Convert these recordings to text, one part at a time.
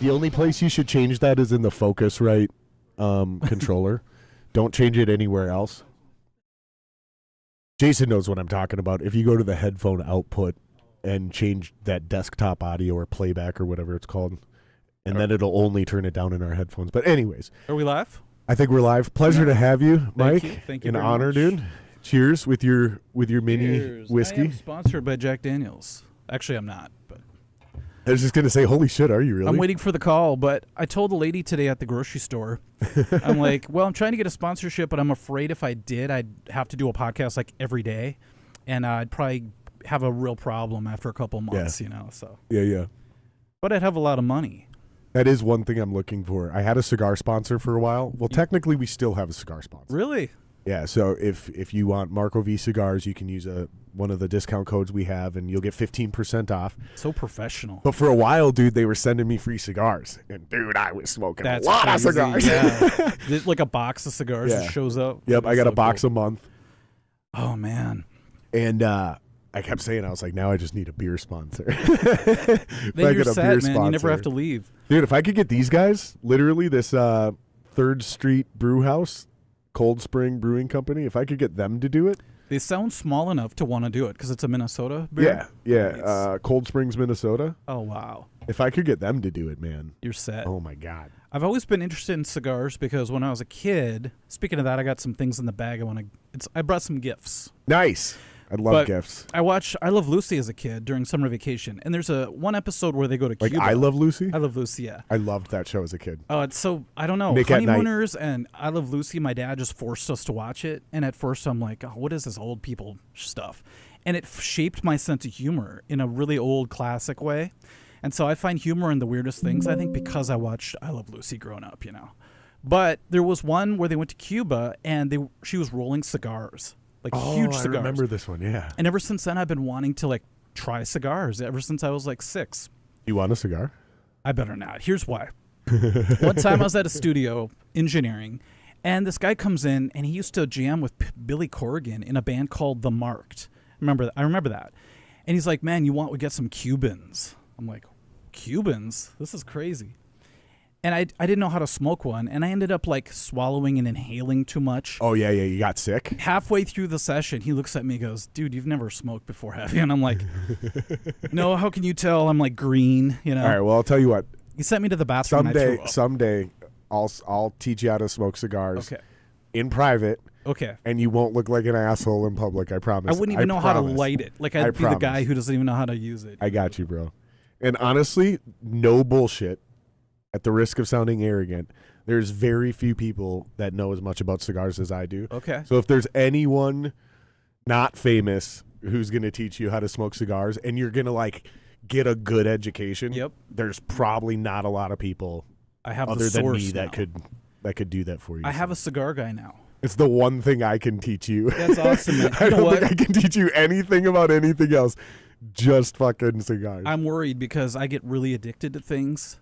The only place you should change that is in the Focusrite controller. Don't change it anywhere else. Jason knows what I'm talking about. If you go to the headphone output and change that desktop audio or playback or whatever it's called, and then it'll only turn it down in our headphones. But anyways. Are we live? I think we're live. Pleasure to have you, Mike. Thank you. An honor, dude. Cheers with your mini Cheers. whiskey. I am sponsored by Jack Daniels. Actually, I'm not, but I was just going to say, holy shit, are you really? I'm waiting for the call, but I told the lady today at the grocery store, I'm like, well, I'm trying to get a sponsorship, but I'm afraid if I did, I'd have to do a podcast like every day, and I'd probably have a real problem after a couple months, you know, so. Yeah. But I'd have a lot of money. That is one thing I'm looking for. I had a cigar sponsor for a while. Well, technically, we still have a cigar sponsor. Really? Yeah, so if you want Marco V cigars, you can use one of the discount codes we have, and you'll get 15% off. So professional. But for a while, dude, they were sending me free cigars. And, dude, I was smoking a lot of cigars. Yeah. Like a box of cigars just shows up. Yep, I got a box a month. Oh, man. And I kept saying, I was like, now I just need a beer sponsor. Then you're set, man. You never have to leave. Dude, if I could get these guys, literally this 3rd Street Brew House, Cold Spring Brewing Company, if I could get them to do it. They sound small enough to want to do it because it's a Minnesota beer. Yeah. Nice. Cold Springs, Minnesota. Oh, wow. If I could get them to do it, man. You're set. Oh, my God. I've always been interested in cigars because when I was a kid, speaking of that, I got some things in the bag. I brought some gifts. Nice. I love gifts. I watched I Love Lucy as a kid during summer vacation, and there's one episode where they go to Cuba. Like I Love Lucy? I Love Lucy, yeah. I loved that show as a kid. Oh, it's so, I don't know. Nick at Night. Honeymooners and I Love Lucy, my dad just forced us to watch it, and at first I'm like, oh, what is this old people stuff? And it shaped my sense of humor in a really old classic way. And so I find humor in the weirdest things, I think, because I watched I Love Lucy growing up, you know. But there was one where they went to Cuba, and she was rolling cigars. Like huge cigars. I remember this one, yeah. And ever since then, I've been wanting to like try cigars ever since I was like 6. You want a cigar? I better not. Here's why. One time I was at a studio engineering, and this guy comes in, and he used to jam with Billy Corrigan in a band called The Marked. I remember that. And he's like, man, we get some Cubans. I'm like, Cubans? This is crazy. And I didn't know how to smoke one, and I ended up like swallowing and inhaling too much. Oh, yeah, you got sick? Halfway through the session, he looks at me and goes, dude, you've never smoked before, have you? And I'm like, no, how can you tell? I'm like green, you know? All right, well, I'll tell you what. He sent me to the bathroom. Someday, I'll teach you how to smoke cigars in private. Okay. And you won't look like an asshole in public, I promise. I wouldn't even know how to light it. Like, I'd be the guy who doesn't even know how to use it. I got you, bro. And honestly, no bullshit. At the risk of sounding arrogant, there's very few people that know as much about cigars as I do. Okay. So if there's anyone not famous who's going to teach you how to smoke cigars and you're going to like get a good education, there's probably not a lot of people other than me that could do that for you. I have a cigar guy now. It's the one thing I can teach you. That's awesome, man. I don't think I can teach you anything about anything else. Just fucking cigars. I'm worried because I get really addicted to things.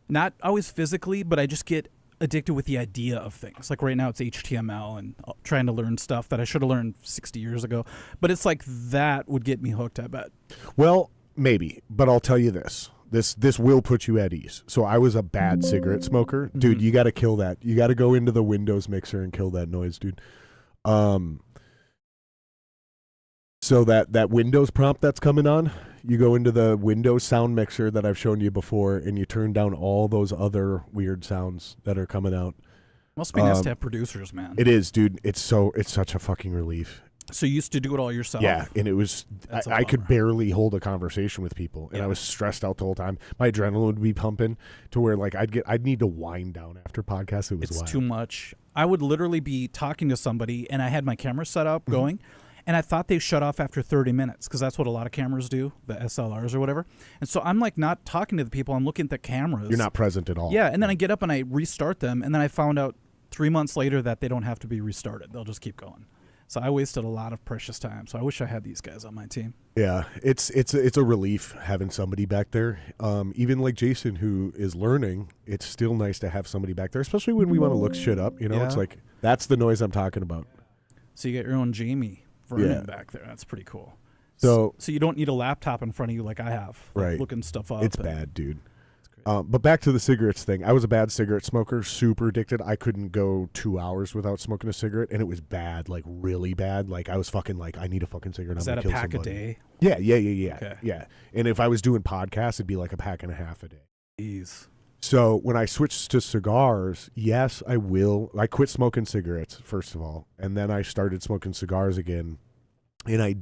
Not always physically, but I just get addicted with the idea of things. Like right now it's HTML and trying to learn stuff that I should have learned 60 years ago. But it's like that would get me hooked, I bet. Well, maybe. But I'll tell you this. This will put you at ease. So I was a bad cigarette smoker. Dude, you got to kill that. You got to go into the Windows mixer and kill that noise, dude. So that Windows prompt that's coming on, you go into the Windows sound mixer that I've shown you before, and you turn down all those other weird sounds that are coming out. Must be nice to have producers, man. It is, dude. It's such a fucking relief. So you used to do it all yourself? Yeah, and it was I could barely hold a conversation with people, and I was stressed out the whole time. My adrenaline would be pumping to where like I'd need to wind down after podcasts. It's too much. I would literally be talking to somebody, and I had my camera set up going. And I thought they shut off after 30 minutes because that's what a lot of cameras do, the SLRs or whatever. And so I'm like not talking to the people. I'm looking at the cameras. You're not present at all. Yeah, and then I get up and I restart them, and then I found out 3 months later that they don't have to be restarted. They'll just keep going. So I wasted a lot of precious time. So I wish I had these guys on my team. Yeah, it's a relief having somebody back there. Even like Jason, who is learning, it's still nice to have somebody back there, especially when we want to look shit up. You know, It's like that's the noise I'm talking about. So you get your own Jamie Vernon back there. That's pretty cool. So you don't need a laptop in front of you like I have. Right. Looking stuff up. It's bad, dude. It's crazy. But back to the cigarettes thing. I was a bad cigarette smoker, super addicted. I couldn't go 2 hours without smoking a cigarette, and it was bad, like really bad. Like I was fucking like, I need a fucking cigarette. Is I'm that gonna a kill pack somebody. a day? Yeah. Okay. Yeah. And if I was doing podcasts, it'd be like a pack and a half a day. Jeez. So when I switched to cigars, yes, I will. I quit smoking cigarettes, first of all, and then I started smoking cigars again. And I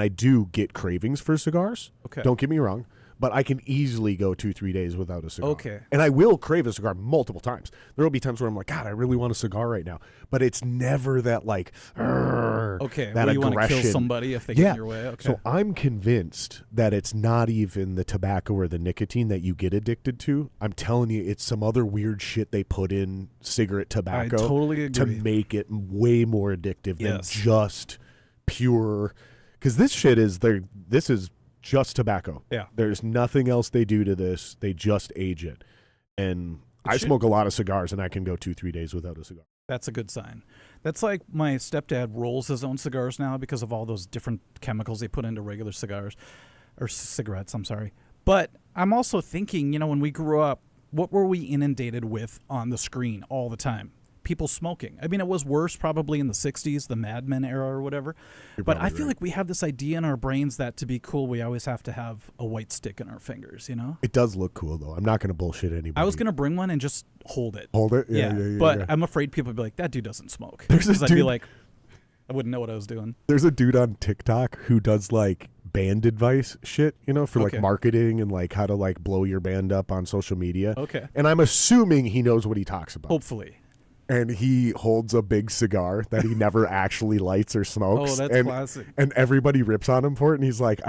do get cravings for cigars. Okay. Don't get me wrong, but I can easily go 2-3 days without a cigar. Okay. And I will crave a cigar multiple times. There will be times where I'm like, God, I really want a cigar right now. But it's never that like, okay, that well, you aggression. want to kill somebody if they get in your way. Okay. So I'm convinced that it's not even the tobacco or the nicotine that you get addicted to. I'm telling you, it's some other weird shit they put in cigarette tobacco I totally agree. to make it way more addictive than just pure. Because this shit is this is just tobacco. Yeah. There's nothing else they do to this. They just age it. And I smoke a lot of cigars, and I can go 2-3 days without a cigar. That's a good sign. That's like my stepdad rolls his own cigars now because of all those different chemicals they put into regular cigars or cigarettes. I'm sorry. But I'm also thinking, when we grew up, what were we inundated with on the screen all the time? People smoking. I mean, it was worse probably in the 60s, the Mad Men era or whatever. But I feel like we have this idea in our brains that to be cool, we always have to have a white stick in our fingers, It does look cool, though. I'm not going to bullshit anybody. I was going to bring one and just hold it. Hold it? Yeah. But I'm afraid people would be like, that dude doesn't smoke. Because I'd be like, I wouldn't know what I was doing. There's a dude on TikTok who does like band advice shit, for like marketing and like how to like blow your band up on social media. Okay. And I'm assuming he knows what he talks about. Hopefully. And he holds a big cigar that he never actually lights or smokes. Oh, that's classic. And everybody rips on him for it. And he's like,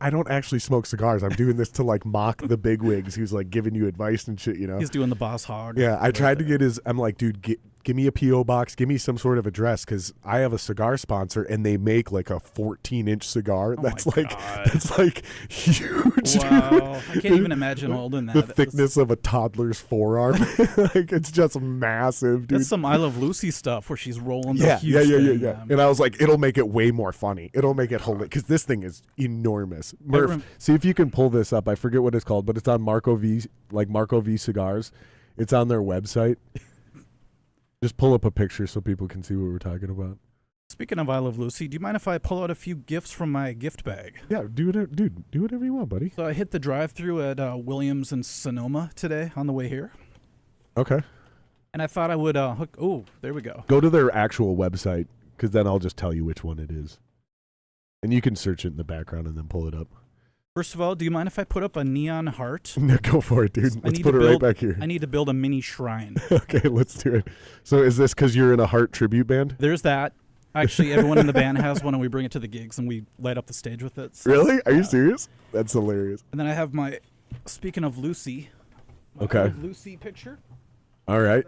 I don't actually smoke cigars. I'm doing this to like mock the bigwigs who's like giving you advice and shit, He's doing the boss hog. Yeah, I tried to get I'm like, dude, give me a P.O. box. Give me some sort of address because I have a cigar sponsor and they make like a 14-inch cigar. That's like huge. Wow. I can't even imagine holding that. The thickness of a toddler's forearm. Like it's just massive, dude. That's some I Love Lucy stuff where she's rolling the huge thing. Yeah. And I was like, it'll make it way more funny. It'll make it hilarious because this thing is enormous. Murph, see if you can pull this up. I forget what it's called, but it's on Marco V Cigars. It's on their website. Just pull up a picture so people can see what we're talking about. Speaking of I Love Lucy, do you mind if I pull out a few gifts from my gift bag? Yeah, do whatever you want, buddy. So I hit the drive-thru at Williams and Sonoma today on the way here. Okay. And I thought I would hook... Oh, there we go. Go to their actual website, because then I'll just tell you which one it is. And you can search it in the background and then pull it up. First of all, do you mind if I put up a neon heart? No, go for it, dude. Let's put it right back here. I need to build a mini shrine. Okay, let's do it. So is this because you're in a heart tribute band? There's that. Actually, everyone in the band has one, and we bring it to the gigs, and we light up the stage with it. So, really? Are you serious? That's hilarious. And then I have my, speaking of Lucy, Lucy picture. All right.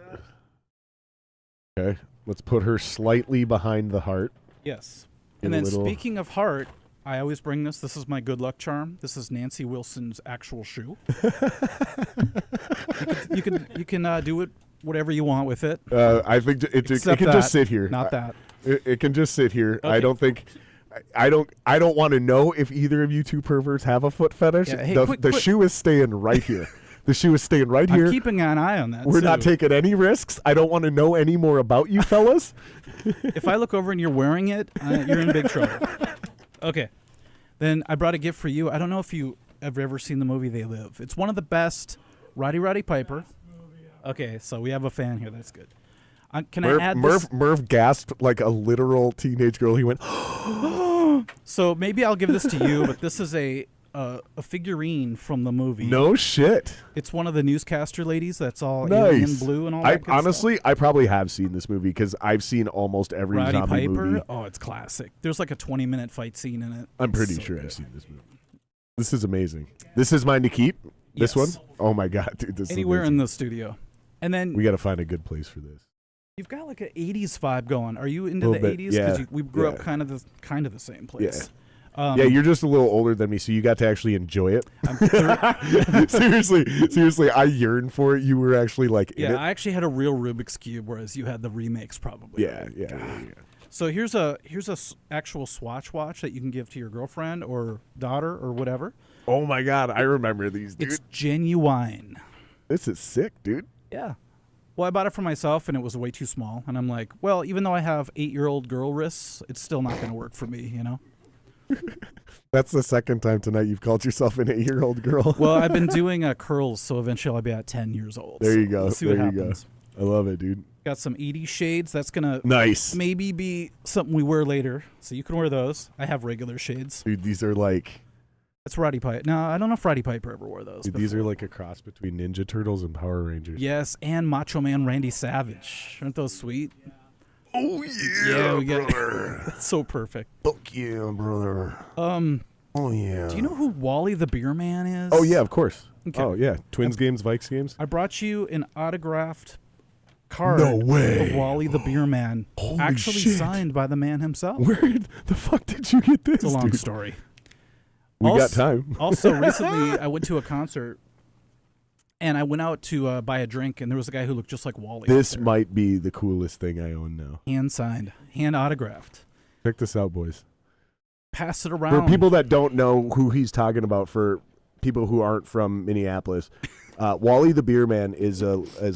Okay, let's put her slightly behind the heart. Yes. And then speaking of heart, I always bring this. This is my good luck charm. This is Nancy Wilson's actual shoe. you can do it whatever you want with it. I think it can just sit here. Not that. It can just sit here. Okay. I don't think. I don't want to know if either of you two perverts have a foot fetish. Yeah, hey, the shoe is staying right here. The shoe is staying right here. I'm keeping an eye on that. We're not taking any risks. I don't want to know any more about you fellas. If I look over and you're wearing it, you're in big trouble. Okay. Then I brought a gift for you. I don't know if you have ever seen the movie They Live. It's one of the best. Roddy Piper. Okay, so we have a fan here. That's good. Can I add this? Merv gasped like a literal teenage girl. He went, So maybe I'll give this to you, but this is a figurine from the movie. No shit. It's one of the newscaster ladies that's all nice. alien blue and all that good honestly, stuff. I probably have seen this movie because I've seen almost every Roddy zombie Piper? movie. Oh, it's classic. There's like a 20-minute fight scene in it. I'm pretty sure I've seen this movie. This is amazing. This is mine to keep? This one? Oh my God, dude. This Anywhere is in the studio. And then we got to find a good place for this. You've got like an 80s vibe going. Are you into the 80s? Because we grew up kind of the same place. Yeah. You're just a little older than me, so you got to actually enjoy it. Seriously, I yearn for it. You were actually like in it. I actually had a real Rubik's Cube, whereas you had the remakes probably. Yeah. So here's a actual Swatch watch that you can give to your girlfriend or daughter or whatever. Oh my God, I remember these, dude. It's genuine. This is sick, dude. Yeah. Well, I bought it for myself, and it was way too small. And I'm like, well, even though I have 8-year-old girl wrists, it's still not going to work for me, you know? That's the second time tonight you've called yourself an 8-year-old girl. Well, I've been doing curls, so eventually I'll be at 10 years old. There you go. Let's see what happens. I love it, dude. Got some 80 shades. That's going to nice. Maybe be something we wear later. So you can wear those. I have regular shades. Dude, these are like... That's Roddy Piper. No, I don't know if Roddy Piper ever wore those. Dude, these are like a cross between Ninja Turtles and Power Rangers. Yes, and Macho Man Randy Savage. Aren't those sweet? Oh, yeah, brother. That's so perfect. Fuck yeah, brother. Oh, yeah. Do you know who Wally the Beer Man is? Oh, yeah, of course. Okay. Oh, yeah. Twins games, Vikes games. I brought you an autographed card No way. of Wally the Beer Man. Holy actually shit. Signed by the man himself. Where the fuck did you get this, It's a long dude? story. We got time. Also, recently, I went to a concert, and I went out to buy a drink, and there was a guy who looked just like Wally. This might be the coolest thing I own now. Hand signed, hand autographed. Check this out, boys. Pass it around. For people that don't know who he's talking about, for people who aren't from Minneapolis, Wally the Beer Man is a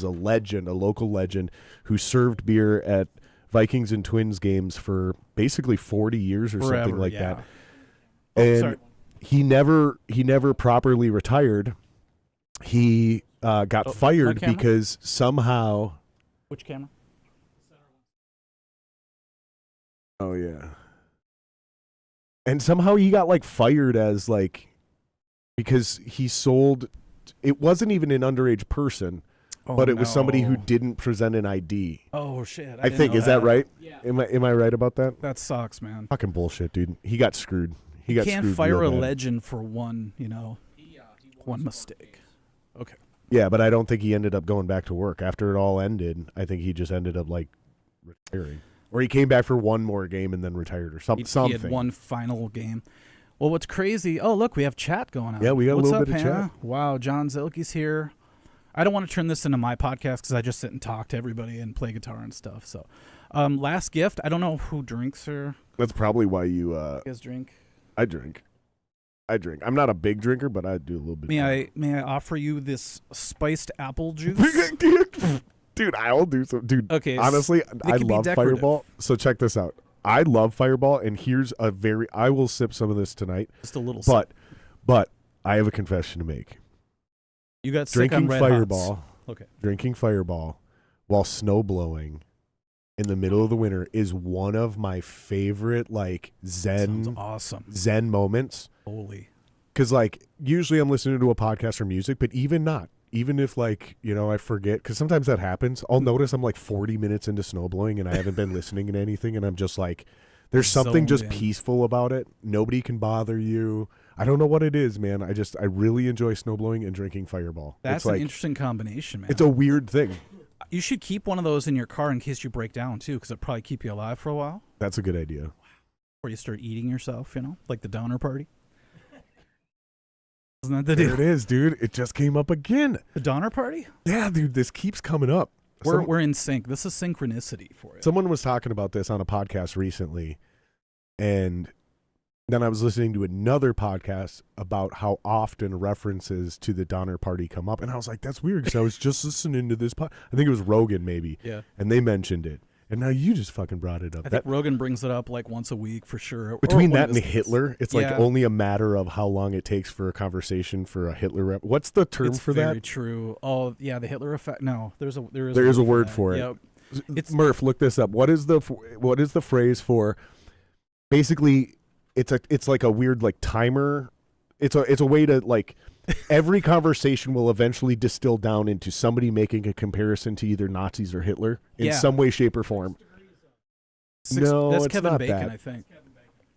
legend, a local legend, who served beer at Vikings and Twins games for basically 40 years or Forever, something like yeah. that. And sorry. he never properly retired. He got fired because somehow... Which camera? Oh, yeah. And somehow he got, like, fired as, like... Because he sold... It wasn't even an underage person, but it was somebody who didn't present an ID. Oh, shit. I think. Is that right? Yeah. Am I right about that? That sucks, man. Fucking bullshit, dude. He got screwed. He got can't screwed fire real a bad. legend for one, one mistake. Okay. Yeah, but I don't think he ended up going back to work. After it all ended, I think he just ended up, like, retiring. Or he came back for one more game and then retired or something. He had one final game. Well, what's crazy? Oh, look, we have chat going on. Yeah, we got What's a little up, bit of Hannah? chat. Wow, John Zilke's here. I don't want to turn this into my podcast because I just sit and talk to everybody and play guitar and stuff. So, last gift. I don't know who drinks or. That's probably why you. You guys drink? I drink. I'm not a big drinker, but I do a little bit. May I offer you this spiced apple juice? Dude, I'll do some. Dude, okay. Honestly, I love decorative. Fireball. So check this out. I love Fireball, and here's a I will sip some of this tonight. Just a little. But I have a confession to make. You got sick on Red Fireball. Hots. Okay. Drinking Fireball while snow blowing in the middle of the winter is one of my favorite, like, Sounds awesome. Zen moments. Holy. Because, like, usually I'm listening to a podcast or music, but even if, like, I forget, because sometimes that happens, I'll notice I'm like 40 minutes into snowblowing and I haven't been listening to anything, and I'm just like, there's something just peaceful about it. Nobody can bother you. I don't know what it is, man. I really enjoy snowblowing and drinking Fireball. That's an interesting combination, man. It's a weird thing. You should keep one of those in your car in case you break down, too, because it'll probably keep you alive for a while. That's a good idea. Or you start eating yourself, like the Donner Party. Isn't that the deal? There it is, dude. It just came up again. The Donner Party? Yeah, dude, this keeps coming up. We're in sync. This is synchronicity for you. Someone was talking about this on a podcast recently, and then I was listening to another podcast about how often references to the Donner Party come up, and I was like, that's weird, because I was just listening to this I think it was Rogan, maybe. Yeah. And they mentioned it. And now you just fucking brought it up. I think Rogan brings it up like once a week for sure. Between that and Hitler, it's like only a matter of how long it takes for a conversation for a Hitler rep. What's the term for that? Very true. Oh, yeah, the Hitler effect. No, there is a word for it. Yeah. It's Murph, look this up. What is the phrase for? Basically, it's like a weird, like, timer. It's a way to, like, every conversation will eventually distill down into somebody making a comparison to either Nazis or Hitler in some way, shape, or form. No, that's it's Kevin not Bacon, that. I think.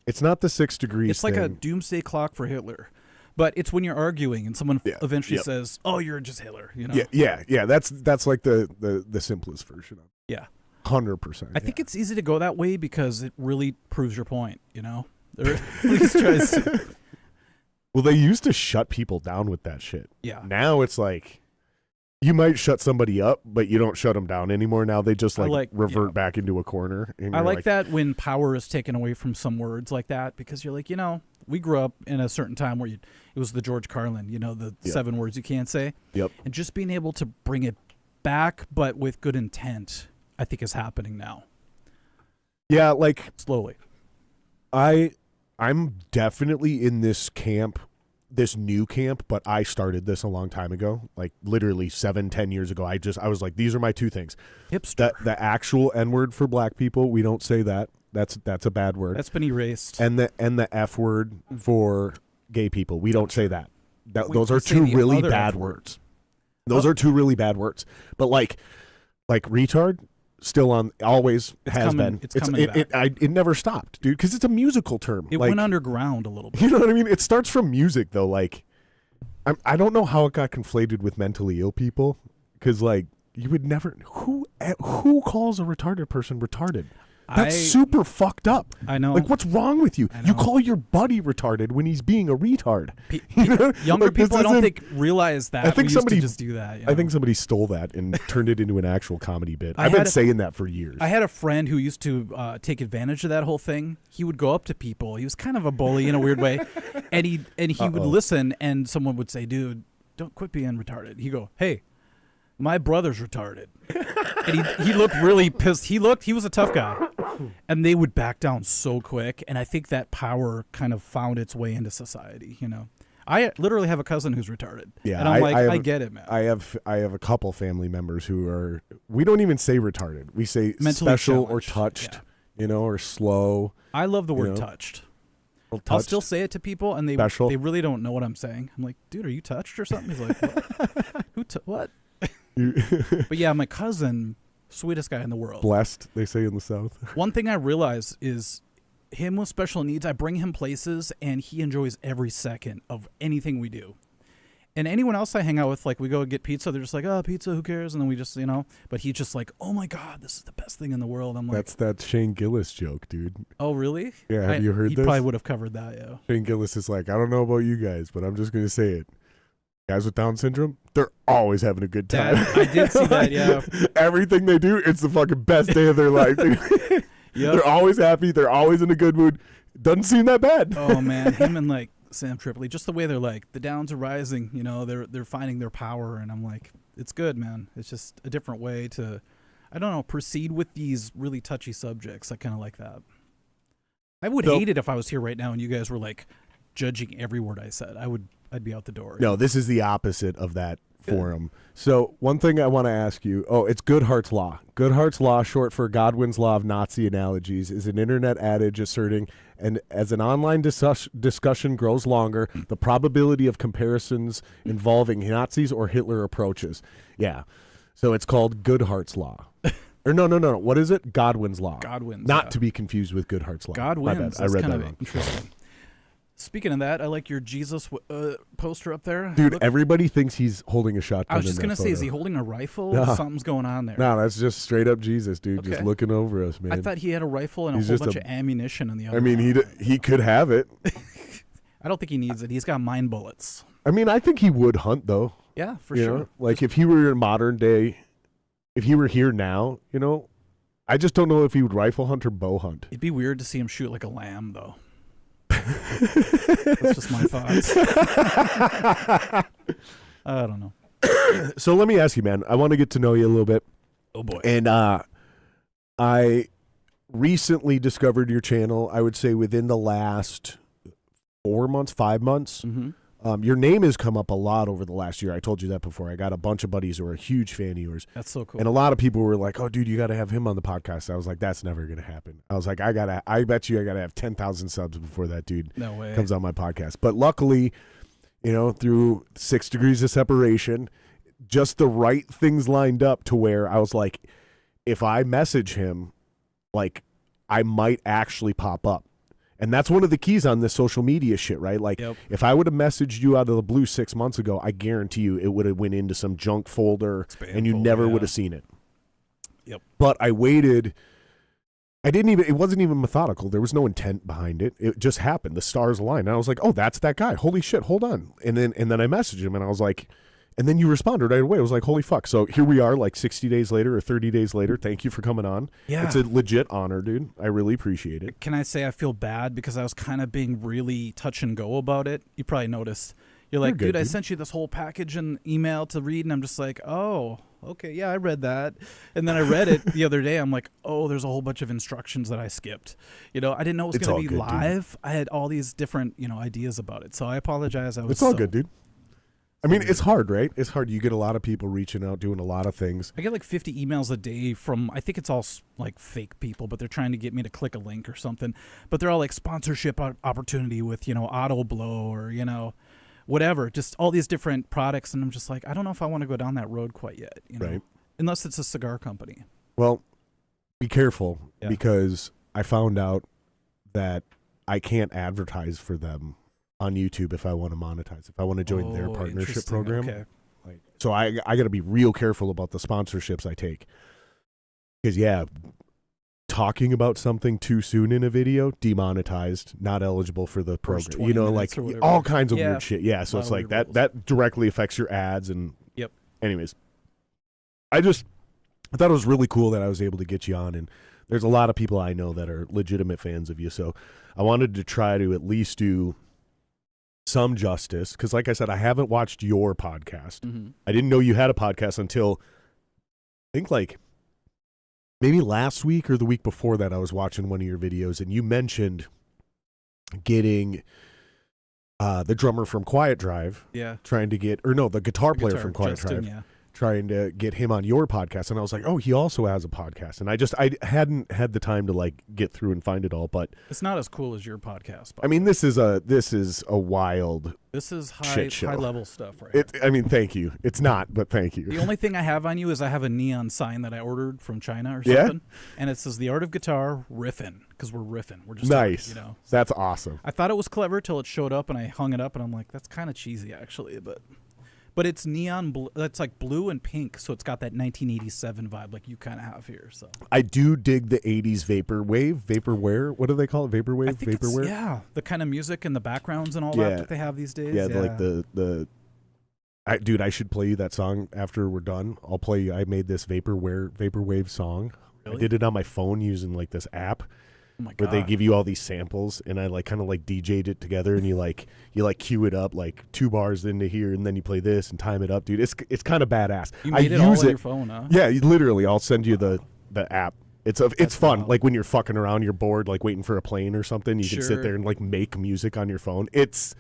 It's not the 6 degrees. It's like a doomsday clock for Hitler, but it's when you're arguing and someone eventually says, "Oh, you're just Hitler," Yeah. That's like the simplest version of it. Yeah, 100%. I think it's easy to go that way because it really proves your point. Or at least tries to. Well, they used to shut people down with that shit. Yeah. Now it's like, You might shut somebody up, but you don't shut them down anymore. Now they just revert back into a corner. And I like that when power is taken away from some words like that, because you're like, we grew up in a certain time where it was the George Carlin, the 7 words you can't say. Yep. And just being able to bring it back, but with good intent, I think is happening now. Yeah, slowly. I'm definitely in this new camp, but I started this a long time ago, like literally 7-10 years ago. I was like, these are my 2 things. Hipster. The actual N-word for black people, we don't say that. That's a bad word. That's been erased. And the F word for gay people, we don't say that. Those are 2 really bad words. Those are 2 really bad words. But like retard, still on, always has been. It's coming back. It never stopped, dude, because it's a musical term. It went underground a little bit. You know what I mean? It starts from music, though. I don't know how it got conflated with mentally ill people, because you would never. Who calls a retarded person retarded? That's super fucked up. I know. What's wrong with you? You call your buddy retarded when he's being a retard. Younger people, I don't think, realize that. I think somebody used to just do that. I think somebody stole that and turned it into an actual comedy bit. I've been saying that for years. I had a friend who used to take advantage of that whole thing. He would go up to people. He was kind of a bully in a weird way, and he would listen, and someone would say, "Dude, don't quit being retarded." He'd go, "Hey, my brother's retarded." And he looked really pissed. He was a tough guy. And they would back down so quick. And I think that power kind of found its way into society, I literally have a cousin who's retarded. Yeah. And I'm I get it, man. I have a couple family members who are, we don't even say retarded. We say mentally special or touched, or slow. I love the word touched. Touched. I'll still say it to people, and they really don't know what I'm saying. I'm like, dude, are you touched or something? He's like, what? What? But yeah, my cousin, sweetest guy in the world. Blessed, they say in the South. One thing I realize is him with special needs, I bring him places, and he enjoys every second of anything we do. And anyone else I hang out with, we go get pizza, they're just like, oh, pizza, who cares? And then we just, but he's just like, oh my God, this is the best thing in the world. I'm like, that's that Shane Gillis joke, dude. Oh, really? Yeah, have you heard this? He probably would have covered that, yeah. Shane Gillis is like, I don't know about you guys, but I'm just going to say it. Guys with Down syndrome, they're always having a good time. I did see that, yeah. Everything they do, it's the fucking best day of their life. Yep. They're always happy. They're always in a good mood. Doesn't seem that bad. Oh, man. Him and, Sam Tripoli, just the way they're the Downs are rising, they're finding their power. And I'm like, it's good, man. It's just a different way to, I don't know, proceed with these really touchy subjects. I kind of like that. I would hate it if I was here right now and you guys were, judging every word I said. I'd be out the door. No, this is the opposite of that forum. So one thing I want to ask you, it's Goodhart's Law. Goodhart's Law, short for Godwin's Law of Nazi Analogies, is an internet adage asserting, and as an online discussion grows longer, the probability of comparisons involving Nazis or Hitler approaches. Yeah. So it's called Goodhart's Law. Or no. What is it? Godwin's Law. Not to be confused with Goodhart's Law. Godwin's. My bad. I read that wrong. Interesting. Speaking of that, I like your Jesus poster up there. Dude, everybody thinks he's holding a shotgun. I was just going to say, is he holding a rifle? No. Something's going on there. No, that's just straight up Jesus, dude, just looking over us, man. I thought he had a rifle and a whole bunch of ammunition in the other. I mean, he could have it. I don't think he needs it. He's got mine bullets. I mean, I think he would hunt, though. Yeah, for sure. If he were in modern day, if he were here now, I just don't know if he would rifle hunt or bow hunt. It'd be weird to see him shoot like a lamb, though. That's just my thoughts. I don't know. So let me ask you, man. I want to get to know you a little bit. Oh boy. And I recently discovered your channel. I would say within the last 4 months, 5 months. Mm-hmm. Your name has come up a lot over the last year. I told you that before. I got a bunch of buddies who are a huge fan of yours. That's so cool. And a lot of people were like, oh, dude, you got to have him on the podcast. I was like, that's never going to happen. I was like, I bet you I got to have 10,000 subs before that dude comes on my podcast. But luckily, through 6 degrees of separation, just the right things lined up to where I was like, if I message him, I might actually pop up. And that's one of the keys on this social media shit, right? If I would have messaged you out of the blue 6 months ago, I guarantee you it would have went into some junk folder and you never would have seen it. Yep. But I waited. It wasn't even methodical. There was no intent behind it. It just happened. The stars aligned. And I was like, oh, that's that guy. Holy shit, hold on. And then I messaged him and I was like, And then you responded right away. I was like, holy fuck. So here we are, like 60 days later or 30 days later. Thank you for coming on. Yeah. It's a legit honor, dude. I really appreciate it. Can I say I feel bad because I was kind of being really touch and go about it? You probably noticed. You're like, dude, I sent you this whole package and email to read, and I'm just like, oh, okay, yeah, I read that. And then I read it the other day. I'm like, oh, there's a whole bunch of instructions that I skipped. You know, I didn't know it was going to be live. Dude. I had all these different, ideas about it. So I apologize. It's all good, dude. I mean, it's hard, right? It's hard. You get a lot of people reaching out, doing a lot of things. I get like 50 emails a day from, I think it's all like fake people, but they're trying to get me to click a link or something. But they're all like sponsorship opportunity with, Auto Blow or, whatever. Just all these different products. And I'm just like, I don't know if I want to go down that road quite yet. Right. Unless it's a cigar company. Well, be careful because I found out that I can't advertise for them on YouTube if I want to monetize, if I want to join their partnership program. Okay. So I got to be real careful about the sponsorships I take. Because, talking about something too soon in a video, demonetized, not eligible for the program. Like all kinds of weird shit. Yeah, so it's like that directly affects your ads. And anyways, I thought it was really cool that I was able to get you on. And there's a lot of people I know that are legitimate fans of you. So I wanted to try to at least do some justice, because like I said, I haven't watched your podcast. I didn't know you had a podcast until I think like maybe last week or the week before that. I was watching one of your videos and you mentioned getting the drummer from Quiet Drive, trying to get, or no, the guitar player from Quiet Drive, trying to get him on your podcast. And I was like, oh, he also has a podcast. And I hadn't had the time to like get through and find it all, but it's not as cool as your podcast. I mean, this is a wild, this is high level stuff, right? I mean, thank you. It's not, but thank you. The only thing I have on you is I have a neon sign that I ordered from China or something. And it says The Art of Guitar Riffin', because we're riffing. We're just nice. That's awesome. I thought it was clever till it showed up and I hung it up and I'm like, that's kind of cheesy actually, but it's neon blue. It's like blue and pink, so it's got that 1987 vibe like you kind of have here. So I do dig the 80s vaporware. What do they call it? Vaporwave, vaporware. Yeah, the kind of music and the backgrounds and all that they have these days. Yeah, like dude, I should play you that song after we're done. I'll play you. I made this vaporwave song. Really? I did it on my phone using like this app. Oh my God. Where they give you all these samples, and I like kind of like DJ'd it together, and you cue it up like 2 bars into here, and then you play this and time it up, dude. It's kind of badass. You made it all on your phone, huh? Yeah, literally. I'll send you the app. It's fun. Wild. Like when you're fucking around, you're bored, like waiting for a plane or something. You can sit there and like make music on your phone. It's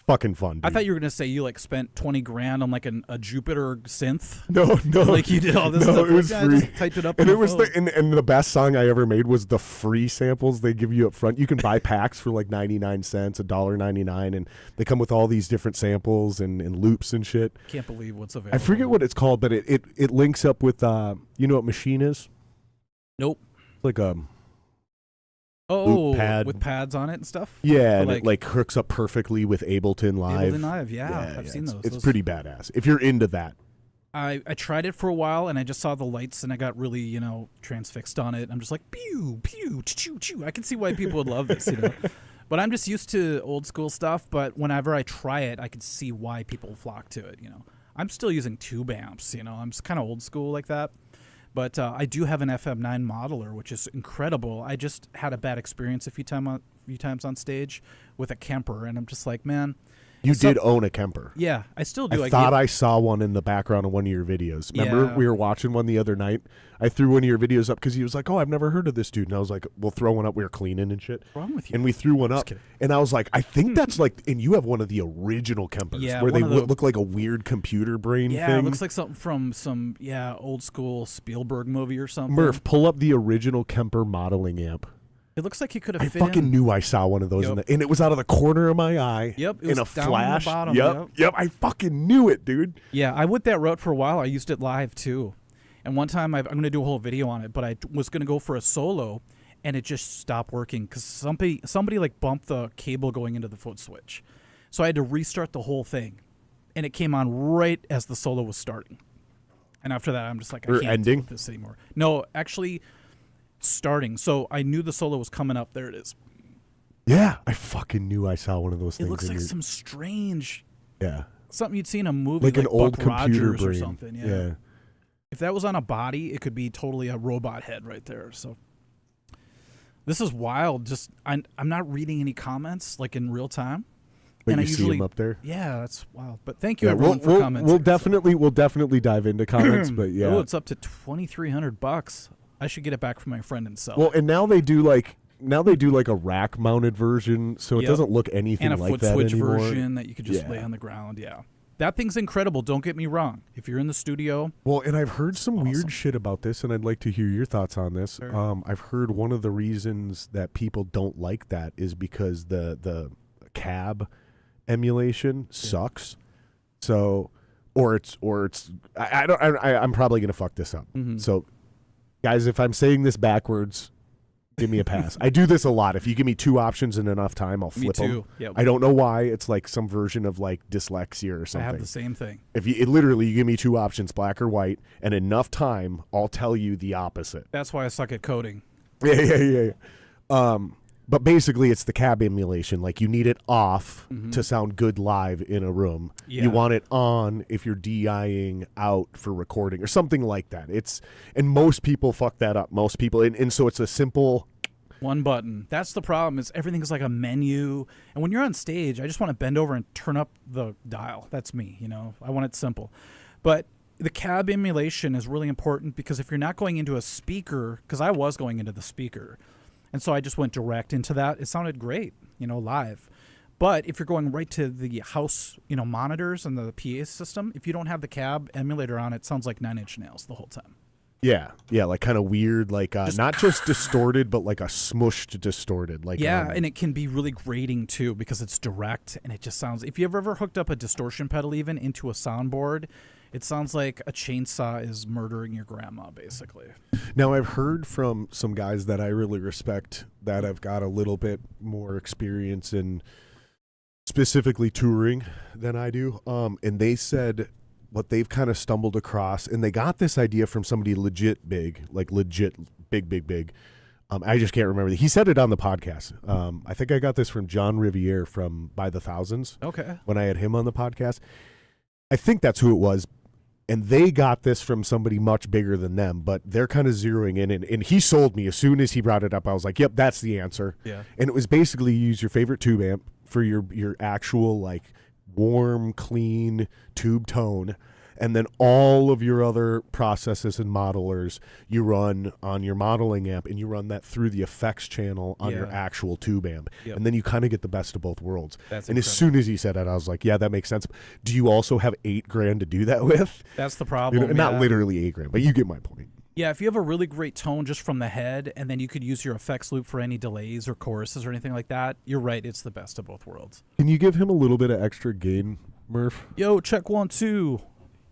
fucking fun, dude. I thought you were gonna say you like spent $20,000 on like a Jupiter synth. No, like you did all this stuff. It was free. I just typed it up, and it was and the best song I ever made was the free samples they give you up front. You can buy packs for like 99 cents, $1.99, and they come with all these different samples and loops and shit. Can't believe what's available. I forget what it's called, but it links up with you know what Machine is? Nope. Like pad with pads on it and stuff. Yeah, and it like hooks up perfectly with Ableton Live. Ableton Live, I've seen those. It's pretty badass if you're into that. I tried it for a while and I just saw the lights and I got really transfixed on it. I'm just like pew pew choo choo. I can see why people would love this, But I'm just used to old school stuff. But whenever I try it, I can see why people flock to it. I'm still using tube amps. I'm just kind of old school like that. But I do have an FM9 modeler, which is incredible. I just had a bad experience a few times on stage with a Kemper, and I'm just like, man. You did own a Kemper. Yeah, I still do. I thought I saw one in the background of one of your videos. Remember, we were watching one the other night. I threw one of your videos up because he was like, oh, I've never heard of this dude. And I was like, we'll throw one up. We were cleaning and shit. What's wrong with you? And we threw one up. And I was like, I think that's like, and you have one of the original Kempers where they look like a weird computer brain thing. Yeah, it looks like something from some, old school Spielberg movie or something. Murph, pull up the original Kemper modeling amp. It looks like you could have fit fucking knew I saw one of those, and it was out of the corner of my eye. Yep, it was in a down flash. On the bottom, Yep, I fucking knew it, dude. Yeah, I went that route for a while. I used it live too, and one time I'm going to do a whole video on it. But I was going to go for a solo, and it just stopped working because somebody like bumped the cable going into the foot switch, so I had to restart the whole thing, and it came on right as the solo was starting. And after that, I'm just like, I can't do this anymore. No, actually. Starting, so I knew the solo was coming up. There it is. Yeah, I fucking knew I saw one of those things. It looks like some strange. Yeah. something you'd see in a movie, like an old Buck computer Rogers brain or something. Yeah. If that was on a body, it could be totally a robot head right there. So this is wild. Just I'm not reading any comments like in real time. But and you see them up there. Yeah, that's wild. But thank you everyone for commenting. We'll definitely dive into comments. But yeah, it's up to $2,300. I should get it back from my friend and sell. Well, and now they do like a rack mounted version, so it doesn't look anything like that anymore. And a foot switch version that you could just lay on the ground. Yeah. That thing's incredible. Don't get me wrong. If you're in the studio. Well, and I've heard some weird shit about this, and I'd like to hear your thoughts on this. Sure. I've heard one of the reasons that people don't like that is because the cab emulation sucks. So, or it's I'm probably gonna fuck this up. Mm-hmm. So, guys, if I'm saying this backwards, give me a pass. I do this a lot. If you give me two options in enough time, I'll flip them. Yep. I don't know why. It's like some version of like dyslexia or something. I have the same thing. If you literally give me two options, black or white, and enough time, I'll tell you the opposite. That's why I suck at coding. Yeah. But basically, it's the cab emulation. Like, you need it off to sound good live in a room. Yeah. You want it on if you're DIing out for recording or something like that. And most people fuck that up. Most people, and so it's a simple one button. That's the problem. Is everything is like a menu, and when you're on stage, I just want to bend over and turn up the dial. That's me. I want it simple, but the cab emulation is really important because if you're not going into a speaker, because I was going into the speaker. And so I just went direct into that. It sounded great, live. But if you're going right to the house, monitors and the PA system, if you don't have the cab emulator on, it sounds like 9 Inch Nails the whole time. Yeah, like kind of weird, like not just distorted, but like a smushed distorted. Like and it can be really grating too because it's direct and it just sounds. If you've ever hooked up a distortion pedal even into a soundboard, it sounds like a chainsaw is murdering your grandma, basically. Now, I've heard from some guys that I really respect that have got a little bit more experience in specifically touring than I do. And they said what they've kind of stumbled across, and they got this idea from somebody legit big. I just can't remember. He said it on the podcast. I think I got this from John Riviere from By the Thousands. Okay. When I had him on the podcast. I think that's who it was. And they got this from somebody much bigger than them, but they're kind of zeroing in. And he sold me. As soon as he brought it up, I was like, yep, that's the answer. Yeah. And it was basically use your favorite tube amp for your actual, like, warm, clean tube tone. And then all of your other processes and modelers you run on your modeling amp, and you run that through the effects channel on your actual tube amp. Yep. And then you kind of get the best of both worlds. That's and incredible. As soon as he said it, I was like, yeah, that makes sense. Do you also have $8,000 to do that with? That's the problem. Not literally $8,000, but you get my point. Yeah, if you have a really great tone just from the head, and then you could use your effects loop for any delays or choruses or anything like that, you're right, it's the best of both worlds. Can you give him a little bit of extra gain, Murph? Yo, check 1, 2.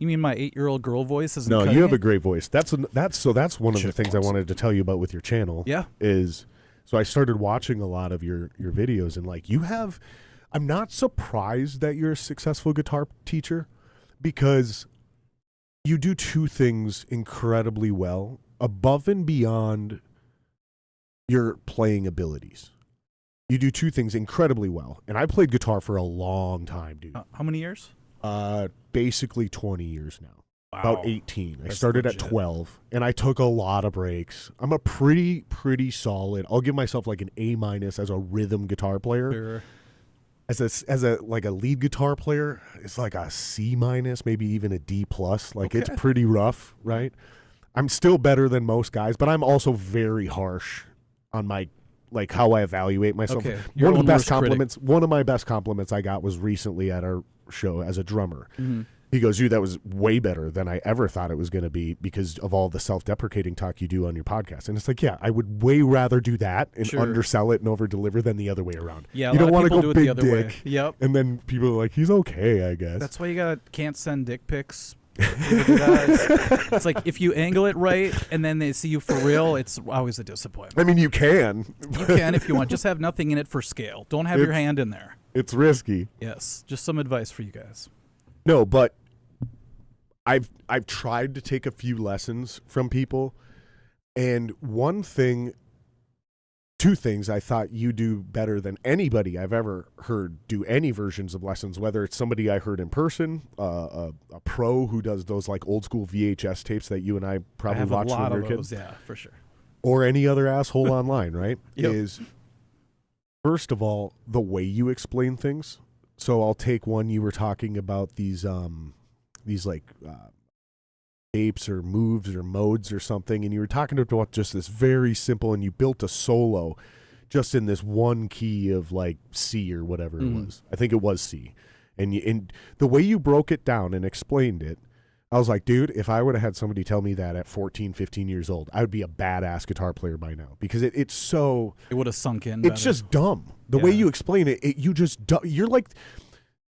You mean my 8-year-old girl voice isn't No, cutting you have it? a great voice. That's one of the things I wanted to tell you about with your channel. Yeah. So I started watching a lot of your videos, and like I'm not surprised that you're a successful guitar teacher because you do two things incredibly well above and beyond your playing abilities. You do two things incredibly well. And I played guitar for a long time, dude. How many years? Basically 20 years now. Wow. About 18. That's I started legit. at 12, and I took a lot of breaks. I'm a pretty solid. I'll give myself like an A- as a rhythm guitar player. Sure. As a lead guitar player, it's like a C-, maybe even a D+. Like It's pretty rough, right? I'm still better than most guys, but I'm also very harsh on my how I evaluate myself. Okay. One of my best compliments I got was recently at our show as a drummer. Mm-hmm. He goes, "Dude, that was way better than I ever thought it was going to be because of all the self-deprecating talk you do on your podcast." And it's like, yeah, I would way rather do that and undersell it and over-deliver than the other way around. Yeah, you don't want to go do it big the other dick. way. Yep. And then people are like, "He's okay, I guess." That's why you can't send dick pics. It's like if you angle it right and then they see you for real, it's always a disappointment. I mean, you can. You can if you want. Just have nothing in it for scale. Don't have your hand in there. It's risky. Yes. Just some advice for you guys. No, but I've tried to take a few lessons from people, and one thing two things I thought you do better than anybody I've ever heard do any versions of lessons, whether it's somebody I heard in person, a pro who does those like old school VHS tapes that you and I probably watched when we were kids. Yeah, for sure. Or any other asshole online, right? Yep. Is first of all, the way you explain things. So I'll take one you were talking about these like shapes or moves or modes or something, and you were talking about just this very simple, and you built a solo just in this one key of like C or whatever it was. I think it was C. And the way you broke it down and explained it, I was like, dude, if I would have had somebody tell me that at 14, 15 years old, I would be a badass guitar player by now, because it's so... It would have sunk in. It's just dumb. The way you explain it, you're like...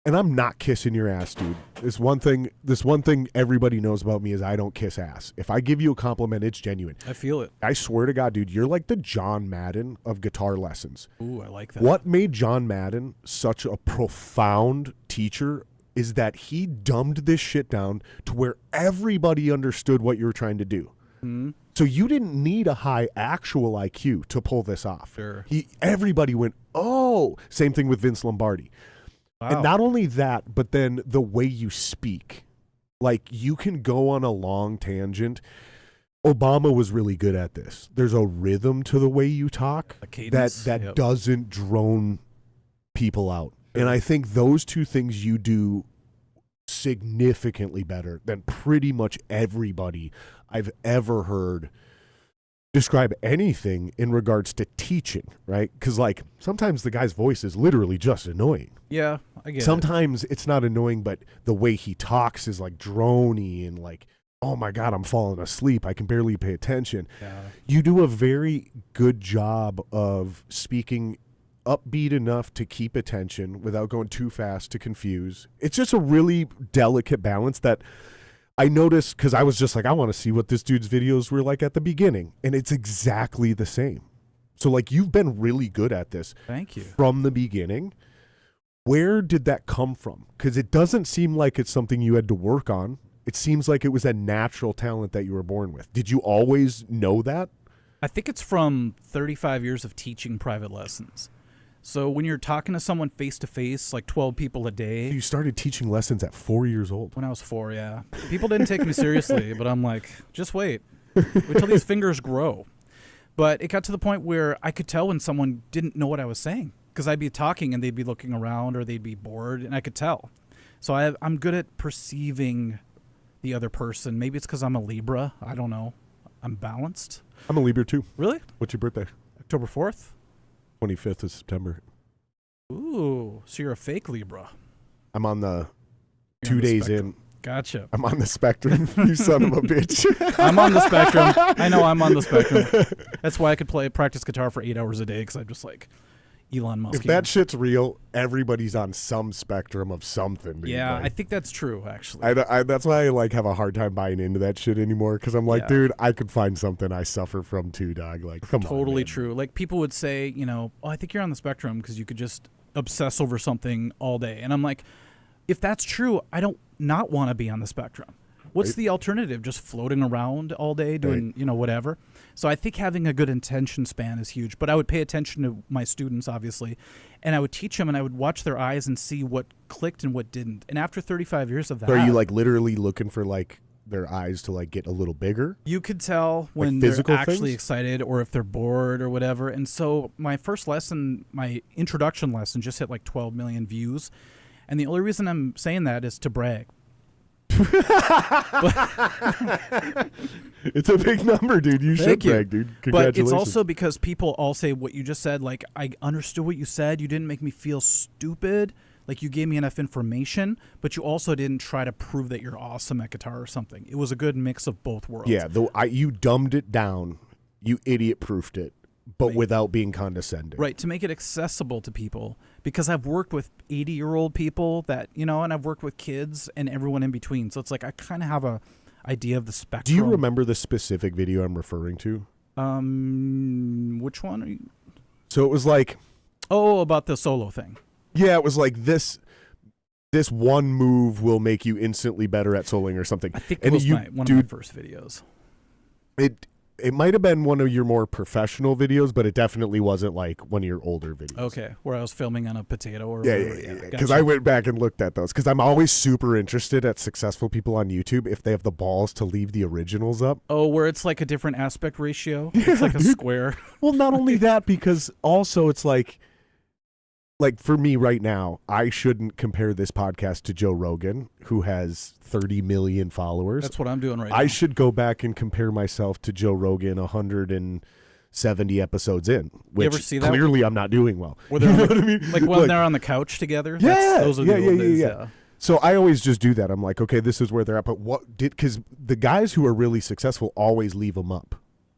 And I'm not kissing your ass, dude. This one thing everybody knows about me is I don't kiss ass. If I give you a compliment, it's genuine. I feel it. I swear to God, dude, you're like the John Madden of guitar lessons. Ooh, I like that. What made John Madden such a profound teacher is that he dumbed this shit down to where everybody understood what you were trying to do. Mm-hmm. So you didn't need a high actual IQ to pull this off. Sure. Everybody went, oh. Same thing with Vince Lombardi. Wow. And not only that, but then the way you speak. Like, you can go on a long tangent. Obama was really good at this. There's a rhythm to the way you talk that doesn't drone people out. And I think those two things you do significantly better than pretty much everybody I've ever heard describe anything in regards to teaching, right? Because, like, sometimes the guy's voice is literally just annoying. Yeah, I get it. Sometimes it's not annoying, but the way he talks is, like, drony and, like, oh, my God, I'm falling asleep. I can barely pay attention. Yeah. You do a very good job of speaking upbeat enough to keep attention without going too fast to confuse. It's just a really delicate balance that I noticed, because I was just like, I want to see what this dude's videos were like at the beginning. And it's exactly the same. So, like, you've been really good at this. Thank you. From the beginning. Where did that come from? Because it doesn't seem like it's something you had to work on. It seems like it was a natural talent that you were born with. Did you always know that? I think it's from 35 years of teaching private lessons. So when you're talking to someone face-to-face, like 12 people a day. You started teaching lessons at 4 years old. When I was 4, yeah. People didn't take me seriously, but I'm like, just wait. Wait till these fingers grow. But it got to the point where I could tell when someone didn't know what I was saying, because I'd be talking and they'd be looking around or they'd be bored, and I could tell. So I'm good at perceiving the other person. Maybe it's because I'm a Libra. I don't know. I'm balanced. I'm a Libra too. Really? What's your birthday? October 4th? 25th of September. Ooh, so you're a fake Libra. I'm on the 2 days in. Gotcha. I'm on the spectrum, you son of a bitch. I'm on the spectrum. I know I'm on the spectrum. That's why I could practice guitar for 8 hours a day, because I'm just like Elon Musk. If that shit's real, everybody's on some spectrum of something. Dude. Yeah, like, I think that's true, actually. That's why I like have a hard time buying into that shit anymore, because I'm like, dude, I could find something I suffer from too, dog. Like, come on. Totally true. Like, people would say, oh, I think you're on the spectrum because you could just obsess over something all day. And I'm like, if that's true, I don't not want to be on the spectrum. What's the alternative? Just floating around all day doing, whatever. So I think having a good attention span is huge. But I would pay attention to my students, obviously, and I would teach them, and I would watch their eyes and see what clicked and what didn't. And after 35 years of that, so are you like literally looking for like their eyes to like get a little bigger? You could tell when like they're actually things? excited or if they're bored or whatever. And so my first lesson, my introduction lesson, just hit like 12 million views. And the only reason I'm saying that is to brag. It's a big number, dude. You should brag, dude. Congratulations. But it's also because people all say what you just said. Like, I understood what you said. You didn't make me feel stupid. Like, you gave me enough information, but you also didn't try to prove that you're awesome at guitar or something. It was a good mix of both worlds. Yeah, you dumbed it down. You idiot-proofed it, but without being condescending. Right, to make it accessible to people. Because I've worked with 80-year-old people that, and I've worked with kids and everyone in between. So it's like I kind of have a idea of the spectrum. Do you remember the specific video I'm referring to? Which one are you? So it was like... Oh, about the solo thing. Yeah, it was like this one move will make you instantly better at soloing or something. I think it was one of my first videos. it might have been one of your more professional videos, but it definitely wasn't like one of your older videos. Okay, where I was filming on a potato or yeah. Because I went back and looked at those because I'm always super interested at successful people on YouTube if they have the balls to leave the originals up. Oh, where it's like a different aspect ratio. It's like a square. Well, not only that, because also it's like for me right now, I shouldn't compare this podcast to Joe Rogan, who has 30 million followers. That's what I'm doing right now. I should go back and compare myself to Joe Rogan 170 episodes in, which you ever see that? Clearly I'm not doing well. You know what I mean? Like when they're on the couch together? Yeah. Those are the old days, yeah. So I always just do that. I'm like, okay, this is where they're at. But because the guys who are really successful always leave them up.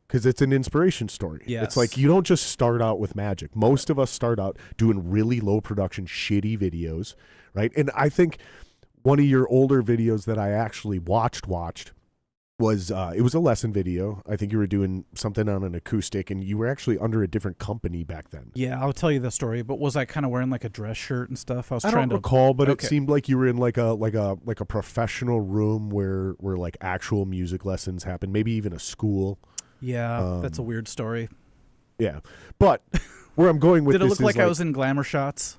Because it's an inspiration story. Yes. It's like you don't just start out with magic. Most of us start out doing really low production, shitty videos, right? And I think one of your older videos that I actually watched was it was a lesson video. I think you were doing something on an acoustic, and you were actually under a different company back then. Yeah, I'll tell you the story. But was I kind of wearing like a dress shirt and stuff? I don't recall, but it seemed like you were in like a professional room where like actual music lessons happen. Maybe even a school. Yeah, that's a weird story. Yeah, but where I'm going with this this Did it look like I was in glamour shots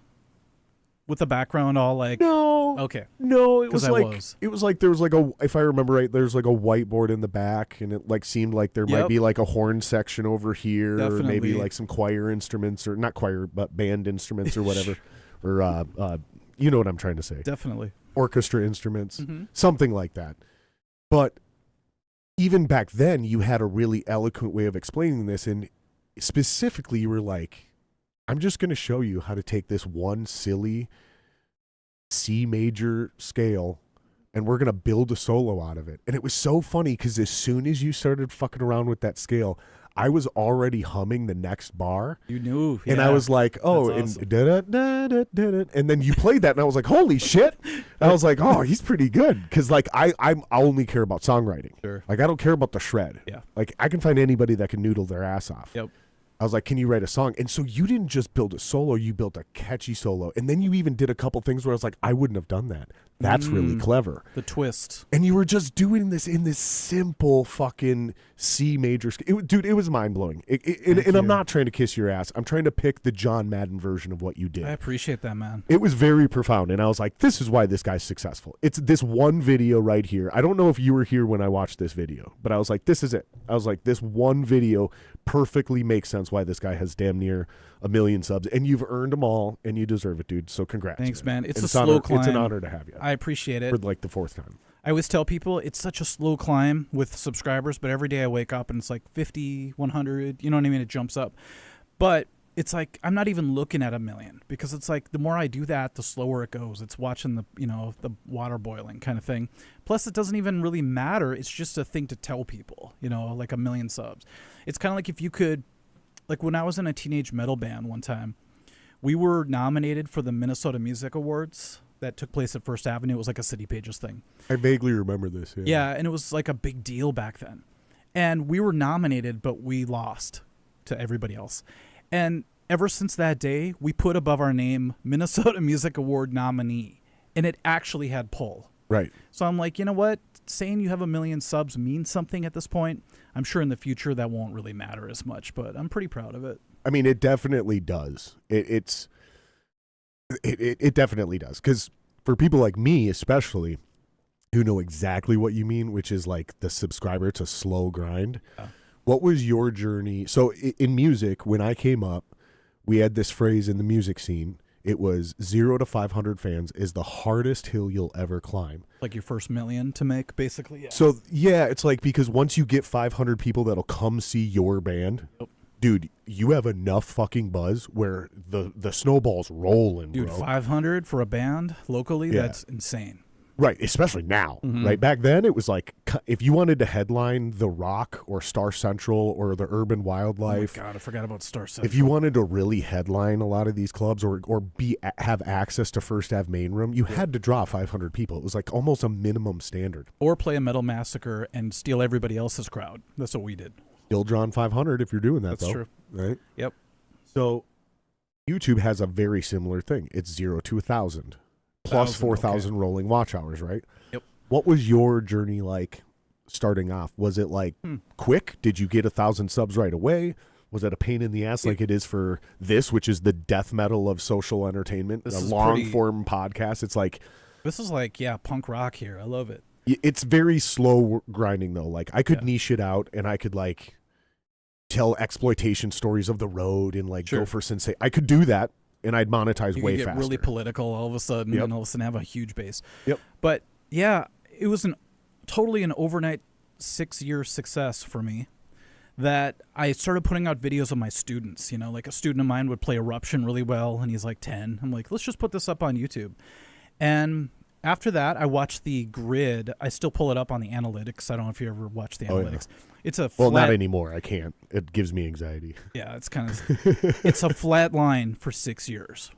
with the background all like? No. Okay. No, it was like there was like a, if I remember right, there's like a whiteboard in the back, and it like seemed like there might be like a horn section over here, Definitely. or maybe like some choir instruments, or not choir, but band instruments or whatever, or you know what I'm trying to say? Definitely. Orchestra instruments, something like that. But even back then, you had a really eloquent way of explaining this, and specifically, you were like, I'm just going to show you how to take this one silly C major scale, and we're going to build a solo out of it. And it was so funny, because as soon as you started fucking around with that scale, I was already humming the next bar. You knew. And I was like, oh, That's and da-da-da-da-da-da. And then you played that, and I was like, holy shit. I was like, oh, he's pretty good. Because like I only care about songwriting. Sure. Like I don't care about the shred. Yeah. Like I can find anybody that can noodle their ass off. Yep. I was like, can you write a song? And so you didn't just build a solo, you built a catchy solo. And then you even did a couple things where I was like, I wouldn't have done that. That's really clever. The twist. And you were just doing this in this simple fucking C major scale. Dude, it was mind-blowing. And I'm not trying to kiss your ass. I'm trying to pick the John Madden version of what you did. I appreciate that, man. It was very profound. And I was like, this is why this guy's successful. It's this one video right here. I don't know if you were here when I watched this video, but I was like, this is it. I was like, this one video perfectly makes sense why this guy has damn near 1 million subs, and you've earned them all, and you deserve it, dude. So congrats. Thanks, man. It's a slow climb. It's an honor to have you. I appreciate it. For like the 4th time. I always tell people it's such a slow climb with subscribers, but every day I wake up and it's like 50, 100, you know what I mean? It jumps up. But it's like I'm not even looking at 1 million, because it's like the more I do that, the slower it goes. It's watching the water boiling kind of thing. Plus, it doesn't even really matter. It's just a thing to tell people, like 1 million subs. It's kind of like if you could, like when I was in a teenage metal band one time, we were nominated for the Minnesota Music Awards that took place at First Avenue. It was like a City Pages thing. I vaguely remember this. Yeah, and it was like a big deal back then. And we were nominated, but we lost to everybody else. And ever since that day, we put above our name Minnesota Music Award nominee. And it actually had pull. Right. So I'm like, you know what? Saying you have 1 million subs means something at this point. I'm sure in the future that won't really matter as much, but I'm pretty proud of it. I mean, it definitely does. It definitely does. Because for people like me, especially, who know exactly what you mean, which is like the subscriber, it's a slow grind. Yeah. What was your journey? So in music, when I came up, we had this phrase in the music scene. It was 0 to 500 fans is the hardest hill you'll ever climb. Like your first million to make, basically. Yeah. So, yeah, it's like, because once you get 500 people that'll come see your band, dude, you have enough fucking buzz where the snowball's rolling, dude, bro. 500 for a band locally, that's insane. Right, especially now, right? Back then, it was like, if you wanted to headline The Rock or Star Central or the Urban Wildlife. Oh my God, I forgot about Star Central. If you wanted to really headline a lot of these clubs or have access to First Ave Main Room, you had to draw 500 people. It was like almost a minimum standard. Or play a metal massacre and steal everybody else's crowd. That's what we did. Still drawing 500 if you're doing that, That's though. True. Right? Yep. So YouTube has a very similar thing. It's 0 to 1,000. Plus 4,000 rolling watch hours, right? Yep. What was your journey like starting off? Was it like quick? Did you get 1,000 subs right away? Was it a pain in the ass like it is for this, which is the death metal of social entertainment, a long-form podcast? It's like... This is like, punk rock here. I love it. It's very slow grinding, though. Like, I could niche it out, and I could, like, tell exploitation stories of the road and, like, go for sensation. I could do that, and I'd monetize way faster. You get really political all of a sudden, and all of a sudden have a huge base. Yep. But, yeah, it was totally an overnight 6-year success for me that I started putting out videos of my students. You know, like a student of mine would play Eruption really well, and he's like 10. I'm like, let's just put this up on YouTube. And after that, I watched the grid. I still pull it up on the analytics. I don't know if you ever watched the analytics. It's a flat, not anymore. I can't. It gives me anxiety. Yeah, it's kind of it's a flat line for 6 years.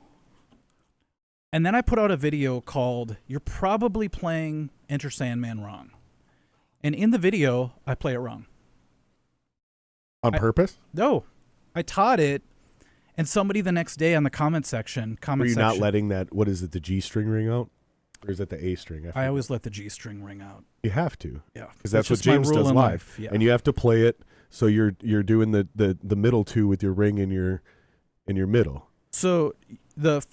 And then I put out a video called "You're Probably Playing Enter Sandman Wrong," and in the video, I play it wrong. On purpose? No, I taught it. And somebody the next day on the comment section... Were you not letting that, what is it, the G string ring out? Or is it the A string? I always let the G string ring out. You have to. Yeah. Because that's what James does live. Yeah. And you have to play it so you're doing the middle two with your ring in your middle. So the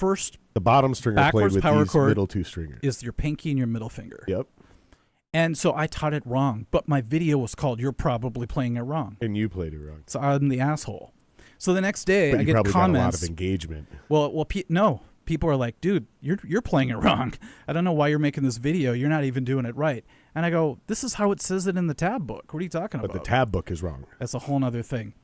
bottom stringer played with these middle two stringers. Is your pinky and your middle finger. Yep. And so I taught it wrong, but my video was called "You're Probably Playing It Wrong." And you played it wrong. So I'm the asshole. So the next day, I get comments. Got a lot of engagement. No, people are like, "Dude, you're playing it wrong. I don't know why you're making this video. You're not even doing it right." And I go, "This is how it says it in the tab book. What are you talking about?" But the tab book is wrong. That's a whole other thing.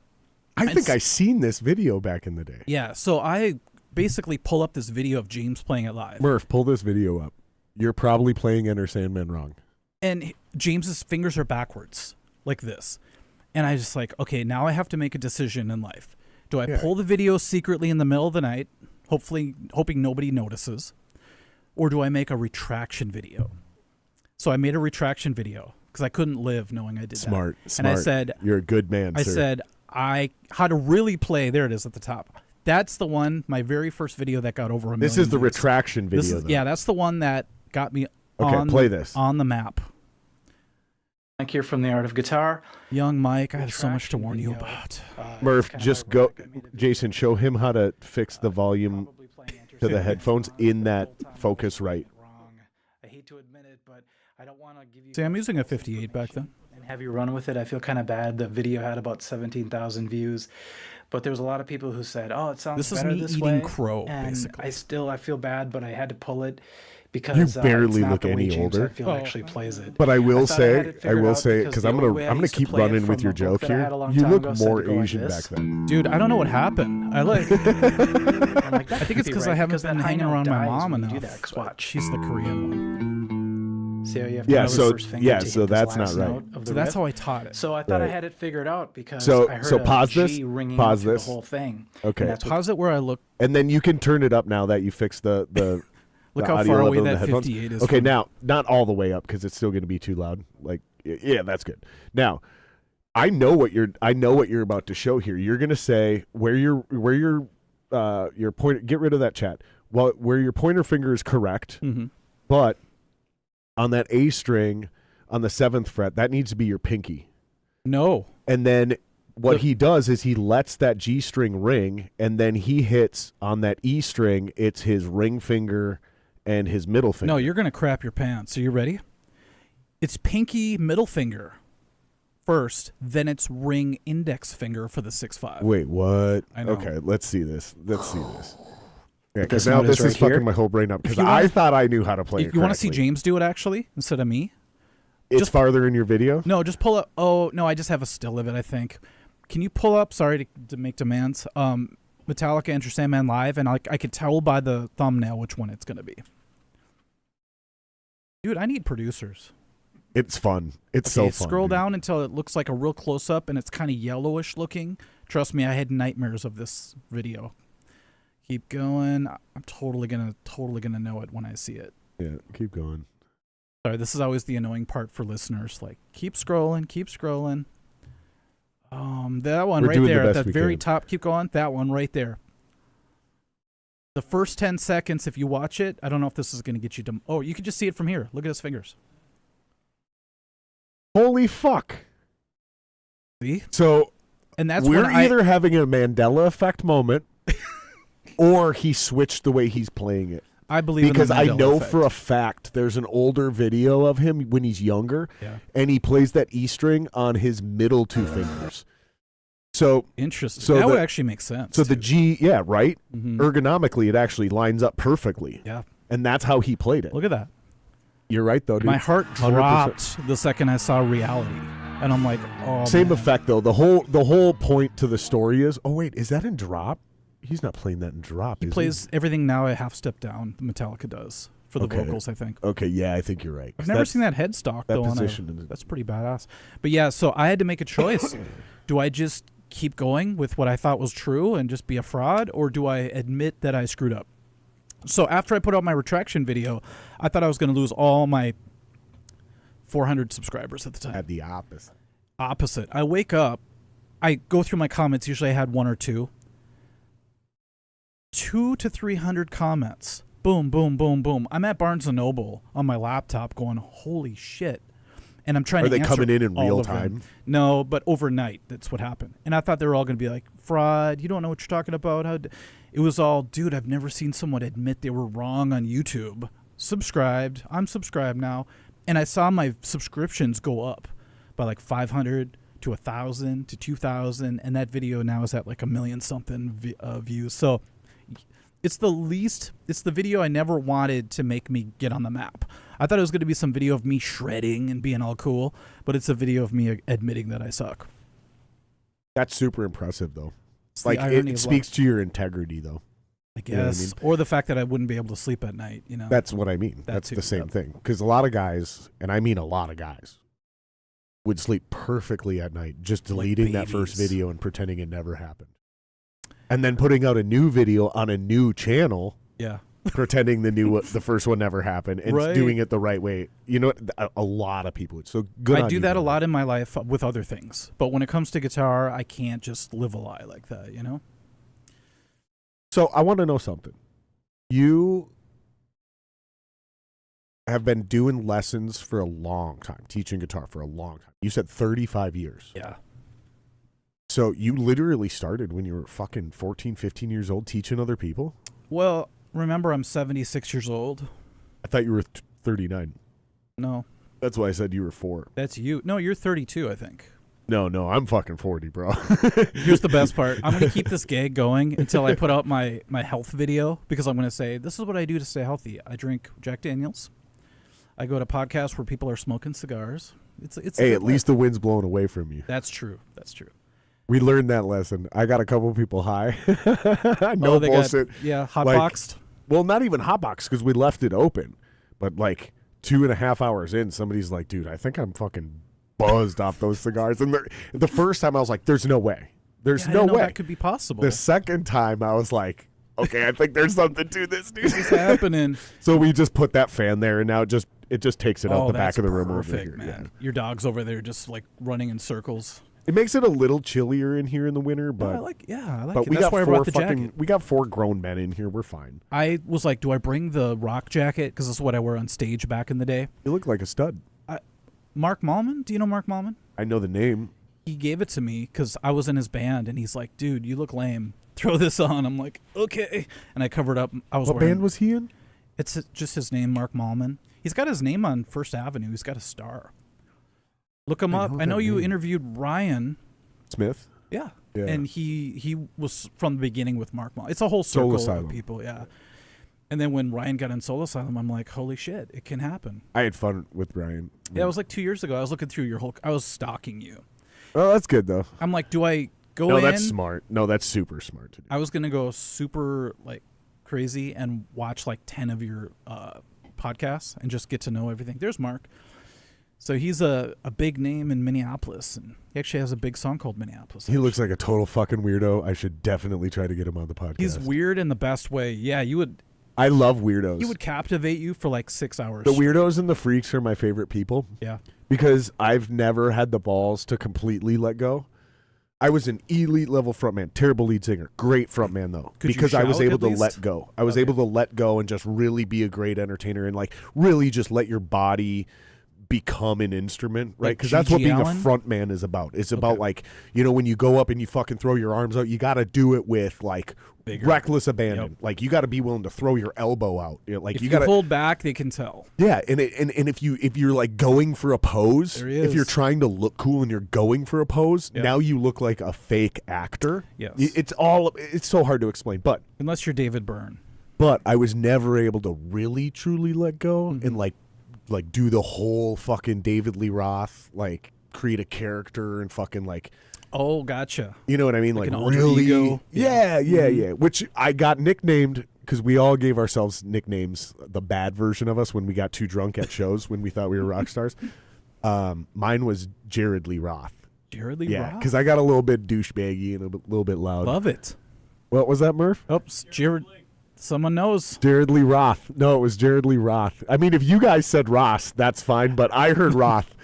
I think I seen this video back in the day. Yeah. So I basically pull up this video of James playing it live. Murph, pull this video up. You're probably playing Enter Sandman wrong. And James's fingers are backwards, like this. And I just like, okay, now I have to make a decision in life. Do I pull the video secretly in the middle of the night, hoping nobody notices, or do I make a retraction video? So I made a retraction video because I couldn't live knowing I did that. Smart. And I said, "You're a good man, I sir." said, how to really play. There it is at the top. That's the one, my very first video that got over 1 million This is the views. retraction video, though. Yeah, that's the one that got me play this. on the map. Mike here from The Art of Guitar. Young Mike, I have so much to warn you about. Murph, just go. Jason, show him how to fix the volume to the headphones in that focus right. I hate to admit it, but I don't want to give you... See, I'm using a 58 back then. And have you run with it? I feel kind of bad. The video had about 17,000 views, but there was a lot of people who said, "Oh, it sounds better this way." This is me eating crow, and basically. I feel bad, but I had to pull it. Because you barely it's not look the way any James older. Actually plays it. But I will say, because I'm gonna keep running with your joke here. You look more Asian back then, dude. I don't know what happened. I like. I think it's because I haven't been hanging around my mom enough. Watch, she's the Korean one. See how you have to know the first finger to so hit that's this not last right. note of the So that's riff. how I taught it. So I thought I had it figured out because I heard so pause G this. ringing Pause through this. the whole thing. Okay. Pause it where I look. And then you can turn it up now that you fixed the Look how far away that headphones. 58 is. Okay, now not all the way up because it's still going to be too loud. Like, yeah, that's good. Now, I know what you're about to show here. You're going to say where your pointer. Get rid of that chat. Well, where your pointer finger is correct, but on that A string on the 7th fret, that needs to be your pinky. No. And then what he does is he lets that G string ring, and then he hits on that E string. It's his ring finger and his middle finger. No, you're going to crap your pants. Are you ready? It's pinky, middle finger first, then it's ring index finger for the 6/5. Wait, what? I know. Okay, let's see this. Yeah, because now this is fucking my whole brain up. Because I thought I knew how to play it. You want to see James do it actually instead of me? It's just farther in your video? No, just pull up. Oh, no, I just have a still of it, I think. Can you pull up, sorry to make demands, Metallica Enter Sandman Live, and I could tell by the thumbnail which one it's going to be. Dude, I need producers. It's fun. It's so fun. Scroll down until it looks like a real close-up, and it's kind of yellowish looking. Trust me, I had nightmares of this video. Keep going. I'm totally gonna know it when I see it. Yeah, keep going. Sorry, this is always the annoying part for listeners. Like, keep scrolling, keep scrolling. That one right there at the very top. Keep going. That one right there. The first 10 seconds, if you watch it, I don't know if this is going to get you to... Oh, you can just see it from here. Look at his fingers. Holy fuck. See? So and that's we're when either having a Mandela effect moment or he switched the way he's playing it. I believe because in the Mandela I know effect. for a fact there's an older video of him when he's younger, and he plays that E string on his middle two fingers. So interesting. So that would actually make sense. So too. the G, yeah, right. Mm-hmm. Ergonomically, it actually lines up perfectly. Yeah, and that's how he played it. Look at that. You're right, though, dude. My heart 100%. dropped the second I saw reality, and I'm like, oh. Same man. effect though. The whole point to the story is, oh wait, is that in drop? He's not playing that in drop. He plays everything now a half step down. Metallica does for the vocals, I think. Okay, yeah, I think you're right. I've never seen that headstock though. That's pretty badass. But yeah, so I had to make a choice. Do I just keep going with what I thought was true and just be a fraud, or do I admit that I screwed up? So after I put out my retraction video, I thought I was going to lose all my 400 subscribers at the time. At the opposite. I wake up, I go through my comments. Usually I had 1 or 2. 200 to 300 comments. Boom, boom, boom, boom. I'm at Barnes & Noble on my laptop going, holy shit. And I'm trying to answer. Are they coming in real time? No, but overnight. That's what happened. And I thought they were all going to be like, fraud. You don't know what you're talking about. It was all, dude, I've never seen someone admit they were wrong on YouTube. Subscribed. I'm subscribed now. And I saw my subscriptions go up by like 500 to 1,000 to 2,000. And that video now is at like 1 million something views. So it's the video I never wanted to make me get on the map. I thought it was going to be some video of me shredding and being all cool, but it's a video of me admitting that I suck. That's super impressive, though. It's like it speaks to your integrity, though. I guess, you know what I mean? Or the fact that I wouldn't be able to sleep at night. You know, that's what I mean. That's the same thing. Because a lot of guys, and I mean a lot of guys, would sleep perfectly at night, just deleting that first video and pretending it never happened. And then putting out a new video on a new channel, pretending the first one never happened, and doing it the right way. You know, a lot of people. So good. I do that a lot in my life with other things, but when it comes to guitar, I can't just live a lie like that. You know. So I want to know something. You have been doing lessons for a long time, teaching guitar for a long time. You said 35 years. Yeah. So you literally started when you were fucking 14, 15 years old teaching other people? Well, remember I'm 76 years old. I thought you were 39. No. That's why I said you were 4. That's you. No, you're 32, I think. No, I'm fucking 40, bro. Here's the best part. I'm going to keep this gag going until I put out my health video, because I'm going to say, this is what I do to stay healthy. I drink Jack Daniels. I go to podcasts where people are smoking cigars. It's hey, at least the wind's blowing away from you. That's true. That's true. We learned that lesson. I got a couple of people high. No bullshit. Hotboxed. Well, not even hotboxed, because we left it open. But like 2.5 hours in, somebody's like, dude, I think I'm fucking buzzed off those cigars. And the first time I was like, there's no way. There's no way that could be possible. The second time I was like, okay, I think there's something to this, dude. What's happening? So we just put that fan there, and now it just takes it out the back of the room over here. Man. Yeah. Your dog's over there just like running in circles. It makes it a little chillier in here in the winter, but I like but it. We That's got why I brought the jacket. We got 4 grown men in here. We're fine. I was like, do I bring the rock jacket? Because this is what I wore on stage back in the day. You look like a stud. Mark Mallman? Do you know Mark Mallman? I know the name. He gave it to me because I was in his band, and he's like, dude, you look lame. Throw this on. I'm like, okay. And I covered up. What band was he in? It's just his name, Mark Mallman. He's got his name on First Avenue. He's got a star. Look him up. I know you interviewed Ryan Smith. Yeah. And he was from the beginning with Mark Mallman. It's a whole circle of people. Yeah. And then when Ryan got in Soul Asylum, I'm like, holy shit, it can happen. I had fun with Ryan. Yeah, it was like 2 years ago. I was looking through your whole. I was stalking you. Oh, that's good though. I'm like, do I go in? No, that's smart. No, that's super smart to do. I was gonna go super like crazy and watch like 10 of your podcasts and just get to know everything. There's Mark. So he's a big name in Minneapolis, and he actually has a big song called Minneapolis. He looks like a total fucking weirdo. I should definitely try to get him on the podcast. He's weird in the best way. Yeah, you would. I love weirdos. He would captivate you for like 6 hours. The weirdos and the freaks are my favorite people. Yeah. Because I've never had the balls to completely let go. I was an elite level frontman, terrible lead singer, great frontman though. Because I was able to let go. I was able to let go and just really be a great entertainer and like really just let your body become an instrument, right? Like Because that's what being Allen? a front man is about. It's about like, you know, when you go up and you fucking throw your arms out, you got to do it with like reckless abandon. Yep. Like you got to be willing to throw your elbow out. You know, like If you you got to hold back, they can tell. Yeah, and if you're like going for a pose, There he if you're is. trying to look cool and you're going for a pose, Yep. now you look like a fake actor. Yes. It's so hard to explain, but Unless you're David Byrne. I was never able to really truly let go and like do the whole fucking David Lee Roth, like create a character and fucking like, Oh, gotcha. you know what I mean? Like Like an alter really, ego? yeah. Which I got nicknamed because we all gave ourselves nicknames, the bad version of us when we got too drunk at shows when we thought we were rock stars. Mine was Jared Lee Roth. Jared Lee Yeah, Roth. because I got a little bit douchebaggy and a little bit loud. Love it. What was that, Murph? Oops, Jared. Someone knows. Jared Lee Roth. No, it was Jared Lee Roth. I mean, if you guys said Ross, that's fine, but I heard Roth.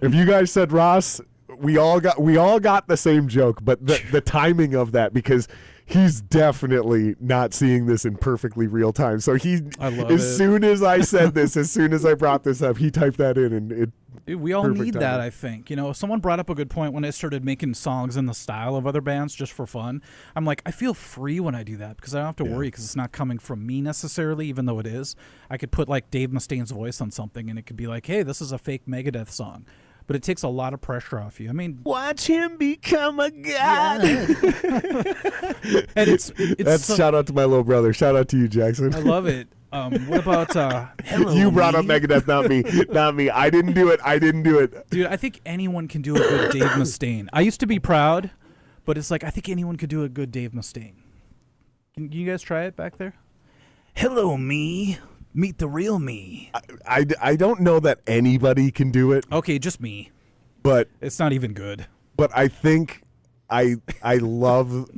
If you guys said Ross, we all got the same joke, but the timing of that, because he's definitely not seeing this in perfectly real time. So I love as it. soon as I said this, as soon as I brought this up, he typed that in, and it. Dude, we all Perfect need that, timing. I think. You know, someone brought up a good point when I started making songs in the style of other bands just for fun. I'm like, I feel free when I do that because I don't have to worry because it's not coming from me necessarily, even though it is. I could put like Dave Mustaine's voice on something and it could be like, hey, this is a fake Megadeth song. But it takes a lot of pressure off you. I mean, Watch him become a god. and it's That's shout out to my little brother. Shout out to you, Jackson. I love it. What about Hello You brought Me? up Megadeth, not me. Not me. I didn't do it. Dude, I think anyone can do a good Dave Mustaine. I used to be proud, but it's like I think anyone could do a good Dave Mustaine. Can you guys try it back there? Hello, me. Meet the real me. I don't know that anybody can do it, Okay, just me. but It's not even good. I think I love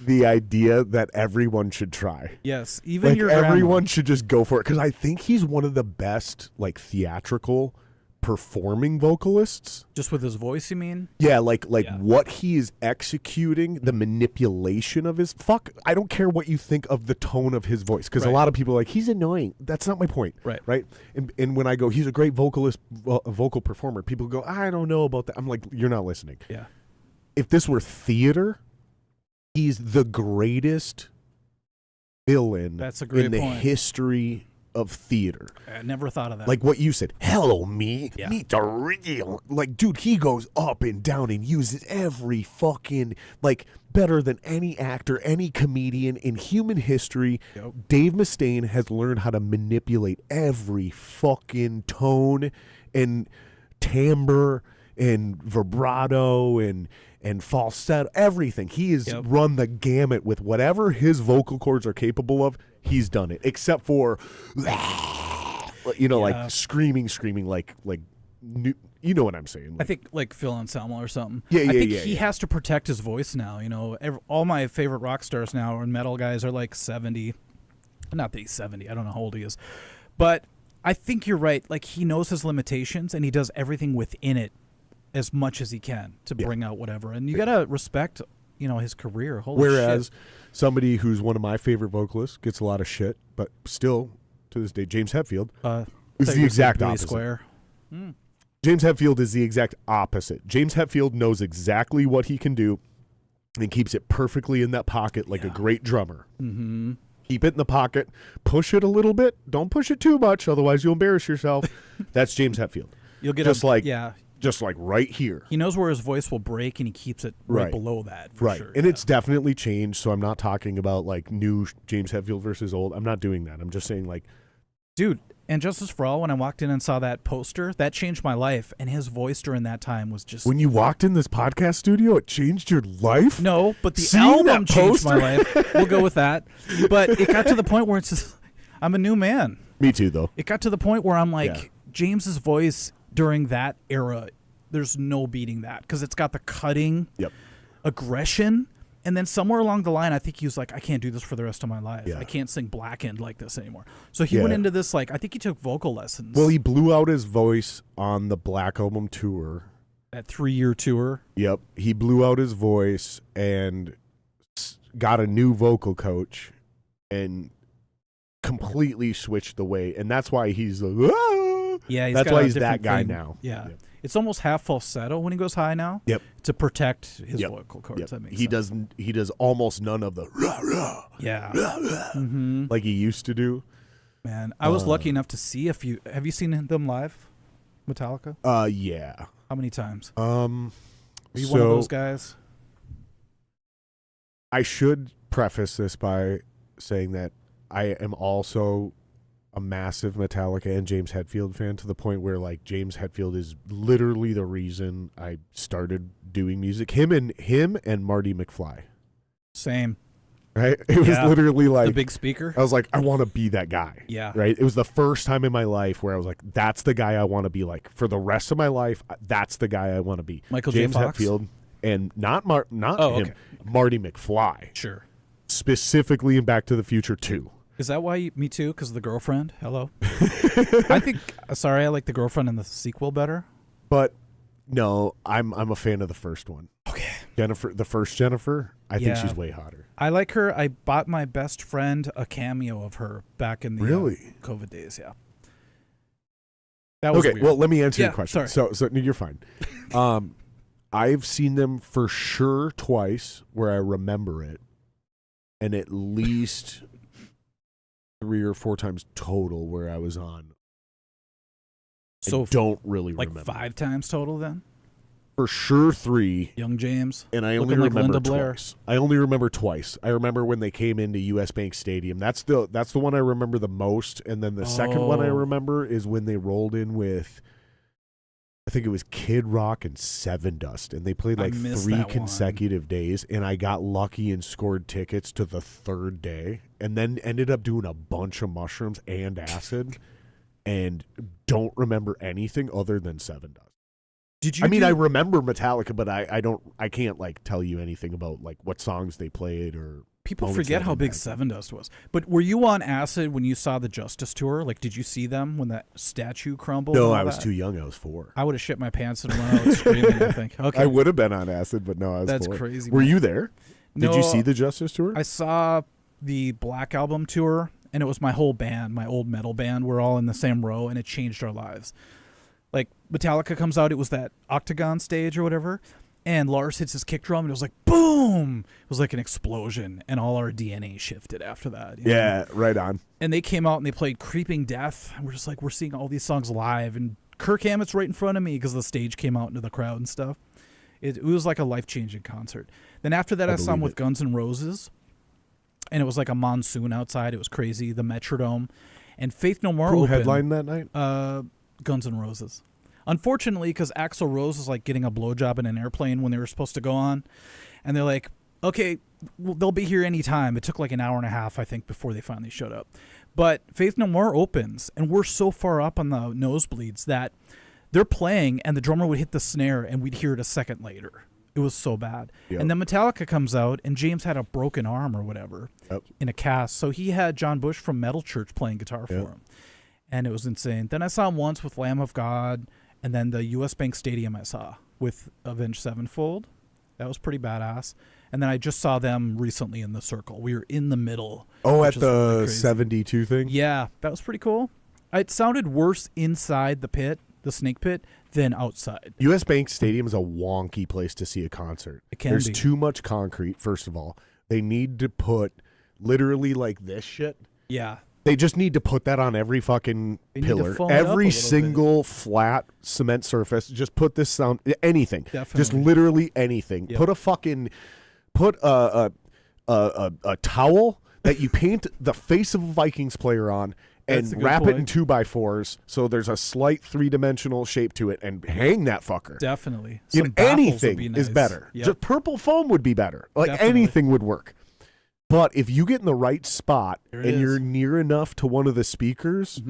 the idea that everyone should try. Yes, even Like your everyone should just go for it, because I think he's one of the best like theatrical performing vocalists. just with his voice, you mean? Yeah, like Yeah. what he is executing, the manipulation of his I don't care what you think of the tone of his voice, because a Right. lot of people are like, he's annoying. That's not my point. Right. And when I go, he's a great vocalist, vocal performer, people go, I don't know about that. I'm like, you're not listening. Yeah. If this were theater, he's the greatest villain That's a great in the point. history of theater. I never thought of that. Like what you said, hello, me, Yeah. meet the real. Like, dude, he goes up and down and uses every fucking, like, better than any actor, any comedian in human history. Yep. Dave Mustaine has learned how to manipulate every fucking tone and timbre and vibrato and falsetto, everything. He has Yep. run the gamut with whatever his vocal cords are capable of. He's done it, except for, you know, Yeah. like screaming, like, you know what I'm saying? I Like, think like Phil Anselmo or something. Yeah, I yeah, think yeah, he yeah. has to protect his voice now. You know, all my favorite rock stars now and metal guys are like 70. Not that he's 70. I don't know how old he is. But I think you're right. Like he knows his limitations and he does everything within it as much as he can to bring out whatever. And you got to respect, you know, his career. Holy whereas shit. somebody who's one of my favorite vocalists gets a lot of shit, but still, to this day, James Hetfield is thought the you were saying exact Billy opposite. Square. James Hetfield is the exact opposite. James Hetfield knows exactly what he can do and keeps it perfectly in that pocket like a great drummer. Mm-hmm. Keep it in the pocket. Push it a little bit. Don't push it too much, otherwise you'll embarrass yourself. That's James Hetfield. You'll get Just like yeah. just like right here. He knows where his voice will break and he keeps it right, Right. below that. For Right. sure. And yeah. it's definitely changed, so I'm not talking about like new James Hetfield versus old. I'm not doing that. I'm just saying like, Dude, and Justice for All, when I walked in and saw that poster, that changed my life. And his voice during that time was just when you walked in this podcast studio, it changed your life? no, but the Seeing album that changed my poster? life. We'll go with that. But it got to the point where it's just, I'm a new man. Me too, though. It got to the point where I'm like, Yeah. James's voice during that era, there's no beating that because it's got the cutting Yep. aggression. And then somewhere along the line, I think he was like, I can't do this for the rest of my life. Yeah. I can't sing Blackened like this anymore. So he Yeah. went into this, like, I think he took vocal lessons. Well, he blew out his voice on the Black Album tour. that 3-year tour. Yep. He blew out his voice and got a new vocal coach and completely switched the way. And that's why he's like, "Ah!" Yeah, that's got why a he's that different guy thing. now. Yeah. It's almost half falsetto when he goes high now. Yep. To protect his vocal cords. Yep. That makes he sense. He does almost none of the Yeah. like he used to do. Man, I was lucky enough to see a few. Have you seen them live, Metallica? Yeah. How many times? Are you one of those guys? I should preface this by saying that I am also a massive Metallica and James Hetfield fan, to the point where like James Hetfield is literally the reason I started doing music. Him and Marty McFly. Same. Right? It was literally like the big speaker. I was like, I want to be that guy. Yeah. Right? It was the first time in my life where I was like, that's the guy I want to be like. For the rest of my life, that's the guy I want to be. Michael James J. Fox? Hetfield and not him, okay. Marty McFly. Sure. Specifically in Back to the Future 2. Is that why me too? Because of the girlfriend? Hello? I think, I like the girlfriend in the sequel better. But no, I'm a fan of the first one. Okay. The first Jennifer, I think she's way hotter. I like her. I bought my best friend a cameo of her back in the COVID days. Yeah. That was okay. weird. Well, let me answer your question. Sorry. So you're fine. I've seen them for sure twice where I remember it, and at least 3 or 4 times total where I was on. So I don't really like remember. 5 times total then? For sure 3. Young James. And I only like remember Linda Blair. twice. I only remember twice. I remember when they came into US Bank Stadium. That's the one I remember the most. And then the second one I remember is when they rolled in with, I think it was Kid Rock and Seven Dust, and they played like 3 consecutive days, and I got lucky and scored tickets to the 3rd day, and then ended up doing a bunch of mushrooms and acid, and don't remember anything other than Seven Dust. I remember Metallica, but I can't like tell you anything about like what songs they played or. People forget how big Seven Dust was. But were you on acid when you saw the Justice Tour? Like, did you see them when that statue crumbled? No, I was too young. I was 4. I would have shit my pants and run out screaming, I think. Okay. I would have been on acid, but no, I was 4. That's crazy. Were you there? No, did you see the Justice Tour? I saw the Black Album tour, and it was my whole band, my old metal band. We're all in the same row, and it changed our lives. Like, Metallica comes out, it was that Octagon stage or whatever, and Lars hits his kick drum, and it was like, boom! It was like an explosion, and all our DNA shifted after that. You know? Right on. And they came out, and they played Creeping Death, and we're just like, we're seeing all these songs live, and Kirk Hammett's right in front of me because the stage came out into the crowd and stuff. It was like a life-changing concert. Then after that, I saw him with Guns N' Roses, and it was like a monsoon outside. It was crazy, the Metrodome. And Faith No More Who opened. headlined that night? Guns N' Roses. Unfortunately, because Axl Rose was like getting a blowjob in an airplane when they were supposed to go on, and they're like, okay, well, they'll be here any time. It took like an hour and a half, I think, before they finally showed up. But Faith No More opens, and we're so far up on the nosebleeds that they're playing, and the drummer would hit the snare, and we'd hear it a second later. It was so bad. Yep. And then Metallica comes out, and James had a broken arm or whatever in a cast, so he had John Bush from Metal Church playing guitar for him. And it was insane. Then I saw him once with Lamb of God, and then the US Bank Stadium I saw with Avenged Sevenfold. That was pretty badass. And then I just saw them recently in the Circle. We were in the middle. Oh, at the really 72 thing? Yeah, that was pretty cool. It sounded worse inside the pit, the snake pit, than outside. US Bank Stadium is a wonky place to see a concert. It can There's be. too much concrete, first of all. They need to put literally like this shit. Yeah. They just need to put that on every fucking pillar. Every single flat cement surface. Just put this sound, anything. Definitely. Just literally anything. Yep. Put a towel that you paint the face of a Vikings player on and wrap it in 2x4s so there's a slight 3-dimensional shape to it and hang that fucker. Definitely. Anything is better. Yep. Just purple foam would be better. Like Definitely. anything would work. But if you get in the right spot and you're near enough to one of the speakers,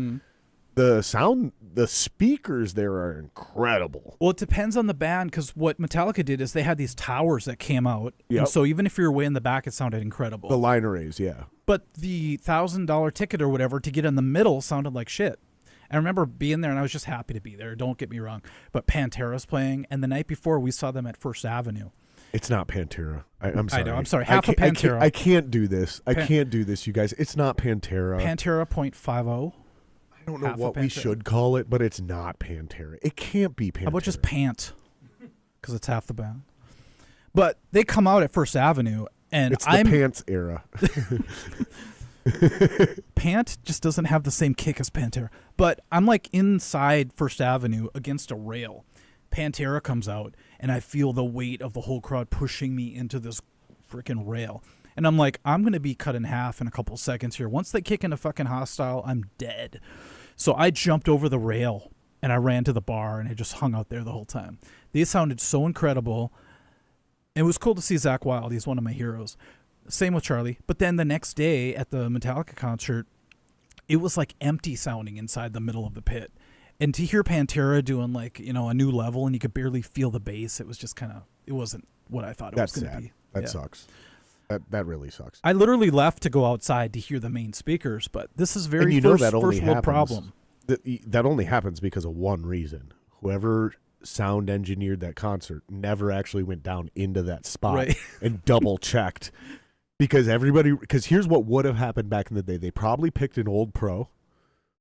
the speakers there are incredible. Well, it depends on the band, because what Metallica did is they had these towers that came out. Yep. And so even if you were way in the back, it sounded incredible. The line arrays, yeah. But the $1,000 ticket or whatever to get in the middle sounded like shit. I remember being there, and I was just happy to be there. Don't get me wrong. But Pantera's playing, and the night before, we saw them at First Avenue. It's not Pantera. I'm sorry. I know. I'm sorry. Half of Pantera. I can't do this. I can't do this, you guys. It's not Pantera. Pantera .50. I I don't know what we should call it, but it's not Pantera. It can't be Pantera. How about just Pant? Because it's half the band. But they come out at First Avenue, and it's the Pants era. Pant just doesn't have the same kick as Pantera. But I'm like inside First Avenue against a rail. Pantera comes out, and I feel the weight of the whole crowd pushing me into this freaking rail. And I'm like, I'm going to be cut in half in a couple seconds here. Once they kick into fucking Hostile, I'm dead. So I jumped over the rail, and I ran to the bar, and I just hung out there the whole time. They sounded so incredible. It was cool to see Zakk Wylde. He's one of my heroes. Same with Charlie. But then the next day at the Metallica concert, it was like empty sounding inside the middle of the pit. And to hear Pantera doing like, you know, a new level and you could barely feel the bass, it was just kind of, it wasn't what I thought it was going to be. That sucks. That really sucks. I literally left to go outside to hear the main speakers, but this is very first world problem. That only happens because of one reason. Whoever sound engineered that concert never actually went down into that spot and double checked. Because here's what would have happened back in the day. They probably picked an old pro.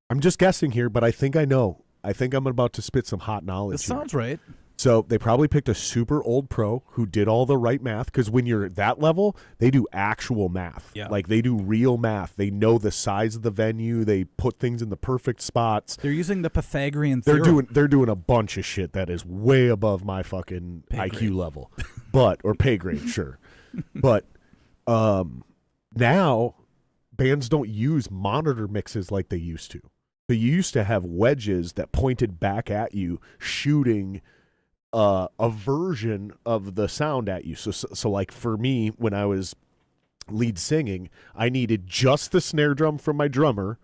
I'm just guessing here, but I think I know. I think I'm about to spit some hot knowledge. This sounds right. So they probably picked a super old pro who did all the right math, because when you're at that level, they do actual math. Yeah. Like they do real math. They know the size of the venue. They put things in the perfect spots. They're using the Pythagorean theorem. They're doing a bunch of shit that is way above my fucking IQ level. Or pay grade, sure. But now bands don't use monitor mixes like they used to. So you used to have wedges that pointed back at you, shooting a version of the sound at you. So like for me, when I was lead singing, I needed just the snare drum from my drummer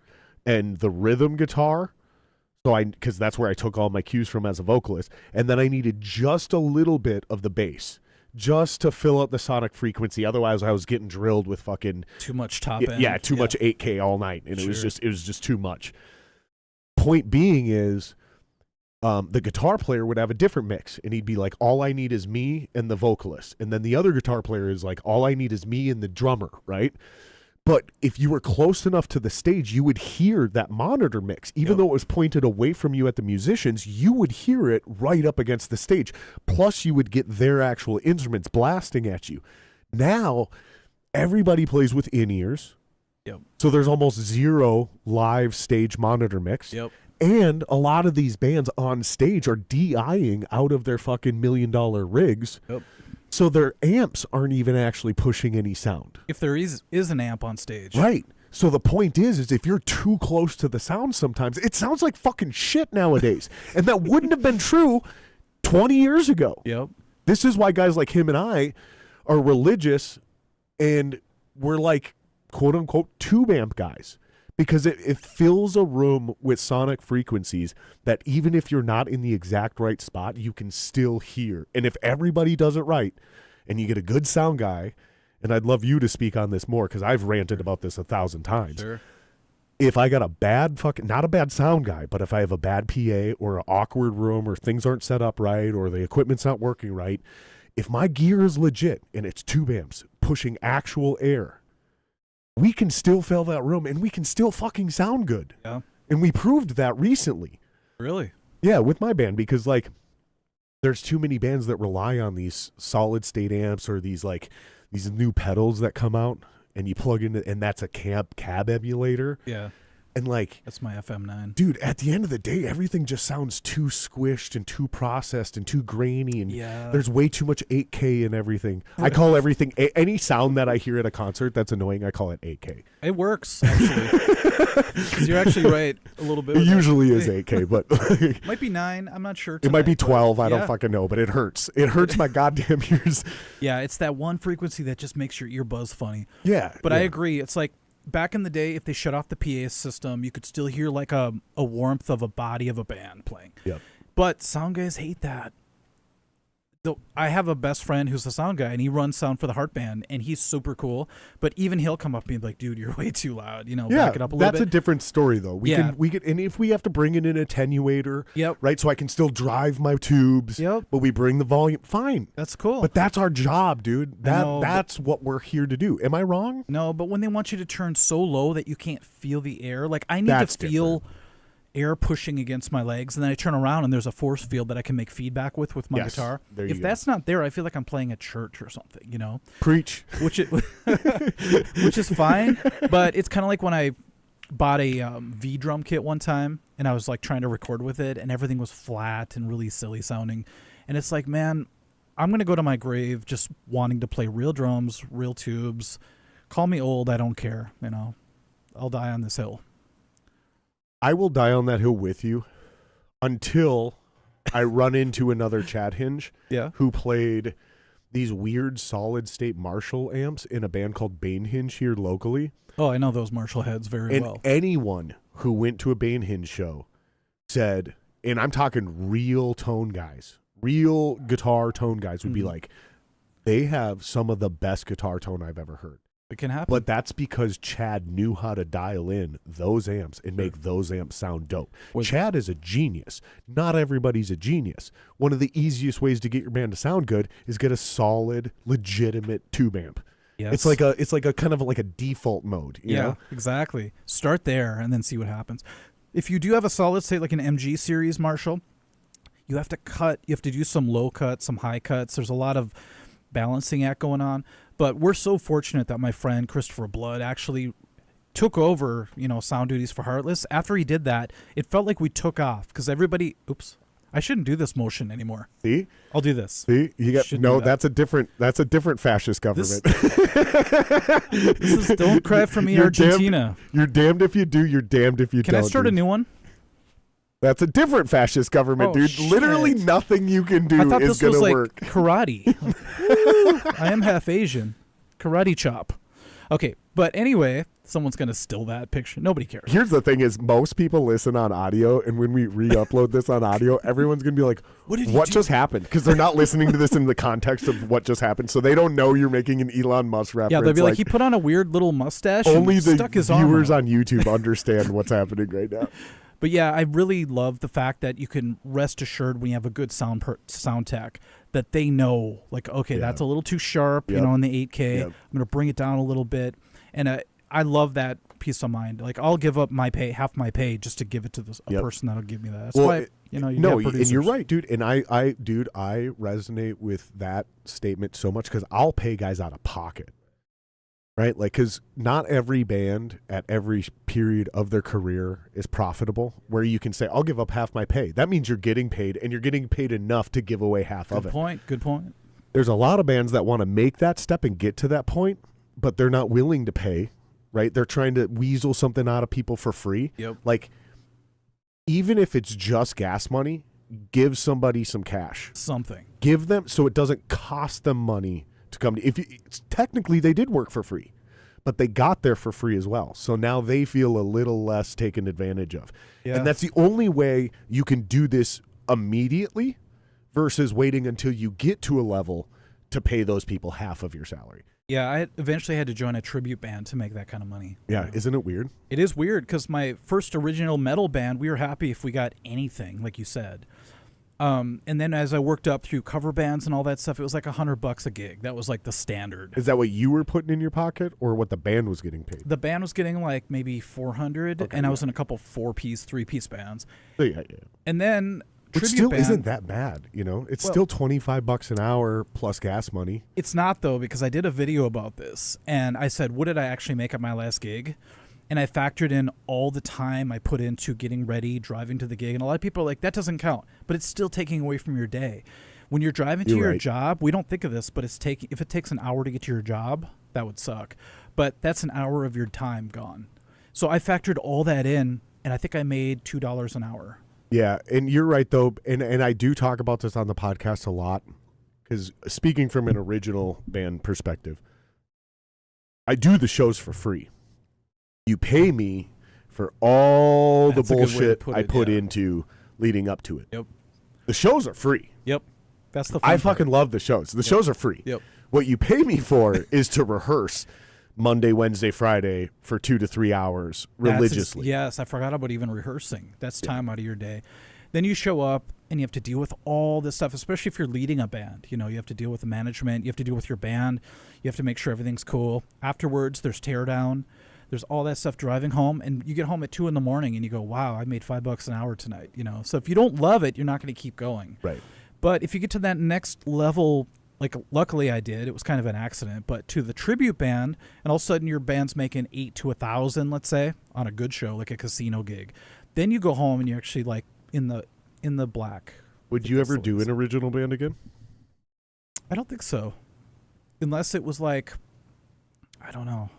and the rhythm guitar. Because that's where I took all my cues from as a vocalist. And then I needed just a little bit of the bass, just to fill out the sonic frequency. Otherwise, I was getting drilled with fucking too much top end. Yeah, too much 8K all night, and it was just too much. Point being is, the guitar player would have a different mix, and he'd be like, all I need is me and the vocalist. And then the other guitar player is like, all I need is me and the drummer, right? But if you were close enough to the stage, you would hear that monitor mix. Even though it was pointed away from you at the musicians, you would hear it right up against the stage. Plus, you would get their actual instruments blasting at you. Now, everybody plays with in-ears. Yep. So there's almost zero live stage monitor mix. Yep. And a lot of these bands on stage are DIing out of their fucking $1 million rigs. Yep. So their amps aren't even actually pushing any sound. If there is an amp on stage. Right. So the point is if you're too close to the sound sometimes, it sounds like fucking shit nowadays. And that wouldn't have been true 20 years ago. Yep. This is why guys like him and I are religious, and we're like, quote unquote, tube amp guys. Because it fills a room with sonic frequencies that even if you're not in the exact right spot, you can still hear. And if everybody does it right, and you get a good sound guy, and I'd love you to speak on this more because I've ranted about this 1,000 times. Sure. If I got a bad not a bad sound guy, but if I have a bad PA or an awkward room or things aren't set up right or the equipment's not working right, if my gear is legit and it's tube amps pushing actual air, we can still fill that room and we can still fucking sound good. Yeah. And we proved that recently. Really? Yeah, with my band, because like there's too many bands that rely on these solid state amps or these new pedals that come out and you plug in and that's a cab emulator. Yeah. And like, that's my FM9. Dude, at the end of the day, everything just sounds too squished and too processed and too grainy. And there's way too much 8K and everything. I call everything, any sound that I hear at a concert that's annoying, I call it 8K. It works, actually. You're actually right a little bit. It usually is 8K, but. Might be 9. I'm not sure. It might be 12. I don't fucking know, but it hurts. It hurts my goddamn ears. Yeah, it's that one frequency that just makes your ear buzz funny. Yeah. But I agree. It's like, back in the day, if they shut off the PA system, you could still hear like a warmth of a body of a band playing. Yep. But sound guys hate that. I have a best friend who's a sound guy, and he runs sound for the Heart Band, and he's super cool. But even he'll come up and be like, "Dude, you're way too loud." Back it up a little bit. That's a different story, though. We can, and if we have to bring in an attenuator, right, so I can still drive my tubes, but we bring the volume, fine. That's cool. But that's our job, dude. That's what we're here to do. Am I wrong? No, but when they want you to turn so low that you can't feel the air, like I need to feel. air pushing against my legs, and then I turn around and there's a force field that I can make feedback with my guitar. If that's not there, I feel like I'm playing at church or something, you know? Preach. Which is fine, but it's kind of like when I bought a V drum kit one time, and I was like trying to record with it, and everything was flat and really silly sounding. And it's like, man, I'm going to go to my grave just wanting to play real drums, real tubes. Call me old, I don't care, you know? I'll die on this hill. I will die on that hill with you until I run into another Chad Hinge who played these weird solid state Marshall amps in a band called Banehinge here locally. Oh, I know those Marshall heads very well. And anyone who went to a Banehinge show said, and I'm talking real tone guys, real guitar tone guys would be like, they have some of the best guitar tone I've ever heard. It can happen. But that's because Chad knew how to dial in those amps and make those amps sound dope. Chad is a genius. Not everybody's a genius. One of the easiest ways to get your band to sound good is get a solid, legitimate tube amp. Yes. It's like a kind of like a default mode. You know? Exactly. Start there and then see what happens. If you do have a solid state like an MG series Marshall, you have to do some low cuts, some high cuts. There's a lot of balancing act going on. But we're so fortunate that my friend Christopher Blood actually took over, sound duties for Heartless. After he did that, it felt like we took off because everybody. Oops, I shouldn't do this motion anymore. See, I'll do this. See, you got That's a different fascist government. This is don't cry for me, Argentina. You're damned if you do. You're damned if you don't. Can I start a new one? That's a different fascist government, dude. Shit. Literally nothing you can do is going to work. Karate. I am half Asian. Karate chop. Okay, but anyway, someone's going to steal that picture. Nobody cares. Here's the thing is most people listen on audio, and when we re-upload this on audio, everyone's going to be like, what just happened? Because they're not listening to this in the context of what just happened, so they don't know you're making an Elon Musk reference. Yeah, they'll be like, he put on a weird little mustache only and the stuck his viewers arm out. on YouTube understand what's happening right now. But yeah, I really love the fact that you can rest assured when you have a good sound tech that they know, like, okay, that's a little too sharp, in the 8K. I'm going to bring it down a little bit. And I love that peace of mind. Like, I'll give up half my pay just to give it to a person that'll give me that. That's why, and you're right, dude. And I resonate with that statement so much because I'll pay guys out of pocket. Right? Like, because not every band at every period of their career is profitable where you can say, I'll give up half my pay. That means you're getting paid, and you're getting paid enough to give away half of it. Good point. There's a lot of bands that want to make that step and get to that point, but they're not willing to pay, right? They're trying to weasel something out of people for free. Yep. Like, even if it's just gas money, give somebody some cash. Something. Give them so it doesn't cost them money to come to. Technically they did work for free, but they got there for free as well. So now they feel a little less taken advantage of. Yeah. And that's the only way you can do this immediately versus waiting until you get to a level to pay those people half of your salary. Yeah, I eventually had to join a tribute band to make that kind of money. Yeah, isn't it weird? It is weird because my first original metal band, we were happy if we got anything, like you said. And then as I worked up through cover bands and all that stuff, it was like $100 a gig. That was like the standard. Is that what you were putting in your pocket or what the band was getting paid? The band was getting like maybe $400, and I was in a couple 4-piece, 3-piece bands. Yeah. And then which still isn't that bad, It's still $25 an hour plus gas money. It's not, though, because I did a video about this, and I said, what did I actually make at my last gig? And I factored in all the time I put into getting ready, driving to the gig. And a lot of people are like, that doesn't count. But it's still taking away from your day. When you're driving to your job, we don't think of this, but if it takes an hour to get to your job, that would suck. But that's an hour of your time gone. So I factored all that in, and I think I made $2 an hour. Yeah, and you're right, though. And I do talk about this on the podcast a lot. Because speaking from an original band perspective, I do the shows for free. You pay me for all the bullshit I put into leading up to it. Yep. The shows are free. Yep. That's the fun part. Fucking love the shows. The shows are free. Yep. What you pay me for is to rehearse Monday, Wednesday, Friday for 2 to 3 hours religiously. Yes, I forgot about even rehearsing. That's time out of your day. Then you show up and you have to deal with all this stuff, especially if you're leading a band. You have to deal with the management. You have to deal with your band. You have to make sure everything's cool. Afterwards, there's teardown. There's all that stuff driving home, and you get home at 2 a.m. and you go, wow, I made $5 an hour tonight. So if you don't love it, you're not going to keep going. Right. But if you get to that next level, like luckily I did, it was kind of an accident, but to the tribute band, and all of a sudden your band's making 8 to 1,000, let's say, on a good show, like a casino gig. Then you go home and you're actually like in the black. Would you ever do an original band again? I don't think so. Unless it was like, I don't know.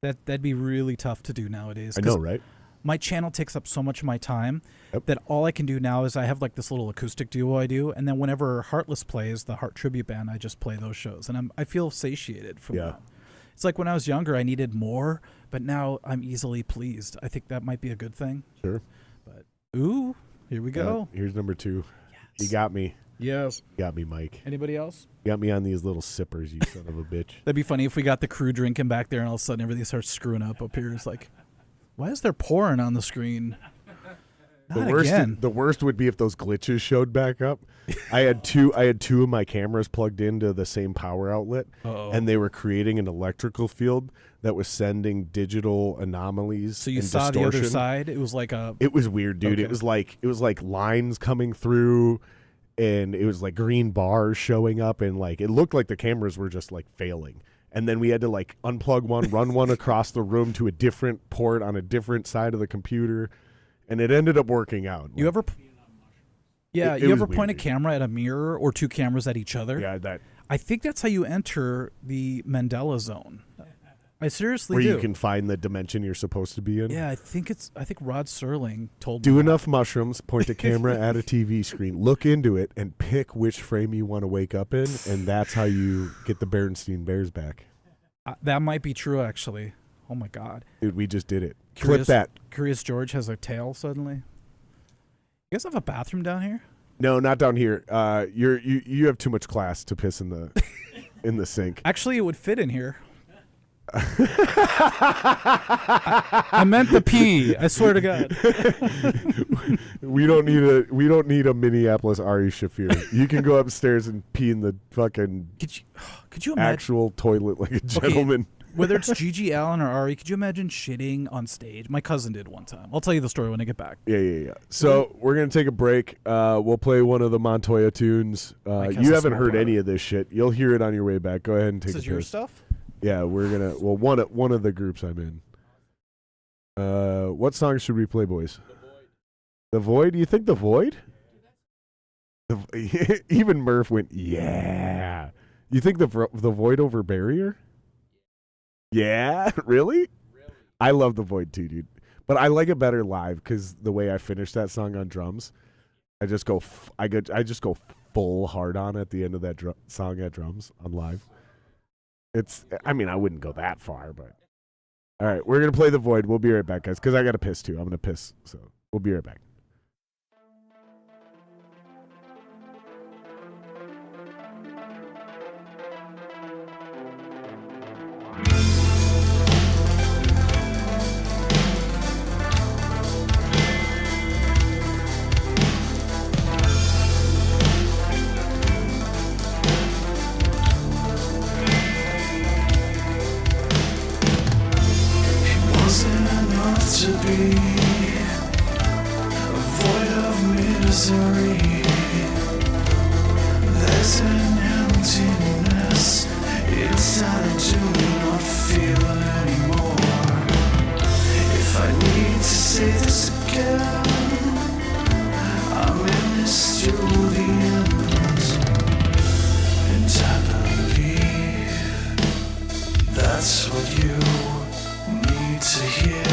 That'd be really tough to do nowadays. I know, right? My channel takes up so much of my time that all I can do now is I have like this little acoustic duo I do, and then whenever Heartless plays, the Heart Tribute Band, I just play those shows, and I feel satiated from that. It's like when I was younger, I needed more, but now I'm easily pleased. I think that might be a good thing. Sure. But ooh, here we go. Here's number 2. Yes. You got me. Yes. You got me, Mike. Anybody else? You got me on these little sippers, you son of a bitch. That'd be funny if we got the crew drinking back there and all of a sudden everything starts screwing up here. It's like, why is there pouring on the screen? The worst would be if those glitches showed back up. I had two of my cameras plugged into the same power outlet, and they were creating an electrical field that was sending digital anomalies. So you and saw distortion. the other side. It was like a. It was weird, dude. Okay. It was like lines coming through, and it was like green bars showing up, and like it looked like the cameras were just like failing. And then we had to like unplug one, run one across the room to a different port on a different side of the computer. And it ended up working out. You ever point weird, a camera at a mirror or 2 cameras at each other? Yeah, I think that's how you enter the Mandela zone. I seriously do. Where you can find the dimension you're supposed to be in. Yeah, I think Rod Serling told me. Do enough mushrooms, point a camera at a TV screen, look into it, and pick which frame you want to wake up in, and that's how you get the Bernstein Bears back. That might be true, actually. Oh my God, dude, we just did it. Clip that. Curious George has a tail suddenly. You guys have a bathroom down here? No, not down here. You have too much class to piss in the in the sink. Actually, it would fit in here. I meant the pee. I swear to God. We don't need a Minneapolis Ari Shafir. You can go upstairs and pee in the fucking. Could you imagine actual toilet like a gentleman? Okay. Whether it's Gigi Allen or Ari, could you imagine shitting on stage? My cousin did one time. I'll tell you the story when I get back. Yeah. So we're going to take a break. We'll play one of the Montoya tunes. You haven't heard any of this shit. You'll hear it on your way back. Go ahead and take a piss. This is your stuff? Yeah, we're going to... Well, one of the groups I'm in. What song should we play, boys? The Void? You think The Void? Even Murph went, yeah. You think the Void over Barrier? Yeah, really? I love The Void too, dude. But I like it better live because the way I finish that song on drums, I just go full hard on at the end of that song at drums on live. I wouldn't go that far, but all right, we're gonna play The Void. We'll be right back, guys, because I gotta piss too. I'm gonna piss, so we'll be right back. To be a void of misery, there's an emptiness inside I do not feel anymore. If I need to say this again, I'm in this to the end, and I believe that's what you need to hear.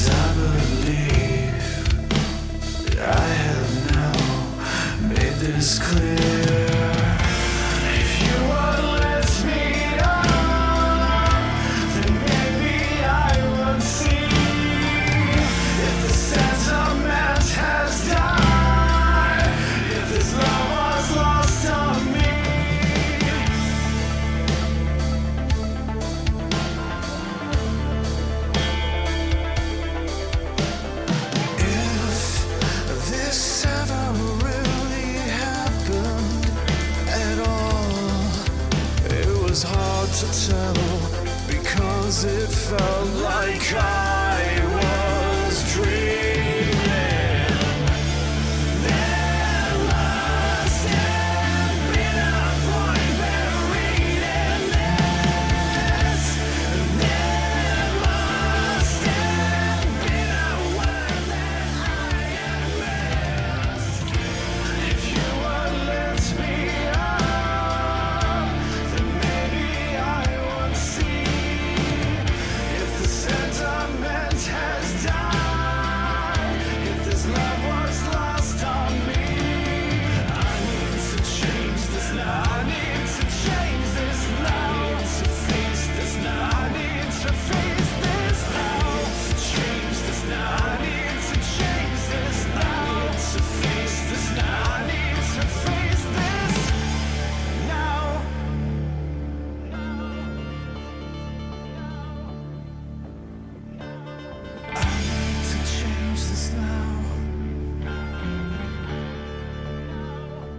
I believe I have now made this clear. If you would lift me up, then maybe I would see if the sentiment has died, if this love was lost on me. Hard to tell because 'cause it felt like I was dreaming. There must have been a point buried in this. There must have been a word that I had missed. If you would lift me up, then maybe I would see. If the sentiment has died, if this love was lost on me, I need to change this now. I need to change this now. I need to face this now. I need to face this now. I need to change this now. I need to change this now. I need to face this now. I need to face this now. I need to change this now. I need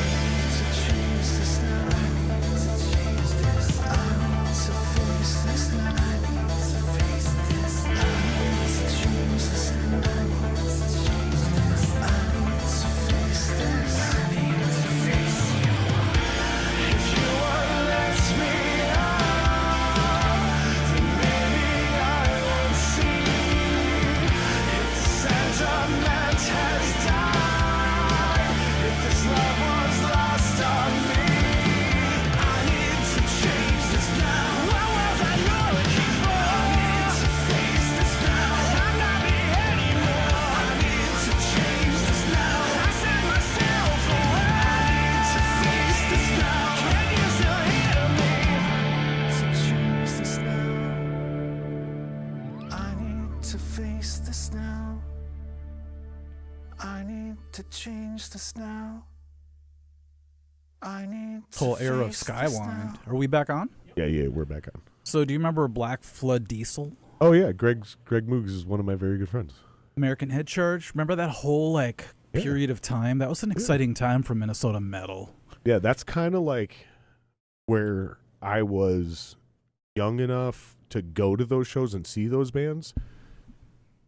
to change this now. I need to change this. I need to face this now. I need to face this. I need to change this now. I need to change this. I need to face this. I need to face you. If you would lift me up, then maybe I would see. If the sentiment has died, if this love was lost on me, I need to change this now. What was I looking for? I need to face this now. I'm not me anymore. I need to change this now. I set myself away. I need to face this now. Can you still hear me? To change this now. I need to face this now. I need to change this now. I need to Whole era of face this Skyline. now. Are we back on? Yeah, we're back on. So do you remember Black Flood Diesel? Oh yeah, Greg Moogs is one of my very good friends. American Head Charge? Remember that whole like Yeah. period of time? That was an exciting time for Minnesota metal. Yeah, that's kind of like where I was young enough to go to those shows and see those bands.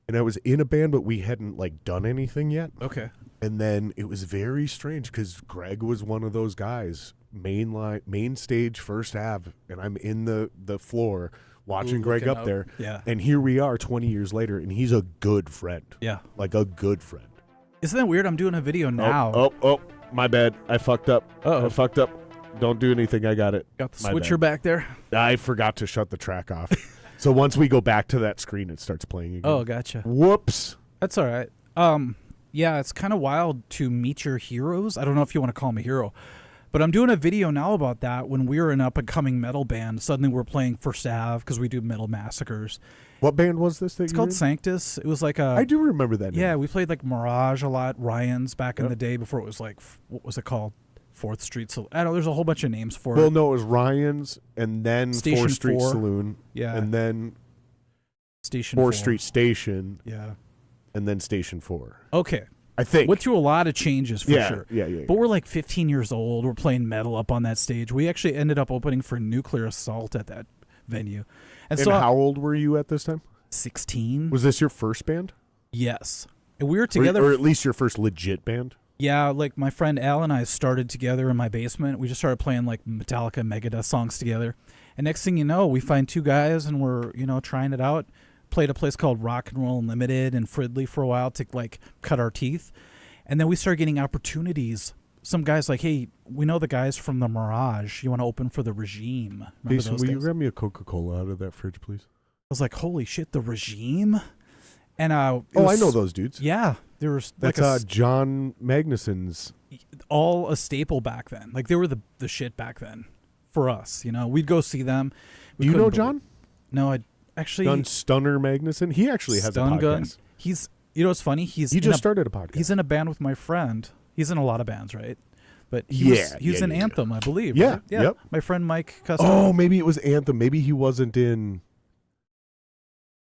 And I was in a band, but we hadn't like done anything yet. Okay. And then it was very strange because Greg was one of those guys, main stage, First Ave, and I'm in the floor watching Greg looking up up. there. Yeah. And here we are 20 years later, and he's a good friend. Yeah. Like a good friend. Isn't that weird? I'm doing a video now. Oh, my bad. I fucked up. Uh-oh. I fucked up. Don't do anything. I got it. Got the My switcher bad. back there. I forgot to shut the track off. So once we go back to that screen, it starts playing again. Oh, gotcha. Whoops. That's all right. Yeah, it's kind of wild to meet your heroes. I don't know if you want to call him a hero, but I'm doing a video now about that. When we were an up-and-coming metal band, suddenly we're playing First Ave because we do metal massacres. What band was this? It's called Sanctus. It was like a... I do remember that name. Yeah, we played like Mirage a lot, Ryan's back in the day before it was like, what was it called? 4th Street Saloon. I don't know, there's a whole bunch of names for Well, it. no, it was Ryan's and then Station 4th Street 4. Saloon. Yeah. And then Station 4th Street Station. Yeah. And then Station 4. Okay. I think. Went through a lot of changes for sure. Yeah. But we're like 15 years old. We're playing metal up on that stage. We actually ended up opening for Nuclear Assault at that venue. And so how old were you at this time? 16. Was this your first band? Yes. And we were together. Or at least your first legit band? Yeah, like my friend Al and I started together in my basement. We just started playing like Metallica, Megadeth songs together. And next thing you know, we find two guys and we're, trying it out. Played a place called Rock and Roll Unlimited in Fridley for a while to like cut our teeth. And then we started getting opportunities. Some guys like, hey, we know the guys from the Mirage. You want to open for the Regime? Remember Jason, those will you guys? grab me a Coca-Cola out of that fridge, please? I was like, holy shit, the Regime? And I know those dudes. Yeah, there was That's like John Magnuson's. all a staple back then. Like they were the shit back then for us. We'd go see them. Do you know John? No, I actually. John Stunner Magnuson. He actually has a Stun podcast. Gun. He's. What's funny? He just started a podcast. He's in a band with my friend. He's in a lot of bands, right? But he was in Anthem, I believe. Yeah, right? Yeah. Yep. My friend Mike Custer. Oh, maybe it was Anthem. Maybe he wasn't in.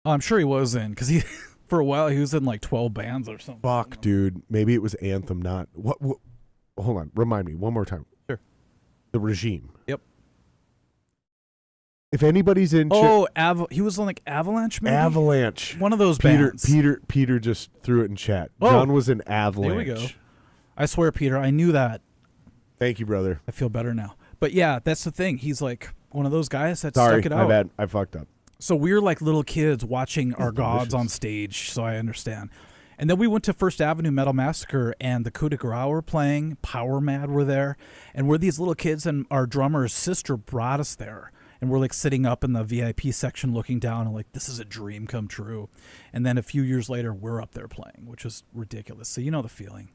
Oh, I'm sure he was in because he. For a while, he was in like 12 bands or something. Fuck, dude. Maybe it was Anthem, not what? Hold on. Remind me one more time. Sure. The Regime. Yep. If anybody's in, he was on like Avalanche, maybe? Avalanche. One of those Peter, bands. Peter just threw it in chat. Oh, John was in Avalanche. There we go. I swear, Peter, I knew that. Thank you, brother. I feel better now. But yeah, that's the thing. He's like one of those guys that Sorry, stuck it out. my bad. I fucked up. So we're like little kids watching our gods on stage, so I understand. And then we went to First Avenue Metal Massacre, and the Coup de Grace were playing, Power Mad were there, and we're these little kids, and our drummer's sister brought us there. And we're like sitting up in the VIP section looking down and like, this is a dream come true. And then a few years later, we're up there playing, which is ridiculous. So you know the feeling.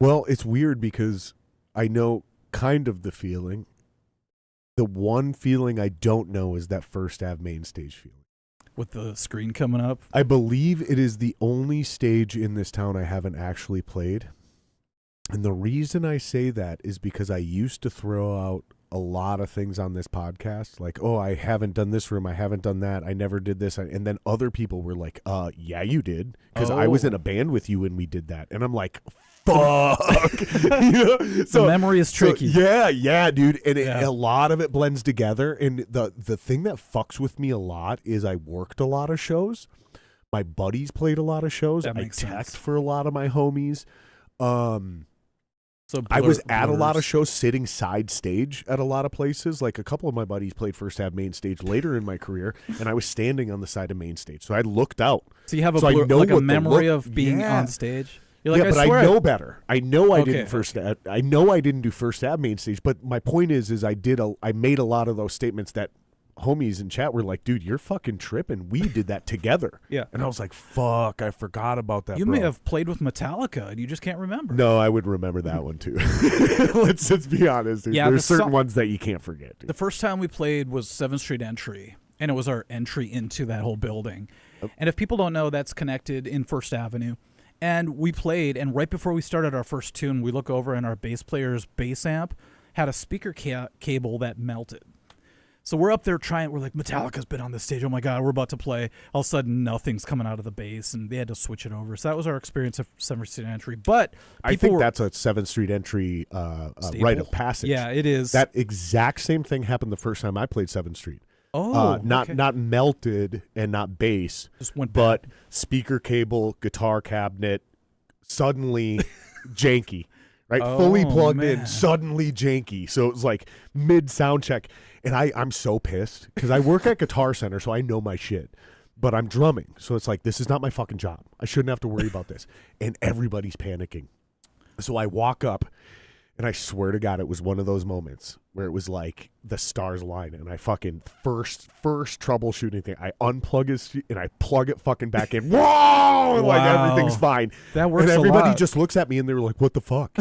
Well, it's weird because I know kind of the feeling. The one feeling I don't know is that First Ave main stage feeling. With the screen coming up? I believe it is the only stage in this town I haven't actually played. And the reason I say that is because I used to throw out a lot of things on this podcast. Like, oh, I haven't done this room. I haven't done that. I never did this. And then other people were like, yeah, you did. Because I was in a band with you when we did that. And I'm like, fuck. You know? The memory is tricky. Yeah, dude. And a lot of it blends together. And the thing that fucks with me a lot is I worked a lot of shows. My buddies played a lot of shows. I teched for a lot of my homies. So I was at a lot of shows sitting side stage at a lot of places. Like a couple of my buddies played First Ave main stage later in my career, and I was standing on the side of main stage. So I looked out. So you have a memory of being on stage? You're like, but I know better. I know I didn't First Ave. I know I didn't do First Ave main stage. But my point is I made a lot of those statements that homies in chat were like, dude, you're fucking tripping. We did that together. Yeah. And I was like, fuck, I forgot about that. You may have played with Metallica and you just can't remember. No, I would remember that one too. Let's be honest, dude. Yeah, there's certain ones that you can't forget, dude. The first time we played was 7th Street Entry, and it was our entry into that whole building. And if people don't know, that's connected in First Avenue. And we played, and right before we started our first tune, we look over and our bass player's bass amp had a speaker cable that melted. So we're up there we're like, Metallica's been on this stage. Oh my God, we're about to play. All of a sudden, nothing's coming out of the bass, and they had to switch it over. So that was our experience of 7th Street Entry. But I think that's a 7th Street Entry rite of passage. Yeah, it is. That exact same thing happened the first time I played 7th Street. Oh, not melted and not bass, just went but speaker cable, guitar cabinet, suddenly janky. Right, fully plugged in, suddenly janky. So it was like mid sound check, and I'm so pissed because I work at Guitar Center, so I know my shit. But I'm drumming, so it's like this is not my fucking job. I shouldn't have to worry about this, and everybody's panicking. So I walk up, and I swear to God, it was one of those moments where it was like the stars align, and I fucking first troubleshooting thing. I unplug his feet and I plug it fucking back in. Whoa! And like everything's fine. That works. And everybody a lot. just looks at me and they were like, "What the fuck?"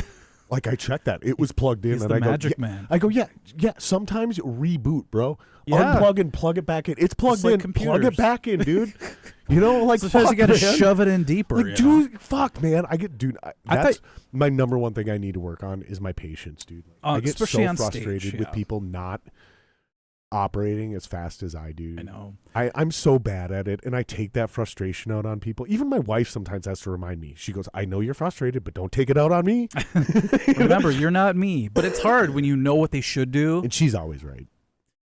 Like I checked that it was plugged in, He's and the I go, magic man. I go, yeah. Sometimes reboot, bro. Yeah. Unplug and plug it back in. It's plugged in. Computers. Plug it back in, dude. You know, like sometimes you got to shove it in deeper. Like, dude, fuck, man. That's my number one thing I need to work on is my patience, dude. I get so frustrated with people not operating as fast as I do. I know. I'm so bad at it, and I take that frustration out on people. Even my wife sometimes has to remind me. She goes, I know you're frustrated, but don't take it out on me. Remember, you're not me. But it's hard when you know what they should do. And she's always right.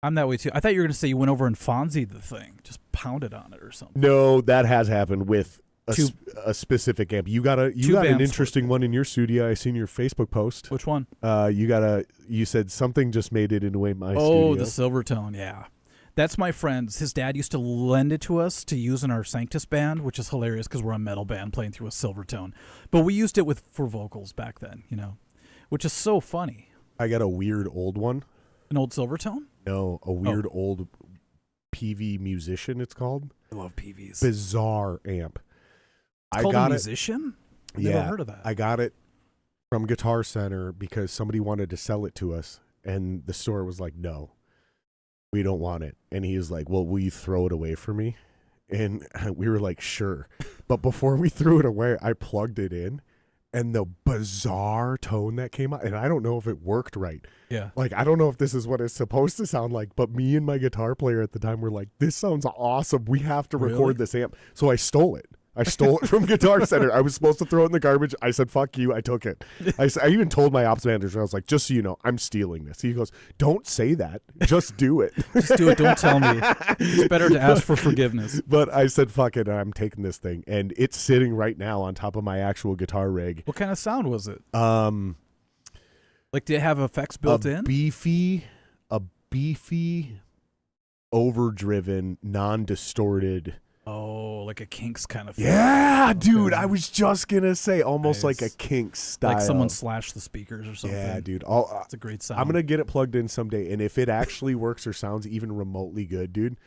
I'm that way too. I thought you were going to say you went over and Fonzied the thing, just pounded on it or something. No, that has happened with a specific amp. You got an interesting one in your studio. I seen your Facebook post. Which one? You said something just made it into my studio. Oh, the Silvertone, yeah. That's my friend's. His dad used to lend it to us to use in our Sanctus band, which is hilarious because we're a metal band playing through a Silvertone. But we used it for vocals back then, which is so funny. I got a weird old one. An old Silvertone? No, a weird old PV Musician, it's called. I love PVs. Bizarre amp. It's called a Musician? I've never heard of that. I got it from Guitar Center because somebody wanted to sell it to us, and the store was like, no, we don't want it. And he was like, well, will you throw it away for me? And we were like, sure. But before we threw it away, I plugged it in, and the bizarre tone that came out, and I don't know if it worked right. Yeah. Like, I don't know if this is what it's supposed to sound like, but me and my guitar player at the time were like, this sounds awesome. We have to record this amp. So I stole it. I stole it from Guitar Center. I was supposed to throw it in the garbage. I said, fuck you. I took it. I even told my ops manager, I was like, just so you know, I'm stealing this. He goes, don't say that. Just do it. Just do it. Don't tell me. It's better to ask for forgiveness. But I said, fuck it. I'm taking this thing. And it's sitting right now on top of my actual guitar rig. What kind of sound was it? Like, did it have effects built in? A beefy, overdriven, non-distorted. Oh, like a Kinks kind of thing. Yeah, dude. I was just going to say almost like a Kinks style. Like someone slashed the speakers or something. Yeah, dude. It's a great sound. I'm going to get it plugged in someday. And if it actually works or sounds even remotely good, dude,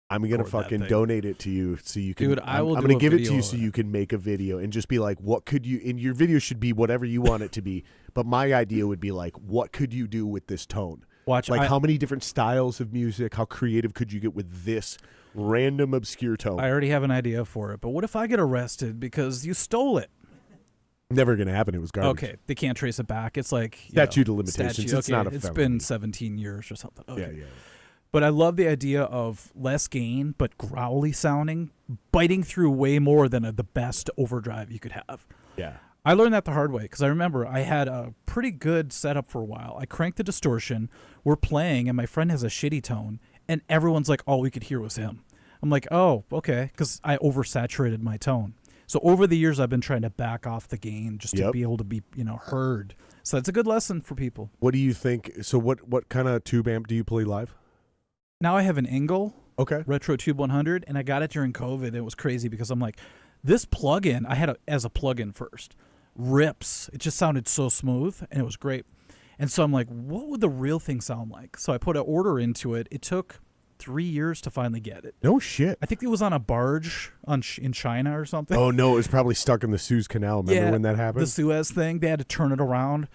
I'm going to fucking donate it to you so you can. Dude, I'm going to give it to you so you can make a video and just be like, what could you, and your video should be whatever you want it to be. But my idea would be like, what could you do with this tone? How many different styles of music, how creative could you get with this random obscure tone? I already have an idea for it, but what if I get arrested because you stole it? Never going to happen. It was garbage. Okay, they can't trace it back. It's like statute of limitations. It's not a It's felony. been 17 years or something. Okay. Yeah. But I love the idea of less gain, but growly sounding, biting through way more than the best overdrive you could have. Yeah. I learned that the hard way because I remember I had a pretty good setup for a while. I cranked the distortion, we're playing, and my friend has a shitty tone, and everyone's like, all we could hear was him. I'm like, oh, okay, because I oversaturated my tone. So over the years, I've been trying to back off the gain just to be able to be, heard. So that's a good lesson for people. What do you think? So what kind of tube amp do you play live? Now I have an Engel Retro Tube 100, and I got it during COVID. It was crazy because I'm like, this plug-in, I had it as a plug-in first. Rips. It just sounded so smooth, and it was great. And so I'm like, what would the real thing sound like? So I put an order into it. It took 3 years to finally get it. No shit. I think it was on a barge in China or something. Oh, no. It was probably stuck in the Suez Canal. Remember when that happened? The Suez thing. They had to turn it around.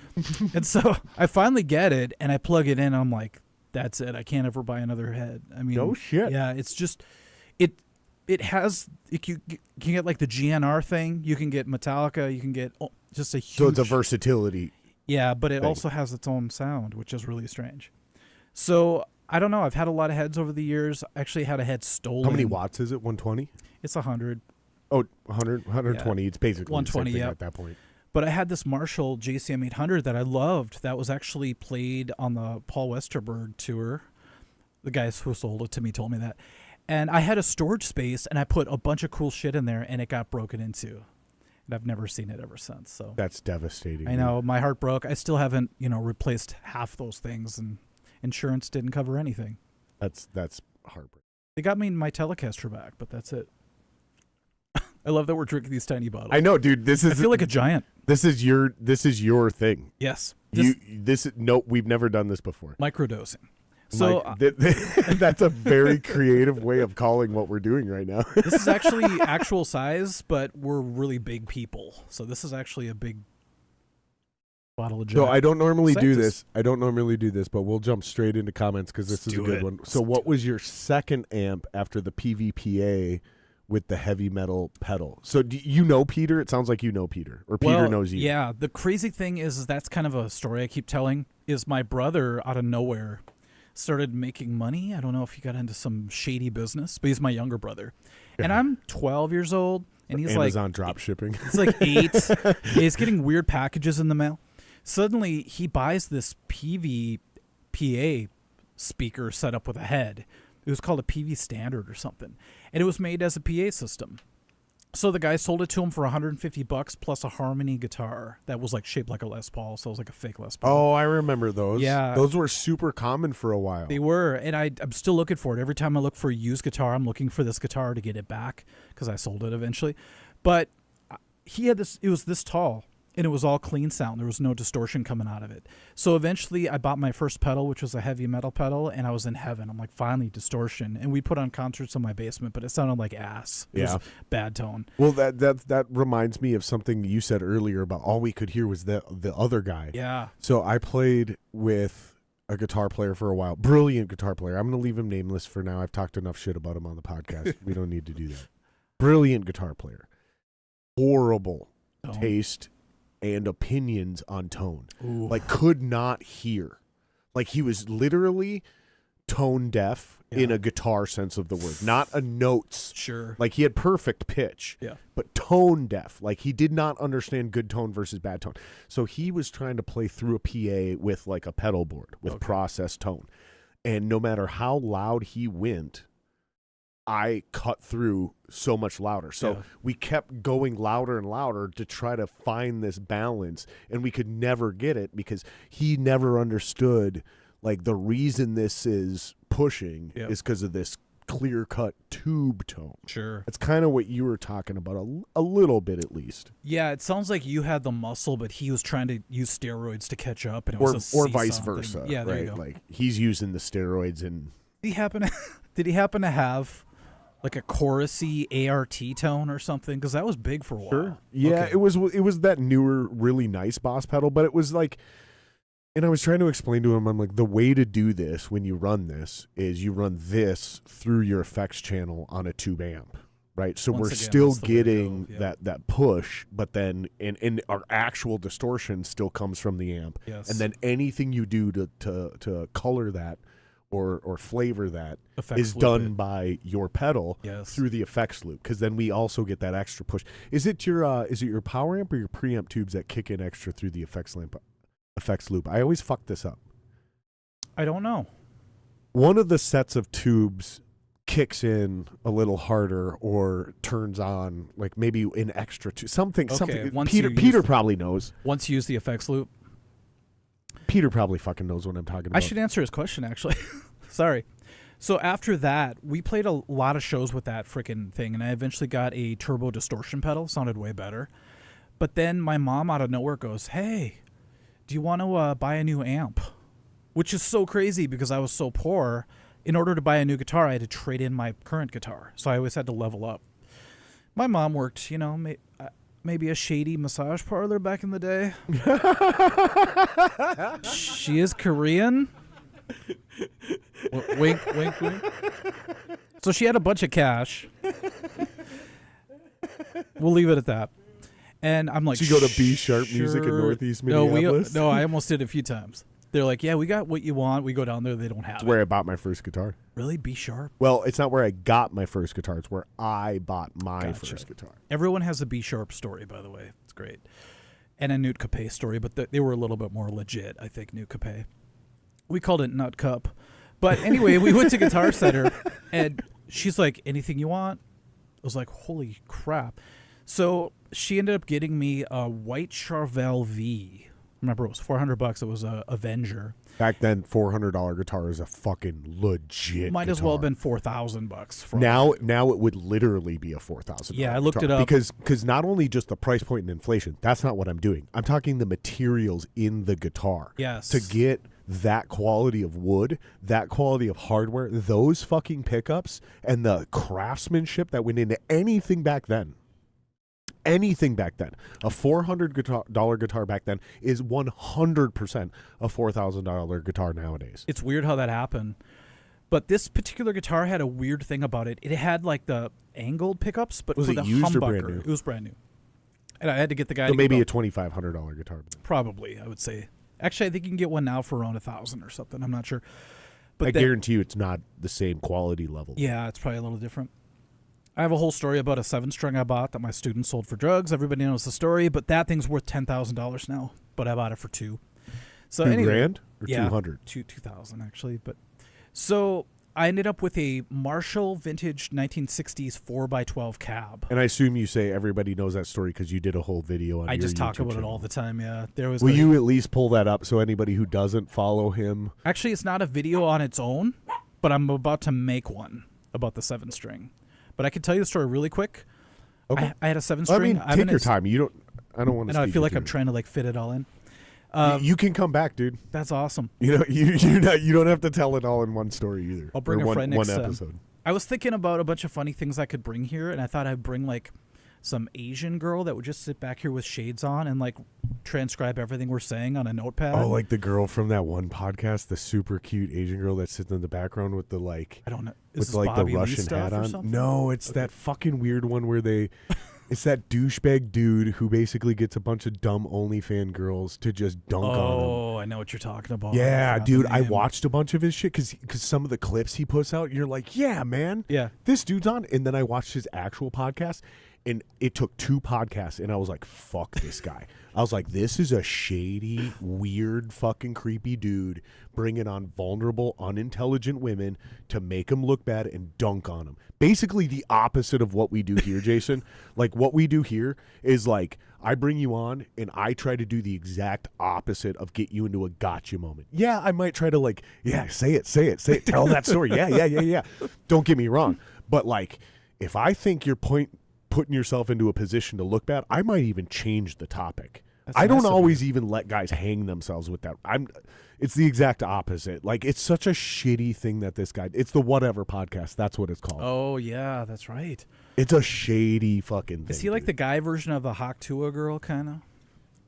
And so I finally get it, and I plug it in, and I'm like, that's it. I can't ever buy another head. I mean, no shit. Yeah, it's just, it has, you can get like the GNR thing. You can get Metallica. You can get just a huge. So it's a versatility. Yeah, but it also has its own sound, which is really strange. So I don't know. I've had a lot of heads over the years. I actually had a head stolen. How many watts is it? 120? It's 100. Oh, 100, 120. Yeah. It's basically 120 the same thing at that point. But I had this Marshall JCM 800 that I loved. That was actually played on the Paul Westerberg tour. The guys who sold it to me told me that. And I had a storage space, and I put a bunch of cool shit in there, and it got broken into. And I've never seen it ever since. So that's devastating. I know. My heart broke. I still haven't, replaced half those things, and insurance didn't cover anything. That's heartbreaking. They got me my Telecaster back, but that's it. I love that we're drinking these tiny bottles. I know, dude. I feel like a giant. This is your thing. Yes. We've never done this before. Microdosing. So that's a very creative way of calling what we're doing right now. This is actually actual size, but we're really big people. So this is actually a big bottle of Jack. So I don't normally do this, but we'll jump straight into comments because this is a good one. So what was your second amp after the PVPA with the heavy metal pedal? So do you know Peter? It sounds like you know Peter, or Peter knows you. Yeah, the crazy thing is that's kind of a story I keep telling, is my brother out of nowhere started making money. I don't know if he got into some shady business, but he's my younger brother. Yeah. And I'm 12 years old, and he's Amazon drop shipping. He's like 8. He's getting weird packages in the mail. Suddenly, he buys this PVPA speaker set up with a head. It was called a PV Standard or something, and it was made as a PA system. So the guy sold it to him for $150 plus a Harmony guitar that was like shaped like a Les Paul, so it was like a fake Les Paul. Oh, I remember those. Yeah, those were super common for a while. They were, and I'm still looking for it. Every time I look for a used guitar, I'm looking for this guitar to get it back because I sold it eventually. But he had this; it was this tall, and it was all clean sound. There was no distortion coming out of it. So eventually I bought my first pedal, which was a heavy metal pedal, and I was in heaven. I'm like, finally, distortion. And we put on concerts in my basement, but it sounded like ass. It was bad tone. Well, that reminds me of something you said earlier about all we could hear was the other guy. Yeah. So I played with a guitar player for a while. Brilliant guitar player. I'm going to leave him nameless for now. I've talked enough shit about him on the podcast. We don't need to do that. Brilliant guitar player. Horrible taste and opinions on tone. Ooh. Like, could not hear. Like, he was literally tone deaf in a guitar sense of the word, not a notes. Sure. Like he had perfect pitch, but tone deaf. Like he did not understand good tone versus bad tone. So he was trying to play through a PA with like a pedal board with processed tone. And no matter how loud he went, I cut through so much louder. So we kept going louder and louder to try to find this balance, and we could never get it because he never understood like the reason this is pushing is because of this clear-cut tube tone. Sure. It's kind of what you were talking about a little bit at least. Yeah, it sounds like you had the muscle, but he was trying to use steroids to catch up, and it was or vice versa. Yeah, there right? you go. Like he's using the steroids and Did he happen to have like a chorusy ART tone or something? Because that was big for a while. Sure. Yeah, it was that newer, really nice Boss pedal, but it was like, and I was trying to explain to him, I'm like, the way to do this when you run this is you run this through your effects channel on a tube amp, right? So we're still getting that push, but then and our actual distortion still comes from the amp. Yes. And then anything you do to color that or flavor that is done by your pedal through the effects loop, because then we also get that extra push. Is it your power amp or your preamp tubes that kick in extra through the effects loop? I always fuck this up. I don't know. One of the sets of tubes kicks in a little harder or turns on like maybe an extra something. Peter probably knows. Once you use the effects loop. Peter probably fucking knows what I'm talking about. I should answer his question, actually. Sorry. So after that, we played a lot of shows with that freaking thing, and I eventually got a turbo distortion pedal. Sounded way better. But then my mom out of nowhere goes, "Hey, do you want to buy a new amp?" Which is so crazy because I was so poor. In order to buy a new guitar, I had to trade in my current guitar. So I always had to level up. My mom worked, maybe a shady massage parlor back in the day. She is Korean. Wink, wink, wink. So she had a bunch of cash. We'll leave it at that. And I'm like, so you go to B-sharp music in Northeast Minneapolis? No, I almost did a few times. They're like, yeah, we got what you want. We go down there. They don't have it. It's where I bought my first guitar. Really? B-sharp? Well, it's not where I got my first guitar. It's where I bought my first guitar. Everyone has a B-sharp story, by the way. It's great. And a Newt Capet story, but they were a little bit more legit, I think, Newt Capet. We called it Nut Cup. But anyway, we went to Guitar Center, and she's like, anything you want? I was like, holy crap. So she ended up getting me a white Charvel V. Remember, it was $400. It was a Avenger. Back then, $400 guitar is a fucking legit. Might guitar. as well have been $4,000. Now it would literally be a $4,000. Yeah, I looked it up because not only just the price point and inflation. That's not what I'm doing. I'm talking the materials in the guitar. Yes. To get that quality of wood, that quality of hardware, those fucking pickups, and the craftsmanship that went into anything back then. Anything back then. A $400 guitar back then is 100% a $4,000 guitar nowadays. It's weird how that happened. But this particular guitar had a weird thing about it. It had like the angled pickups, but was for it the used humbucker. Or brand new? It was brand new. And I had to get the guy so to maybe a $2,500 guitar. Probably, I would say. Actually, I think you can get one now for around $1,000 or something. I'm not sure. But I guarantee you it's not the same quality level. Yeah, it's probably a little different. I have a whole story about a 7-string I bought that my students sold for drugs. Everybody knows the story, but that thing's worth $10,000 now. But I bought it for $2,000. So anyway, $2,000 or $200? $2,000 actually. But so I ended up with a Marshall vintage 1960s 4x12 cab. And I assume you say everybody knows that story because you did a whole video on. I just talk about channel. it all the time. Yeah, there was. Will you at least pull that up so anybody who doesn't follow him? Actually, it's not a video on its own, but I'm about to make one about the 7-string. But I can tell you the story really quick. Okay. I had a 7-string. I mean, take your time. You don't. I don't want to. I feel like I'm trying to like fit it all in. You can come back, dude. That's awesome. You don't have to tell it all in one story either. I'll bring a friend next one episode. I was thinking about a bunch of funny things I could bring here, and I thought I'd bring like some Asian girl that would just sit back here with shades on and like transcribe everything we're saying on a notepad. Oh, like the girl from that one podcast, the super cute Asian girl that sits in the background with the like. I don't know. With like Bobby the Lee Russian stuff hat or on. something? No, it's that fucking weird one where they It's that douchebag dude who basically gets a bunch of dumb OnlyFans girls to just dunk on him. Oh, I know what you're talking about. Yeah, dude, I watched a bunch of his shit because some of the clips he puts out, you're like, yeah, man. Yeah. This dude's on. And then I watched his actual podcast, and it took 2 podcasts, and I was like, fuck this guy. I was like, this is a shady, weird, fucking creepy dude bringing on vulnerable, unintelligent women to make them look bad and dunk on them. Basically the opposite of what we do here, Jason. Like, what we do here is, like, I bring you on, and I try to do the exact opposite of get you into a gotcha moment. Yeah, I might try to, like, yeah, say it, tell that story. Yeah. Don't get me wrong. But, like, if I think you're putting yourself into a position to look bad, I might even change the topic. I don't always even let guys hang themselves with that. It's the exact opposite. Like, it's such a shitty thing that this guy. It's the Whatever Podcast. That's what it's called. Oh yeah, that's right. It's a shady fucking thing. Is he like the guy version of the Hawk Tuah girl, kind of?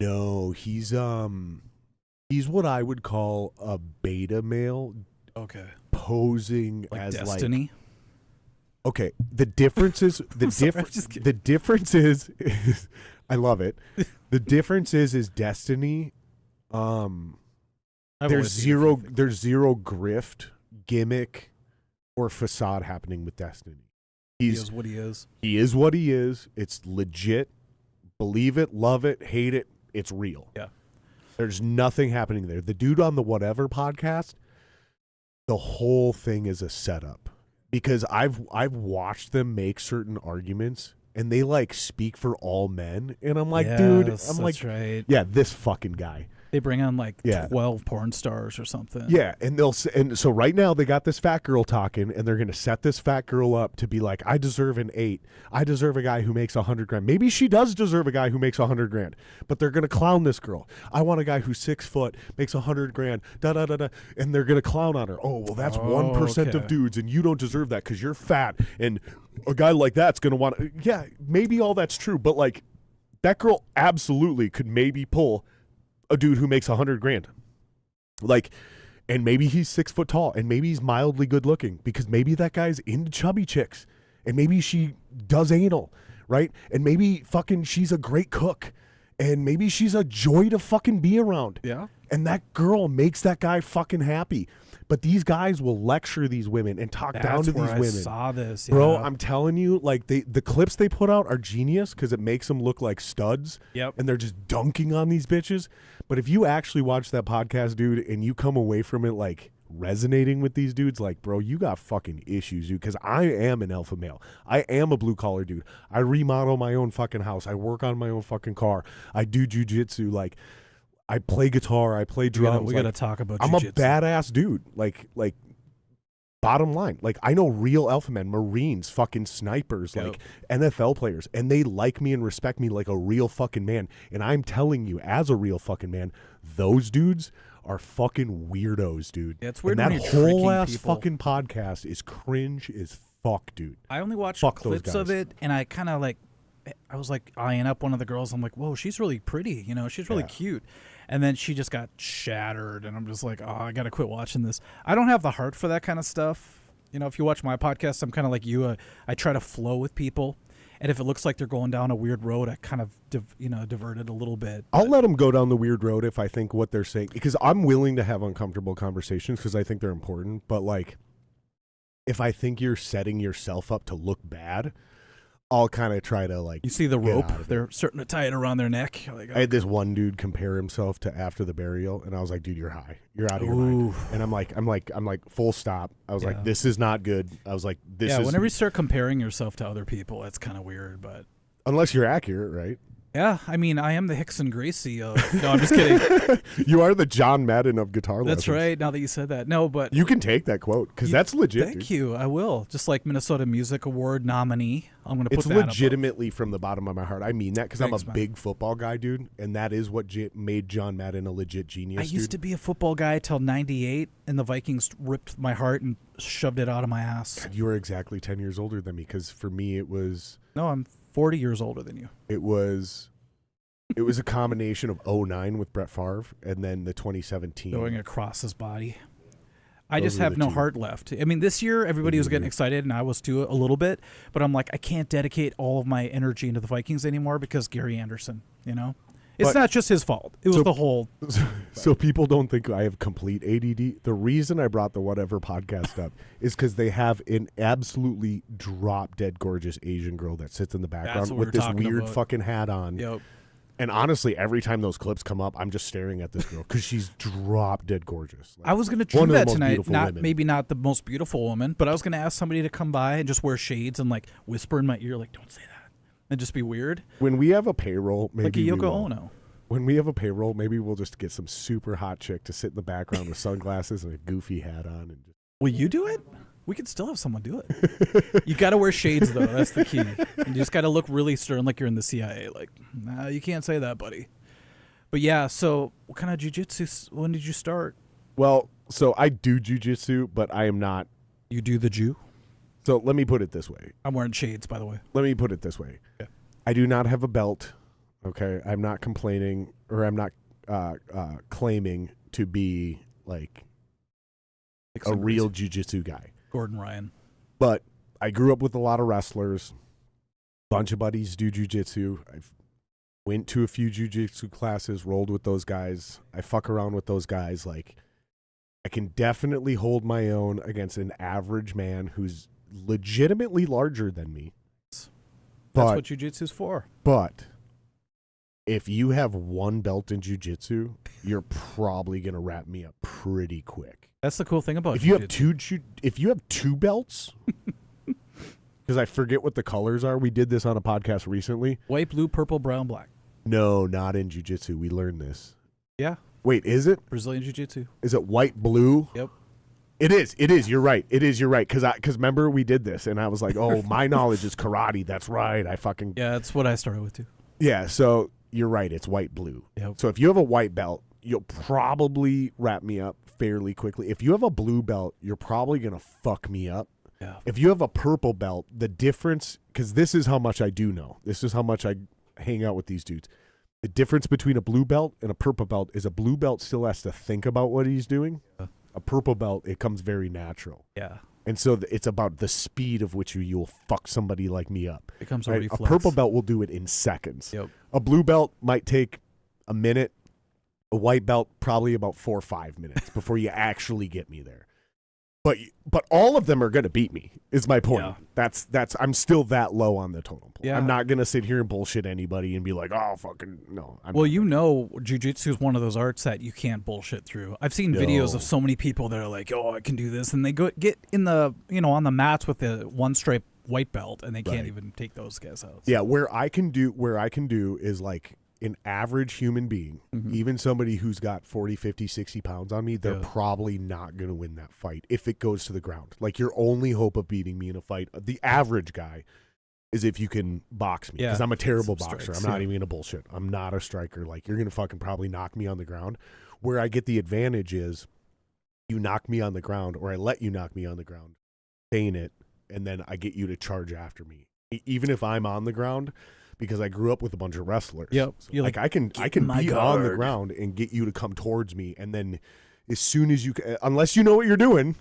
No, he's what I would call a beta male. Okay. Posing like as Destiny. Like. Okay, the difference is the difference is I love it. The difference is Destiny. There's zero grift, gimmick, or facade happening with Destiny. He is what he is. He is what he is. It's legit. Believe it, love it, hate it. It's real. Yeah. There's nothing happening there. The dude on the Whatever Podcast, the whole thing is a setup. Because I've watched them make certain arguments, and they like speak for all men, and I'm like, dude, I'm like, right. Yeah, this fucking guy. They bring on like 12 porn stars or something. Yeah, and so right now they got this fat girl talking, and they're gonna set this fat girl up to be like, I deserve an 8. I deserve a guy who makes $100,000. Maybe she does deserve a guy who makes $100,000, but they're gonna clown this girl. I want a guy who's 6 foot, makes $100,000, da da da da, and they're gonna clown on her. Oh well, that's 1% of dudes, and you don't deserve that because you're fat, and a guy like that's gonna want. Yeah, maybe all that's true, but like that girl absolutely could maybe pull a dude who makes $100,000, like, and maybe he's 6 foot tall, and maybe he's mildly good looking, because maybe that guy's into chubby chicks, and maybe she does anal, right? And maybe fucking she's a great cook, and maybe she's a joy to fucking be around. Yeah. And that girl makes that guy fucking happy. But these guys will lecture these women and talk down to these women. I saw this, bro. I'm telling you, like the clips they put out are genius because it makes them look like studs. Yep. And they're just dunking on these bitches. But if you actually watch that podcast, dude, and you come away from it like resonating with these dudes, like, bro, you got fucking issues, dude. Because I am an alpha male. I am a blue collar dude. I remodel my own fucking house. I work on my own fucking car. I do jujitsu. Like, I play guitar. I play drums. We gotta talk about I'm jiu-jitsu. a badass dude. Like bottom line. Like, I know real alpha men, Marines, fucking snipers, like NFL players, and they like me and respect me like a real fucking man. And I'm telling you, as a real fucking man, those dudes are fucking weirdos, dude. Yeah, it's weird and when that you're whole ass people. fucking podcast is cringe as fuck, dude. I only watched Fuck clips of it, and I kind of like, I was like eyeing up one of the girls. I'm like, whoa, she's really pretty. You know, she's really cute. And then she just got shattered, and I'm just like, oh, I got to quit watching this. I don't have the heart for that kind of stuff. You know, if you watch my podcast, I'm kind of like you. I try to flow with people. And if it looks like they're going down a weird road, I kind of, divert it a little bit. I'll let them go down the weird road if I think what they're saying, because I'm willing to have uncomfortable conversations because I think they're important. But, like, if I think you're setting yourself up to look bad, I'll kind of try to, like, you see the rope, they're starting to tie it around their neck. Like, I had this one dude compare himself to After the Burial, and I was like, dude, you're high. You're out of your mind. And I'm like, full stop. I was like, this is not good. I was like, this is. Yeah, whenever you start comparing yourself to other people, it's kind of weird, but. Unless you're accurate, right? Yeah, I mean, I am the Hickson Gracie of. No, I'm just kidding. You are the John Madden of guitar lessons. That's right. Now that you said that, no, but you can take that quote because that's legit. Thank you. I will. Just like Minnesota Music Award nominee, I'm going to put that. It's legitimately from the bottom of my heart. I mean that because I'm a big football guy, dude, and that is what made John Madden a legit genius. I used to be a football guy till '98, and the Vikings ripped my heart and shoved it out of my ass. God, you were exactly 10 years older than me because for me it was. No, I'm 40 years older than you. It was a combination of 2009 with Brett Favre and then the 2017. Going across his body. I just have no heart left. I mean, this year everybody was getting excited, and I was too a little bit. But I'm like, I can't dedicate all of my energy into the Vikings anymore because Gary Anderson. You know, it's not just his fault. It was the whole. So people don't think I have complete ADD. The reason I brought the Whatever podcast up is because they have an absolutely drop dead gorgeous Asian girl that sits in the background with this weird fucking hat on. Yep. And honestly, every time those clips come up, I'm just staring at this girl because she's drop dead gorgeous. Like, I was going to try that tonight. Maybe not the most beautiful woman, but I was going to ask somebody to come by and just wear shades and like whisper in my ear, like, "Don't say that," and just be weird. When we have a payroll, maybe like a Yoko Ono. When we have a payroll, maybe we'll just get some super hot chick to sit in the background with sunglasses and a goofy hat on. And just... Will you do it? We could still have someone do it. You got to wear shades, though. That's the key. You just got to look really stern like you're in the CIA. Like, nah, you can't say that, buddy. But yeah, so what kind of jiu-jitsu, when did you start? Well, so I do jiu-jitsu, but I am not. You do the Jew? So let me put it this way. I'm wearing shades, by the way. Let me put it this way. Yeah. I do not have a belt. Okay. I'm not complaining, or I'm not claiming to be like a real jiu-jitsu guy. Gordon Ryan. But I grew up with a lot of wrestlers. Bunch of buddies do jiu-jitsu. I went to a few jiu-jitsu classes, rolled with those guys. I fuck around with those guys. Like, I can definitely hold my own against an average man who's legitimately larger than me. That's what jiu-jitsu's for. But if you have one belt in jiu-jitsu, you're probably going to wrap me up pretty quick. That's the cool thing about if you have two belts, because I forget what the colors are. We did this on a podcast recently. White, blue, purple, brown, black. No, not in jiu-jitsu. We learned this. Yeah. Wait, is it? Brazilian jiu-jitsu. Is it white, blue? Yep. It is. It is. You're right. It is. You're right. Because remember we did this, and I was like, oh, my knowledge is karate. That's right. Yeah, that's what I started with too. Yeah, so you're right. It's white, blue. Yep. So if you have a white belt, you'll probably wrap me up fairly quickly. If you have a blue belt, you're probably going to fuck me up. Yeah. If you have a purple belt, the difference, because this is how much I do know. This is how much I hang out with these dudes. The difference between a blue belt and a purple belt is a blue belt still has to think about what he's doing. A purple belt, it comes very natural. Yeah. And so it's about the speed of which you'll fuck somebody like me up. It comes a reflex. A purple belt will do it in seconds. Yep. A blue belt might take a minute. A white belt, probably about 4 or 5 minutes before you actually get me there. But all of them are going to beat me, is my point. Yeah. That's I'm still that low on the totem pole. Yeah. I'm not going to sit here and bullshit anybody and be like, oh, fucking, no. Jiu-jitsu is one of those arts that you can't bullshit through. I've seen videos of so many people that are like, oh, I can do this. And they get in the, on the mats with the one stripe white belt, and they can't even take those guys out. Yeah, where I can do is like, an average human being, even somebody who's got 40, 50, 60 pounds on me, they're probably not going to win that fight if it goes to the ground. Like, your only hope of beating me in a fight, the average guy, is if you can box me. Because I'm a terrible boxer. I'm not even going to bullshit. I'm not a striker. Like, you're going to fucking probably knock me on the ground. Where I get the advantage is you knock me on the ground, or I let you knock me on the ground, feign it, and then I get you to charge after me. Even if I'm on the ground, because I grew up with a bunch of wrestlers. Yep. So like I can be on the ground and get you to come towards me, and then as soon as you unless you know what you're doing,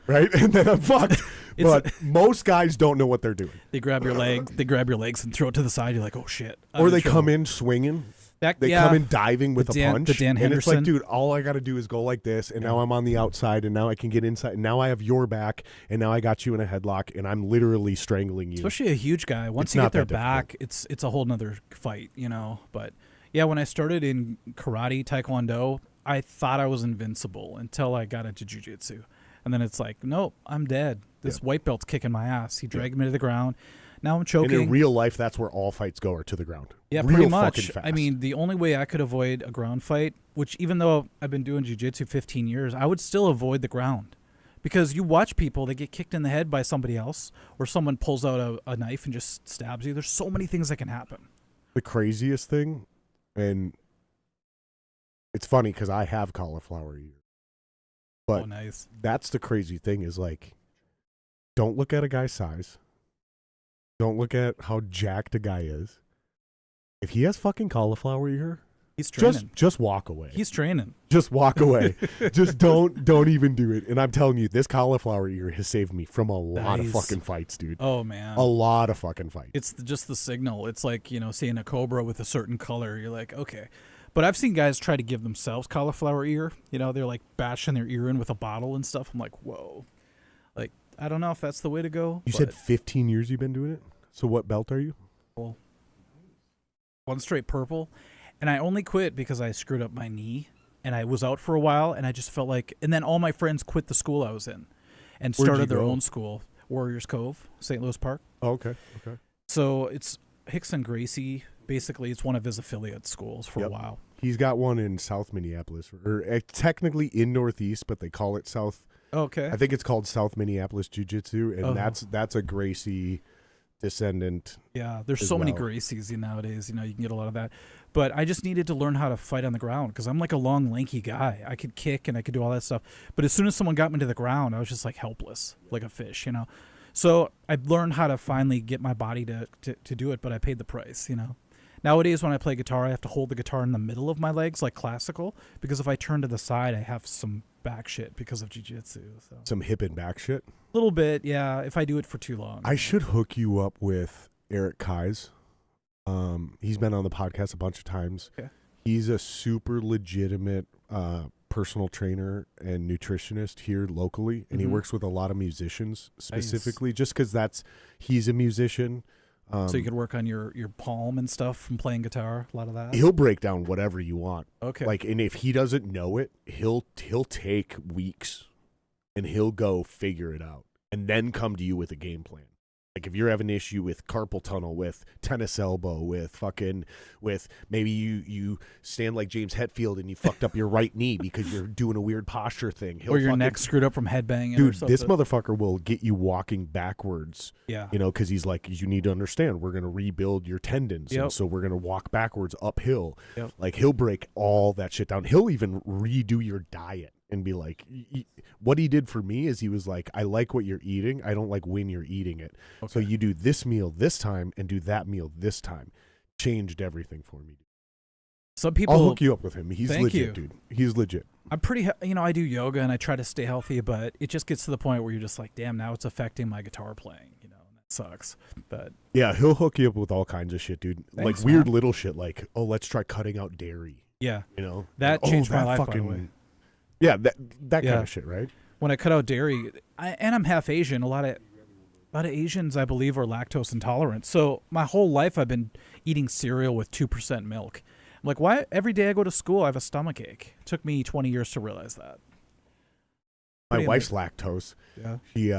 right? And then I'm fucked. But most guys don't know what they're doing. They grab your legs and throw it to the side. You're like, oh shit. Or they come in swinging. They come in diving with a punch. And it's like, dude, all I got to do is go like this, and now I'm on the outside, and now I can get inside, and now I have your back, and now I got you in a headlock, and I'm literally strangling you. Especially a huge guy. Once you get their back, it's a whole nother fight, But yeah, when I started in karate, taekwondo, I thought I was invincible until I got into jiu-jitsu. And then it's like, nope, I'm dead. This white belt's kicking my ass. He dragged me to the ground. Now I'm choking. And in real life, that's where all fights go, are to the ground. Yeah, pretty much. I mean, the only way I could avoid a ground fight, which even though I've been doing jiu-jitsu 15 years, I would still avoid the ground. Because you watch people, they get kicked in the head by somebody else, or someone pulls out a knife and just stabs you. There's so many things that can happen. The craziest thing, and it's funny because I have cauliflower ear. But nice. That's the crazy thing is, like, don't look at a guy's size. Don't look at how jacked a guy is. If he has fucking cauliflower ear, He's training. Just walk away. He's training. Just walk away. Just don't even do it. And I'm telling you, this cauliflower ear has saved me from a lot of fucking fights, dude. Oh man, a lot of fucking fights. It's just the signal. It's like, seeing a cobra with a certain color. You're like, okay. But I've seen guys try to give themselves cauliflower ear. They're like bashing their ear in with a bottle and stuff. I'm like, whoa. Like, I don't know if that's the way to go. You said 15 years you've been doing it? So what belt are you? One straight purple. And I only quit because I screwed up my knee. And I was out for a while. And I just felt like... And then all my friends quit the school I was in. And started their own school. Warriors Cove, St. Louis Park. Oh, okay. So it's Hickson Gracie. Basically, it's one of his affiliate schools for a while. He's got one in South Minneapolis. Or technically in Northeast, but they call it South... Okay. I think it's called South Minneapolis Jiu-Jitsu, and that's a Gracie descendant. Yeah, there's so many Gracies nowadays. You can get a lot of that. But I just needed to learn how to fight on the ground because I'm like a long, lanky guy. I could kick and I could do all that stuff. But as soon as someone got me to the ground, I was just like helpless, like a fish, So I learned how to finally get my body to do it, but I paid the price, Nowadays, when I play guitar, I have to hold the guitar in the middle of my legs, like classical, because if I turn to the side, I have some back shit because of jiu-jitsu. So. Some hip and back shit? A little bit, yeah, if I do it for too long. I should hook you up with Eric Kais. He's been on the podcast a bunch of times. Okay. He's a super legitimate personal trainer and nutritionist here locally, and he works with a lot of musicians specifically, just because he's a musician. So you could work on your palm and stuff from playing guitar, a lot of that. He'll break down whatever you want. Okay. And if he doesn't know it, he'll take weeks, and he'll go figure it out, and then come to you with a game plan. Like if you're having an issue with carpal tunnel, with tennis elbow, with maybe you stand like James Hetfield and you fucked up your right knee because you're doing a weird posture thing. Or your neck screwed up from headbanging. Dude, or something. This motherfucker will get you walking backwards. Yeah. Because he's like, you need to understand, we're going to rebuild your tendons. Yep. And so we're going to walk backwards uphill. Yep. Like he'll break all that shit down. He'll even redo your diet. And be like, what he did for me is he was like, I like what you're eating. I don't like when you're eating it. Okay. So you do this meal this time and do that meal this time. Changed everything for me. Some people, I'll hook you up with him. He's legit, dude. He's legit. I'm pretty, I do yoga and I try to stay healthy, but it just gets to the point where you're just like, damn, now it's affecting my guitar playing, and that sucks. But yeah, he'll hook you up with all kinds of shit, dude. Thanks, like weird little shit, like, oh, let's try cutting out dairy. Yeah. That changed my life, by the way. Yeah, that kind of shit, right? When I cut out dairy, and I'm half Asian, a lot of Asians, I believe, are lactose intolerant. So my whole life I've been eating cereal with 2% milk. I'm like, why every day I go to school I have a stomach ache? It took me 20 years to realize that. My wife's lactose. Yeah. She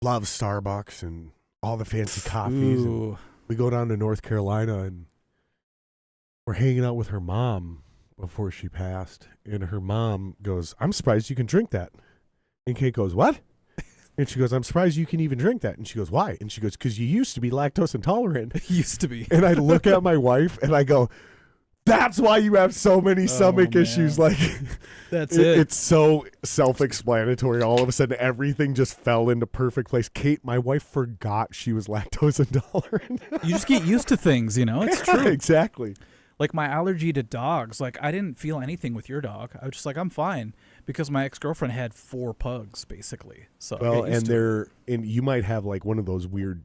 loves Starbucks and all the fancy coffees. And we go down to North Carolina and we're hanging out with her mom before she passed, and her mom goes, I'm surprised you can drink that. And Kate goes, what? And she goes, I'm surprised you can even drink that. And she goes, why? And she goes, because you used to be lactose intolerant. Used to be. And I look at my wife and I go, that's why you have so many stomach issues. Like, that's it. It's so self-explanatory. All of a sudden, everything just fell into perfect place. Kate, my wife, forgot she was lactose intolerant. You just get used to things, It's true. Exactly. Like my allergy to dogs, like I didn't feel anything with your dog. I was just like, I'm fine, because my ex-girlfriend had 4 pugs basically. So and you might have like one of those weird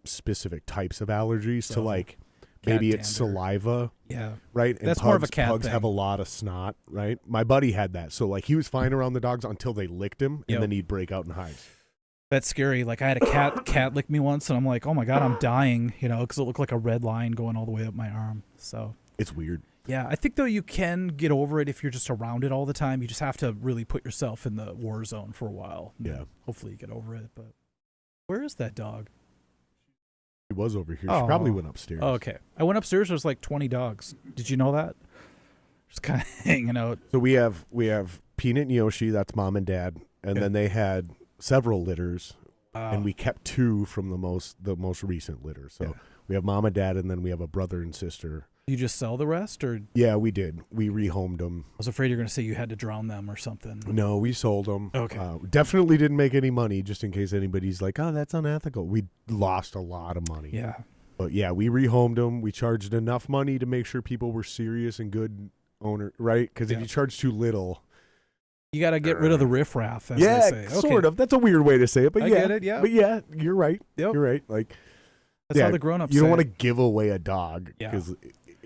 specific types of allergies to like maybe it's saliva. Yeah. Right? And that's more of a cat pugs thing. have a lot of snot, right? My buddy had that. So like he was fine around the dogs until they licked him, and then he'd break out in hives. That's scary. Like I had a cat lick me once, and I'm like, oh my God, I'm dying, because it looked like a red line going all the way up my arm. So it's weird. Yeah, I think though you can get over it if you're just around it all the time. You just have to really put yourself in the war zone for a while. Yeah. Hopefully you get over it. But where is that dog? She was over here. She probably went upstairs. Oh, okay. I went upstairs. There's like 20 dogs. Did you know that? Just kind of hanging out. So we have Peanut and Yoshi. That's mom and dad, and then they had several litters, and we kept 2 from the most recent litter. So we have mom and dad, and then we have a brother and sister. You just sell the rest, or? Yeah, we did. We rehomed them. I was afraid you were going to say you had to drown them or something. No, we sold them. Okay. Definitely didn't make any money, just in case anybody's like, oh, that's unethical. We lost a lot of money. Yeah. But yeah, we rehomed them. We charged enough money to make sure people were serious and good owner, right? Because if you charge too little, you got to get rid of the riffraff, as they say. Sort of. That's a weird way to say it, but I yeah. get it, yeah. But yeah, you're right. Yep. You're right. Like that's how the grown-ups You don't say want to it. give away a dog because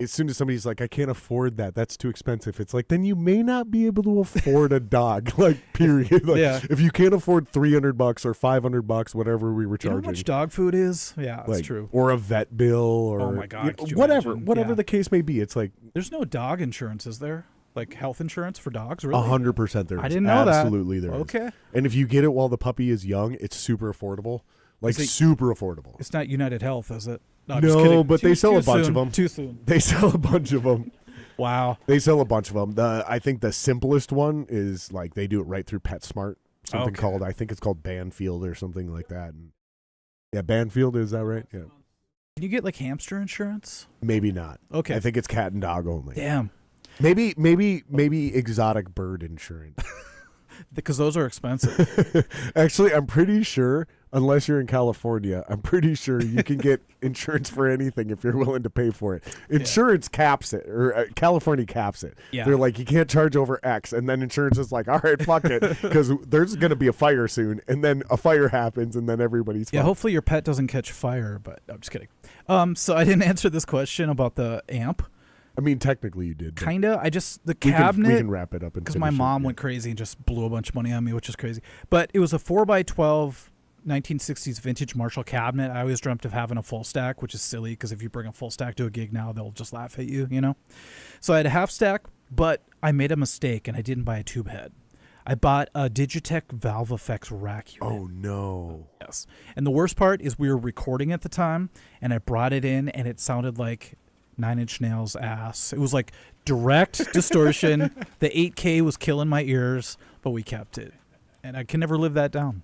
as soon as somebody's like, I can't afford that, that's too expensive. It's like, then you may not be able to afford a dog. Like, period. Like, if you can't afford $300 or $500, whatever we were charging. You know how much dog food is? Yeah, that's true. Or a vet bill, or oh my God, whatever the case may be. It's like there's no dog insurance, is there? Like health insurance for dogs? Really? 100% there is. I didn't know that. Absolutely there is. Okay. And if you get it while the puppy is young, it's super affordable. Like super affordable. It's not United Health, is it? No, I'm just kidding. But they sell a bunch of them. Too soon. They sell a bunch of them. Wow. They sell a bunch of them. I think the simplest one is like they do it right through PetSmart. Something called, I think it's called Banfield or something like that. And yeah, Banfield, is that right? Yeah. Can you get like hamster insurance? Maybe not. Okay. I think it's cat and dog only. Damn. Maybe exotic bird insurance. Because those are expensive. Actually, I'm pretty sure, unless you're in California, I'm pretty sure you can get insurance for anything if you're willing to pay for it. Insurance caps it, or California caps it. Yeah. They're like, you can't charge over X, and then insurance is like, all right, fuck it, because there's going to be a fire soon, and then a fire happens, and then everybody's Yeah, fucked. hopefully your pet doesn't catch fire, but I'm just kidding. So I didn't answer this question about the amp. I mean, technically you did. Kinda. The cabinet. We can wrap it up because my mom went crazy and just blew a bunch of money on me, which is crazy. But it was a 4x12 1960s vintage Marshall cabinet. I always dreamt of having a full stack, which is silly because if you bring a full stack to a gig now, they'll just laugh at you, you know? So I had a half stack, but I made a mistake and I didn't buy a tube head. I bought a Digitech Valve Effects rack unit. Oh, no. Yes. And the worst part is we were recording at the time, and I brought it in, and it sounded like Nine Inch Nails' ass. It was like direct distortion. The 8K was killing my ears, but we kept it. And I can never live that down.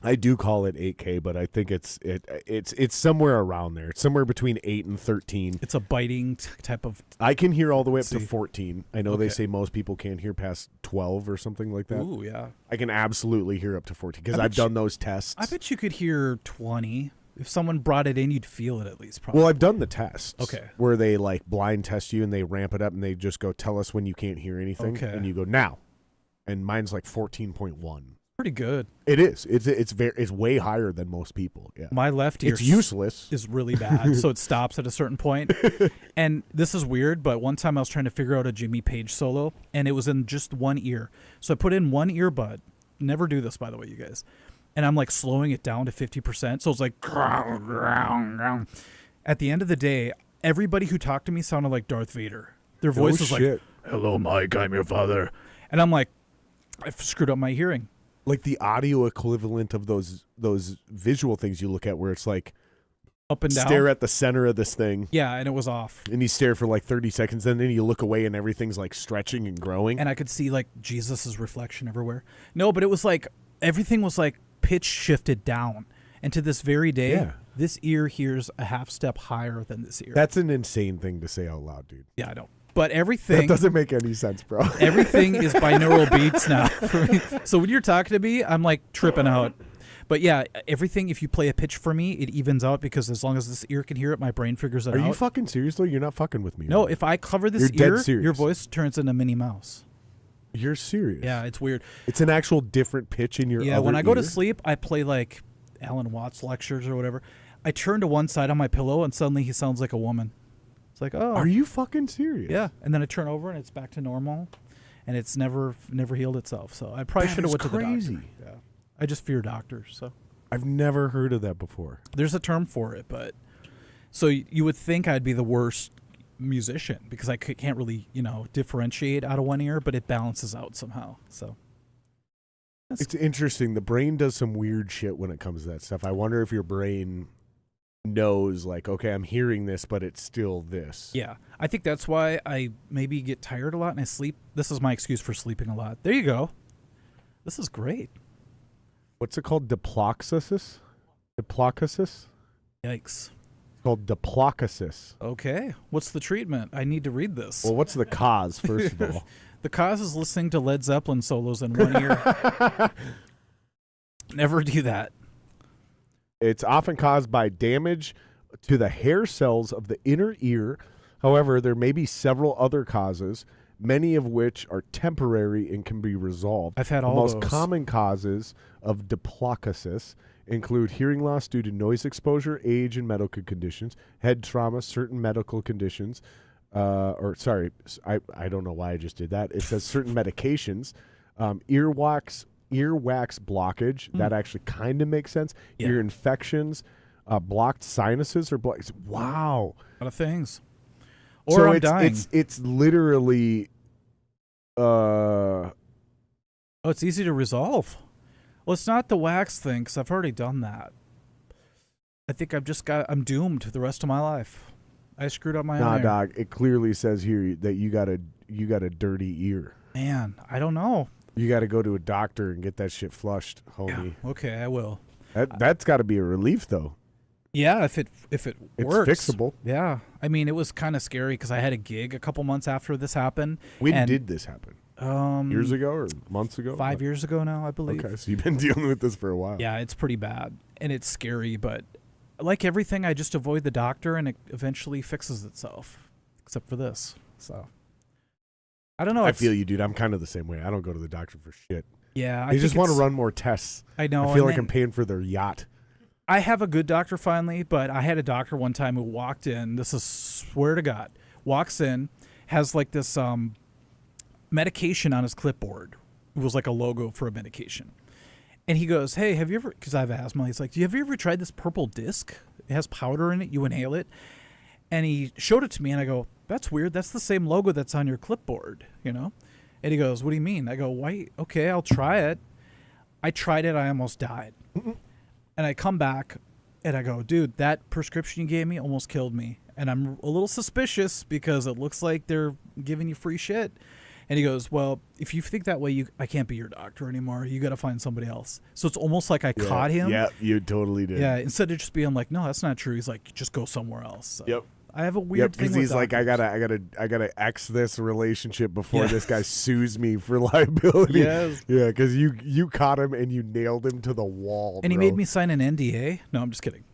I do call it 8K, but I think it's somewhere around there. It's somewhere between 8 and 13. It's a biting type of... I can hear all the way up to 14. I know they say most people can't hear past 12 or something like that. Ooh, yeah. I can absolutely hear up to 14 because I've done those tests. I bet you could hear 20. If someone brought it in, you'd feel it at least, probably. Well, I've done the tests. Okay. Where they like blind test you and they ramp it up and they just go, tell us when you can't hear anything. Okay. And you go, now. And mine's like 14.1. Pretty good. It is. It's way higher than most people. Yeah. My left ear it's useless. Is really bad, so it stops at a certain point. And this is weird, but one time I was trying to figure out a Jimmy Page solo, and it was in just one ear. So I put in one earbud. Never do this, by the way, you guys. And I'm like slowing it down to 50%. So it's like, at the end of the day, everybody who talked to me sounded like Darth Vader. Their voice was like, hello, Mike, I'm your father. And I'm like, I've screwed up my hearing. Like the audio equivalent of those visual things you look at where it's like up and down. Stare at the center of this thing. Yeah, and it was off. And you stare for like 30 seconds, and then you look away and everything's like stretching and growing. And I could see like Jesus's reflection everywhere. No, but it was like everything was like pitch shifted down. And to this very day, this ear hears a half step higher than this ear. That's an insane thing to say out loud, dude. Yeah, I know. But everything... That doesn't make any sense, bro. Everything is binaural beats now for me. So when you're talking to me, I'm like tripping out. But yeah, everything, if you play a pitch for me, it evens out because as long as this ear can hear it, my brain figures it out. Are you fucking serious, though? You're not fucking with me. No, if I cover this you're ear, dead serious. your voice turns into Minnie Mouse. You're serious? Yeah, it's weird. It's an actual different pitch in your other when I go to ear? sleep, I play like Alan Watts lectures or whatever. I turn to one side on my pillow and suddenly he sounds like a woman. It's like, oh. Are you fucking serious? Yeah. And then I turn over and it's back to normal. And it's never healed itself. So I probably should have went to the doctor. Yeah. I just fear doctors. So I've never heard of that before. There's a term for it, but so you would think I'd be the worst musician because I can't really, differentiate out of one ear, but it balances out somehow. So it's interesting. The brain does some weird shit when it comes to that stuff. I wonder if your brain knows, like, okay, I'm hearing this, but it's still this. Yeah. I think that's why I maybe get tired a lot and I sleep. This is my excuse for sleeping a lot. There you go. This is great. What's it called? Diploxis? Diploxis? Yikes. It's called diploxis. Okay. What's the treatment? I need to read this. Well, what's the cause, first of all? The cause is listening to Led Zeppelin solos in one ear. Never do that. It's often caused by damage to the hair cells of the inner ear. However, there may be several other causes, many of which are temporary and can be resolved. I've had all the most those. common causes of diplopiosis include hearing loss due to noise exposure, age, and medical conditions, head trauma, certain medical conditions, I don't know why I just did that. It says certain medications, earwax blockage. That actually kind of makes sense. Yeah. Ear infections, blocked sinuses or wow. A lot of things. Or So I'm dying. It's literally Oh, it's easy to resolve. Well, it's not the wax thing because I've already done that. I think I'm doomed the rest of my life. I screwed up my own hair. dog. It clearly says here that you got a dirty ear. Man, I don't know. You got to go to a doctor and get that shit flushed, homie. Yeah, okay, I will. That's got to be a relief, though. Yeah, if it It's works. fixable. Yeah, I mean, it was kind of scary because I had a gig a couple months after this happened. When did this happen? Years ago or months ago? 5 years ago now, I believe. Okay, so you've been dealing with this for a while. Yeah, it's pretty bad and it's scary, but like everything, I just avoid the doctor and it eventually fixes itself, except for this. So I don't know. I feel you, dude. I'm kind of the same way. I don't go to the doctor for shit. Yeah, I just want to run more tests. I know. I feel like I'm paying for their yacht. I have a good doctor finally, but I had a doctor one time who walked in. This is swear to God. Walks in, has like this medication on his clipboard. It was like a logo for a medication. And he goes, "Hey, have you ever?" Because I have asthma. He's like, "Have you ever tried this purple disc? It has powder in it. You inhale it." And he showed it to me, and I go, "That's weird. That's the same logo that's on your clipboard, you know?" And he goes, "What do you mean?" I go, "Why? Okay, I'll try it." I tried it. I almost died. And I come back, and I go, "Dude, that prescription you gave me almost killed me." And I'm a little suspicious because it looks like they're giving you free shit. And he goes, "Well, if you think that way, I can't be your doctor anymore. You got to find somebody else." So it's almost like I caught him. Yeah, you totally did. Yeah, instead of just being like, "No, that's not true." He's like, "Just go somewhere else." So Yep. I have a weird thing because with he's like, I gotta X this relationship before this guy sues me for liability. Yes. Yeah, because you caught him and you nailed him to the wall. And he bro. made me sign an NDA. No, I'm just kidding.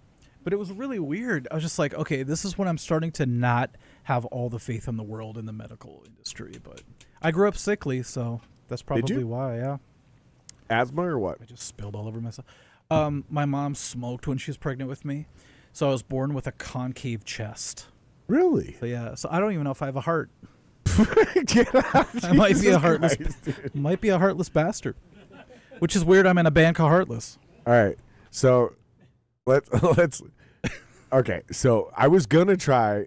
But it was really weird. I was just like, okay, this is when I'm starting to not have all the faith in the world in the medical industry. But I grew up sickly, so that's probably why, yeah. Asthma or what? I just spilled all over myself. My mom smoked when she was pregnant with me, so I was born with a concave chest. Really? So yeah, so I don't even know if I have a heart. Get out, I might be a Jesus heartless, Christ, might be a heartless bastard. Which is weird. I'm in a band called Heartless. All right, so let's. Okay, so I was gonna try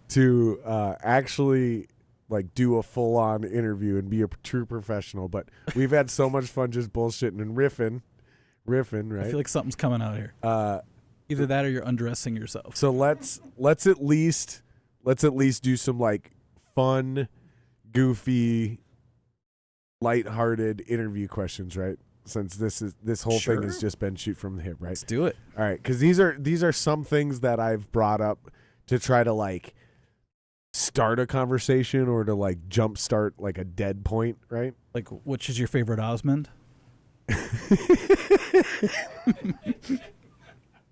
to actually like do a full on interview and be a true professional, but we've had so much fun just bullshitting and riffing, right? I feel like something's coming out here. Either that or you're undressing yourself. So let's at least do some like fun, goofy, lighthearted interview questions, right? Since this whole thing has just been shoot from the hip, right? Let's do it. All right, because these are some things that I've brought up to try to like start a conversation or to like jumpstart like a dead point, right? Like, which is your favorite Osmond?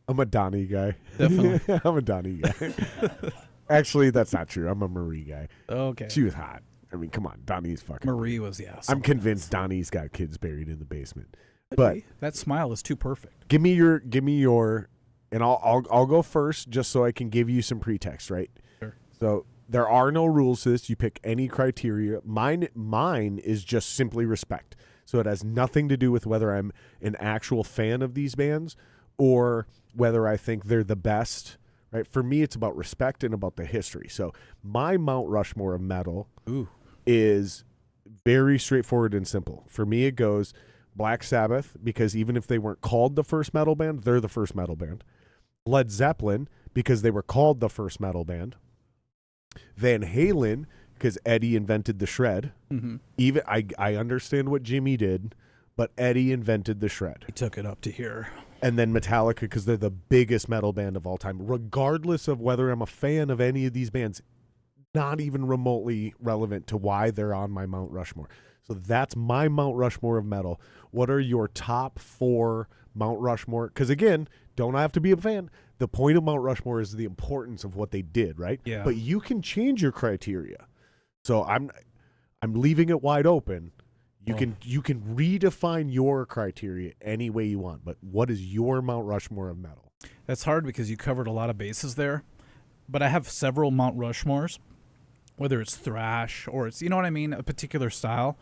I'm a Donnie guy. Definitely. I'm a Donnie guy. Actually, that's not true. I'm a Marie guy. Okay. She was hot. I mean, come on, Donnie's fucking. Marie was, yeah. I'm convinced Donnie's got kids buried in the basement. But that smile is too perfect. give me your, and I'll go first just so I can give you some pretext, right? Sure. So there are no rules to this. You pick any criteria. Mine is just simply respect. So it has nothing to do with whether I'm an actual fan of these bands or whether I think they're the best. Right? For me, it's about respect and about the history. So my Mount Rushmore of metal is very straightforward and simple. For me, it goes Black Sabbath, because even if they weren't called the first metal band, they're the first metal band. Led Zeppelin, because they were called the first metal band. Van Halen, because Eddie invented the shred. Mm-hmm. Even I understand what Jimmy did, but Eddie invented the shred. He took it up to here. And then Metallica, because they're the biggest metal band of all time. Regardless of whether I'm a fan of any of these bands, not even remotely relevant to why they're on my Mount Rushmore. So So that's my Mount Rushmore of metal. What are your top 4 Mount Rushmore? Because again, don't have to be a fan. The point of Mount Rushmore is the importance of what they did, right? Yeah. But you can change your criteria. So I'm leaving it wide open. You can redefine your criteria any way you want. But what is your Mount Rushmore of metal? That's hard because you covered a lot of bases there. But I have several Mount Rushmores, whether it's thrash or it's, you know what I mean, a particular style.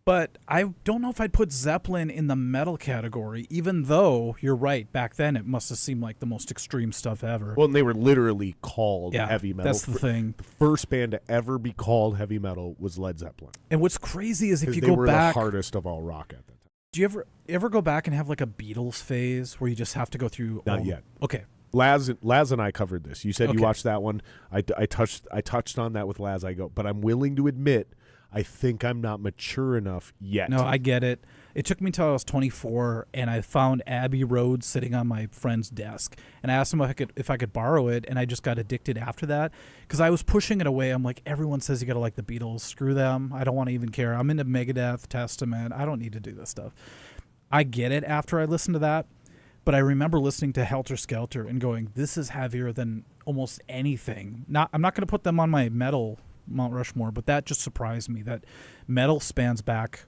But I don't know if I'd put Zeppelin in the metal category, even though you're right. Back then, it must have seemed like the most extreme stuff ever. Well, and they were literally called heavy metal. That's the thing. The first band to ever be called heavy metal was Led Zeppelin. And what's crazy is if you they go were back, the hardest of all rock at that time. do you ever go back and have like a Beatles phase where you just have to go through? Not yet. Okay. Laz and I covered this. You said Okay. you watched that one. I touched on that with Laz. But I'm willing to admit, I think I'm not mature enough yet. No, I get it. It took me until I was 24, and I found Abbey Road sitting on my friend's desk, and I asked him if I could borrow it, and I just got addicted after that because I was pushing it away. I'm like, everyone says you got to like the Beatles. Screw them. I don't want to even care. I'm into Megadeth, Testament. I don't need to do this stuff. I get it after I listened to that, but I remember listening to Helter Skelter and going, this is heavier than almost anything. I'm not going to put them on my metal Mount Rushmore, but that just surprised me that metal spans back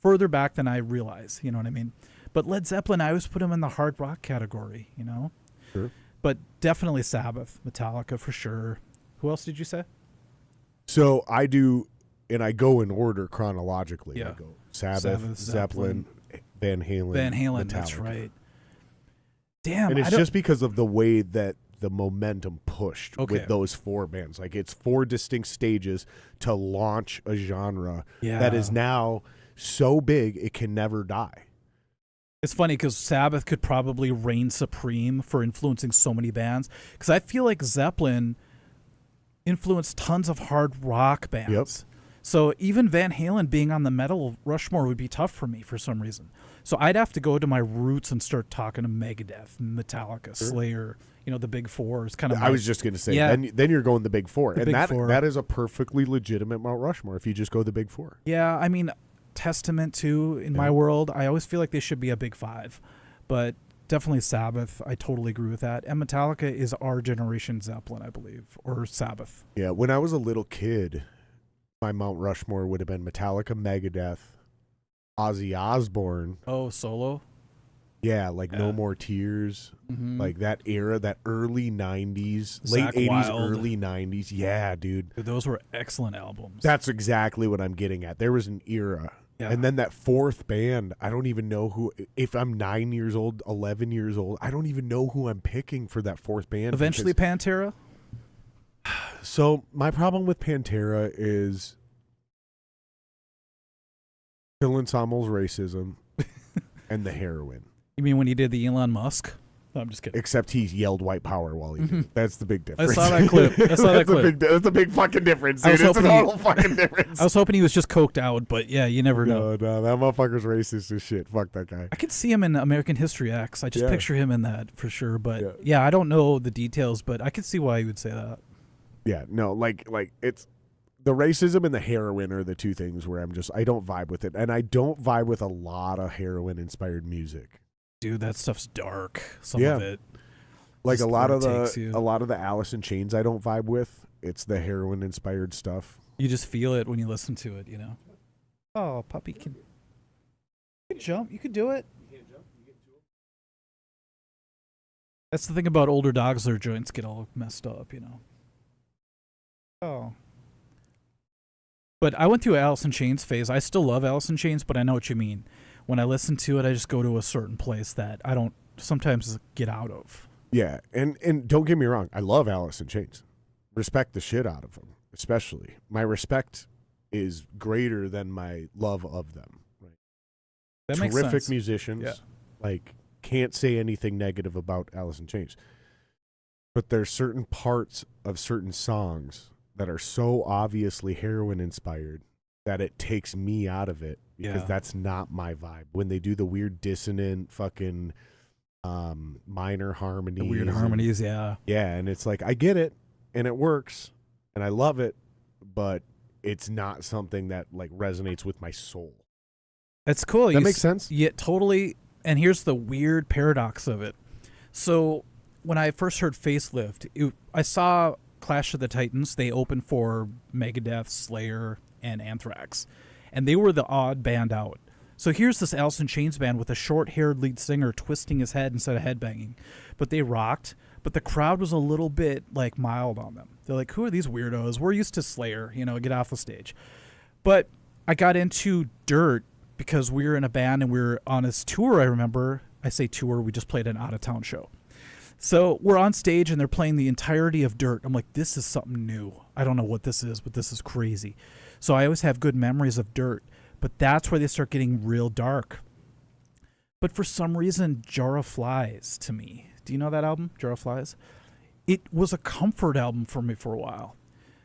further back than I realize, you know what I mean? But Led Zeppelin, I always put them in the hard rock category, you know? Sure. But definitely Sabbath, Metallica for sure. Who else did you say? So I do, and I go in order chronologically. Yeah. I go Sabbath, Zeppelin, Van Halen, Metallica. That's right. Damn. And it's just because of the way that the momentum pushed Okay. with those 4 bands. Like it's 4 distinct stages to launch a genre that is now so big it can never die. It's funny because Sabbath could probably reign supreme for influencing so many bands. Because I feel like Zeppelin influenced tons of hard rock bands. Yep. So even Van Halen being on the metal Rushmore would be tough for me for some reason. So I'd have to go to my roots and start talking to Megadeth, Metallica, Slayer, you know, the big 4 is kind of. I was just going to say, then you're going the big 4. The and big 4. that is a perfectly legitimate Mount Rushmore if you just go the big 4. Yeah, I mean, Testament too, in my world, I always feel like they should be a big 5. But definitely Sabbath, I totally agree with that. And Metallica is our generation Zeppelin, I believe, or Sabbath. Yeah, when I was a little kid, my Mount Rushmore would have been Metallica, Megadeth, Ozzy Osbourne. Oh, solo? Yeah, like No More Tears. Mm-hmm. Like that era, that early 90s, Zakk late 80s, Wylde. early 90s. Yeah, dude. Those were excellent albums. That's exactly what I'm getting at. There was an era. Yeah. And then that 4th band, I don't even know who, if I'm 9 years old, 11 years old, I don't even know who I'm picking for that 4th band. Eventually Pantera? So my problem with Pantera is Phil Anselmo's racism and the heroin. You mean when he did the Elon Musk? No, I'm just kidding. Except he yelled white power while he did it. That's the big difference. I saw that clip. That's a big fucking difference, dude. It's a total fucking difference. I was hoping he was just coked out, but yeah, you never know. No, that motherfucker's racist as shit. Fuck that guy. I could see him in American History X. I just Yeah. picture him in that for sure. But yeah, I don't know the details, but I could see why he would say that. Yeah, no, like it's the racism and the heroin are the 2 things where I don't vibe with it, and I don't vibe with a lot of heroin inspired music. Dude, that stuff's dark. Some Yeah. of it. Like Just a lot where of it takes you. a lot of the Alice in Chains I don't vibe with. It's the heroin inspired stuff. You just feel it when you listen to it, you know. Oh, puppy can jump. You can do it. That's the thing about older dogs; their joints get all messed up, you know. Oh. But I went through Alice in Chains phase. I still love Alice in Chains, but I know what you mean. When I listen to it, I just go to a certain place that I don't sometimes get out of. Yeah, and don't get me wrong, I love Alice in Chains. Respect the shit out of them, especially. My respect is greater than my love of them. Right? That makes Terrific sense. musicians. Yeah. Like, can't say anything negative about Alice in Chains. But there's certain parts of certain songs that are so obviously heroin inspired that it takes me out of it because that's not my vibe. When they do the weird dissonant fucking minor harmonies. The weird harmonies, yeah. Yeah, and it's like, I get it, and it works, and I love it, but it's not something that like resonates with my soul. It's cool. That makes sense? Yeah, totally. And here's the weird paradox of it. So when I first heard Facelift, I saw Clash of the Titans. They opened for Megadeth, Slayer, and Anthrax. And they were the odd band out. So here's this Alice in Chains band with a short-haired lead singer twisting his head instead of headbanging. But they rocked. But the crowd was a little bit like mild on them. They're like, who are these weirdos? We're used to Slayer, get off the stage. But I got into Dirt because we were in a band and we were on this tour, I remember. I say tour, we just played an out-of-town show. So we're on stage and they're playing the entirety of Dirt. I'm like, this is something new. I don't know what this is, but this is crazy. So I always have good memories of Dirt. But that's where they start getting real dark. But for some reason, Jar of Flies to me. Do you know that album, Jar of Flies? It was a comfort album for me for a while.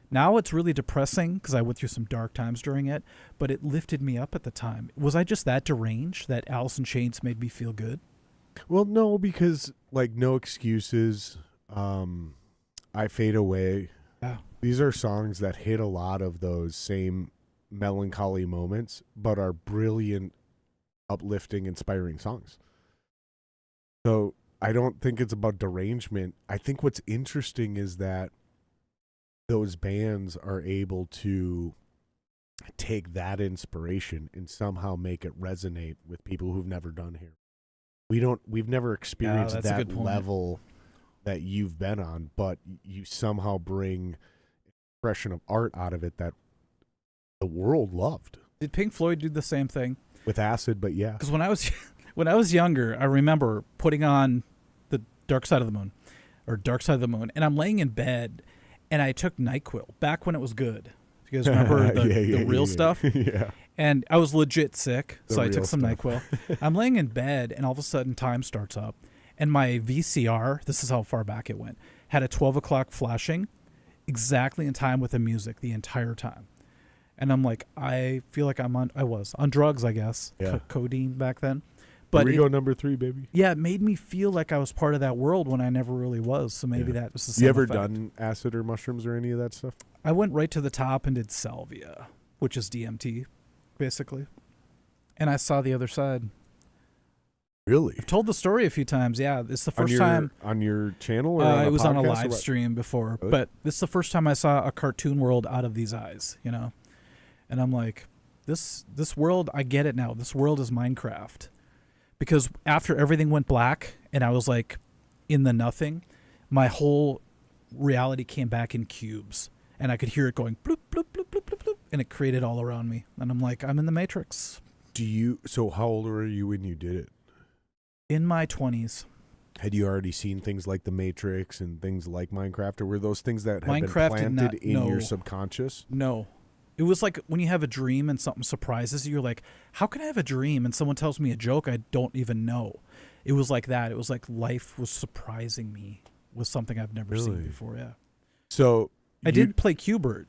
Now it's really depressing because I went through some dark times during it, but it lifted me up at the time. Was I just that deranged that Alice in Chains made me feel good? Well, no, because like No Excuses, I Fade Away. Yeah. These are songs that hit a lot of those same melancholy moments, but are brilliant, uplifting, inspiring songs. So I don't think it's about derangement. I think what's interesting is that those bands are able to take that inspiration and somehow make it resonate with people who've never done here. We've never experienced that level that you've been on, but you somehow bring expression of art out of it that the world loved. Did Pink Floyd do the same thing? With Acid, but yeah. Because when I was younger, I remember putting on the Dark Side of the Moon, and I'm laying in bed, and I took NyQuil back when it was good. You guys remember the real stuff? Yeah. And I was legit sick, so I real took some stuff. NyQuil. I'm laying in bed, and all of a sudden time starts up, and my VCR, this is how far back it went, had a 12 o'clock flashing exactly in time with the music the entire time. And I'm like, I feel like I was on drugs, I guess. Yeah. Codeine back then. But Here we go, number 3, baby. yeah, it made me feel like I was part of that world when I never really was. So maybe that was the same You ever effect. done acid or mushrooms or any of that stuff? I went right to the top and did salvia, which is DMT, basically. And I saw the other side. Really? I've told the story a few times. Yeah, it's the first time. On your channel? Or on it was on a podcast or live what? stream before. Really? But this is the first time I saw a cartoon world out of these eyes, And I'm like, this world, I get it now. This world is Minecraft. Because after everything went black and I was like in the nothing, my whole reality came back in cubes. And I could hear it going bloop, bloop, bloop, bloop, bloop, bloop. And it created all around me. And I'm like, I'm in the Matrix. So how old were you when you did it? In my 20s. Had you already seen things like The Matrix and things like Minecraft? Or were those things that had Minecraft been planted in your subconscious? No. It was like when you have a dream and something surprises you, you're like, how can I have a dream and someone tells me a joke I don't even know? It was like that. It was like life was surprising me with something I've never seen before, yeah. So I did play Q*bert.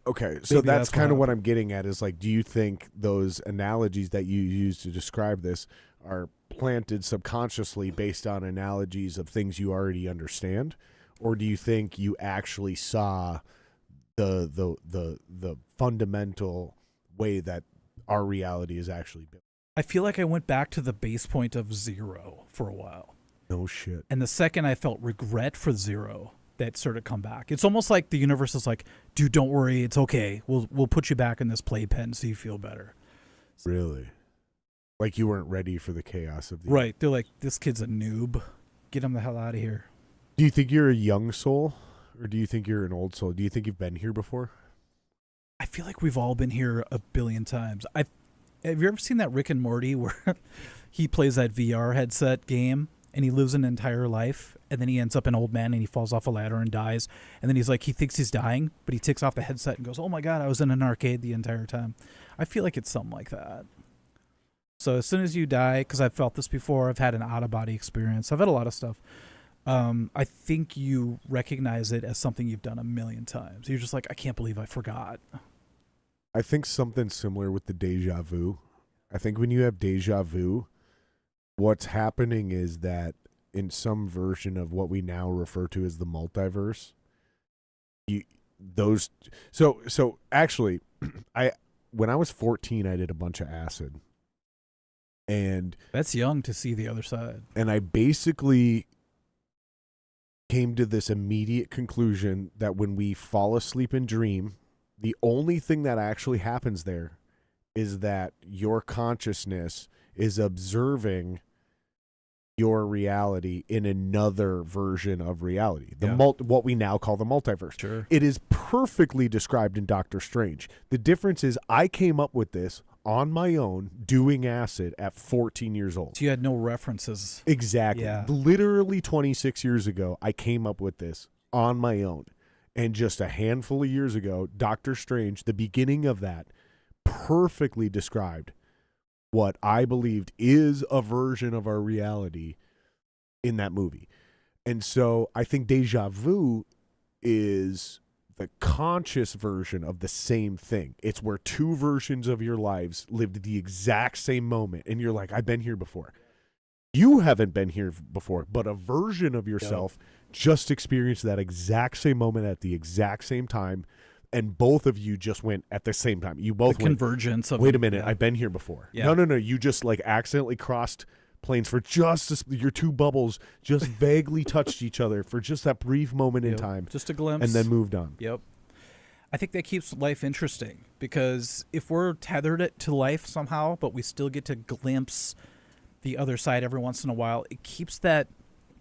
Okay, so Maybe that's kind of what what I'm getting at is like, do you think those analogies that you use to describe this are planted subconsciously based on analogies of things you already understand? Or do you think you actually saw the fundamental way that our reality is actually built? I feel like I went back to the base point of zero for a while. No shit. And the second I felt regret for zero, that started to come back. It's almost like the universe is like, dude, don't worry, it's okay. We'll put you back in this playpen so you feel better. Really? Like you weren't ready for the chaos of the Right. They're like, this kid's a noob. Get him the hell out of here. Do you think you're a young soul? Or do you think you're an old soul? Do you think you've been here before? I feel like we've all been here a billion times. Have you ever seen that Rick and Morty where he plays that VR headset game and he lives an entire life and then he ends up an old man and he falls off a ladder and dies, and then he's like, he thinks he's dying, but he takes off the headset and goes, oh my God, I was in an arcade the entire time. I feel like it's something like that. So as soon as you die, because I've felt this before, I've had an out-of-body experience, I've had a lot of stuff. I think you recognize it as something you've done a million times. You're just like, I can't believe I forgot. I think something similar with the deja vu. I think when you have deja vu, what's happening is that in some version of what we now refer to as the multiverse, those. So actually, when I was 14, I did a bunch of acid, and that's young to see the other side. And I basically came to this immediate conclusion that when we fall asleep and dream, the only thing that actually happens there is that your consciousness is observing your reality in another version of reality. What we now call the multiverse. Sure. It is perfectly described in Doctor Strange. The difference is I came up with this on my own doing acid at 14 years old. So you had no references. Exactly. Yeah. Literally 26 years ago, I came up with this on my own. And just a handful of years ago, Doctor Strange, the beginning of that, perfectly described what I believed is a version of our reality in that movie. And so I think deja vu is the conscious version of the same thing. It's where two versions of your lives lived the exact same moment. And you're like, I've been here before. You haven't been here before, but a version of yourself just experienced that exact same moment at the exact same time. And both of you just went at the same time. You both went, convergence of. Wait a minute, I've been here before. Yeah. No. You just like accidentally crossed planes for just your two bubbles just vaguely touched each other for just that brief moment in time. Just a glimpse. And then moved on. Yep. I think that keeps life interesting because if we're tethered it to life somehow, but we still get to glimpse the other side every once in a while, it keeps that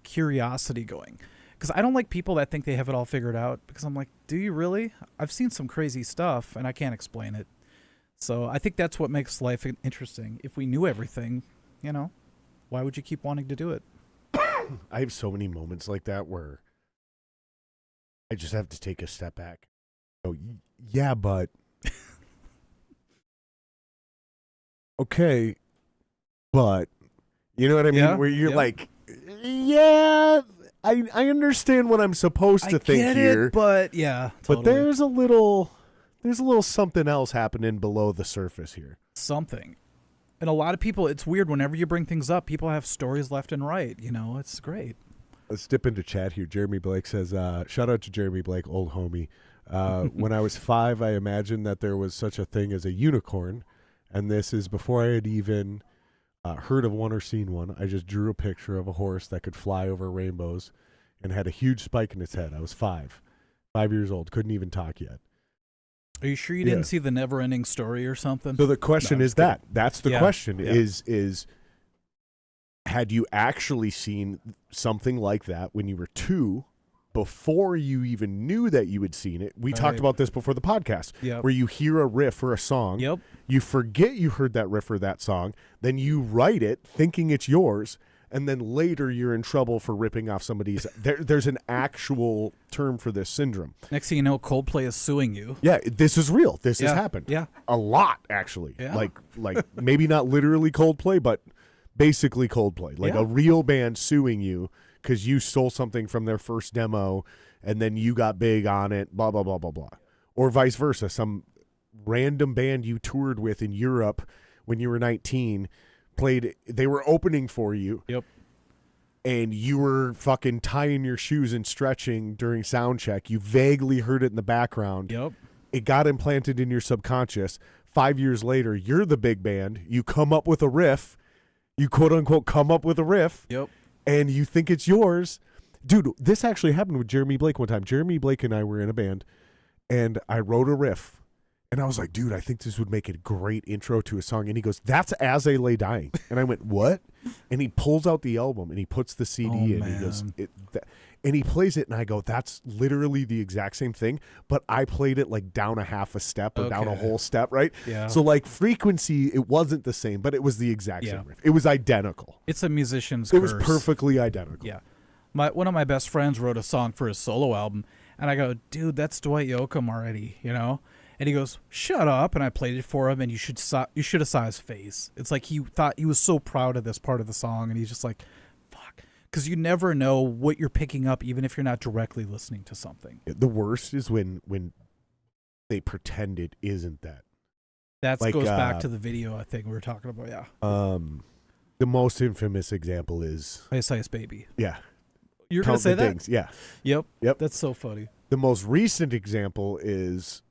curiosity going. Because I don't like people that think they have it all figured out because I'm like, do you really? I've seen some crazy stuff and I can't explain it. So I think that's what makes life interesting. If we knew everything, why would you keep wanting to do it? I have so many moments like that where I just have to take a step back. Oh, yeah, but okay, but you know what I mean? Yeah, Where you're yeah. like, yeah, I understand what I'm supposed to think get here, it, but yeah, totally. but there's a little something else happening below the surface here. Something. And a lot of people, it's weird whenever you bring things up, people have stories left and right, it's great. Let's dip into chat here. Jeremy Blake says, shout out to Jeremy Blake, old homie. When I was 5, I imagined that there was such a thing as a unicorn. And this is before I had even heard of one or seen one. I just drew a picture of a horse that could fly over rainbows and had a huge spike in its head. I was 5 years old, couldn't even talk yet. Are you sure you didn't see the Never-Ending Story or something? So the question is that. That's the question Yeah. is had you actually seen something like that when you were 2 before you even knew that you had seen it? We talked about this before the podcast, where you hear a riff or a song, you forget you heard that riff or that song, then you write it thinking it's yours, and then later you're in trouble for ripping off somebody's. There's an actual term for this syndrome. Next thing you know, Coldplay is suing you. Yeah, this is real. This has happened. Yeah. A lot, actually. Yeah. Like maybe not literally Coldplay, but basically Coldplay. Like a real band suing you because you stole something from their first demo and then you got big on it, blah, blah, blah, blah, blah. Or vice versa. Some random band you toured with in Europe when you were 19 they were opening for you. Yep. And you were fucking tying your shoes and stretching during sound check. You vaguely heard it in the background. Yep. It got implanted in your subconscious. 5 years later, you're the big band. You come up with a riff. You quote unquote come up with a riff. Yep. And you think it's yours. Dude, this actually happened with Jeremy Blake one time. Jeremy Blake and I were in a band and I wrote a riff. And I was like, dude, I think this would make a great intro to a song. And he goes, that's As They Lay Dying. And I went, what? And he pulls out the album and he puts the CD in. Man. He goes, and he plays it. And I go, that's literally the exact same thing. But I played it like down a half a step or down a whole step, right? Yeah. So like frequency, it wasn't the same, but it was the exact same riff. It was identical. It's a musician's It curse. was perfectly identical. Yeah. One of my best friends wrote a song for his solo album. And I go, dude, that's Dwight Yoakam already, And he goes, shut up. And I played it for him, and you should have saw his face. It's like he thought he was so proud of this part of the song, and he's just like, fuck. Because you never know what you're picking up, even if you're not directly listening to something. The worst is when they pretend it isn't that. That Like, goes back to the video, I think we were talking about, yeah. The most infamous example is... Ice Ice Baby. Yeah. You're going to say that? Dings. Yeah. Yep. Yep. That's so funny. The most recent example is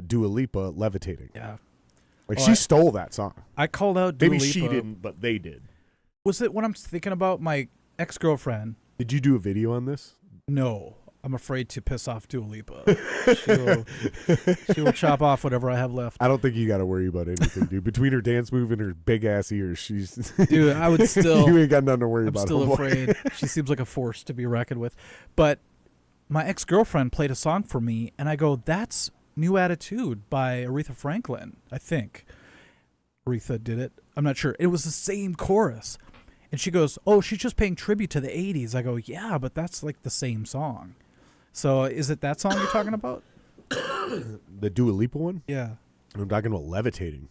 Dua Lipa, Levitating. Yeah. Like, she stole that song. I called out Dua Maybe Lipa. she didn't, but they did. Was it when I'm thinking about my ex-girlfriend? Did you do a video on this? No. I'm afraid to piss off Dua Lipa. She will chop off whatever I have left. I don't think you got to worry about anything, dude. Between her dance move and her big-ass ears, she's... Dude, I would still... You ain't got nothing to worry I'm about. still afraid. She seems like a force to be reckoned with. But my ex-girlfriend played a song for me, and I go, that's New Attitude by Aretha Franklin, I think. Aretha did it. I'm not sure. It was the same chorus. And she goes, oh, she's just paying tribute to the 80s. I go, yeah, but that's like the same song. So is it that song you're talking about? The Dua Lipa one? Yeah. I'm talking about Levitating.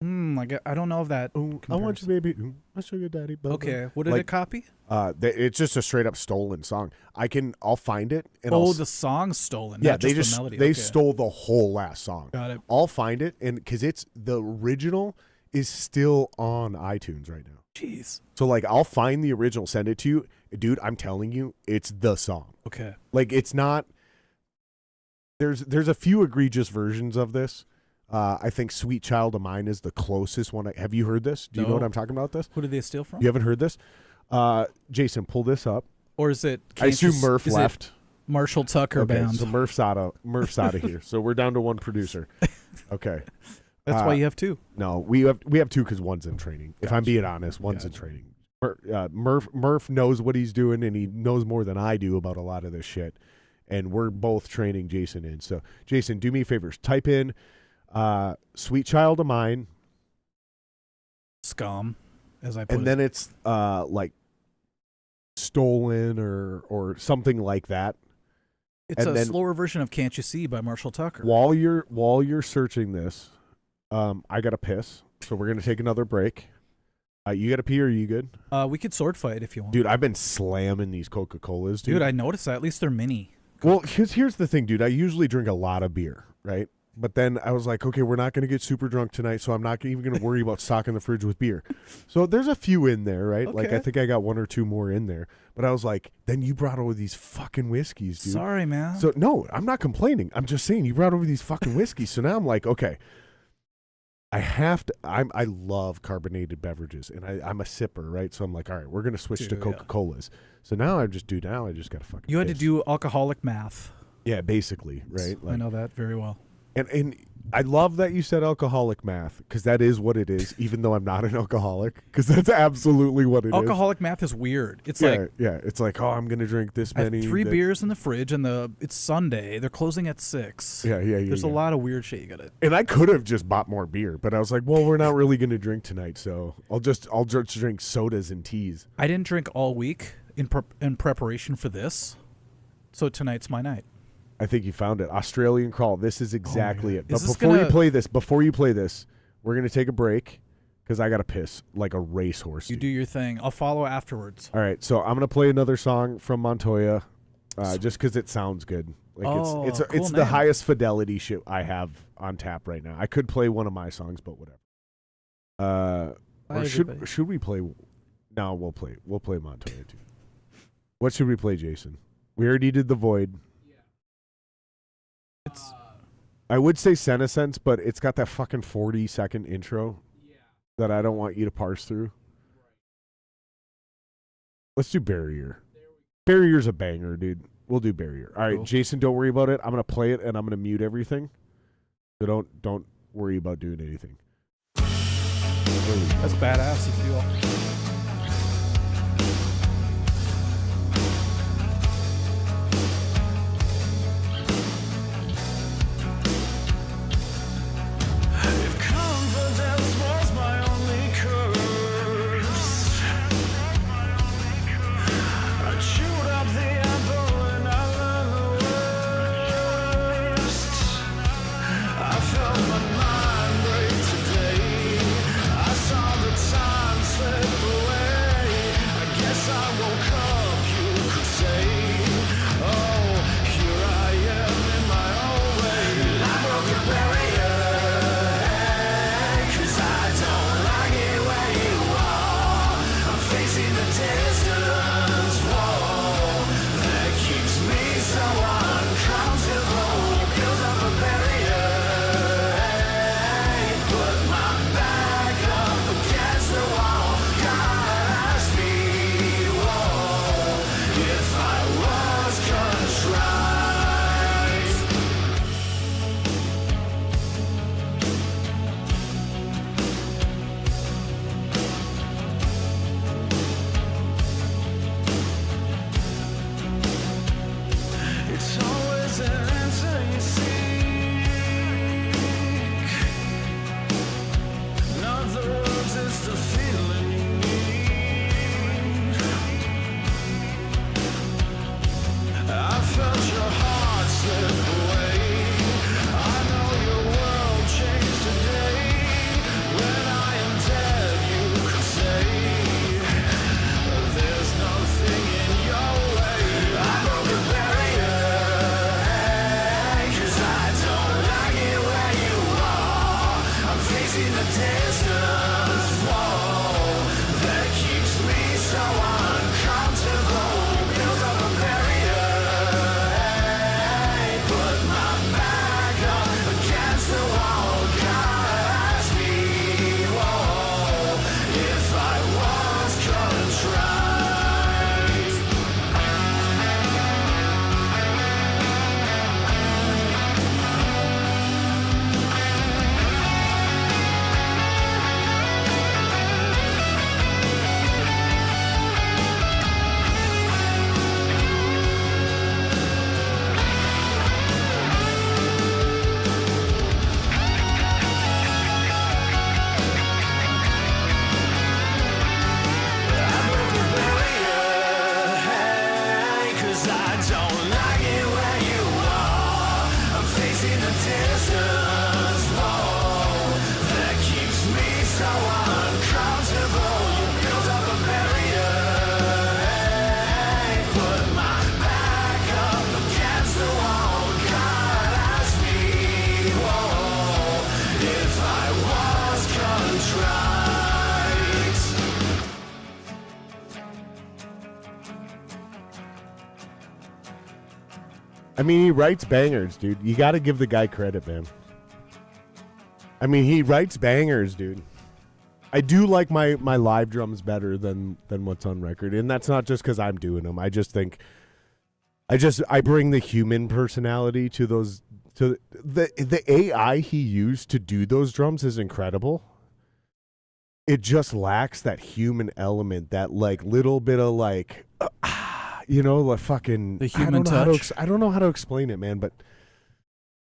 I don't know if that. Ooh, I want you, baby. Ooh, I sugar daddy. Bubba. Okay. What did it copy? It's just a straight up stolen song. I'll find it. And the song's stolen. Yeah, not just the melody. They stole the whole last song. Got it. I'll find it, and because it's the original is still on iTunes right now. Jeez. So like, I'll find the original, send it to you, dude. I'm telling you, it's the song. Okay. Like, it's not. There's a few egregious versions of this. I think "Sweet Child of Mine" is the closest one. Have you heard this? Do you know what I'm talking about? This? Who did they steal from? You haven't heard this? Jason, pull this up. Or is it? I assume Murph left. Marshall Tucker band. So Murph's out of here. So we're down to one producer. Okay. That's why you have two. No, we have two because one's in training. If I'm being honest, one's in training. Murph knows what he's doing, and he knows more than I do about a lot of this shit. And we're both training Jason in. So, Jason, do me a favor. Type in "Sweet Child of Mine." Scum, as I put it. And then it's like "Stolen" or something like that. It's a slower version of "Can't You See" by Marshall Tucker. While you're searching this, I got to piss, so we're gonna take another break. You got to pee, or are you good? We could sword fight if you want. Dude, I've been slamming these Coca-Colas, dude. Dude, I noticed that. At least they're mini. Well, here's the thing, dude. I usually drink a lot of beer, right? But then I was like, okay, we're not going to get super drunk tonight, so I'm not even going to worry about stocking the fridge with beer. So there's a few in there, right? Okay. Like, I think I got one or two more in there. But I was like, then you brought over these fucking whiskeys, dude. Sorry, man. So, no, I'm not complaining. I'm just saying you brought over these fucking whiskeys. So now I'm like, okay, I have to. I love carbonated beverages, and I'm a sipper, right? So I'm like, all right, we're going to switch to Coca-Colas. So now I just got to fucking You had piss. to do alcoholic math. Yeah, basically, right? I know that very well. And I love that you said alcoholic math, because that is what it is, even though I'm not an alcoholic, because that's absolutely what it is. Alcoholic math is weird. It's it's like, oh, I'm going to drink this I have many. 3 beers in the fridge, and it's Sunday. They're closing at 6. Yeah. There's a lot of weird shit you got to. And I could have just bought more beer, but I was like, well, we're not really going to drink tonight, so I'll just drink sodas and teas. I didn't drink all week in preparation for this, so tonight's my night. I think you found it. Australian Crawl. This is exactly it. But Is this before you play this, we're going to take a break because I got to piss like a racehorse. You do your thing. I'll follow afterwards. All right. So I'm going to play another song from Montoya just because it sounds good. Like it's the highest fidelity shit I have on tap right now. I could play one of my songs, but whatever. Or should we play? No, we'll play Montoya too. What should we play, Jason? We already did The Void. I would say Senescence, but it's got that fucking 40-second intro that I don't want you to parse through. Let's do Barrier. Barrier's a banger, dude. We'll do Barrier. All right, cool. Jason, don't worry about it. I'm going to play it, and I'm going to mute everything. So don't worry about doing anything. That's badass if you all... Felt my mind break today. I saw the time slip I mean, he writes bangers, dude. You got to give the guy credit, man. I mean, he writes bangers, dude. I do like my live drums better than what's on record, and that's not just because I'm doing them. I just think I bring the human personality to those. To the AI he used to do those drums is incredible. It just lacks that human element, that like little bit of like, like fucking the human touch. I don't know how to explain it, man, but.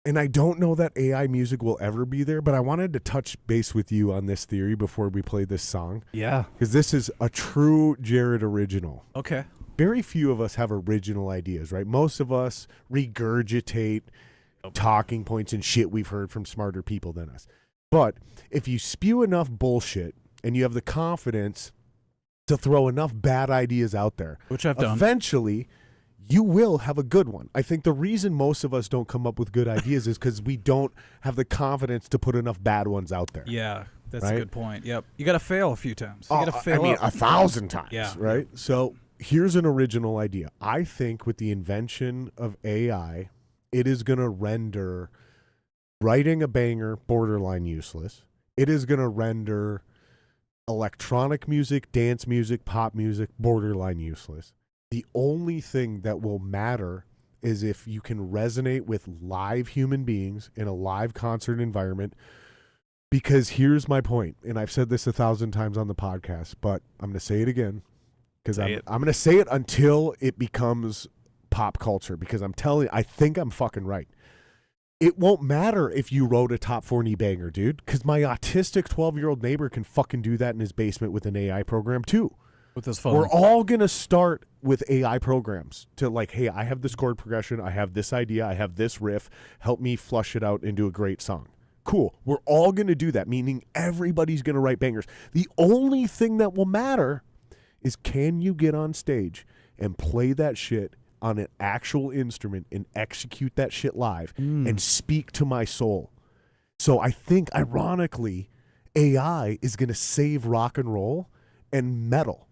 And I don't know that AI music will ever be there, but I wanted to touch base with you on this theory before we play this song. Yeah. Because this is a true Jared original. Okay. Very few of us have original ideas, right? Most of us regurgitate talking points and shit we've heard from smarter people than us. But if you spew enough bullshit and you have the confidence to throw enough bad ideas out there, which I've done, eventually you will have a good one. I think the reason most of us don't come up with good ideas is because we don't have the confidence to put enough bad ones out there. Yeah, that's right? a good point. Yep. You got to fail a few times. You got to fail. 1,000 times. Yeah. Right? So here's an original idea. I think with the invention of AI, it is going to render writing a banger borderline useless. It is going to render electronic music, dance music, pop music borderline useless. The only thing that will matter is if you can resonate with live human beings in a live concert environment. Because here's my point, and I've said this 1,000 times on the podcast, but I'm going to say it again because I'm going to say it until it becomes pop culture. Because I'm telling you, I think I'm fucking right. It won't matter if you wrote a top 40 banger, dude, because my autistic 12-year-old neighbor can fucking do that in his basement with an AI program too. With his phone. We're all going to start with AI programs to like, hey, I have this chord progression. I have this idea. I have this riff. Help me flush it out into a great song. Cool. We're all going to do that, meaning everybody's going to write bangers. The only thing that will matter is can you get on stage and play that shit on an actual instrument and execute that shit live and speak to my soul. So I think, ironically, AI is going to save rock and roll and metal.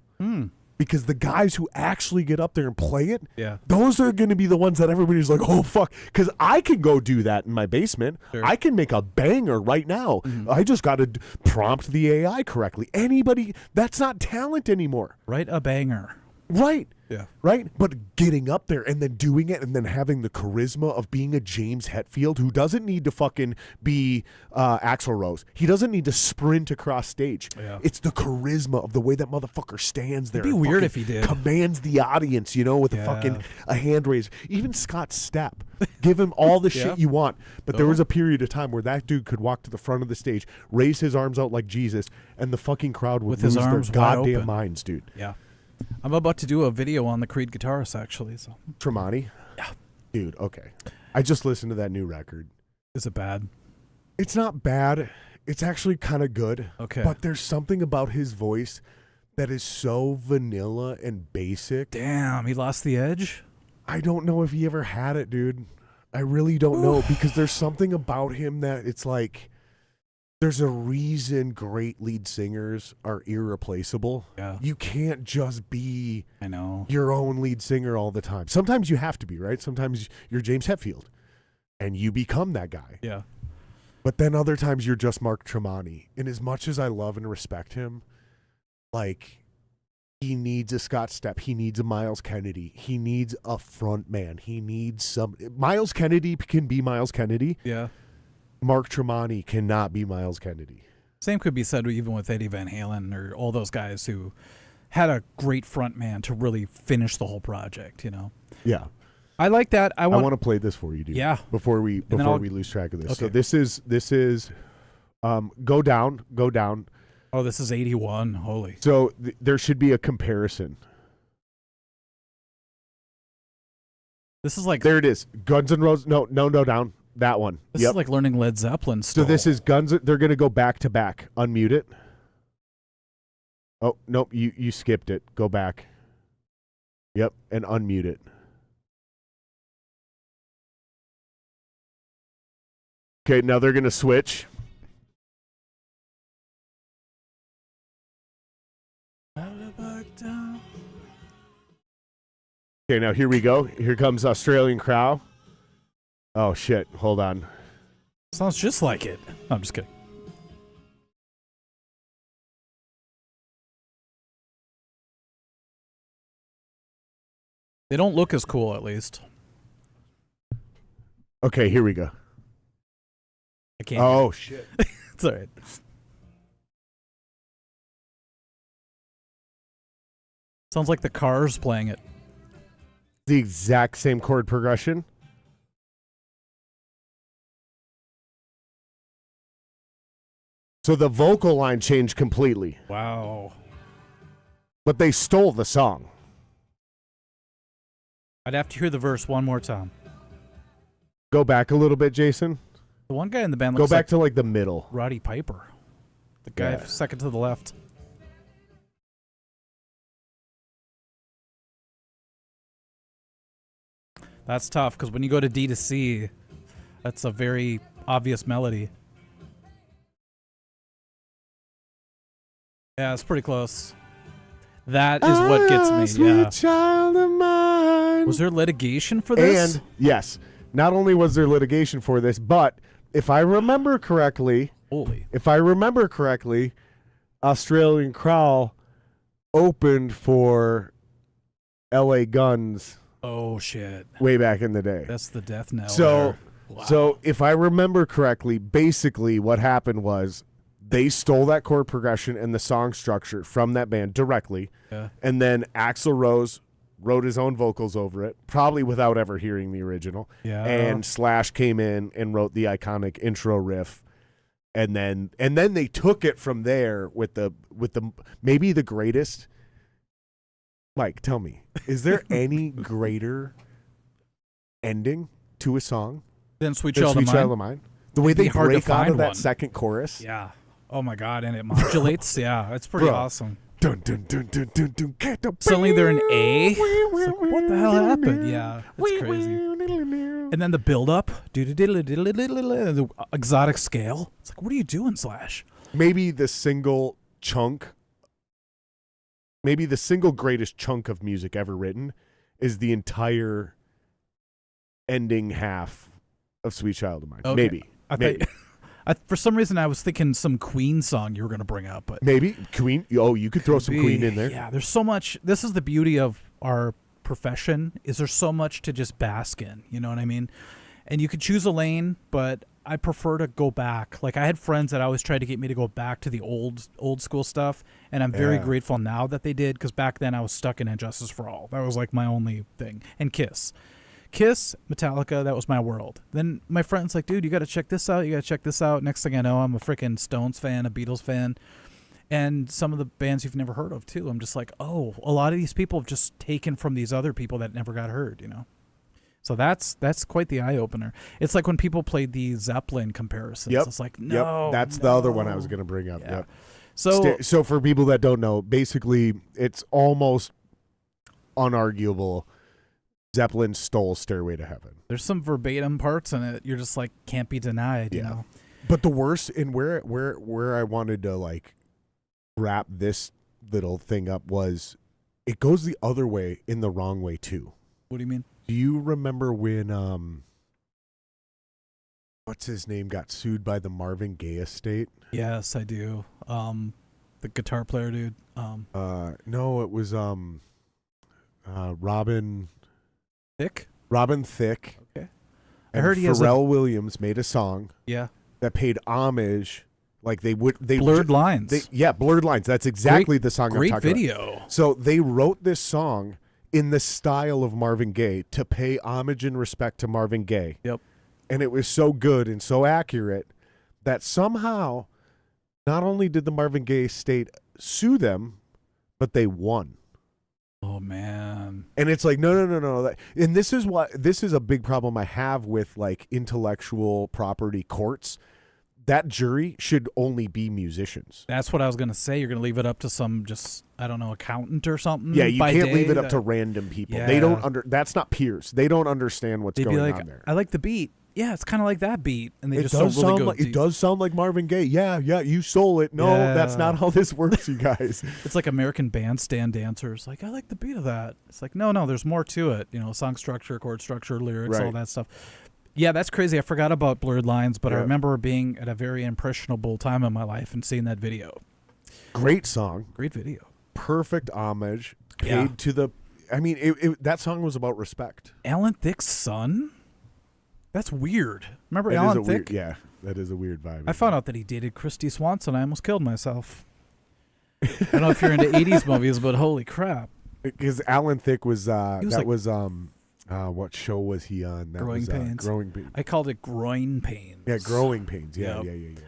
Because the guys who actually get up there and play it, those are going to be the ones that everybody's like, oh, fuck. Because I can go do that in my basement. Sure. I can make a banger right now. I just got to prompt the AI correctly. Anybody, that's not talent anymore. Write a banger. Right. Yeah. Right? But getting up there and then doing it and then having the charisma of being a James Hetfield who doesn't need to fucking be Axl Rose. He doesn't need to sprint across stage. Yeah. It's the charisma of the way that motherfucker stands there. It'd be weird if he did. Commands the audience, with a hand raise. Even Scott Stapp. Give him all the shit you want. But there was a period of time where that dude could walk to the front of the stage, raise his arms out like Jesus, and the fucking crowd would lose their goddamn minds, dude. Yeah. I'm about to do a video on the Creed guitarist, actually. So Tremonti? Yeah. Dude, okay. I just listened to that new record. Is it bad? It's not bad. It's actually kind of good. Okay. But there's something about his voice that is so vanilla and basic. Damn, he lost the edge? I don't know if he ever had it, dude. I really don't know, because there's something about him that it's like, there's a reason great lead singers are irreplaceable. Yeah. You can't just be your own lead singer all the time. Sometimes you have to be, right? Sometimes you're James Hetfield and you become that guy. Yeah. But then other times you're just Mark Tremonti. And as much as I love and respect him, like, he needs a Scott Stapp. He needs a Miles Kennedy. He needs a front man. He needs some... Miles Kennedy can be Miles Kennedy. Yeah. Mark Tremonti cannot be Miles Kennedy. Same could be said even with Eddie Van Halen or all those guys who had a great front man to really finish the whole project, Yeah. I like that. I want to play this for you, dude. Yeah. Before we lose track of this. Okay. So this is Go Down. Oh, this is 81. Holy. So there should be a comparison. This is like... There it is. Guns N' Roses. No, down. That one. This is like learning Led Zeppelin stuff. So this is Guns. They're going to go back to back. Unmute it. Oh, nope. You skipped it. Go back. Yep. And unmute it. Okay. Now they're going to switch. Okay. Now here we go. Here comes Australian Crow. Oh shit! Hold on. Sounds just like it. No, I'm just kidding. They don't look as cool, at least. Okay, here we go. I can't. Oh shit! It's all right. Sounds like the Cars playing it. The exact same chord progression. So the vocal line changed completely, Wow. but they stole the song. I'd have to hear the verse one more time. Go back a little bit, Jason. The one guy in the band Go looks back like to like the middle. Roddy Piper. The guy Yeah. second to the left. That's tough because when you go to D to C, that's a very obvious melody. Yeah, it's pretty close. That is what gets me. Sweet Yeah. child of mine. Was there litigation for this? And yes, not only was there litigation for this, but if I remember correctly, Holy. Australian Crowl opened for LA Guns Oh shit. way back in the day. That's the death knell. So, there. Wow. so if I remember correctly, basically what happened was they stole that chord progression and the song structure from that band directly, Yeah. and then Axl Rose wrote his own vocals over it, probably without ever hearing the original. Yeah. And Slash came in and wrote the iconic intro riff, and then they took it from there with the maybe the greatest. Mike, tell me, is there any greater ending to a song Then Sweet than Child Sweet of Child Mine. of Mine? The way It'd be they hard to break out find of that one. second chorus. Yeah. Oh my god, and it modulates. Yeah, it's pretty Bro. awesome. Dun, dun, dun, dun, dun, dun, can't do- Suddenly they're in A. It's like, what the hell happened? Yeah, it's crazy. And then the build up, the exotic scale. It's like, what are you doing, Slash? Maybe the single greatest chunk of music ever written is the entire ending half of Sweet Child of Mine. Okay. Maybe. Maybe. For some reason, I was thinking some Queen song you were going to bring up, but Maybe Queen. Oh, you could throw some Queen in there. Yeah, there's so much. This is the beauty of our profession. Is there's so much to just bask in. You know what I mean? And you could choose a lane, but I prefer to go back. Like I had friends that always tried to get me to go back to the old school stuff, and I'm very Yeah. grateful now that they did, because back then I was stuck in Injustice for All. That was like my only thing. And Kiss, Metallica, that was my world. Then my friend's like, dude, you got to check this out. You got to check this out. Next thing I know, I'm a freaking Stones fan, a Beatles fan, and some of the bands you've never heard of too. I'm just like, oh, a lot of these people have just taken from these other people that never got heard, you know? So that's quite the eye opener. It's like when people played the Zeppelin comparisons. Yep. It's like, no, Yep. That's the other one I was going to bring up. Yeah. Yep. So So for people that don't know, basically it's almost unarguable. Zeppelin stole Stairway to Heaven. there's some verbatim parts in it. You're just like, can't be denied, you Yeah. know? But the worst, and where I wanted to like wrap this little thing up was, it goes the other way in the wrong way too. What do you mean? Do you remember when what's his name got sued by the Marvin Gaye estate? Yes, I do. The guitar player dude. No, it was Robin Thick? Thicke. Okay. I And heard he has Pharrell Williams made a song Yeah. that paid homage, like they Blurred Lines. Blurred Lines. That's exactly the song. Great I'm talking video. about. So they wrote this song in the style of Marvin Gaye to pay homage and respect to Marvin Gaye. Yep. And it was so good and so accurate that somehow, not only did the Marvin Gaye estate sue them, but they won. Oh man. And it's like, no. And this is a big problem I have with like intellectual property courts. That jury should only be musicians. That's what I was gonna say. You're gonna leave it up to some just, I don't know, accountant or something. Yeah, you by can't day leave it up that- to random people. Yeah. They don't that's not peers. They don't understand what's They'd going be like, on there. I like the beat. Yeah, it's kind of like that beat, and they It just does don't really sound go like deep. it does sound like Marvin Gaye. Yeah, you stole it. No, Yeah. that's not how this works, you guys. It's like American Bandstand dancers. Like, I like the beat of that. It's like, no, there's more to it. You know, song structure, chord structure, lyrics, all Right. that stuff. Yeah, that's crazy. I forgot about Blurred Lines, but I remember being at a very impressionable time in my life and seeing that video. Great song. Great video. Perfect homage. Paid to the... I mean, that song was about respect. Alan Thicke's son? That's weird. Remember Alan Thicke? Yeah, that is a weird vibe. I found out that he dated Christy Swanson. I almost killed myself. I don't know if you're into 80s movies, but holy crap. Because Alan Thicke was... what show was he on? That Growing was, Pains. Growing Pains. I called it Groin Pains. Yeah, Growing Pains. Yeah.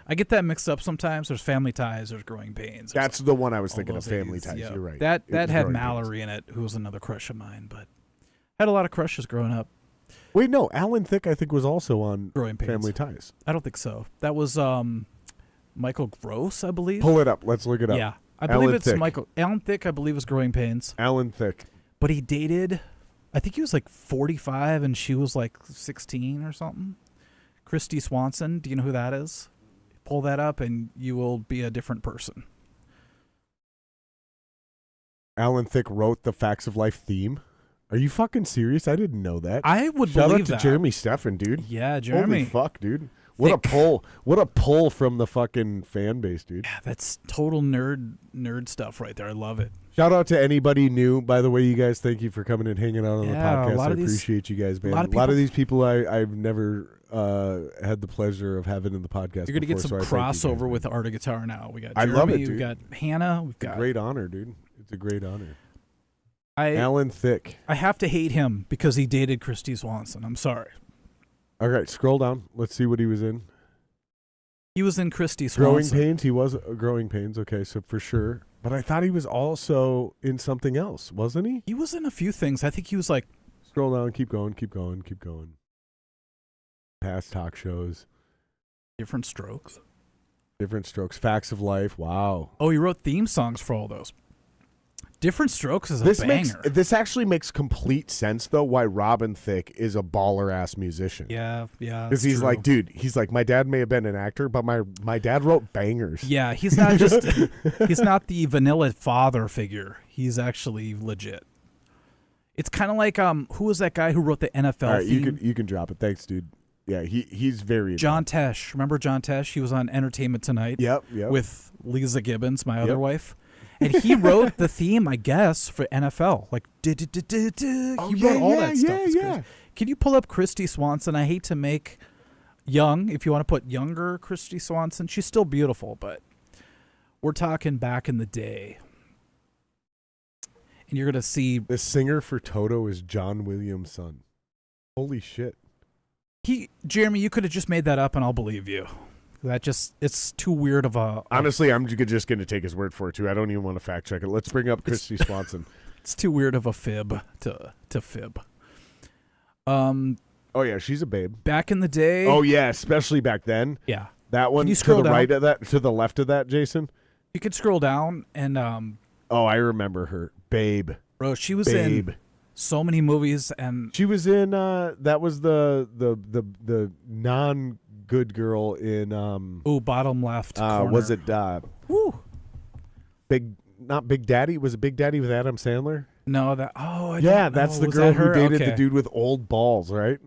I get that mixed up sometimes. There's Family Ties. There's Growing Pains. That's the one I was thinking of, Family 80s. Ties. Yep. You're right. That had Growing Mallory in it, who was another crush of mine. But I had a lot of crushes growing up. Wait, no. Alan Thicke, I think, was also on Growing Pains. Family Ties. I don't think so. That was Michael Gross, I believe. Pull it up. Let's look it up. Yeah. I believe Alan it's Thicke. Michael. Alan Thicke, I believe, was Growing Pains. Alan Thicke. But he dated, I think he was like 45 and she was like 16 or something. Christy Swanson. Do you know who that is? Pull that up and you will be a different person. Alan Thicke wrote the Facts of Life theme. Are you fucking serious? I didn't know that. I would Shout believe out to that. Jeremy Steffen, dude. Yeah, Jeremy. Holy fuck, dude. What a pull. What a pull from the fucking fan base, dude. Yeah, that's total nerd stuff right there. I love it. Shout out to anybody new. By the way, you guys, thank you for coming and hanging out on the podcast. I appreciate you guys, man. A lot of these people I've never had the pleasure of having in the podcast. You're going to get some crossover with Art of Guitar now. We got Jeremy, I love it, dude. We've got Hannah. We've got... a great honor, dude. It's a great honor. Alan Thicke. I have to hate him because he dated Christy Swanson. I'm sorry. All right, scroll down. Let's see what he was in. He was in Christy Growing Swanson. Pains. He was Growing Pains. Okay, so for sure. But I thought he was also in something else, wasn't he? He was in a few things. I think he was like... Scroll down. Keep going. Keep going. Keep going. Past talk shows. Different Strokes. Different Strokes. Facts of Life. Wow. Oh, he wrote theme songs for all those. Different Strokes is a banger. This actually makes complete sense, though, why Robin Thicke is a baller-ass musician. Yeah. Because he's like, dude, my dad may have been an actor, but my dad wrote bangers. Yeah, he's not just, he's not the vanilla father figure. He's actually legit. It's kind of like, who was that guy who wrote the NFL All right, theme? you can drop it. Thanks, dude. Yeah, he's very... John Tesh. Remember John Tesh? He was on Entertainment Tonight. Yep. With Lisa Gibbons, my other wife. And he wrote the theme, I guess, for NFL. Like, he wrote all that stuff. Yeah. Can you pull up Christy Swanson? I hate to make young, if you want to put younger Christy Swanson. She's still beautiful, but we're talking back in the day. And you're going to see... The singer for Toto is John Williams' son. Holy shit. Jeremy, you could have just made that up and I'll believe you. It's too weird of a... Honestly, I'm just going to take his word for it, too. I don't even want to fact check it. Let's bring up Christy Swanson. It's too weird of a fib to fib. Oh, yeah, she's a babe. Back in the day... Oh, yeah, especially back then. Yeah. That one Can you to scroll the down? right of that, to the left of that, Jason? You could scroll down and... Oh, I remember her. Babe. Bro, she was in so many movies, and... She was in, that was the non-good girl in... bottom left corner. Was it... Not Big Daddy? Was it Big Daddy with Adam Sandler? No, that's the girl who dated the dude with old balls, right?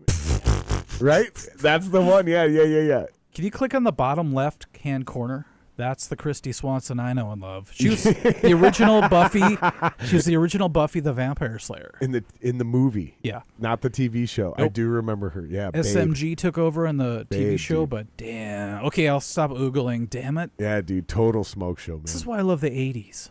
Right? That's the one. Yeah. Can you click on the bottom left-hand corner? That's the Christy Swanson I know and love. She was the original Buffy. She was the original Buffy the Vampire Slayer. In the movie. Yeah. Not the TV show. Nope. I do remember her. Yeah, SMG took over in the TV show, dude. but damn. Okay, I'll stop oogling. Damn it. Yeah, dude. Total smoke show, man. This is why I love the 80s.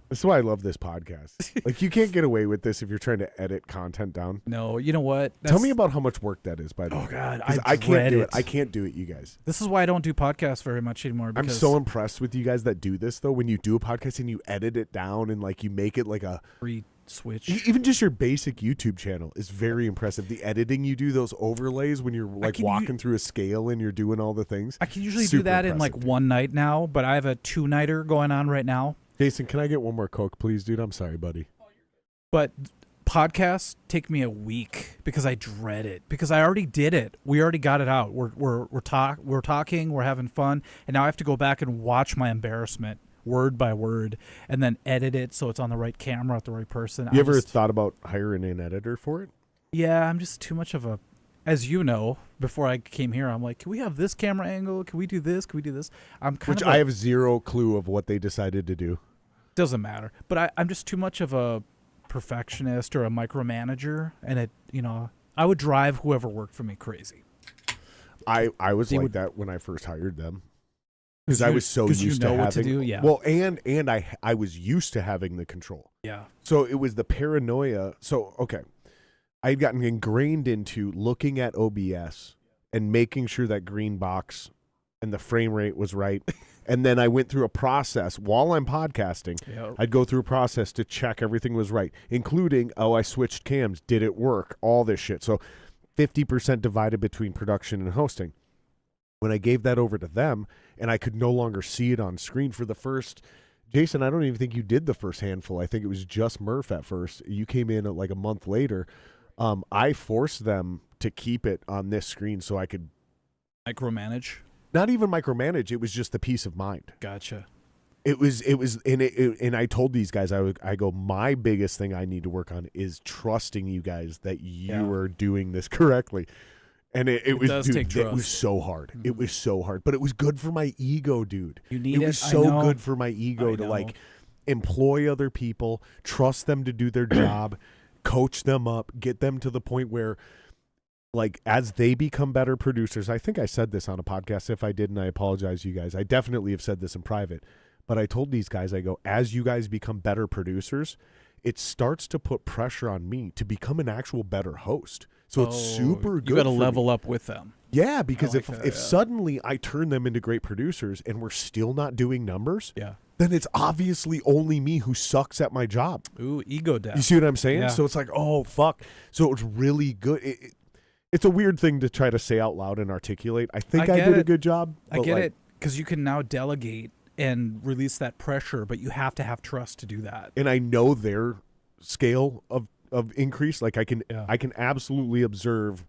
This is why I love this podcast. Like, you can't get away with this if you're trying to edit content down. No, you know what? Tell me about how much work that is, by the way. Oh, God. I can't do it. I can't do it, you guys. This is why I don't do podcasts very much anymore. I'm so impressed with you guys that do this, though. When you do a podcast and you edit it down and, like, you make it like a... free switch. Even just your basic YouTube channel is very impressive. The editing you do, those overlays when you're, like, walking through a scale and you're doing all the things. I can usually do that in, like, one night now, but I have a two-nighter going on right now. Jason, can I get one more Coke, please, dude? I'm sorry, buddy. But podcasts take me a week because I dread it. Because I already did it. We already got it out. We're talking. We're having fun, and now I have to go back and watch my embarrassment word by word, and then edit it so it's on the right camera with the right person. You ever thought about hiring an editor for it? Yeah, I'm just too much of a as you know, before I came here, I'm like, can we have this camera angle? Can we do this? Can we do this? I have zero clue of what they decided to do. Doesn't matter. But I'm just too much of a perfectionist or a micromanager, and I would drive whoever worked for me crazy. I was that when I first hired them. Because I was so used to having what to do, yeah. Well, and I was used to having the control. Yeah. So it was the paranoia. So okay, I had gotten ingrained into looking at OBS and making sure that green box and the frame rate was right. And then I went through a process while I'm podcasting. Yep. I'd go through a process to check everything was right, including, I switched cams. Did it work? All this shit. So 50% divided between production and hosting. When I gave that over to them and I could no longer see it on screen for the first, Jason, I don't even think you did the first handful. I think it was just Murph at first. You came in like a month later. I forced them to keep it on this screen so I could micromanage. Not even micromanage. It was just the peace of mind. Gotcha. It was, and I told these guys, I go, my biggest thing I need to work on is trusting you guys that you are doing this correctly. And it was, does dude, take trust. It was so hard. Mm-hmm. It was so hard, but it was good for my ego, dude. You need it was so good for my ego to like employ other people, trust them to do their job, coach them up, get them to the point where, like, as they become better producers. I think I said this on a podcast. If I didn't, I apologize, you guys. I definitely have said this in private, but I told these guys, I go, as you guys become better producers, it starts to put pressure on me to become an actual better host. So it's super good. You got to level up with them. Yeah, because if suddenly I turn them into great producers and we're still not doing numbers, then it's obviously only me who sucks at my job. Ooh, ego death. You see what I'm saying? Yeah. So it's like, oh, fuck. So it's really good. It's a weird thing to try to say out loud and articulate. I think I did a good job. I get it, because you can now delegate and release that pressure, but you have to have trust to do that. And I know their scale of increase. Like I can absolutely observe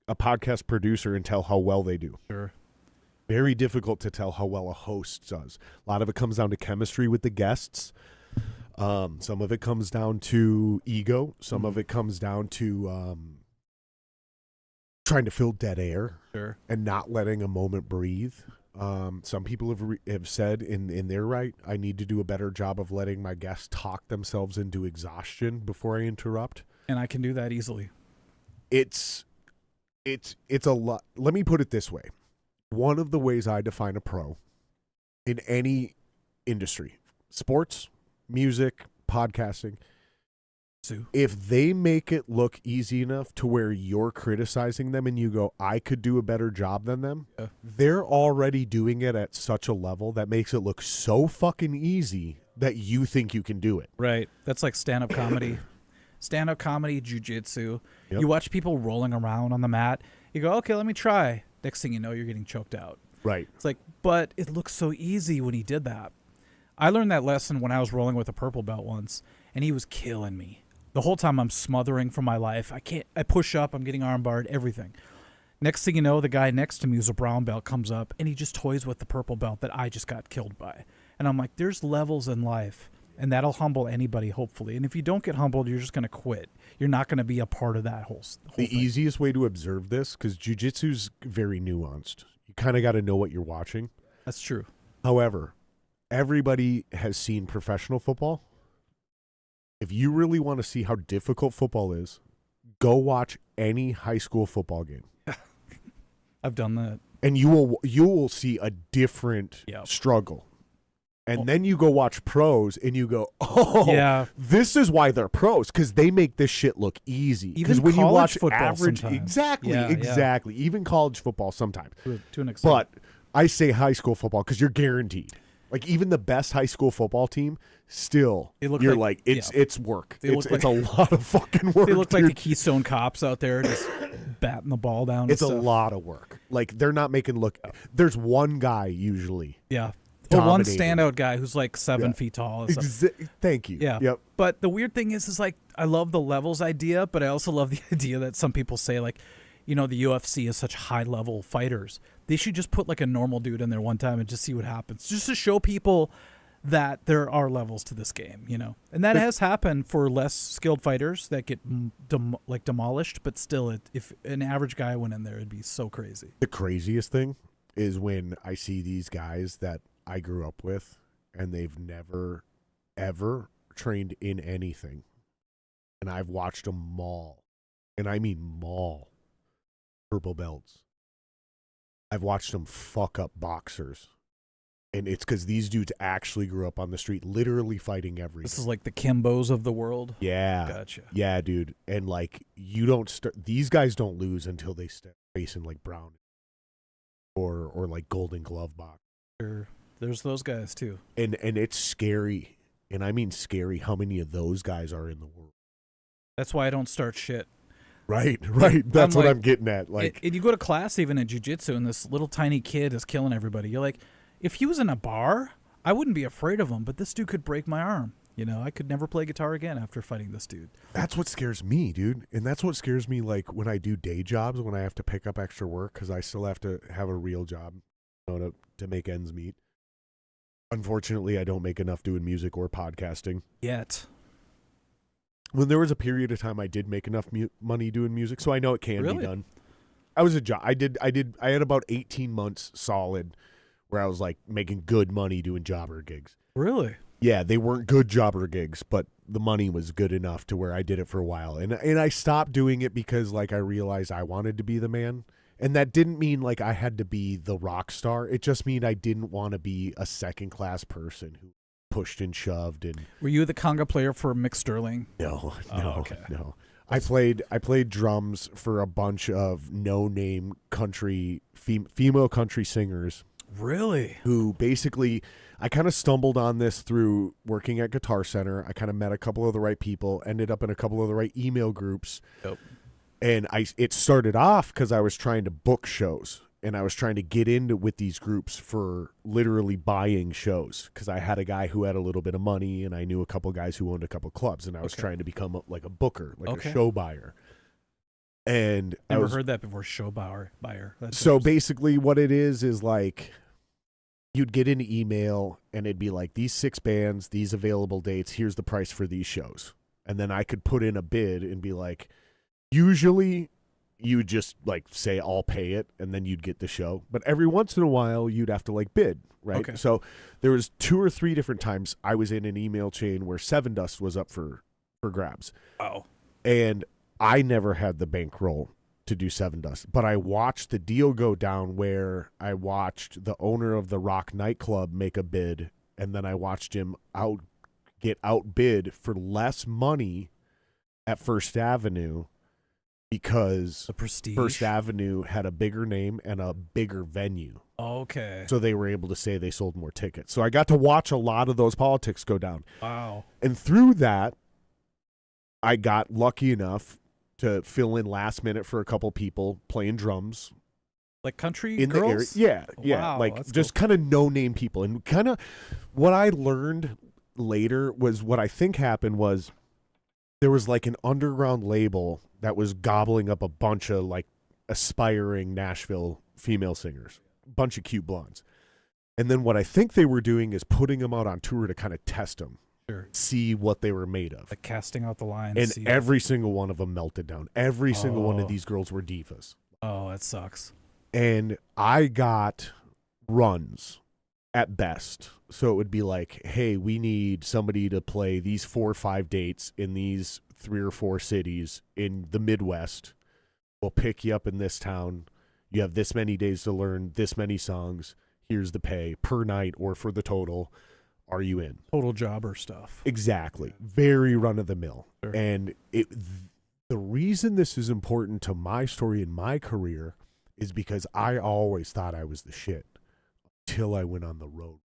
a podcast producer and tell how well they do. Sure. Very difficult to tell how well a host does. A lot of it comes down to chemistry with the guests. Some of it comes down to ego. Some of it comes down to trying to fill dead air and not letting a moment breathe. Some people have said in their right, I need to do a better job of letting my guests talk themselves into exhaustion before I interrupt. And I can do that easily. It's a lot. Let me put it this way. One of the ways I define a pro in any industry, sports, music, podcasting, if they make it look easy enough to where you're criticizing them and you go, I could do a better job than them, they're already doing it at such a level that makes it look so fucking easy that you think you can do it. Right. That's like stand-up comedy. Stand-up comedy, jiu-jitsu. Yep. You watch people rolling around on the mat. You go, okay, let me try. Next thing you know, you're getting choked out. Right. It's like, but it looks so easy when he did that. I learned that lesson when I was rolling with a purple belt once, and he was killing me. The whole time I'm smothering for my life. I push up, I'm getting armbarred, everything. Next thing you know, the guy next to me who's a brown belt comes up, and he just toys with the purple belt that I just got killed by. And I'm like, there's levels in life, and that'll humble anybody, hopefully. And if you don't get humbled, you're just going to quit. You're not going to be a part of that whole thing. The easiest way to observe this, because jiu-jitsu's very nuanced. You kind of got to know what you're watching. That's true. However, everybody has seen professional football. If you really want to see how difficult football is, go watch any high school football game. I've done that. And you will see a different struggle. And then you go watch pros and you go, this is why they're pros, because they make this shit look easy. Even when you watch football average, sometimes. exactly. Even college football sometimes. To an extent. But I say high school football because you're guaranteed. Like even the best high school football team, still you're like it's work. It's a lot of fucking work. They look like the Keystone Cops out there just batting the ball down. It's a lot of work. Like they're not making look. There's one guy usually. Yeah. Or one standout guy who's like 7 feet tall. Thank you. Yeah. Yep. But the weird thing is like I love the levels idea, but I also love the idea that some people say like, you know, the UFC is such high level fighters. They should just put like a normal dude in there one time and just see what happens. Just to show people that there are levels to this game, you know, and that has happened for less skilled fighters that get demolished. But still, if an average guy went in there, it'd be so crazy. The craziest thing is when I see these guys that I grew up with, and they've never ever trained in anything, and I've watched them maul, and I mean maul, purple belts. I've watched them fuck up boxers. And it's because these dudes actually grew up on the street, literally fighting every day. This is like the Kimbos of the world. Yeah. Gotcha. Yeah, dude. And like, you don't start, these guys don't lose until they start facing like Brown or like Golden Glove box. Sure. There's those guys too. And it's scary. And I mean scary how many of those guys are in the world. That's why I don't start shit. Right. That's what I'm getting at. Like, and you go to class even in jiu-jitsu, and this little tiny kid is killing everybody. You're like, if he was in a bar, I wouldn't be afraid of him, but this dude could break my arm. You know, I could never play guitar again after fighting this dude. That's what scares me, dude. And that's what scares me, like, when I do day jobs, when I have to pick up extra work, because I still have to have a real job, you know, to make ends meet. Unfortunately, I don't make enough doing music or podcasting. Yet. When there was a period of time I did make enough money doing music, so I know it can Really? be done. I was a job. I had about 18 months solid where I was like making good money doing jobber gigs. Really? Yeah, they weren't good jobber gigs, but the money was good enough to where I did it for a while. And I stopped doing it because like I realized I wanted to be the man. And that didn't mean like I had to be the rock star. It just mean I didn't want to be a second class person who pushed and shoved. And were you the conga player for Mick Sterling? No. Okay. I played drums for a bunch of no-name country female country singers. Really? Who basically, I kind of stumbled on this through working at Guitar Center. I kind of met a couple of the right people, ended up in a couple of the right email groups. Yep. And it started off because I was trying to book shows, and I was trying to get into with these groups for literally buying shows because I had a guy who had a little bit of money, and I knew a couple guys who owned a couple clubs, and I was trying to become like a booker, like a show buyer. And never heard that before. Show buyer. So basically, what it is like you'd get an email, and it'd be like these 6 bands, these available dates. Here's the price for these shows, and then I could put in a bid and be like. Usually, you would just like say, I'll pay it, and then you'd get the show. But every once in a while, you'd have to like bid, right? Okay. So there was 2 or 3 different times I was in an email chain where Seven Dust was up for grabs. Oh. And I never had the bankroll to do Seven Dust, but I watched the deal go down where I watched the owner of the Rock nightclub make a bid, and then I watched him get outbid for less money at First Avenue. Because the prestige. First Avenue had a bigger name and a bigger venue. Okay. So they were able to say they sold more tickets. So I got to watch a lot of those politics go down. Wow. And through that, I got lucky enough to fill in last minute for a couple people playing drums. Like country in girls? the area. Yeah. Wow, like just kind of no-name people. And kind of what I learned later was what I think happened was there was like an underground label that was gobbling up a bunch of like aspiring Nashville female singers, a bunch of cute blondes. And then what I think they were doing is putting them out on tour to kind of test them, see what they were made of. Like casting out the lines. And every single one of them melted down. Every single one of these girls were divas. Oh, that sucks. And I got runs at best. So it would be like, hey, we need somebody to play these 4 or 5 dates in these 3 or 4 cities in the Midwest. We'll pick you up in this town. You have this many days to learn this many songs. Here's the pay per night or for the total. Are you in? Total jobber stuff. Exactly. Very run of the mill. Sure. And the reason this is important to my story and my career is because I always thought I was the shit until I went on the road.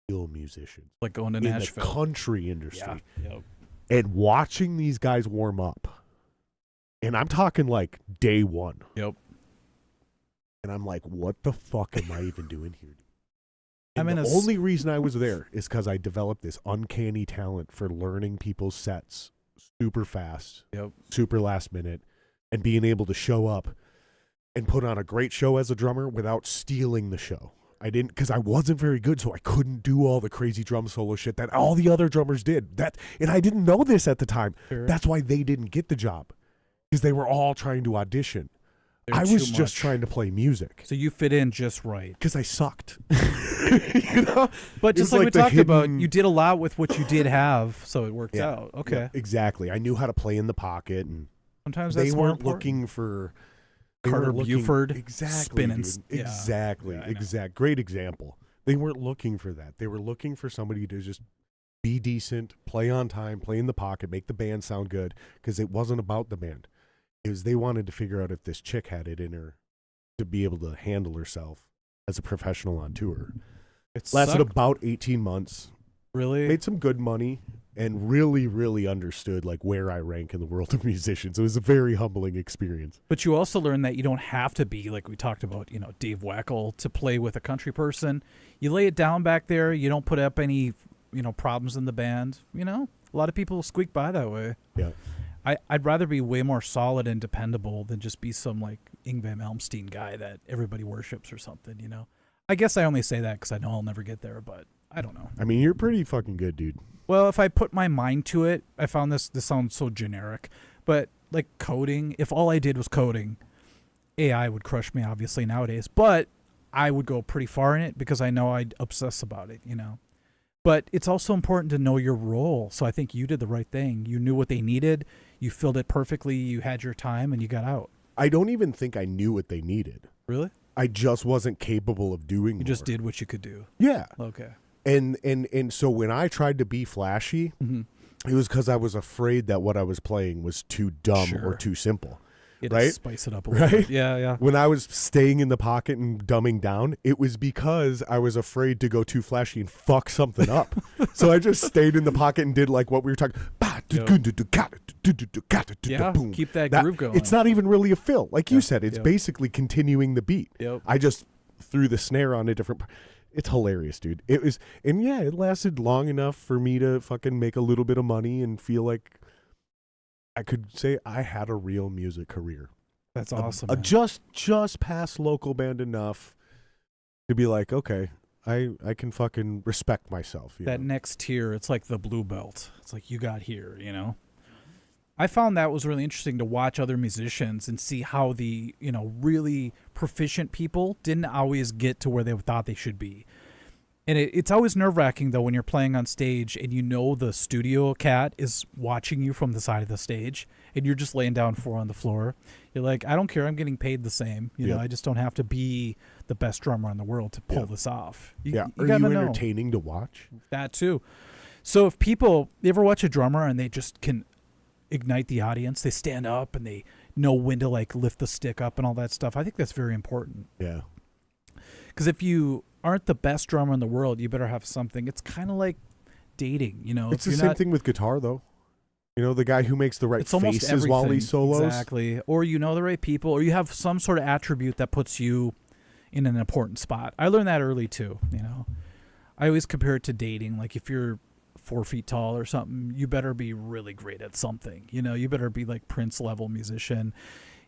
Real musicians. Like going to in Nashville. The country industry. Yeah. Yep. And watching these guys warm up. And I'm talking like day one. Yep. And I'm like, what the fuck am I even doing here? And I'm in the only reason I was there is because I developed this uncanny talent for learning people's sets super fast, super last minute, and being able to show up and put on a great show as a drummer without stealing the show. I didn't, because I wasn't very good, so I couldn't do all the crazy drum solo shit that all the other drummers did. And I didn't know this at the time. Sure. That's why they didn't get the job, because they were all trying to audition. I was just trying to play music. So you fit in just right. Because I sucked. You know? But just like we talked about, you did a lot with what you did have, so it worked out. Okay. Yeah, exactly. I knew how to play in the pocket, and sometimes that's they more weren't important. looking for Carter Buford. Exactly. Spinning. Dude. Yeah. Exactly. Yeah, Great example. They weren't looking for that. They were looking for somebody to just be decent, play on time, play in the pocket, make the band sound good, because it wasn't about the band. It was they wanted to figure out if this chick had it in her to be able to handle herself as a professional on tour. It lasted sucked. about 18 months. Really? Made some good money and really, really understood like where I rank in the world of musicians. It was a very humbling experience. But you also learn that you don't have to be, like we talked about, Dave Wackel to play with a country person. You lay it down back there. You don't put up any, problems in the band. A lot of people squeak by that way. Yeah. I'd rather be way more solid and dependable than just be some like Yngwie Malmsteen guy that everybody worships or something, I guess I only say that because I know I'll never get there, but I don't know. I mean, you're pretty fucking good, dude. Well, if I put my mind to it, I found this sounds so generic, but like coding, if all I did was coding, AI would crush me obviously nowadays, but I would go pretty far in it because I know I'd obsess about it, But it's also important to know your role. So I think you did the right thing. You knew what they needed. You filled it perfectly. You had your time and you got out. I don't even think I knew what they needed. Really? I just wasn't capable of doing You more. just did what you could do. Yeah. Okay. And so when I tried to be flashy, it was because I was afraid that what I was playing was too dumb or too simple. You had right? to spice it up a little bit. Yeah. When I was staying in the pocket and dumbing down, it was because I was afraid to go too flashy and fuck something up. So I just stayed in the pocket and did like what we were talking. Yeah, keep that groove going. It's not even really a fill. Like you said, it's basically continuing the beat. Yep. I just threw the snare on a different. It's hilarious, dude. It was, and yeah, it lasted long enough for me to fucking make a little bit of money and feel like I could say I had a real music career. That's awesome. Just past local band enough to be like, okay, I can fucking respect myself. That next tier, it's like the blue belt. It's like you got here, I found that was really interesting to watch other musicians and see how the, really proficient people didn't always get to where they thought they should be. And it's always nerve-wracking, though, when you're playing on stage and the studio cat is watching you from the side of the stage and you're just laying down on the floor. You're like, I don't care. I'm getting paid the same. You know, I just don't have to be the best drummer in the world to pull this off. You Are gotta you know. entertaining to watch? That, too. So if you ever watch a drummer and they just can ignite the audience, they stand up and they know when to, like, lift the stick up and all that stuff. I think that's very important. Yeah. Because if you aren't the best drummer in the world, you better have something. It's kind of like dating, It's the same thing with guitar, though. The guy who makes the right faces while he solos. Exactly. Or the right people, or you have some sort of attribute that puts you in an important spot. I learned that early, too, I always compare it to dating. Like, if you're 4 feet tall or something, you better be really great at something. You better be like Prince-level musician.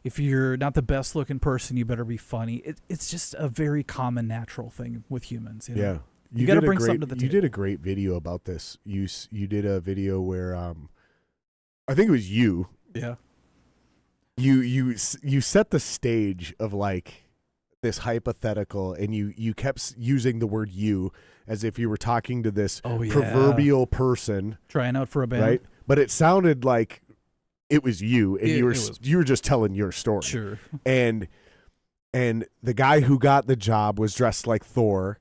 If you're not the best looking person, you better be funny. It's just a very common, natural thing with humans. Yeah. You got to bring something to the table. You did a great video about this. You did a video where I think it was you. Yeah. You set the stage of like this hypothetical, and you kept using the word "you" as if you were talking to this proverbial person trying out for a band, right? But it sounded like it was you, and you were just telling your story. Sure. And the guy who got the job was dressed like Thor,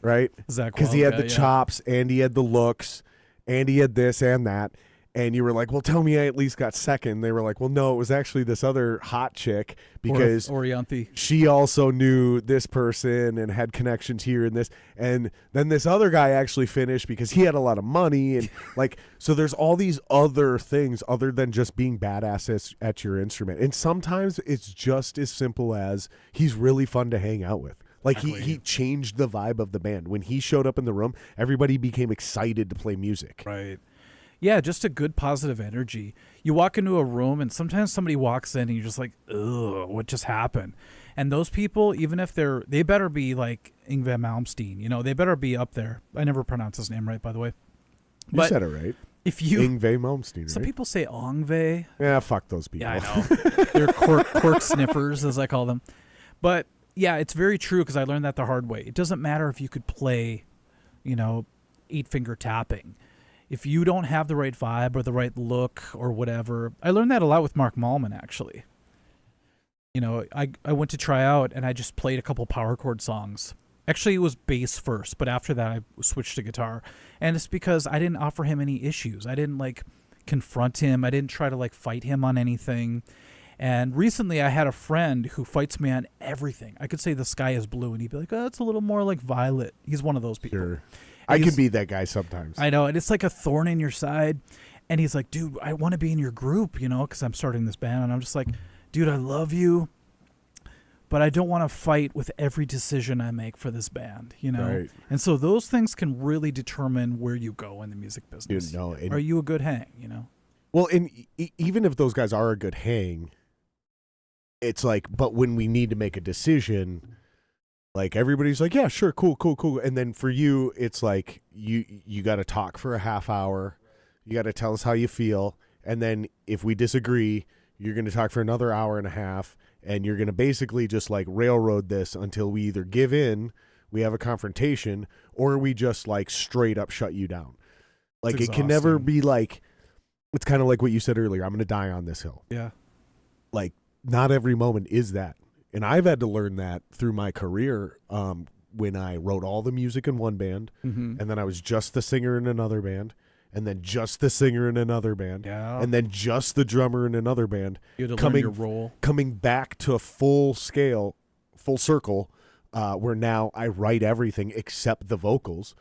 right? Because he had the chops, and he had the looks, and he had this and that. And you were like, well, tell me I at least got second. They were like, well, no, it was actually this other hot chick because Orianthi. She also knew this person and had connections here and this. And then this other guy actually finished because he had a lot of money. And like, so there's all these other things other than just being badass at your instrument. And sometimes it's just as simple as he's really fun to hang out with. Like he changed the vibe of the band. When he showed up in the room, everybody became excited to play music. Right. Yeah, just a good positive energy. You walk into a room and sometimes somebody walks in and you're just like, ugh, what just happened? And those people, even if they better be like Yngwie Malmsteen, you know, they better be up there. I never pronounce his name right, by the way. You said it right. If you Yngwie Malmsteen, right? Some people say Yngwie. Yeah, fuck those people. Yeah, I know. They're cork sniffers, as I call them. But yeah, it's very true because I learned that the hard way. It doesn't matter if you could play, you know, 8-finger tapping. If you don't have the right vibe or the right look or whatever. I learned that a lot with Mark Mallman, actually. You know, I went to try out and I just played a couple power chord songs. Actually, it was bass first, but after that I switched to guitar. And it's because I didn't offer him any issues. I didn't like confront him. I didn't try to like fight him on anything. And recently I had a friend who fights me on everything. I could say the sky is blue and he'd be like, oh, it's a little more like violet. He's one of those people. Sure. I can be that guy sometimes. I know. And it's like a thorn in your side. And he's like, dude, I want to be in your group, you know, because I'm starting this band. And I'm just like, dude, I love you, but I don't want to fight with every decision I make for this band, you know? Right. And so those things can really determine where you go in the music business. Dude, no, Are you a good hang, you know? Well, and even if those guys are a good hang, it's like, but when we need to make a decision, like everybody's like, yeah, sure, cool. And then for you, it's like you got to talk for a half hour. You got to tell us how you feel. And then if we disagree, you're going to talk for another hour and a half. And you're going to basically just like railroad this until we either give in, we have a confrontation, or we just like straight up shut you down. Like it can never be like, it's kind of like what you said earlier. I'm going to die on this hill. Yeah. Like not every moment is that. And I've had to learn that through my career when I wrote all the music in one band, and then I was just the singer in another band, and then just the singer in another band, and then just the drummer in another band. You had to learn your role. Coming back to a full circle, where now I write everything except the vocals.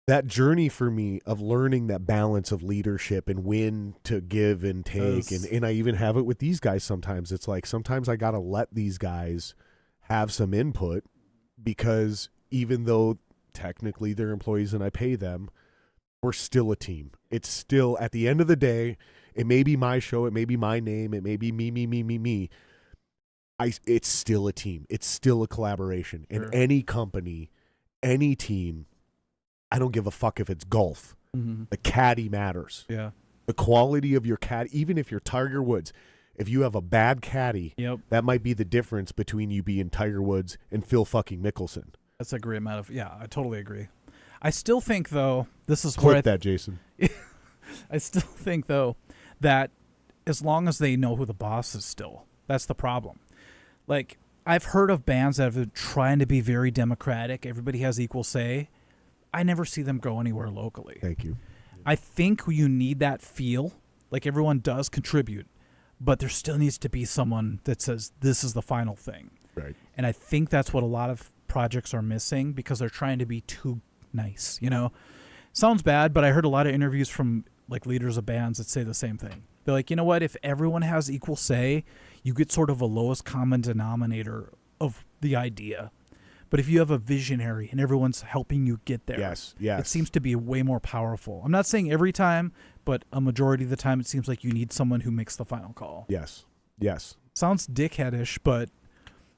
That journey for me of learning that balance of leadership and when to give and take, and I even have it with these guys sometimes. It's like sometimes I got to let these guys have some input because even though technically they're employees and I pay them, we're still a team. It's still, at the end of the day, it may be my show, it may be my name, it may be me. It's still a team. It's still a collaboration. Sure. In any company, any team, I don't give a fuck if it's golf. The caddy matters. Yeah. The quality of your caddy, even if you're Tiger Woods, if you have a bad caddy, that might be the difference between you being Tiger Woods and Phil fucking Mickelson. That's a great amount of, yeah, I totally agree. I still think, though, this is Clip that, Jason. I still think, though, that as long as they know who the boss is still, that's the problem. Like, I've heard of bands that have been trying to be very democratic. Everybody has equal say. I never see them go anywhere locally. Thank you. I think you need that feel. Like, everyone does contribute, but there still needs to be someone that says, this is the final thing. Right. And I think that's what a lot of projects are missing because they're trying to be too nice, you know? Sounds bad, but I heard a lot of interviews from like leaders of bands that say the same thing. They're like, you know what? If everyone has equal say, you get sort of a lowest common denominator of the idea. But if you have a visionary and everyone's helping you get there, it seems to be way more powerful. I'm not saying every time, but a majority of the time it seems like you need someone who makes the final call. Yes. Sounds dickheadish, but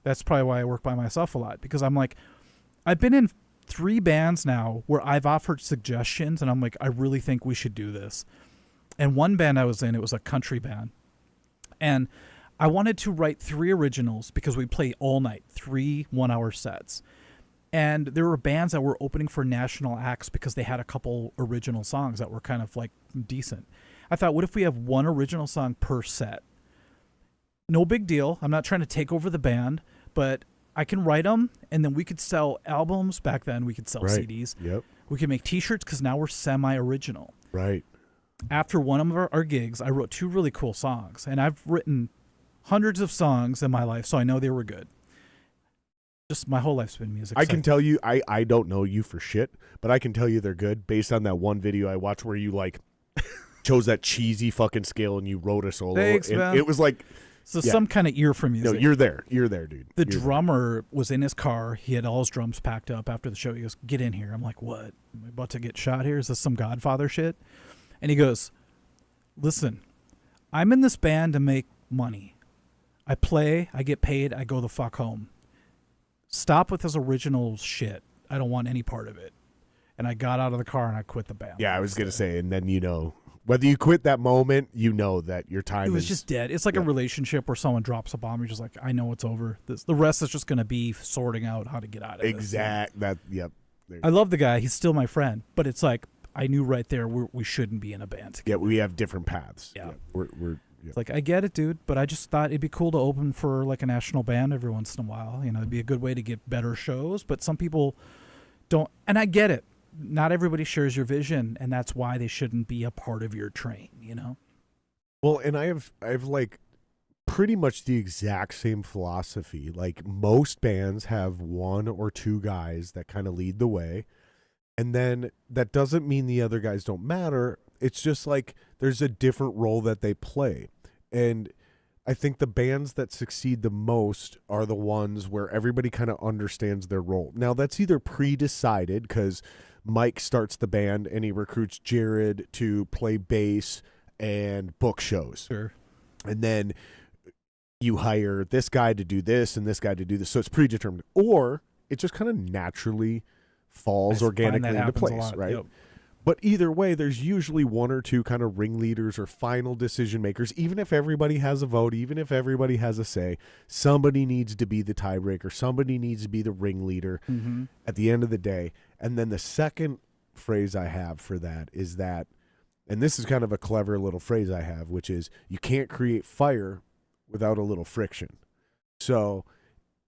that's probably why I work by myself a lot because I'm like, I've been in 3 bands now where I've offered suggestions and I'm like, I really think we should do this. And one band I was in, it was a country band. And I wanted to write 3 originals because we play all night, 3 one-hour sets. And there were bands that were opening for national acts because they had a couple original songs that were kind of like decent. I thought, what if we have 1 original song per set? No big deal. I'm not trying to take over the band, but I can write them, and then we could sell albums. Back then, we could sell CDs. Yep. We could make T-shirts because now we're semi-original. Right. After one of our gigs, I wrote 2 really cool songs, and I've written hundreds of songs in my life, so I know they were good. Just my whole life's been music. I can tell you, I don't know you for shit, but I can tell you they're good based on that one video I watched where you like chose that cheesy fucking scale and you wrote a solo. Thanks, and man. it was like some kind of ear for music. No, you're there, dude. The drummer was in his car. He had all his drums packed up after the show. He goes, "Get in here." I'm like, "What? Am I about to get shot here? Is this some Godfather shit?" And he goes, "Listen, I'm in this band to make money. I play, I get paid, I go the fuck home. Stop with this original shit. I don't want any part of it. And I got out of the car and I quit the band. Yeah, I was going to say, and then, you know, whether you quit that moment, you know that your time was just dead. It's like a relationship where someone drops a bomb. You're just like, I know it's over. The rest is just going to be sorting out how to get out of it. Yep. I love the guy. He's still my friend. But it's like, I knew right there we shouldn't be in a band together. Yeah, we have different paths. Yeah. We're It's like, I get it, dude, but I just thought it'd be cool to open for like a national band every once in a while. You know, it'd be a good way to get better shows, but some people don't, and I get it. Not everybody shares your vision, and that's why they shouldn't be a part of your train, you know? Well, and I have like pretty much the exact same philosophy. Like most bands have one or two guys that kind of lead the way, and then that doesn't mean the other guys don't matter. It's just like there's a different role that they play. And I think the bands that succeed the most are the ones where everybody kind of understands their role. Now, that's either pre-decided because Mike starts the band and he recruits Jared to play bass and book shows. Sure. And then you hire this guy to do this and this guy to do this. So it's predetermined. Or it just kind of naturally falls organically into place, right? Yep. But either way, there's usually one or two kind of ringleaders or final decision makers. Even if everybody has a vote, even if everybody has a say, somebody needs to be the tiebreaker. Somebody needs to be the ringleader at the end of the day. And then the second phrase I have for that is that, and this is kind of a clever little phrase I have, which is you can't create fire without a little friction. So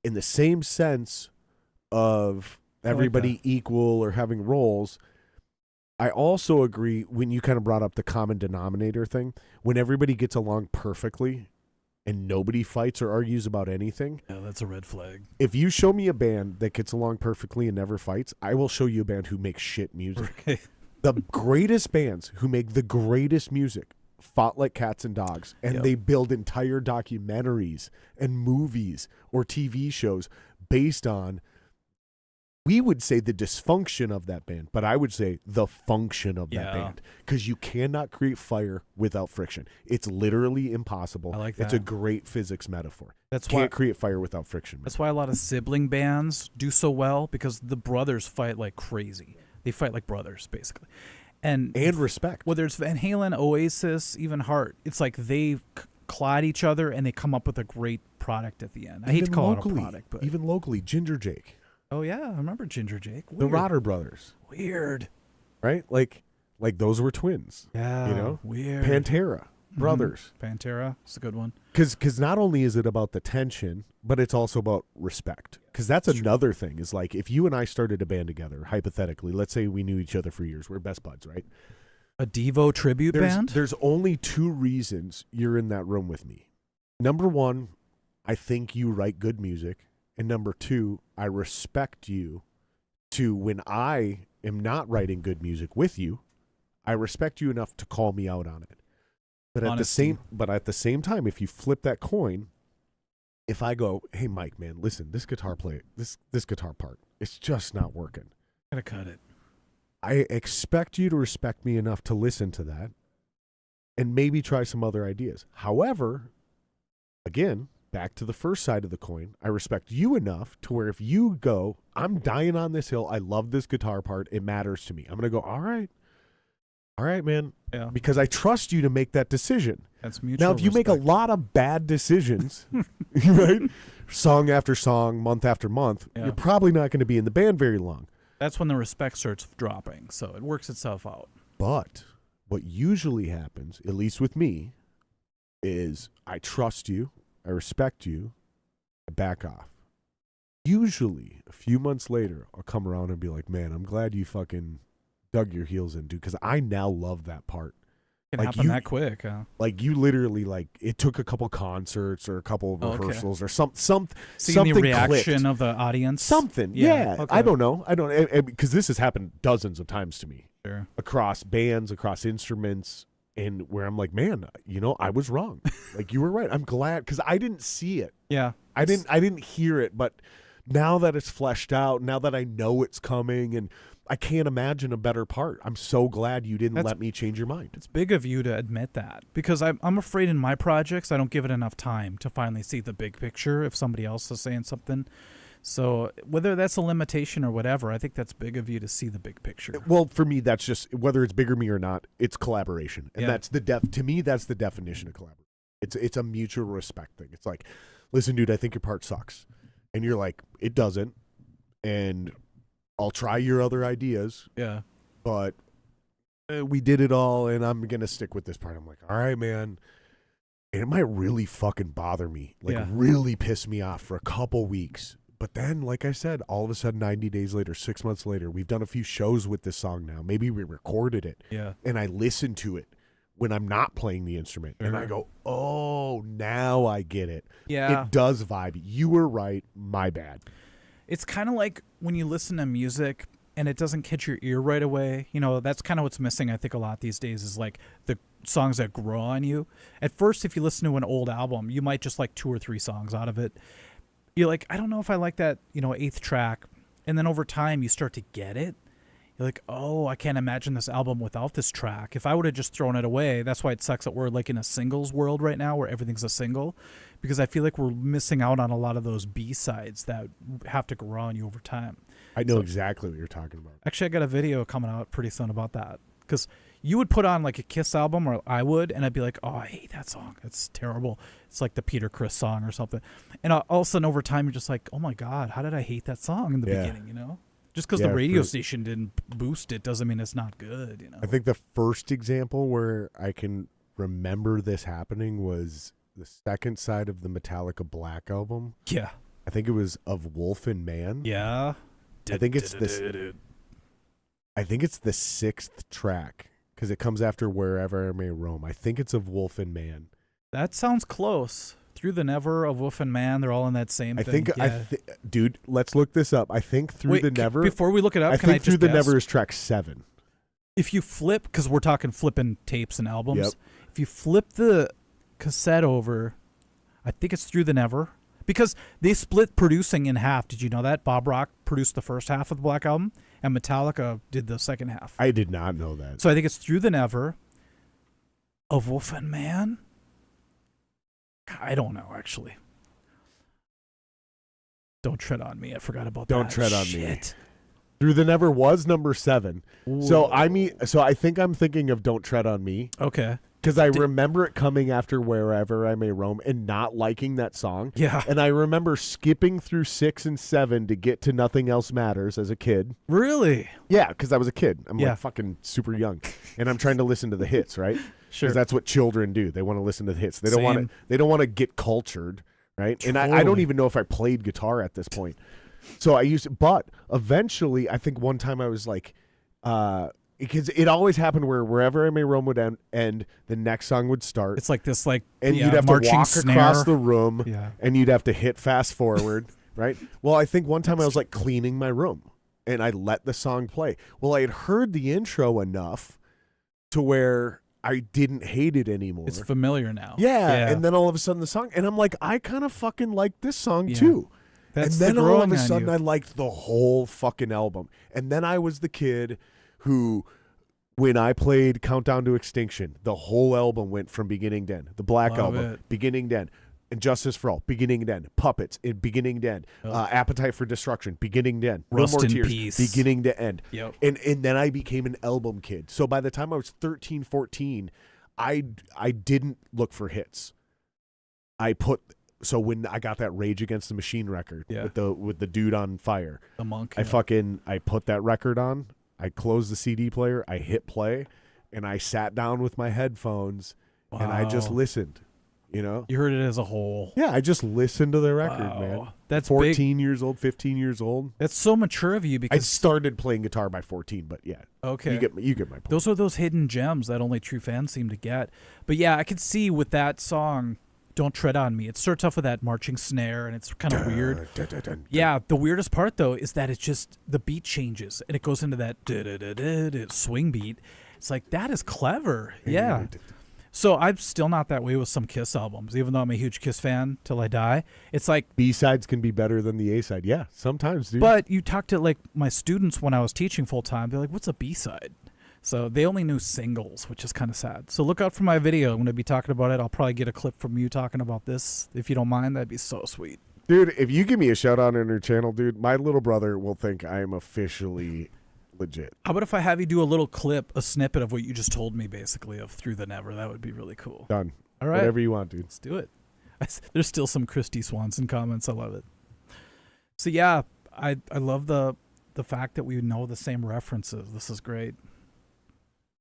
in the same sense of everybody equal or having roles, I also agree when you kind of brought up the common denominator thing, when everybody gets along perfectly and nobody fights or argues about anything. Yeah, that's a red flag. If you show me a band that gets along perfectly and never fights, I will show you a band who makes shit music. Okay. The greatest bands who make the greatest music fought like cats and dogs, and they build entire documentaries and movies or TV shows based on, we would say, the dysfunction of that band, but I would say the function of that band, because you cannot create fire without friction. It's literally impossible. I like that. It's a great physics metaphor. That's Can't create fire without friction. That's why a lot of sibling bands do so well, because the brothers fight like crazy. They fight like brothers, basically. And respect. Whether it's Van Halen, Oasis, even Heart, it's like they collide each other and they come up with a great product at the end. I hate to call it a product, but even locally, Ginger Jake. Oh yeah, I remember Ginger Jake. Weird. The Rotter brothers. Weird. Right? Like those were twins. Yeah. You know? Weird. Pantera. Brothers. Pantera. It's a good one. Because not only is it about the tension, but it's also about respect. Because that's another thing, is like if you and I started a band together, hypothetically, let's say we knew each other for years. We're best buds, right? A Devo tribute band? There's only two reasons you're in that room with me. Number one, I think you write good music. And number two, I respect you to, when I am not writing good music with you, I respect you enough to call me out on it. But at the same time, if you flip that coin, if I go, hey Mike, man, listen, this guitar part, it's just not working. Gotta cut it. I expect you to respect me enough to listen to that and maybe try some other ideas. However, again, back to the first side of the coin, I respect you enough to where if you go, I'm dying on this hill, I love this guitar part, it matters to me, I'm going to go, all right, man. Yeah. Because I trust you to make that decision. That's mutual. Now, if you make a lot of bad decisions, right, song after song, month after month, you're probably not going to be in the band very long. That's when the respect starts dropping, so it works itself out. But what usually happens, at least with me, is I trust you, I respect you, I back off. Usually, a few months later, I'll come around and be like, man, I'm glad you fucking dug your heels in, dude, because I now love that part. It can happen that quick, huh? Like, you literally, like, it took a couple concerts or a couple of rehearsals or something the reaction clicked. of the audience? Something, yeah. Okay. I don't know. Because this has happened dozens of times to me. Sure. Across bands, across instruments, and where I'm like, man, I was wrong. Like, you were right. I'm glad, because I didn't see it. Yeah. I didn't hear it, but now that it's fleshed out, now that I know it's coming, and I can't imagine a better part. I'm so glad you didn't let me change your mind. It's big of you to admit that, because I'm afraid in my projects I don't give it enough time to finally see the big picture if somebody else is saying something. So whether that's a limitation or whatever, I think that's big of you to see the big picture. Well, for me, that's just whether it's bigger me or not. It's collaboration, and that's to me that's the definition of collaboration. It's a mutual respect thing. It's like, listen, dude, I think your part sucks, and you're like, it doesn't, and I'll try your other ideas. Yeah, but we did it all, and I'm gonna stick with this part. I'm like, all right, man. And it might really fucking bother me, really piss me off for a couple weeks. But then, like I said, all of a sudden, 90 days later, 6 months later, we've done a few shows with this song now. Maybe we recorded it. Yeah. And I listen to it when I'm not playing the instrument. And I go, oh, now I get it. Yeah. It does vibe. You were right. My bad. It's kind of like when you listen to music and it doesn't catch your ear right away. You know, that's kind of what's missing, I think, a lot these days is like the songs that grow on you. At first, if you listen to an old album, you might just like 2 or 3 songs out of it. You're like, I don't know if I like that, 8th track. And then over time, you start to get it. You're like, oh, I can't imagine this album without this track. If I would have just thrown it away, that's why it sucks that we're like in a singles world right now where everything's a single. Because I feel like we're missing out on a lot of those B-sides that have to grow on you over time. I know exactly what you're talking about. Actually, I got a video coming out pretty soon about that. Because you would put on like a Kiss album, or I would, and I'd be like, oh, I hate that song. It's terrible. It's like the Peter Criss song or something. And all of a sudden over time, you're just like, oh my God, how did I hate that song in the beginning, Just because the radio station didn't boost it doesn't mean it's not good, I think the first example where I can remember this happening was the second side of the Metallica Black album. Yeah. I think it was Of Wolf and Man. Yeah. I think it's this. I think it's the 6th track because it comes after Wherever I May Roam. I think it's Of Wolf and Man. That sounds close. Through the Never, Of Wolf and Man, they're all in that same thing. Dude, let's look this up. I think Through the Never. Before we look it up, can I think Through the Never is track 7. If you flip, because we're talking flipping tapes and albums, if you flip the cassette over, I think it's Through the Never. Because they split producing in half. Did you know that? Bob Rock produced the first half of the Black Album, and Metallica did the second half. I did not know that. So I think it's Through the Never, Of Wolf and Man. I don't know, actually. Don't Tread on Me. I forgot about that. Don't Tread on Me. Through the Never was number 7. Whoa. So I think I'm thinking of Don't Tread on Me. Okay. Because I remember it coming after Wherever I May Roam and not liking that song. Yeah. And I remember skipping through 6 and 7 to get to Nothing Else Matters as a kid. Really? Yeah, because I was a kid. I'm like fucking super young. And I'm trying to listen to the hits, right? Sure. Because that's what children do. They want to listen to the hits. They don't want to get cultured, right? Totally. And I don't even know if I played guitar at this point. So I used it. But eventually, I think one time I was like, because it always happened where Wherever I May Roam would end, and the next song would start. It's like this, and you'd have to walk snare across the room, and you'd have to hit fast forward, right? Well, I think one time I was like cleaning my room, and I let the song play. Well, I had heard the intro enough to where I didn't hate it anymore. It's familiar now. Yeah, and then all of a sudden the song, and I'm like, I kind of fucking like this song too. And then all of a sudden I liked the whole fucking album. And then I was the kid who, when I played Countdown to Extinction, the whole album went from beginning to end. The Black Album, beginning to end. And Justice for All, beginning to end. Puppets, beginning to end. Appetite for Destruction, beginning to end. Rust No More in Tears, Peace. beginning to end. Yep. And then I became an album kid. So by the time I was 13, 14, I didn't look for hits. So when I got that Rage Against the Machine record with the dude on fire, the monk, I put that record on. I closed the CD player. I hit play, and I sat down with my headphones, and I just listened. You heard it as a whole. Yeah, I just listened to the record, man. That's 14 big. years old, 15 years old. That's so mature of you, because I started playing guitar by 14, but yeah. Okay. You get my point. Those are those hidden gems that only true fans seem to get. But yeah, I could see with that song, Don't Tread on Me. It starts off with that marching snare, and it's kind of weird. Yeah, the weirdest part, though, is that it's just the beat changes, and it goes into that swing beat. It's like, that is clever. Yeah. So I'm still not that way with some Kiss albums, even though I'm a huge Kiss fan till I die. It's like B-sides can be better than the A-side. Yeah, sometimes, dude. But you talk to like my students when I was teaching full time, they're like, what's a B-side? So they only knew singles, which is kind of sad. So look out for my video. I'm going to be talking about it. I'll probably get a clip from you talking about this. If you don't mind, that'd be so sweet. Dude, if you give me a shout out on your channel, dude, my little brother will think I am officially legit. How about if I have you do a little clip, a snippet of what you just told me, basically, of Through the Never? That would be really cool. Done. All right. Whatever you want, dude. Let's do it. There's still some Christy Swanson comments. I love it. So yeah, I love the fact that we know the same references. This is great.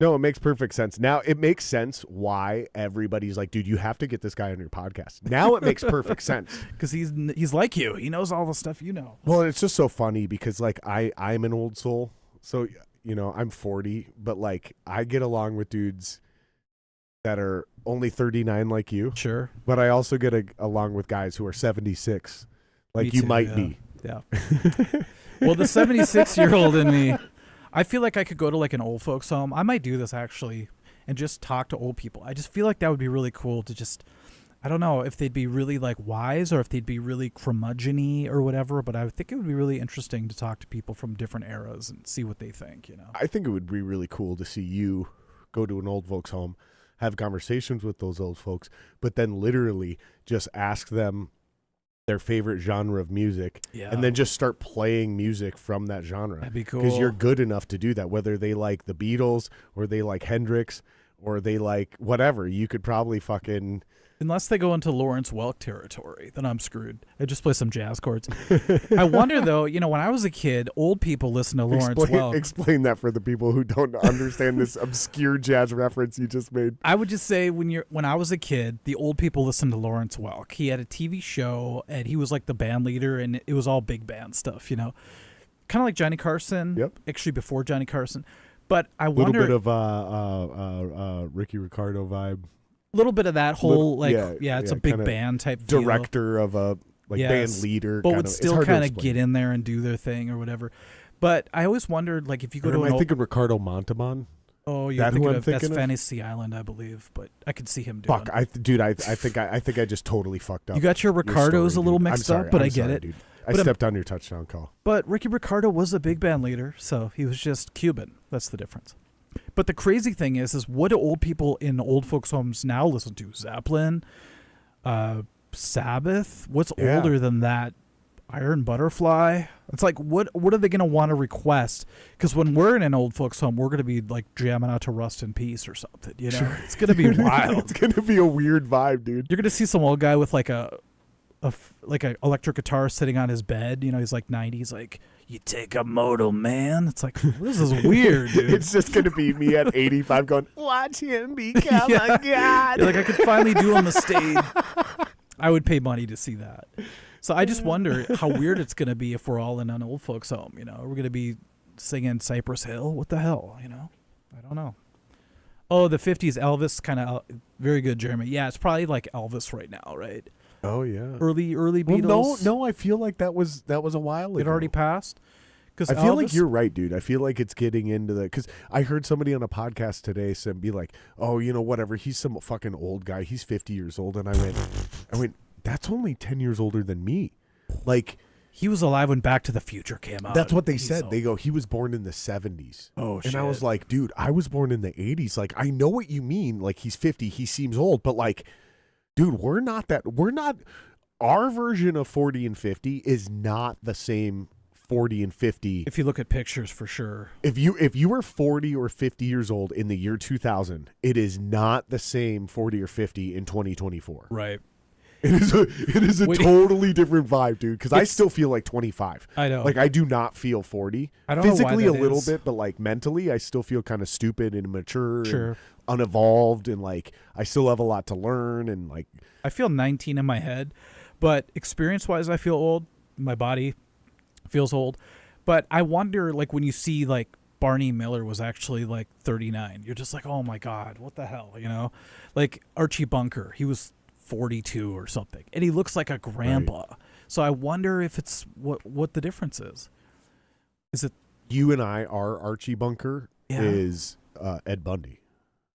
No, it makes perfect sense. Now it makes sense why everybody's like, dude, you have to get this guy on your podcast. Now it makes perfect sense. Because he's like you. He knows all the stuff you know. Well, it's just so funny because like I'm an old soul. So, you know, I'm 40, but like I get along with dudes that are only 39 like you. Sure. But I also get along with guys who are 76 like you might be. Yeah. Well, the 76-year-old in me, I feel like I could go to like an old folks home. I might do this actually and just talk to old people. I just feel like that would be really cool to just, I don't know if they'd be really like wise or if they'd be really curmudgeon-y or whatever, but I think it would be really interesting to talk to people from different eras and see what they think, you know. I think it would be really cool to see you go to an old folks home, have conversations with those old folks, but then literally just ask them their favorite genre of music, and then just start playing music from that genre. That'd be cool. Because you're good enough to do that, whether they like the Beatles or they like Hendrix or they like whatever. You could probably fucking... Unless they go into Lawrence Welk territory, then I'm screwed. I just play some jazz chords. I wonder, though, you know, when I was a kid, old people listen to Lawrence Welk. Explain that for the people who don't understand this obscure jazz reference you just made. I would just say when I was a kid, the old people listened to Lawrence Welk. He had a TV show, and he was like the band leader, and it was all big band stuff, you know. Kind of like Johnny Carson. Yep. Actually, before Johnny Carson. But I wonder... A little bit of Ricky Ricardo vibe. Little bit of that whole it's a big kinda band type director of a band leader, but would still kind of get in there and do their thing or whatever. But I always wondered, like, if you go to I think of Ricardo Montalban. Oh, you're thinking of that's Fantasy Island, I believe, but I could see him doing. Fuck, I think I just totally fucked up. You got your Ricardos a little mixed up, but I get it. Dude. I stepped on your touchdown call. But Ricky Ricardo was a big band leader, so he was just Cuban. That's the difference. But the crazy thing is what do old people in old folks' homes now listen to? Zeppelin, Sabbath. What's older than that? Iron Butterfly. It's like, what are they going to want to request? Because when we're in an old folks' home, we're going to be like jamming out to Rust in Peace or something. You know, it's going to be wild. It's going to be a weird vibe, dude. You're going to see some old guy with like a electric guitar sitting on his bed. You know, he's like 90. He's like, you take a moto, man. It's like, this is weird, dude. It's just going to be me at 85 going, watch him become a god. Like, I could finally do on the stage. I would pay money to see that. So I just wonder how weird it's going to be if we're all in an old folks home. You know, we're going to be singing Cypress Hill. What the hell? You know, I don't know. Oh, the 50s Elvis, kind of very good, Jeremy. Yeah, it's probably like Elvis right now, right? Oh yeah, early Beatles. Well, no, I feel like that was a while ago. It already passed. Because I feel like you're right, dude. I feel like it's getting into the, because I heard somebody on a podcast today be like, oh, you know, whatever. He's some fucking old guy. He's 50 years old, and I went, that's only 10 years older than me. Like, he was alive when Back to the Future came out. That's what they said. They go, he was born in the 70s. Oh, shit. And I was like, dude, I was born in the 80s. Like, I know what you mean. Like, he's 50. He seems old. But, like, dude, we're not. Our version of 40 and 50 is not the same 40 and 50. If you look at pictures, for sure. If you were 40 or 50 years old in the year 2000, it is not the same 40 or 50 in 2024. Right. It is a totally different vibe, dude. Because I still feel like 25. I know. Like, I do not feel 40. I don't physically know why a little bit, but like mentally, I still feel kind of stupid and immature, sure, and unevolved, and like I still have a lot to learn. And like, I feel 19 in my head, but experience-wise, I feel old. My body feels old. But I wonder, like, when you see like Barney Miller was actually like 39, you're just like, oh my God, what the hell, you know? Like Archie Bunker, he was 42 or something, and he looks like a grandpa. Right. So I wonder if it's what the difference is. Is it you and I? Our Archie Bunker is Ed Bundy.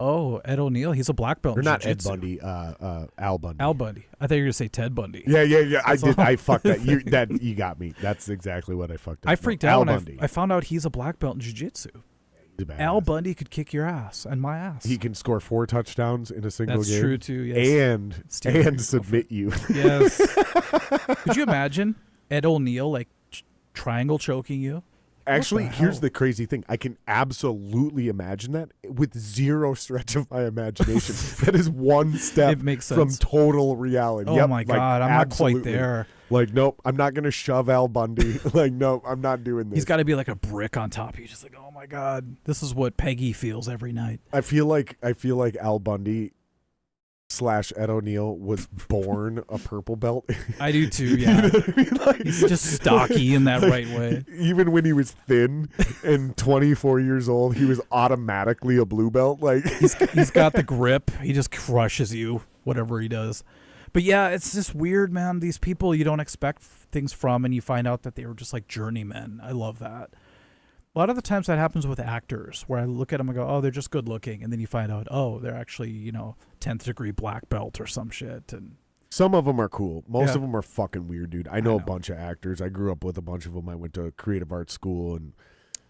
Oh, Ed O'Neill. He's a black belt. Or in not Ed jiu-jitsu. Bundy. Al Bundy. Al Bundy. I thought you were gonna say Ted Bundy. Yeah. I fucked that. You got me. That's exactly what I fucked up. I freaked out when I found out he's a black belt in jiu-jitsu. Al Bundy could kick your ass and my ass. He can score 4 touchdowns in a single game. That's true too. Yes. And submit you. Yes. Could you imagine Ed O'Neill like triangle choking you? Actually, here's the crazy thing. I can absolutely imagine that with zero stretch of my imagination. That is one step from total reality. Oh my God, I'm not quite there. Like, nope, I'm not going to shove Al Bundy. Like, nope, I'm not doing this. He's got to be like a brick on top of you. Just like, oh my God, this is what Peggy feels every night. I feel like Al Bundy / Ed O'Neill was born a purple belt. I do too, yeah. You know what I mean? Like, he's just stocky in that right way. Even when he was thin and 24 years old, he was automatically a blue belt. Like he's got the grip. He just crushes you, whatever he does. But yeah, it's just weird, man. These people you don't expect things from, and you find out that they were just like journeymen. I love that. A lot of the times that happens with actors where I look at them and go, oh, they're just good looking. And then you find out, oh, they're actually, 10th degree black belt or some shit. And some of them are cool. Most of them are fucking weird, dude. I know a bunch of actors. I grew up with a bunch of them. I went to creative arts school, and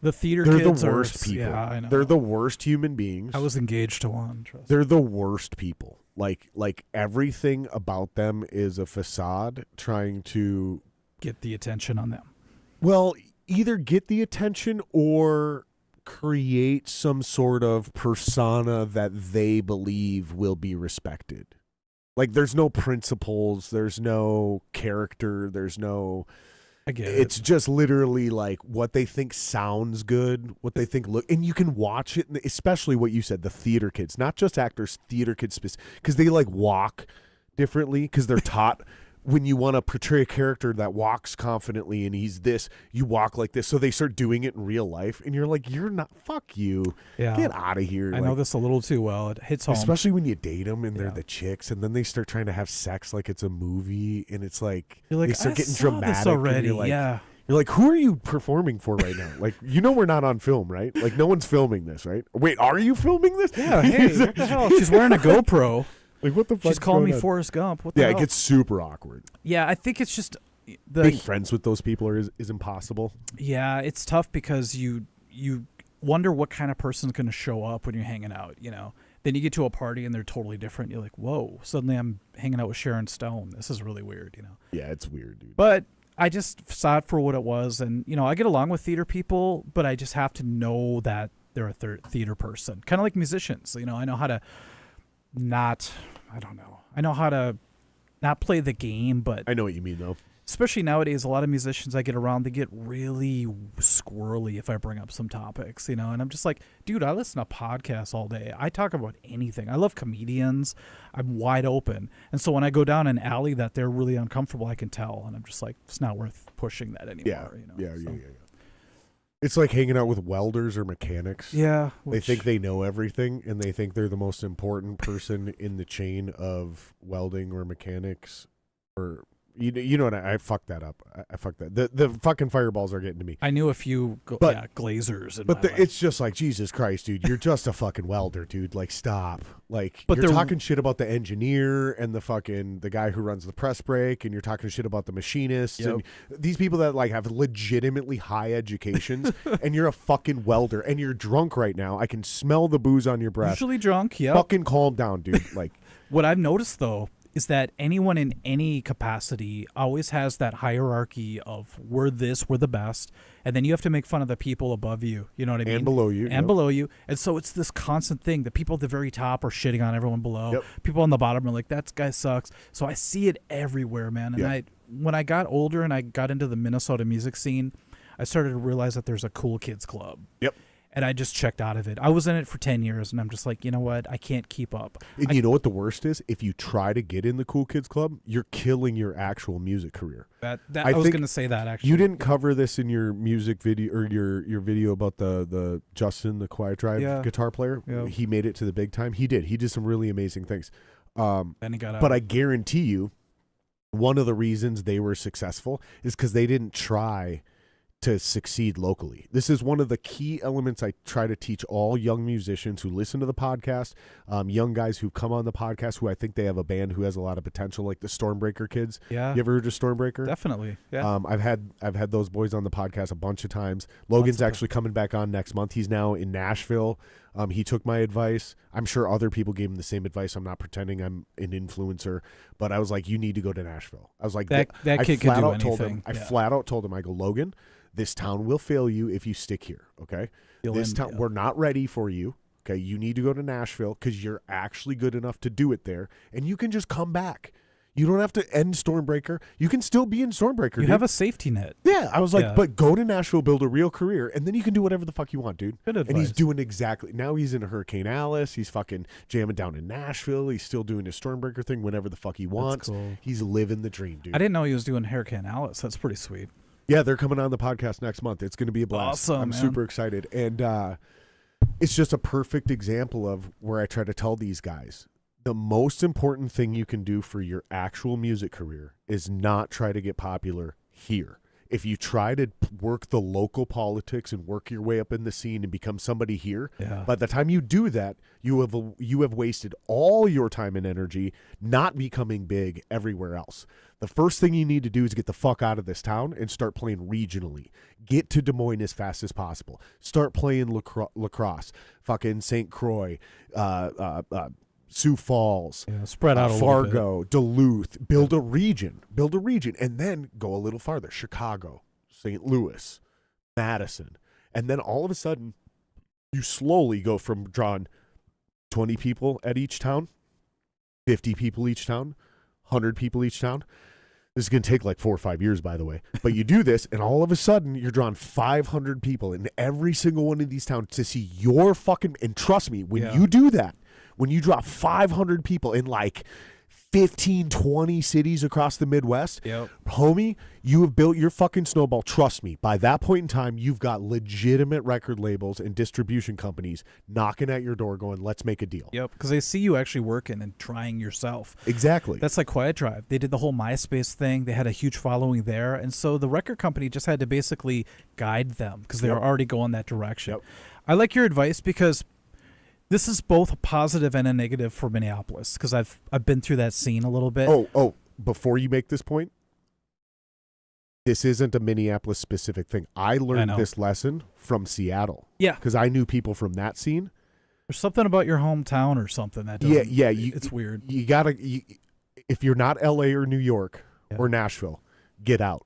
the theater they're kids the worst people. Yeah, I know. They're the worst human beings. I was engaged to one. They're the worst people. Like everything about them is a facade trying to get the attention on them. Well, either get the attention or create some sort of persona that they believe will be respected. Like, there's no principles, there's no character, there's no... I get it's just literally like what they think sounds good, what they think look... And you can watch it, especially what you said, the theater kids. Not just actors, theater kids, because they, like, walk differently, because they're taught... When you want to portray a character that walks confidently and he's this, you walk like this. So they start doing it in real life, and you're like, you're not, fuck you. Yeah. Get out of here. I know this a little too well. It hits home. Especially when you date them and they're the chicks, and then they start trying to have sex like it's a movie, and it's like, they start getting saw dramatic. This already. You're like, yeah. You're like, who are you performing for right now? Like, we're not on film, right? Like, no one's filming this, right? Wait, are you filming this? Yeah, hey, what the hell? She's wearing a GoPro. Like, what the fuck? She's calling me Forrest Gump. What the hell? It gets super awkward. Yeah, I think it's just being friends with those people is impossible. Yeah, it's tough because you wonder what kind of person's going to show up when you're hanging out. Then you get to a party and they're totally different. You're like, whoa! Suddenly I'm hanging out with Sharon Stone. This is really weird. Yeah, it's weird, dude. But I just saw it for what it was, and I get along with theater people, but I just have to know that they're a theater person, kind of like musicians. I know how to. I know how to not play the game, but I know what you mean, though. Especially nowadays, a lot of musicians I get around, they get really squirrely if I bring up some topics, and I'm just like, dude, I listen to podcasts all day. I talk about anything. I love comedians. I'm wide open. And so when I go down an alley that they're really uncomfortable, I can tell, and I'm just like, it's not worth pushing that anymore. Yeah. It's like hanging out with welders or mechanics. Yeah. They think they know everything, and they think they're the most important person in the chain of welding or mechanics. Or you know what? I fucked that up. I fucked that. The fucking fireballs are getting to me. I knew a few glazers. It's just like, Jesus Christ, dude. You're just a fucking welder, dude. Like, stop. Like, but you're talking shit about the engineer and the guy who runs the press brake, and you're talking shit about the machinists and these people that like have legitimately high educations, and you're a fucking welder, and you're drunk right now. I can smell the booze on your breath. Usually drunk, yeah. Fucking calm down, dude. Like, what I've noticed though is that anyone in any capacity always has that hierarchy of we're the best, and then you have to make fun of the people above you. You know what I mean? And below you. And below you. And so it's this constant thing. The people at the very top are shitting on everyone below. Yep. People on the bottom are like, that guy sucks. So I see it everywhere, man. And when I got older and I got into the Minnesota music scene, I started to realize that there's a cool kids club. Yep. And I just checked out of it. I was in it for 10 years, and I'm just like, you know what? I can't keep up. And you know what the worst is? If you try to get in the Cool Kids Club, you're killing your actual music career. I was going to say that, actually. You didn't cover this in your music video or your video about the Justin, the Quiet Drive guitar player. Yeah. He made it to the big time. He did. He did some really amazing things. Then he got out. But I guarantee you, one of the reasons they were successful is because they didn't try to succeed locally. This is one of the key elements I try to teach all young musicians who listen to the podcast, young guys who come on the podcast who I think they have a band who has a lot of potential, like the Stormbreaker kids. Yeah. You ever heard of Stormbreaker? Definitely. Yeah. I've had those boys on the podcast a bunch of times. Logan's actually coming back on next month. He's now in Nashville. He took my advice. I'm sure other people gave him the same advice. I'm not pretending I'm an influencer, but I was like, you need to go to Nashville. I was like, that kid could do anything. I flat out told him, I go, Logan, this town will fail you if you stick here. Okay. This town, we're not ready for you. Okay. You need to go to Nashville because you're actually good enough to do it there. And you can just come back. You don't have to end Stormbreaker. You can still be in Stormbreaker. You have a safety net. Yeah. I was like, but go to Nashville, build a real career, and then you can do whatever the fuck you want, dude. Good advice. And he's doing exactly. Now he's in Hurricane Alice. He's fucking jamming down in Nashville. He's still doing his Stormbreaker thing whenever the fuck he wants. That's cool. He's living the dream, dude. I didn't know he was doing Hurricane Alice. That's pretty sweet. Yeah, they're coming on the podcast next month. It's going to be a blast. Awesome, I'm man. super excited. And it's just a perfect example of where I try to tell these guys, the most important thing you can do for your actual music career is not try to get popular here. If you try to work the local politics and work your way up in the scene and become somebody here, by the time you do that, you have wasted all your time and energy not becoming big everywhere else. The first thing you need to do is get the fuck out of this town and start playing regionally. Get to Des Moines as fast as possible. Start playing lacrosse, fucking St. Croix, Sioux Falls, spread out a Fargo, Duluth. Build a region, and then go a little farther. Chicago, St. Louis, Madison, and then all of a sudden, you slowly go from drawing 20 people at each town, 50 people each town, 100 people each town. This is going to take like 4 or 5 years, by the way. But you do this, and all of a sudden, you're drawing 500 people in every single one of these towns to see your fucking. And trust me, when you do that, when you drop 500 people in like 15, 20 cities across the Midwest, homie, you have built your fucking snowball. Trust me, by that point in time, you've got legitimate record labels and distribution companies knocking at your door going, let's make a deal. Yep, because they see you actually working and trying yourself. Exactly. That's like Quiet Drive. They did the whole MySpace thing. They had a huge following there. And so the record company just had to basically guide them because they were already going that direction. I like your advice because this is both a positive and a negative for Minneapolis because I've been through that scene a little bit. Oh, before you make this point, this isn't a Minneapolis specific thing. I learned this lesson from Seattle. Yeah. Because I knew people from that scene. There's something about your hometown or something that doesn't, it's weird. You gotta, if you're not LA or New York or Nashville, get out.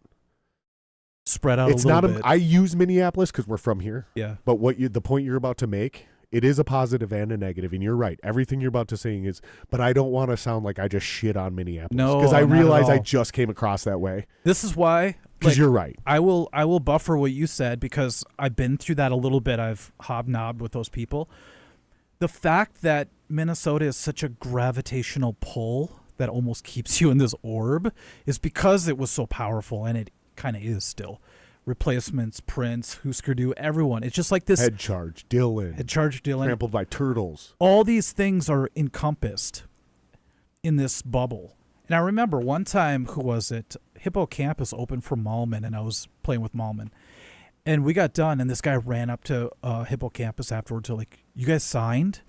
Spread out a little bit. I use Minneapolis because we're from here. Yeah. But the point you're about to make, it is a positive and a negative, and you're right. Everything you're about to say is, but I don't want to sound like I just shit on Minneapolis. No, because I realize I all. just came across that way. This is why. Because you're right. I will buffer what you said because I've been through that a little bit. I've hobnobbed with those people. The fact that Minnesota is such a gravitational pull that almost keeps you in this orb is because it was so powerful, and it kind of is still. Replacements, Prince, Husker Du, everyone. It's just like this. Head Charge, Dylan. Trampled by Turtles. All these things are encompassed in this bubble. And I remember one time, who was it? Hippocampus opened for Malman, and I was playing with Malman. And we got done, and this guy ran up to Hippocampus afterwards. They're like, you guys signed?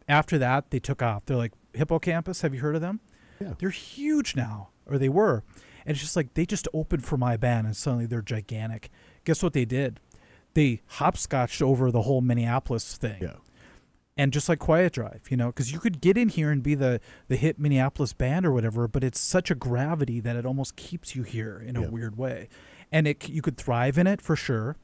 After that, they took off. They're like, Hippocampus, have you heard of them? Yeah. They're huge now, or they were. And it's just like, they just opened for my band, and suddenly they're gigantic. Guess what they did? They hopscotched over the whole Minneapolis thing. Yeah. And just like Quiet Drive, because you could get in here and be the hit Minneapolis band or whatever, but it's such a gravity that it almost keeps you here in a weird way. And you could thrive in it for sure,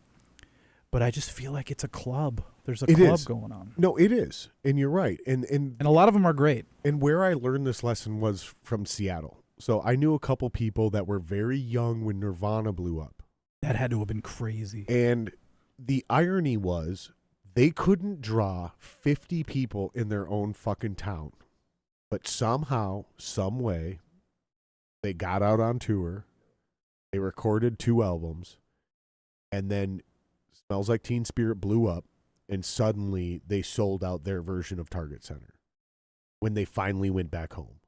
but I just feel like it's a club. There's a club going on. No, it is. And you're right. And a lot of them are great. And where I learned this lesson was from Seattle. So I knew a couple people that were very young when Nirvana blew up. That had to have been crazy. And the irony was they couldn't draw 50 people in their own fucking town. But somehow, some way, they got out on tour. They recorded 2 albums. And then Smells Like Teen Spirit blew up. And suddenly they sold out their version of Target Center when they finally went back home.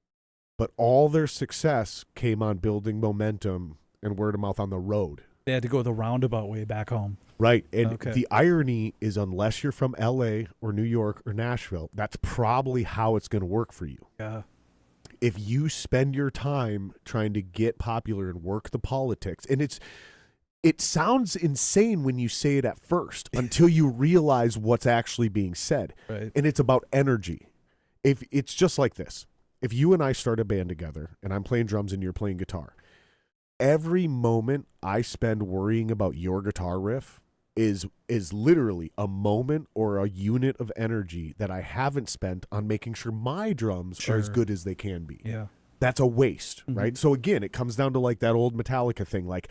But all their success came on building momentum and word of mouth on the road. They had to go the roundabout way back home. Right. And the irony is, unless you're from LA or New York or Nashville, that's probably how it's going to work for you. Yeah. If you spend your time trying to get popular and work the politics, and it sounds insane when you say it at first until you realize what's actually being said. Right. And it's about energy. If it's just like this. If you and I start a band together and I'm playing drums and you're playing guitar, every moment I spend worrying about your guitar riff is literally a moment or a unit of energy that I haven't spent on making sure my drums are as good as they can be. Yeah. That's a waste, right? So again, it comes down to like that old Metallica thing, like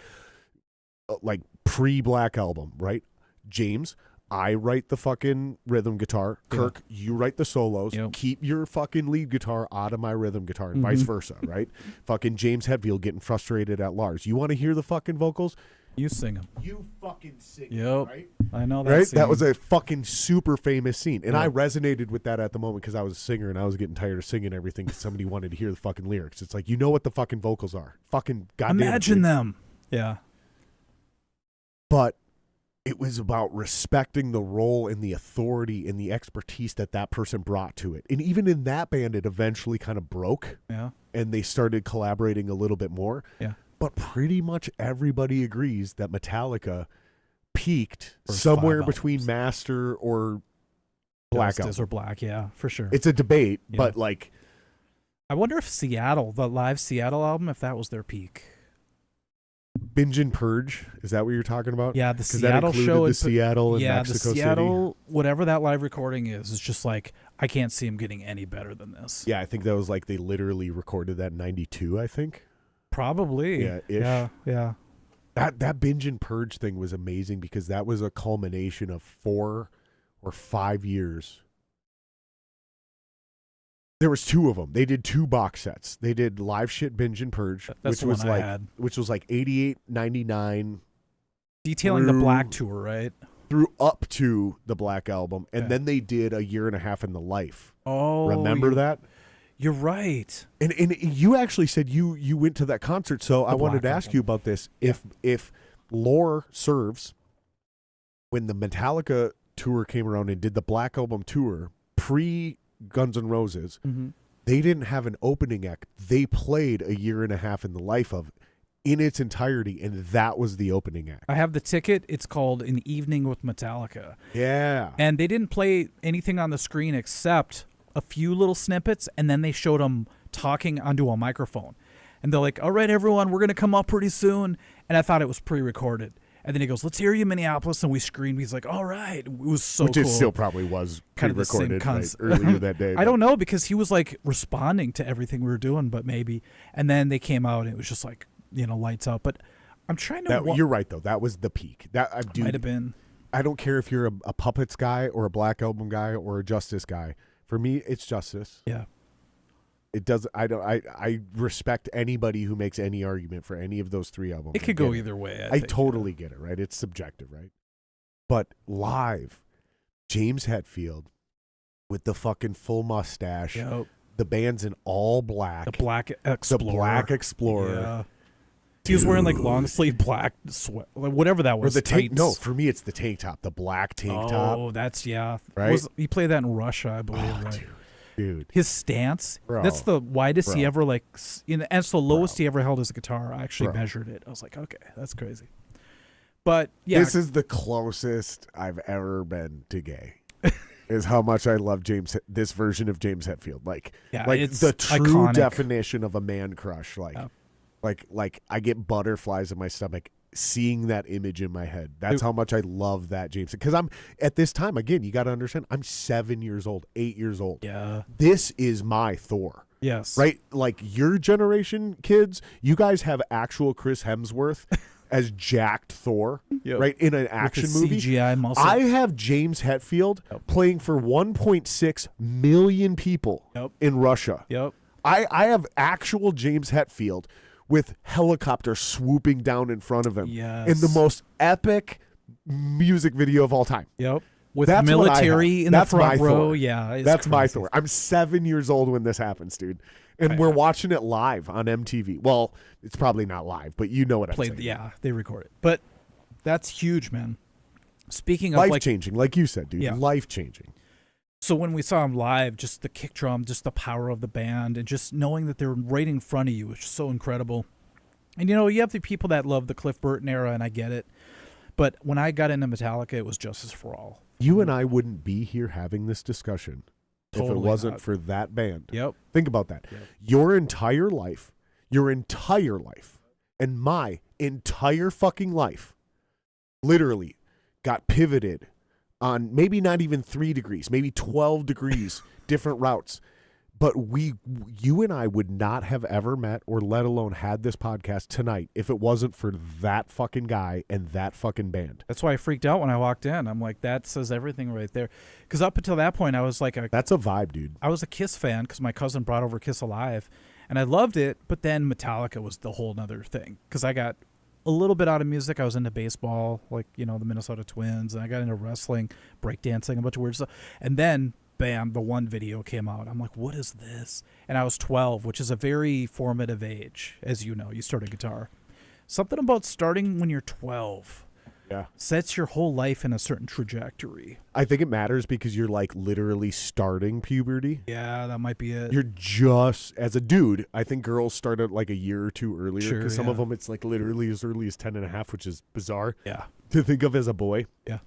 pre-Black Album, right? James, I write the fucking rhythm guitar. Kirk, you write the solos. Yep. Keep your fucking lead guitar out of my rhythm guitar and vice versa, right? Fucking James Hetfield getting frustrated at Lars. You want to hear the fucking vocals? You sing them. You fucking sing Yep. right? I know that Right? scene. That was a fucking super famous scene. And I resonated with that at the moment because I was a singer and I was getting tired of singing everything because somebody wanted to hear the fucking lyrics. It's like, you know what the fucking vocals are. Fucking goddamn. Imagine them. Yeah. But it was about respecting the role and the authority and the expertise that person brought to it. And even in that band, it eventually kind of broke. Yeah. And they started collaborating a little bit more. Yeah. But pretty much everybody agrees that Metallica peaked First somewhere 5 between albums. Master or Black Justice Album. or Black, yeah, for sure. It's a debate, Yeah. but like, I wonder if Seattle, the live Seattle album, if that was their peak. Binge and Purge, is that what you're talking about? Yeah, the 'Cause Seattle that included show. the and Seattle and yeah, Mexico the Seattle, City. whatever that live recording is just like, I can't see him getting any better than this. Yeah, I think that was like they literally recorded that in 92, I think. Probably. Yeah, ish. Yeah. That Binge and Purge thing was amazing because that was a culmination of 4 or 5 years. There was 2 of them. They did 2 box sets. They did Live Shit Binge and Purge, That's which was the one I like had. which was like 88, 99 Detailing the Black tour, right? through up to the Black Album, and Yeah. then they did a year and a half in the Life. Oh, Remember that? You're right. And you actually said you went to that concert, so I wanted to Black ask Album. you about this. If lore serves, when the Metallica tour came around and did the Black Album tour pre Guns N' Roses, they didn't have an opening act. They played a year and a half in the life of in its entirety, and that was the opening act. I have the ticket. It's called An Evening with Metallica. Yeah. And they didn't play anything on the screen except a few little snippets, and then they showed them talking onto a microphone. And they're like, all right, everyone, we're going to come up pretty soon. And I thought it was pre-recorded. And then he goes, let's hear you, Minneapolis. And we screamed. He's like, all right. It was so Which cool. it still probably was Kind of the same pre-recorded concept. earlier that day. I don't know, because he was like responding to everything we were doing, but maybe. And then they came out and it was just like, lights out. But I'm trying to. You're right, though. That was the peak. That might have been. I don't care if you're a Puppets guy or a Black Album guy or a Justice guy. For me, it's Justice. Yeah. It does. I respect anybody who makes any argument for any of those 3 albums. It could go either way. I totally get it, right? It's subjective, right? But live, James Hetfield with the fucking full mustache. Yep. The band's in all black. The Black Explorer. The Black Explorer. Yeah. He was wearing like long sleeve black sweat, like whatever that was. Or the tank. tights. No, for me, it's the tank top. The black tank top. Oh, that's Right? He played that in Russia, I believe. Oh, right? dude. His stance. Bro. That's the widest he Bro. ever like. And it's the lowest he ever held his guitar. I actually Bro. measured it. I was like, okay, that's crazy. But yeah, This is the closest I've ever been to gay. Is how much I love this version of James Hetfield. Like it's the true iconic. definition of a man crush. Yeah. Like I get butterflies in my stomach seeing that image in my head. That's how much I love that James. Because I'm at this time, again, you got to understand, I'm 7 years old, 8 years old. Yeah. This is my Thor. Yes. Right? Like your generation kids, you guys have actual Chris Hemsworth as jacked Thor, Yep. right? In an action With the movie. CGI muscle. I have James Hetfield playing for 1.6 million people in Russia. Yep. I have actual James Hetfield with helicopters swooping down in front of him Yes. in the most epic music video of all time. Yep. With That's what I military have. in That's the front my row. Thor. Yeah. It's That's my crazy. Thor. I'm 7 years old when this happens, dude. And we're watching it live on MTV. Well, it's probably not live, but you know what I'm saying. Yeah, they record it. But that's huge, man. Speaking of life-changing, like you said, dude. Yeah. Life-changing. So when we saw him live, just the kick drum, just the power of the band, and just knowing that they're right in front of you was so incredible. And, you have the people that love the Cliff Burton era, and I get it. But when I got into Metallica, it was Justice for All. You and I wouldn't be here having this discussion if it wasn't for that band. Yep. Think about that. Yep. Your entire life, and my entire fucking life literally got pivoted on maybe not even 3 degrees, maybe 12 degrees, different routes. But you and I would not have ever met or let alone had this podcast tonight if it wasn't for that fucking guy and that fucking band. That's why I freaked out when I walked in. I'm like, that says everything right there. Because up until that point, I was like that's a vibe, dude. I was a Kiss fan because my cousin brought over Kiss Alive, and I loved it. But then Metallica was the whole other thing because I got a little bit out of music. I was into baseball, like, the Minnesota Twins, and I got into wrestling, breakdancing, a bunch of weird stuff. And then bam, the one video came out. I'm like, what is this? And I was 12, which is a very formative age. As you know, you started guitar. Something about starting when you're 12 sets your whole life in a certain trajectory. I think it matters because you're like literally starting puberty. Yeah, that might be it. You're just, as a dude, I think girls start at like a year or two earlier because some of them it's like literally as early as 10 and a half, which is bizarre to think of as a boy. Yeah.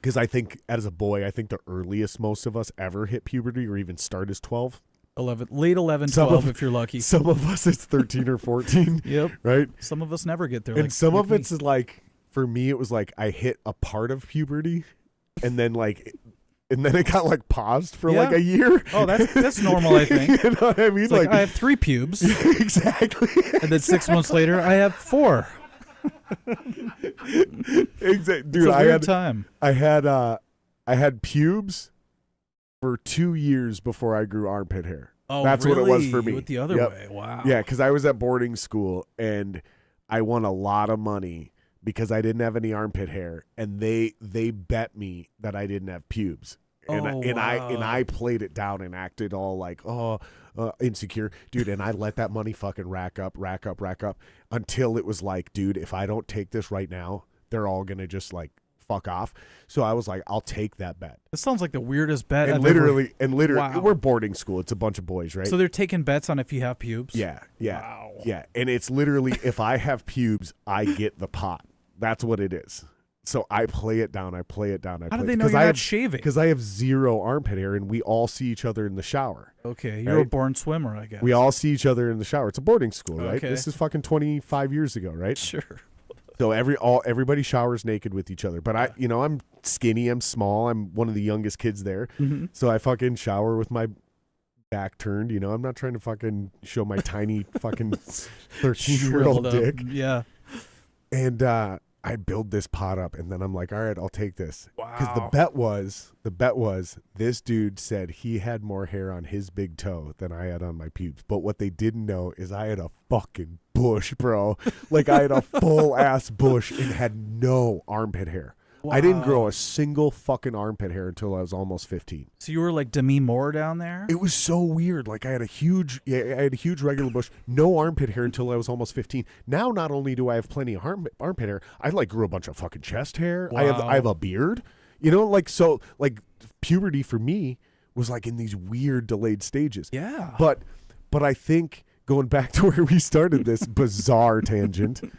Because I think as a boy, I think the earliest most of us ever hit puberty or even start is 12. 11, late 11, 12 if you're lucky. Some of us it's 13 or 14. Yep. Right? Some of us never get there. And some of it's like, for me, it was like I hit a part of puberty and then it got like paused for like a year. Oh, that's normal, I think. You know what I mean? Like I have 3 pubes. Exactly. And then 6 months later, I have 4. Exactly, dude. I had pubes for 2 years before I grew armpit hair. Oh, that's really? what it was for me. You went the other way. Wow. Yeah, because I was at boarding school and I won a lot of money because I didn't have any armpit hair, and they bet me that I didn't have pubes. And I played it down and acted all like, insecure, dude. And I let that money fucking rack up until it was like, dude, if I don't take this right now, they're all gonna just like fuck off. So I was like, I'll take that bet. This sounds like the weirdest bet. And literally, we're boarding school. It's a bunch of boys, right? So they're taking bets on if you have pubes. Yeah. Wow. Yeah. And it's literally, if I have pubes, I get the pot. That's what it is. So I play it down. How do they know you're not shaving? Because I have 0 armpit hair, and we all see each other in the shower. Okay, you're a born swimmer, I guess. We all see each other in the shower. It's a boarding school, right? Okay. This is fucking 25 years ago, right? Sure. So everybody showers naked with each other. But I'm skinny, I'm small, I'm one of the youngest kids there. Mm-hmm. So I fucking shower with my back turned. I'm not trying to fucking show my tiny fucking 13-year-old dick. Yeah. And I build this pot up, and then I'm like, all right, I'll take this. Wow. Because the bet was this dude said he had more hair on his big toe than I had on my pubes. But what they didn't know is I had a fucking bush, bro. Like I had a full ass bush and had no armpit hair. Wow. I didn't grow a single fucking armpit hair until I was almost 15. So you were like Demi Moore down there? It was so weird. Like I had a huge regular bush, no armpit hair until I was almost 15. Now not only do I have plenty of armpit hair, I like grew a bunch of fucking chest hair. Wow. I have a beard. Like puberty for me was like in these weird delayed stages. Yeah. But I think going back to where we started this bizarre tangent.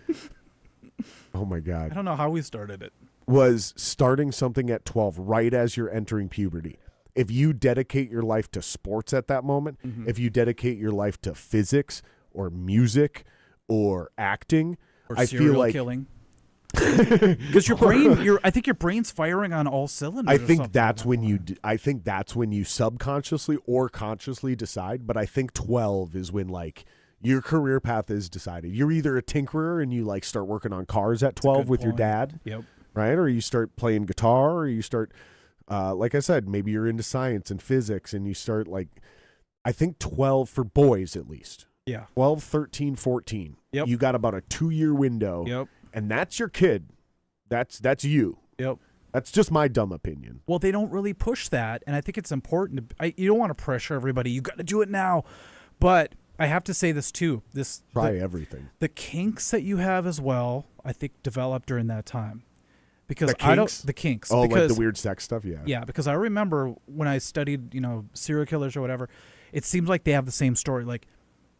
Oh my God. I don't know how we started it. Was starting something at 12 right as you're entering puberty. If you dedicate your life to sports at that moment, if you dedicate your life to physics or music or acting, or I feel like killing. Because your brain, I think your brain's firing on all cylinders. I think that's when you subconsciously or consciously decide. But I think 12 is when like your career path is decided. You're either a tinkerer and you like start working on cars at 12 with your dad. Yep. Right? Or you start playing guitar, or you start, like I said, maybe you're into science and physics, and you start like, I think 12 for boys at least. Yeah. 12, 13, 14. Yep. You got about a 2-year window. Yep. And that's your kid. That's you. Yep. That's just my dumb opinion. Well, they don't really push that, and I think it's important. You don't want to pressure everybody. You got to do it now. But I have to say this too. Try everything. The kinks that you have as well, I think, developed during that time. Because the kinks. Oh, because, like the weird sex stuff. Yeah. Yeah, because I remember when I studied, serial killers or whatever. It seems like they have the same story. Like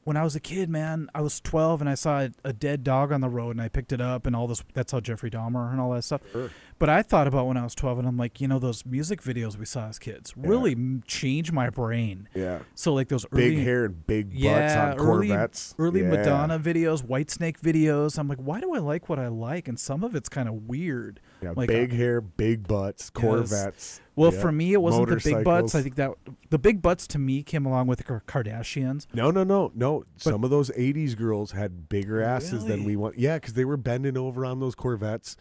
when I was a kid, man, I was 12 and I saw a dead dog on the road and I picked it up and all this. That's how Jeffrey Dahmer and all that stuff. Sure. But I thought about when I was 12 and I'm like, those music videos we saw as kids really changed my brain. Yeah. So like those early, big hair and big butts on Corvettes. Early Madonna videos, Whitesnake videos. I'm like, why do I like what I like? And some of it's kind of weird. Yeah, like, big hair, big butts, Corvettes. Yes. Well, for me, it wasn't the big butts. I think that the big butts to me came along with the Kardashians. No. Some of those 80s girls had bigger asses than we want. Yeah, because they were bending over on those Corvettes,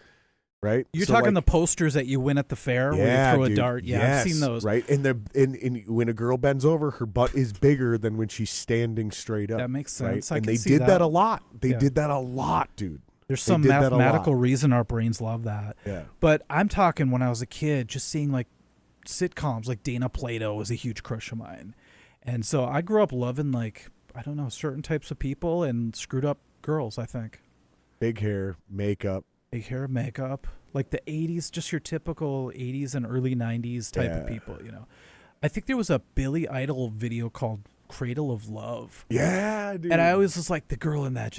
right? You're talking the posters that you win at the fair where you throw a dart. Yeah, yes, I've seen those. Right, and when a girl bends over, her butt is bigger than when she's standing straight up. That makes sense. Right? I and can they see did that a lot. They did that a lot, dude. There's some mathematical reason our brains love that. Yeah. But I'm talking when I was a kid, just seeing like sitcoms like Dana Plato was a huge crush of mine. And so I grew up loving certain types of people and screwed up girls, I think. Big hair, makeup. Like the 80s, just your typical 80s and early 90s type of people, I think there was a Billy Idol video called Cradle of Love. Yeah, dude. And I always was like, the girl in that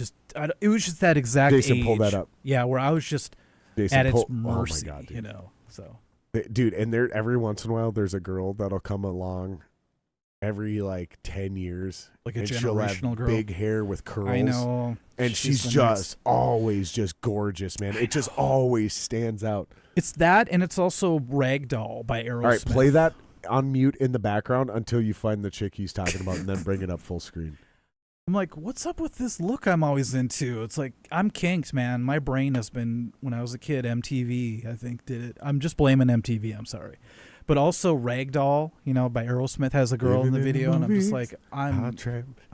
it was just that exact Jason, age. pull that up. Yeah, where I was just at its mercy, oh my God, dude. so. Dude, and there every once in a while there's a girl that'll come along every 10 years. Like a and generational she'll have girl. big hair with curls. I know. And she's just always just gorgeous, man. It just always stands out. It's that, and it's also Ragdoll by Aerosmith. All right, play that on mute in the background until you find the chick he's talking about, and then bring it up full screen. I'm like, what's up with this look I'm always into? It's like, I'm kinked, man. My brain has been, when I was a kid, MTV, I think, did it. I'm just blaming MTV, I'm sorry. But also Ragdoll, by Aerosmith has a girl in the video, and I'm just like, I'm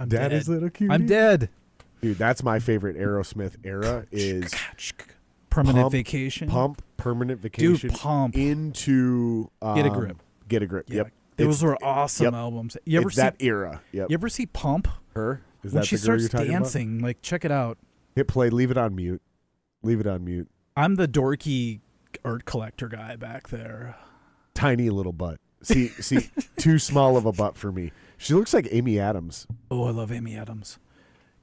Daddy's dead. little cutie. I'm dead. Dude, that's my favorite Aerosmith era is Permanent Vacation. Pump, Permanent Vacation. Dude, Pump. Into Get a Grip. Get a Grip, Yeah. yep. Those were awesome albums. You ever see that era? Yep. You ever see Pump? Her? Is When that she the girl starts you're talking dancing, about? check it out. Hit play, leave it on mute. Leave it on mute. I'm the dorky art collector guy back there. Tiny little butt. See, too small of a butt for me. She looks like Amy Adams. Oh, I love Amy Adams.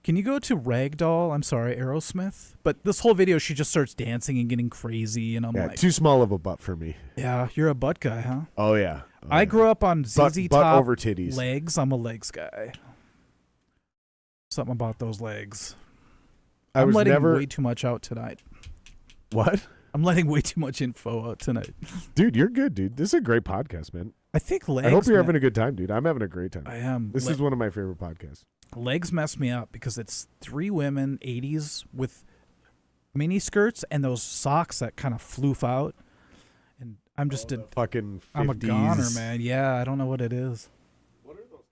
Can you go to Ragdoll? I'm sorry, Aerosmith. But this whole video, she just starts dancing and getting crazy, and I'm like, too small of a butt for me. yeah, you're a butt guy, huh? Oh yeah. I grew up on ZZ butt Top over titties. legs. I'm a legs guy. Something about those legs. I I'm was letting never. way too much out tonight. What? I'm letting way too much info out tonight. Dude, you're good, dude. This is a great podcast, man. I think legs. I hope you're having a good time, dude. I'm having a great time. I am. This is one of my favorite podcasts. Legs mess me up because it's three women, 80s, with mini skirts and those socks that kind of floof out. And I'm just fucking 50s. I'm a goner, man. Yeah, I don't know what it is. What are those?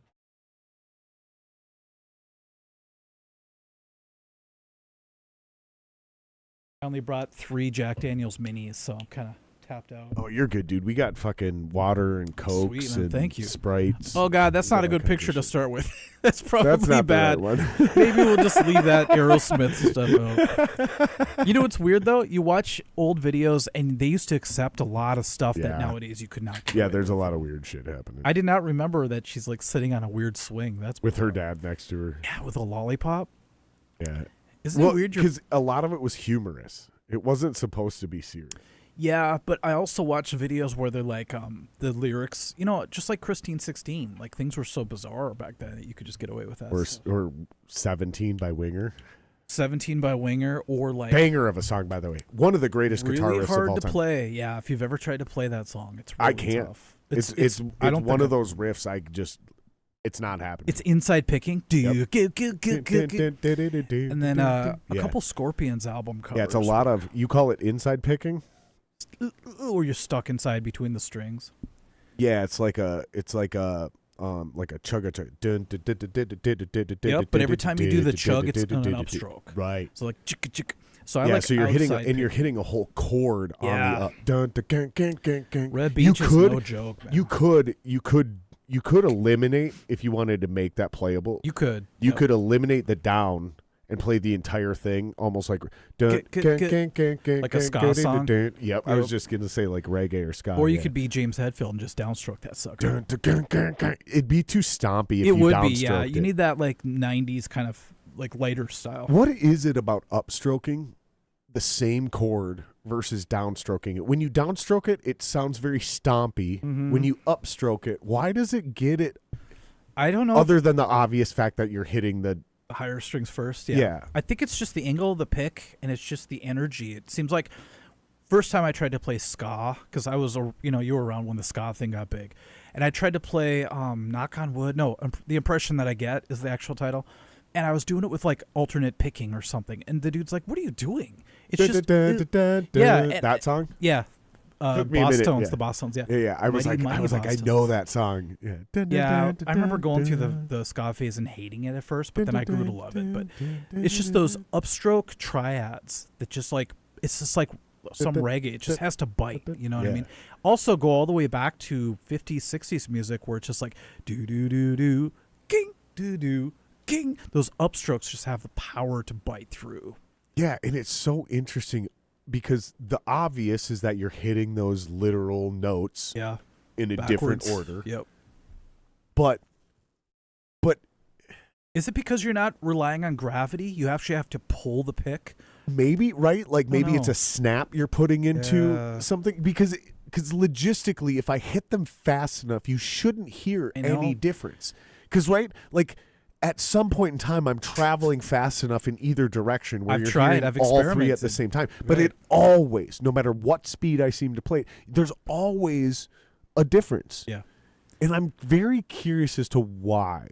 I only brought 3 Jack Daniels minis, so I'm kind of tapped out. Oh, you're good, dude. We got fucking water and Cokes Sweet, man. and Thank you. Sprites. Oh, God, that's We not got a good all kinds of picture to shit. start with. That's probably That's not bad. the right one. Maybe we'll just leave that Aerosmith stuff out. You know what's weird, though? You watch old videos, and they used to accept a lot of stuff that Yeah. nowadays you could not do. Yeah, there's a lot of weird shit happening. I did not remember that she's, sitting on a weird swing. That's with her bizarre. dad next to her. Yeah, with a lollipop. Yeah. Isn't it weird? Because a lot of it was humorous. It wasn't supposed to be serious. Yeah, but I also watch videos where they're like, the lyrics, just like Christine 16. Like, things were so bizarre back then that you could just get away with that. Or 17 by Winger. 17 by Winger, or like Banger of a song, by the way. One of the greatest really guitarists hard of all to time. play. Yeah, if you've ever tried to play that song, it's really I can't. tough. It's I don't one think of those riffs it's not happening. It's inside picking. Do you get. And then a Yeah. couple Scorpions album covers. Yeah, it's a lot of, you call it inside picking? Or you're stuck inside between the strings. Yeah, it's like a chugga chug. Yep, but every time you do the chug, it's on an upstroke. Right. So like chick chick. So I yeah, like so you're hitting outside you're hitting a whole chord on Yeah. the up. Dun, dun, gang, gang, gang, gang. Red Beach is no joke, man. You could you could eliminate if you wanted to make that playable. You could. You could eliminate the down and play the entire thing almost like like a ska song. Yep, I was just gonna say like reggae or ska. Or you could be James Hetfield and just downstroke that sucker. It'd be too stompy if it you would downstroked be, yeah. it. You need that like 90s kind of like lighter style. What is it about upstroking the same chord versus downstroking it? When you downstroke it, it sounds very stompy. Mm-hmm. When you upstroke it, why does it get it? I don't know. Other than the obvious fact that you're hitting the higher strings first. Yeah. I think it's just the angle of the pick and it's just the energy. It seems like first time I tried to play ska, because I was, you were around when the ska thing got big, and I tried to play Knock on Wood. No, The Impression That I Get is the actual title. And I was doing it with like alternate picking or something. And the dude's like, what are you doing? It's just, that song? Yeah. Boss Tones, the Boss Tones, yeah. Yeah. I was like, I know that song. Yeah, I remember going through the ska phase and hating it at first, but then I grew to love it. But it's just those upstroke triads that just like, it's just like some reggae. It just has to bite, you know what I mean? Also go all the way back to 50s, 60s music where it's just like, do-do-do-do, king, do-do, king. Those upstrokes just have the power to bite through. Yeah, and it's so interesting because the obvious is that you're hitting those literal notes in a different order. Yep. But is it because you're not relying on gravity? You actually have to pull the pick? Maybe, right? Like maybe it's a snap you're putting into something because logistically, if I hit them fast enough, you shouldn't hear any difference. Because, right, like at some point in time, I'm traveling fast enough in either direction where you're hearing all three at the same time. But it always, no matter what speed I seem to play, there's always a difference. Yeah. And I'm very curious as to why.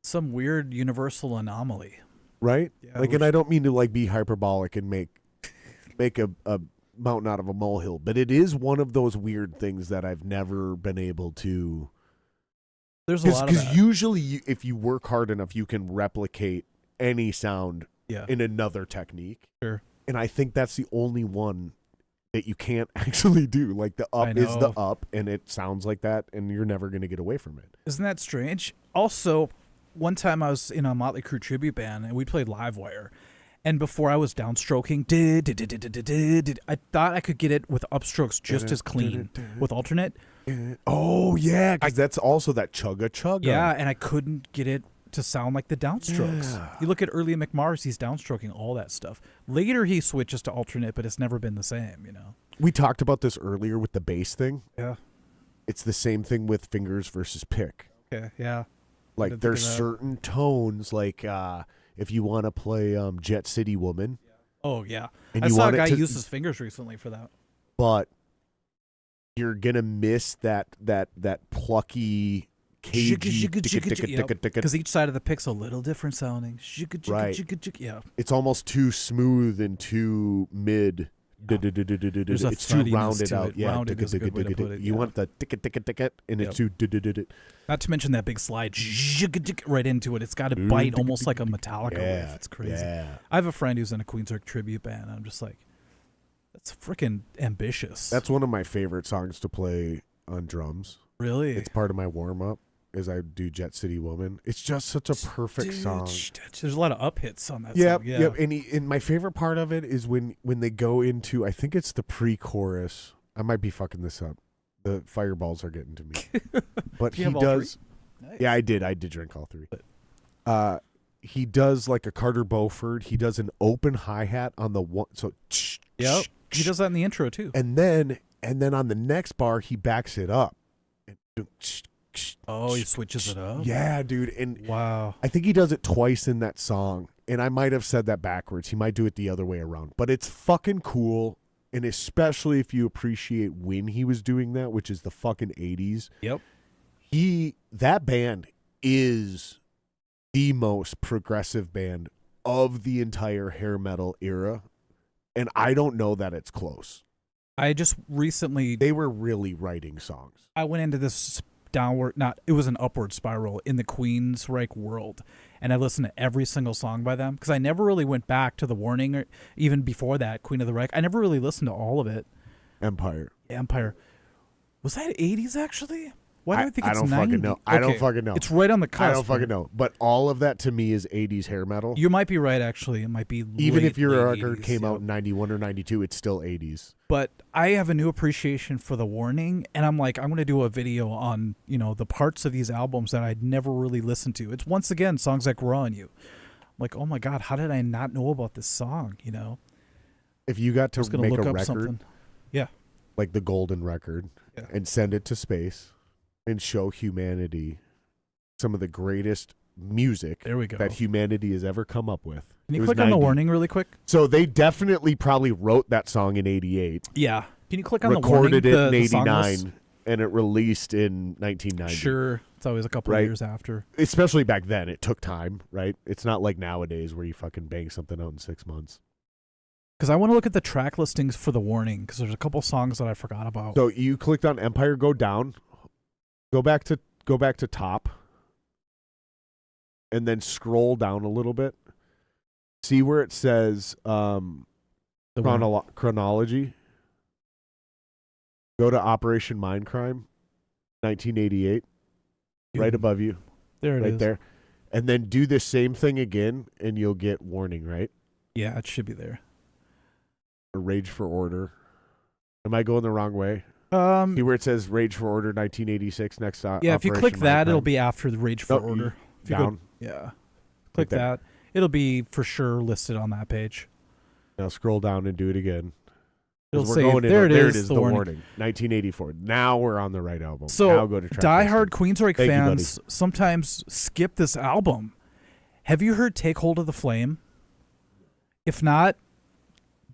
Some weird universal anomaly. Right? Yeah, like, and I don't mean to like be hyperbolic and make a mountain out of a molehill, but it is one of those weird things that I've never been able to. There's a lot of that. Because usually, if you work hard enough, you can replicate any sound in another technique. Sure. And I think that's the only one that you can't actually do. Like the up is the up, and it sounds like that, and you're never going to get away from it. Isn't that strange? Also, one time I was in a Motley Crue tribute band, and we played Livewire. And before I was downstroking, I thought I could get it with upstrokes just as clean with alternate. Oh, yeah, because that's also that chugga. Yeah, and I couldn't get it to sound like the downstrokes. Yeah. You look at early McMars, he's downstroking all that stuff. Later, he switches to alternate, but it's never been the same, you know? We talked about this earlier with the bass thing. Yeah. It's the same thing with fingers versus pick. Okay, yeah. Like, there's certain tones, like if you want to play Jet City Woman. Oh, yeah. And I saw a guy use his fingers recently for that. But you're going to miss that plucky, cagey... Because each side of the pick's a little different sounding. Right. Yeah. It's almost too smooth and too mid. It's too rounded out. Yeah, rounded is a good way to put it. You want the tick, and it's too. Not to mention that big slide right into it. It's got to bite almost like a Metallica riff. It's crazy. Yeah. I have a friend who's in a Queensrÿche tribute band. And I'm just like, that's freaking ambitious. That's one of my favorite songs to play on drums. Really? It's part of my warm up. As I do Jet City Woman. It's just such a perfect song. There's a lot of up hits on that song. Yeah. Yep. And my favorite part of it is when they go into, I think it's the pre-chorus. I might be fucking this up. The fireballs are getting to me. But he does. Nice. Yeah, I did drink all three. He does like a Carter Beauford. He does an open hi-hat on the one. So yep. He does that in the intro too. And then on the next bar, he backs it up. And oh, he switches it up? Yeah, dude. And wow. I think he does it twice in that song. And I might have said that backwards. He might do it the other way around. But it's fucking cool. And especially if you appreciate when he was doing that, which is the fucking 80s. Yep. That band is the most progressive band of the entire hair metal era. And I don't know that it's close. I just recently... They were really writing songs. I went into this... it was an upward spiral in the Queensrÿche world, and I listened to every single song by them because I never really went back to The Warning or even before that, Queen of the Reich. I never really listened to all of it. Empire. Was that 80s actually? Why do I think I it's don't 90? fucking know. I don't fucking know. It's right on the cusp. I don't fucking know. But all of that to me is 80s hair metal. You might be right, actually. It might be Even late, if your late record 80s, came out in 91 or 92, it's still 80s. But I have a new appreciation for The Warning, and I'm like, I'm going to do a video on, the parts of these albums that I'd never really listened to. It's, once again, songs that grow on you. I'm like, oh my God, how did I not know about this song, If you got to make a record, something. Yeah. like the golden record, and send it to space and show humanity some of the greatest music There we go. that humanity has ever come up with. Can It you was click on 90. The Warning really quick? So they definitely probably wrote that song in 88. Yeah. Can you click on recorded The Warning? it in the song list? 89 and it released in 1990. Sure. It's always a couple of years after. Especially back then, it took time, right? It's not like nowadays where you fucking bang something out in 6 months. Because I want to look at the track listings for The Warning, because there's a couple songs that I forgot about. So you clicked on Empire, go down, go back to top, and then scroll down a little bit. See where it says chronology. Go to Operation Mindcrime, 1988, right above you. There it is. Right there. And then do the same thing again, and you'll get Warning, right? Yeah, it should be there. Or Rage for Order. Am I going the wrong way? See where it says Rage for Order 1986 next to yeah, if you click Operation that, Mindcrime? it'll be after the Rage for Order. If you down. Go, yeah. Right Click there. that. It'll be for sure listed on that page. Now scroll down and do it again. 'Cause It'll we're say, going in- there it there is, The The Warning. Warning. 1984. Now we're on the right album. So, now go to track diehard listing. Queensryche Thank you, buddy. fans sometimes skip this album. Have you heard Take Hold of the Flame? If not,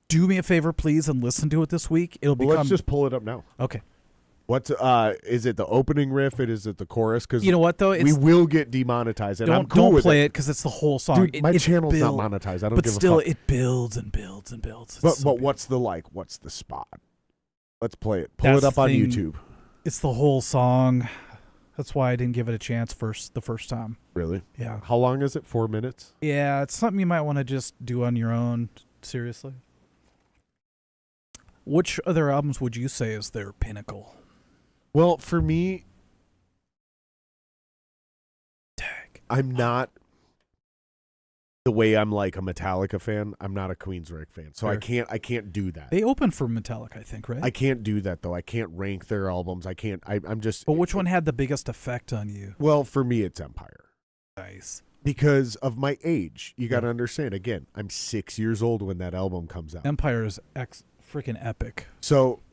do me a favor, please, and listen to it this week. It'll Well, become... let's just pull it up now. Okay. What's is it the opening riff? Is it the chorus? Because You know what, though? we will get demonetized, and I'm cool don't with play it. it because it's the whole song. Dude, my channel's not monetized. I don't but give still, a fuck. it builds and builds and builds. It's But so good. what's the What's the spot? Let's play it. Pull That's it up the on thing. YouTube. It's the whole song. That's why I didn't give it a chance the first time. Really? Yeah. How long is it? 4 minutes? Yeah, it's something you might want to just do on your own. Seriously. Which other albums would you say is their pinnacle? Well, for me, I'm not the way I'm like a Metallica fan. I'm not a Queensryche fan, so Fair. I can't do that. They opened for Metallica, I think, right? I can't do that though. I can't rank their albums. I can't. I'm just. But which one had the biggest effect on you? Well, for me, it's Empire. Nice. Because of my age. You got to understand. Again, I'm 6 years old when that album comes out. Empire is freaking epic.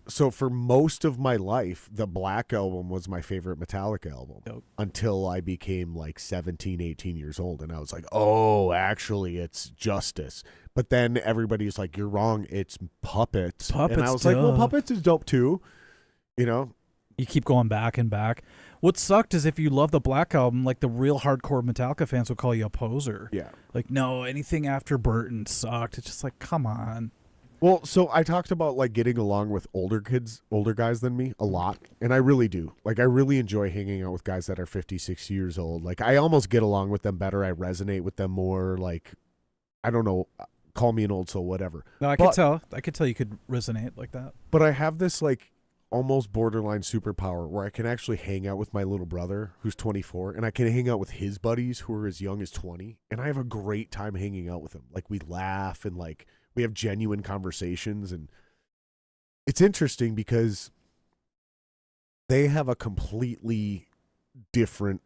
So for most of my life, the Black Album was my favorite Metallica album until I became like 17, 18 years old. And I was like, oh, actually, it's Justice. But then everybody's like, you're wrong. It's Puppets. And I was like, well, Puppets is dope too. You keep going back and back. What sucked is if you love the Black Album, like the real hardcore Metallica fans would call you a poser. Yeah. Like, no, anything after Burton sucked. It's just like, come on. Well, so I talked about like getting along with older guys than me a lot. And I really do. Like, I really enjoy hanging out with guys that are 50, 60 years old. Like, I almost get along with them better. I resonate with them more. Like, I don't know, call me an old soul, whatever. No, I could tell you could resonate like that. But I have this like almost borderline superpower where I can actually hang out with my little brother who's 24 and I can hang out with his buddies who are as young as 20. And I have a great time hanging out with them. Like, we laugh and like we have genuine conversations. And it's interesting because they have a completely different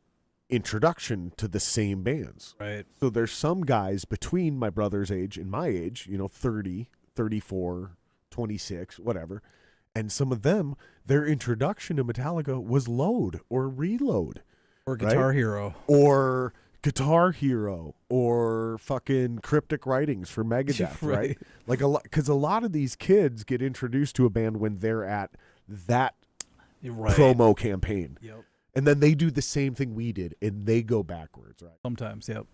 introduction to the same bands. Right. So there's some guys between my brother's age and my age, 30, 34, 26, whatever. And some of them, their introduction to Metallica was Load or Reload. Or Guitar Hero. Or Guitar Hero. Or fucking Cryptic Writings for Megadeth, right? Like because a lot of these kids get introduced to a band when they're at that promo campaign. Yep. And then they do the same thing we did, and they go backwards, right? Sometimes, yep.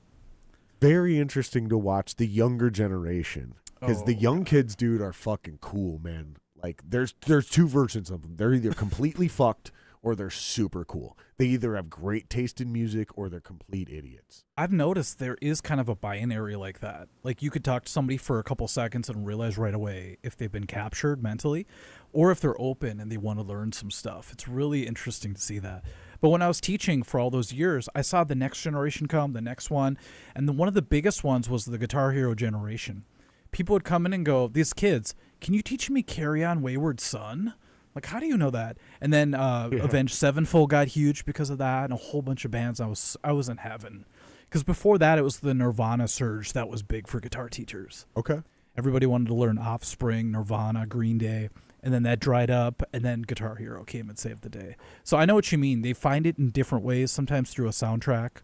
Very interesting to watch the younger generation. Because the young kids, dude, are fucking cool, man. Like, there's two versions of them. They're either completely fucked or they're super cool. They either have great taste in music or they're complete idiots. I've noticed there is kind of a binary like that. Like you could talk to somebody for a couple seconds and realize right away if they've been captured mentally or if they're open and they want to learn some stuff. It's really interesting to see that. But when I was teaching for all those years, I saw the next generation come, the next one. And one of the biggest ones was the Guitar Hero generation. People would come in and go, these kids, can you teach me Carry On Wayward Son? Like, how do you know that? And then Avenged Sevenfold got huge because of that, and a whole bunch of bands. I was in heaven. Because before that, it was the Nirvana surge that was big for guitar teachers. Okay. Everybody wanted to learn Offspring, Nirvana, Green Day, and then that dried up, and then Guitar Hero came and saved the day. So I know what you mean. They find it in different ways, sometimes through a soundtrack.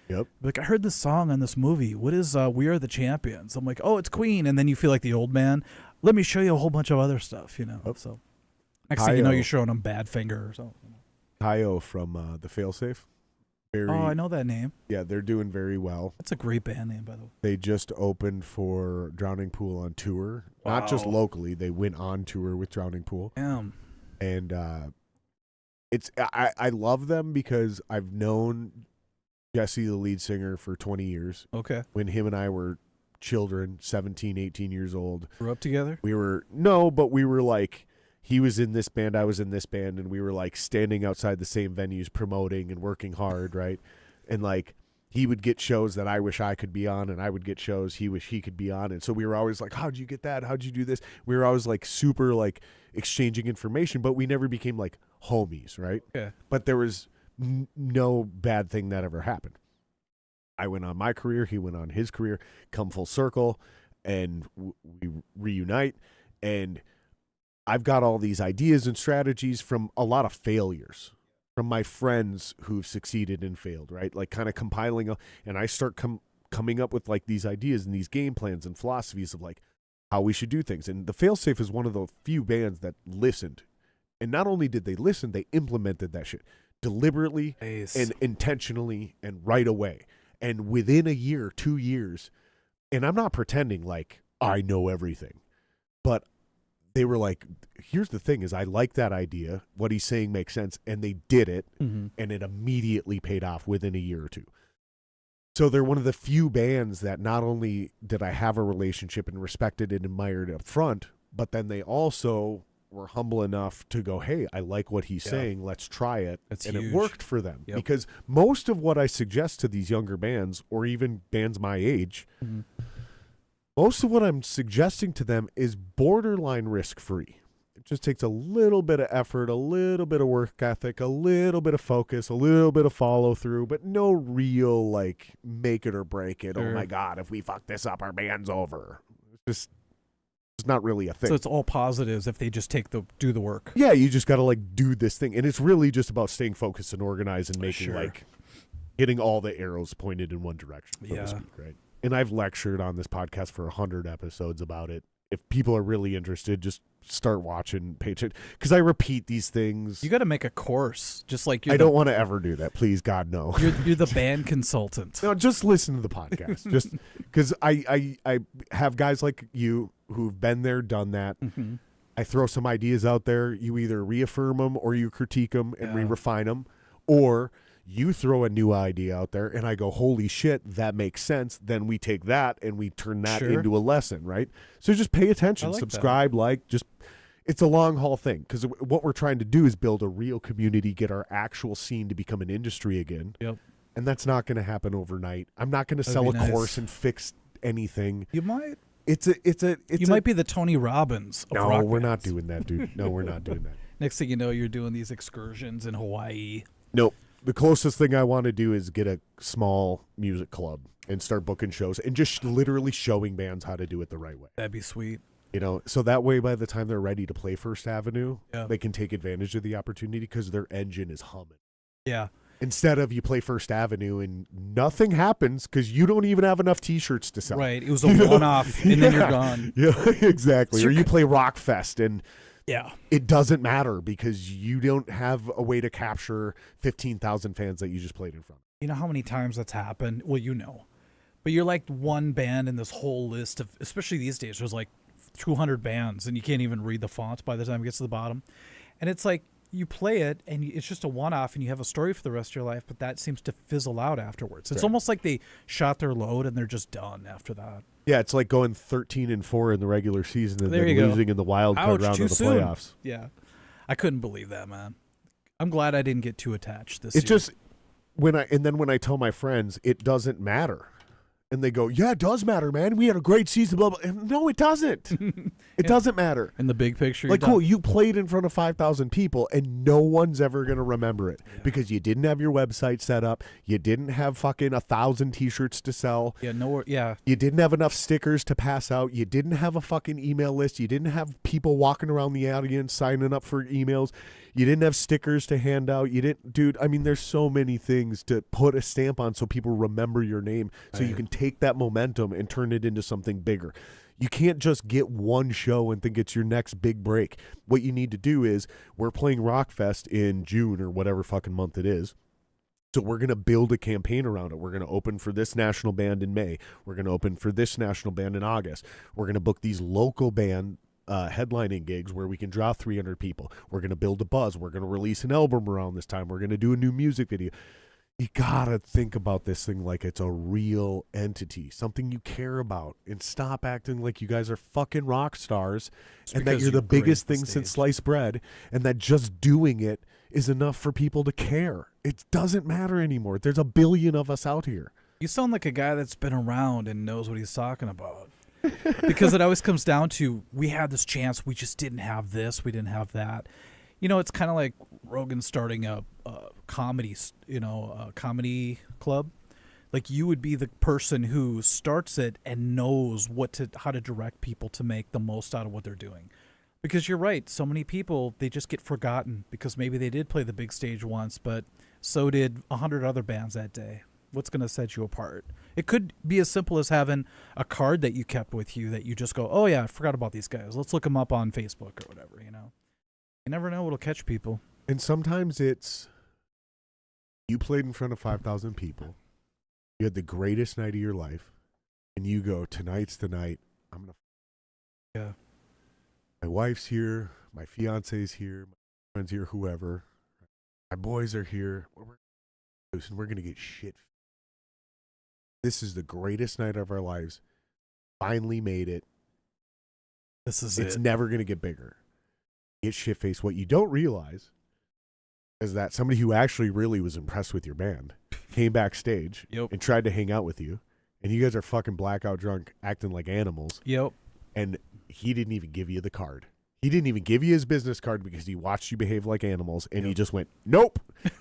Yep. Like, I heard this song on this movie. What is We Are the Champions? I'm like, oh, it's Queen. And then you feel like the old man. Let me show you a whole bunch of other stuff, you know. Yep. So next thing you know, you're showing them Badfinger or something. Tayo from the Failsafe. Oh, I know that name. Yeah, they're doing very well. That's a great band name, by the way. They just opened for Drowning Pool on tour. Wow. Not just locally. They went on tour with Drowning Pool. Damn. And I love them because I've known Jesse, the lead singer, for 20 years. Okay. When him and I were children, 17, 18 years old. Grew up together? We were like, he was in this band, I was in this band, and we were like standing outside the same venues promoting and working hard, right? And like, he would get shows that I wish I could be on, and I would get shows he wish he could be on. And so we were always like, how'd you get that? How'd you do this? We were always like super like exchanging information, but we never became like homies, right? Yeah. But there was no bad thing that ever happened. I went on my career, he went on his career, come full circle, and we reunite. And I've got all these ideas and strategies from a lot of failures, from my friends who've succeeded and failed, right? Like kind of compiling, and I start coming up with like these ideas and these game plans and philosophies of like how we should do things. And the Failsafe is one of the few bands that listened. And not only did they listen, they implemented that shit deliberately and intentionally and right away. And within a year, 2 years, and I'm not pretending like I know everything, but they were like, here's the thing is I like that idea. What he's saying makes sense. And they did it, and it immediately paid off within a year or two. So they're one of the few bands that not only did I have a relationship and respected and admired up front, but then they also were humble enough to go, hey, I like what he's saying. Let's try it. That's and huge. It worked for them. Yep. Because most of what I suggest to these younger bands, or even bands my age, most of what I'm suggesting to them is borderline risk-free. It just takes a little bit of effort, a little bit of work ethic, a little bit of focus, a little bit of follow-through, but no real, like, make it or break it. Sure. Oh, my God, if we fuck this up, our band's over. It's not really a thing. So it's all positives if they just do the work. Yeah, you just got to, like, do this thing. And it's really just about staying focused and organized and making, like, getting all the arrows pointed in one direction, so to speak, right? And I've lectured on this podcast for 100 episodes about it. If people are really interested, just start watching, pay attention. Because I repeat these things. You got to make a course, just like I don't want to ever do that. Please, God, no. You're the band consultant. No, just listen to the podcast. Just because I have guys like you who've been there, done that. Mm-hmm. I throw some ideas out there. You either reaffirm them or you critique them and refine them, or you throw a new idea out there and I go, holy shit, that makes sense. Then we take that and we turn that into a lesson, right? So just pay attention, subscribe, it's a long haul thing. Because what we're trying to do is build a real community, get our actual scene to become an industry again. Yep. And that's not going to happen overnight. I'm not going to sell a course and fix anything. You might. You might be the Tony Robbins of rock No, we're bands. not doing that, dude. No, we're not doing that. Next thing you know, you're doing these excursions in Hawaii. Nope. The closest thing I want to do is get a small music club and start booking shows and just literally showing bands how to do it the right way. That'd be sweet. You know, so that way by the time they're ready to play First Avenue, they can take advantage of the opportunity because their engine is humming. Yeah. Instead of you play First Avenue and nothing happens because you don't even have enough T-shirts to sell. Right. It was a one-off and then you're gone. Yeah, exactly. Or you play Rockfest and it doesn't matter because you don't have a way to capture 15,000 fans that you just played in front of. You know how many times that's happened? Well, you know. But you're like one band in this whole list of, especially these days, there's like 200 bands and you can't even read the font by the time it gets to the bottom. And it's like, you play it and it's just a one-off and you have a story for the rest of your life, but that seems to fizzle out afterwards. It's almost like they shot their load and they're just done after that. Yeah, it's like going 13-4 in the regular season and There then you losing in the wild card round of the playoffs. Yeah. I couldn't believe that, man. I'm glad I didn't get too attached this year. It's just when I tell my friends it doesn't matter. And they go, yeah, it does matter, man. We had a great season, blah, blah. And no, it doesn't. It doesn't matter. In the big picture. Like, cool, you played in front of 5,000 people, and no one's ever going to remember it because you didn't have your website set up. You didn't have fucking 1,000 T-shirts to sell. Yeah. You didn't have enough stickers to pass out. You didn't have a fucking email list. You didn't have people walking around the audience signing up for emails. You didn't have stickers to hand out. You didn't, dude. I mean, there's so many things to put a stamp on so people remember your name, so you can take that momentum and turn it into something bigger. You can't just get one show and think it's your next big break. What you need to do is, we're playing Rockfest in June or whatever fucking month it is. So we're going to build a campaign around it. We're going to open for this national band in May. We're going to open for this national band in August. We're going to book these local band headlining gigs where we can draw 300 people. We're going to build a buzz. We're going to release an album around this time. We're going to do a new music video. You got to think about this thing like it's a real entity, something you care about, and stop acting like you guys are fucking rock stars and that you're the biggest thing since sliced bread and that just doing it is enough for people to care. It doesn't matter anymore. There's a billion of us out here. You sound like a guy that's been around and knows what he's talking about. Because it always comes down to, we had this chance, we just didn't have this, we didn't have that. You know, it's kind of like Rogan starting a comedy, a comedy club. Like, you would be the person who starts it and knows how to direct people to make the most out of what they're doing. Because you're right, so many people, they just get forgotten because maybe they did play the big stage once, but so did 100 other bands that day. What's going to set you apart? It could be as simple as having a card that you kept with you that you just go, oh yeah, I forgot about these guys. Let's look them up on Facebook or whatever, You never know what'll catch people. And sometimes it's, you played in front of 5,000 people. You had the greatest night of your life. And you go, tonight's the night. I'm going to. Yeah. My wife's here. My fiance's here. My friend's here, whoever. My boys are here. We're going to get shit. This is the greatest night of our lives. Finally made it. It's never going to get bigger. Get shit-faced. What you don't realize is that somebody who actually really was impressed with your band came backstage and tried to hang out with you, and you guys are fucking blackout drunk, acting like animals. Yep. And he didn't even give you the card. He didn't even give you his business card because he watched you behave like animals, and he just went, nope,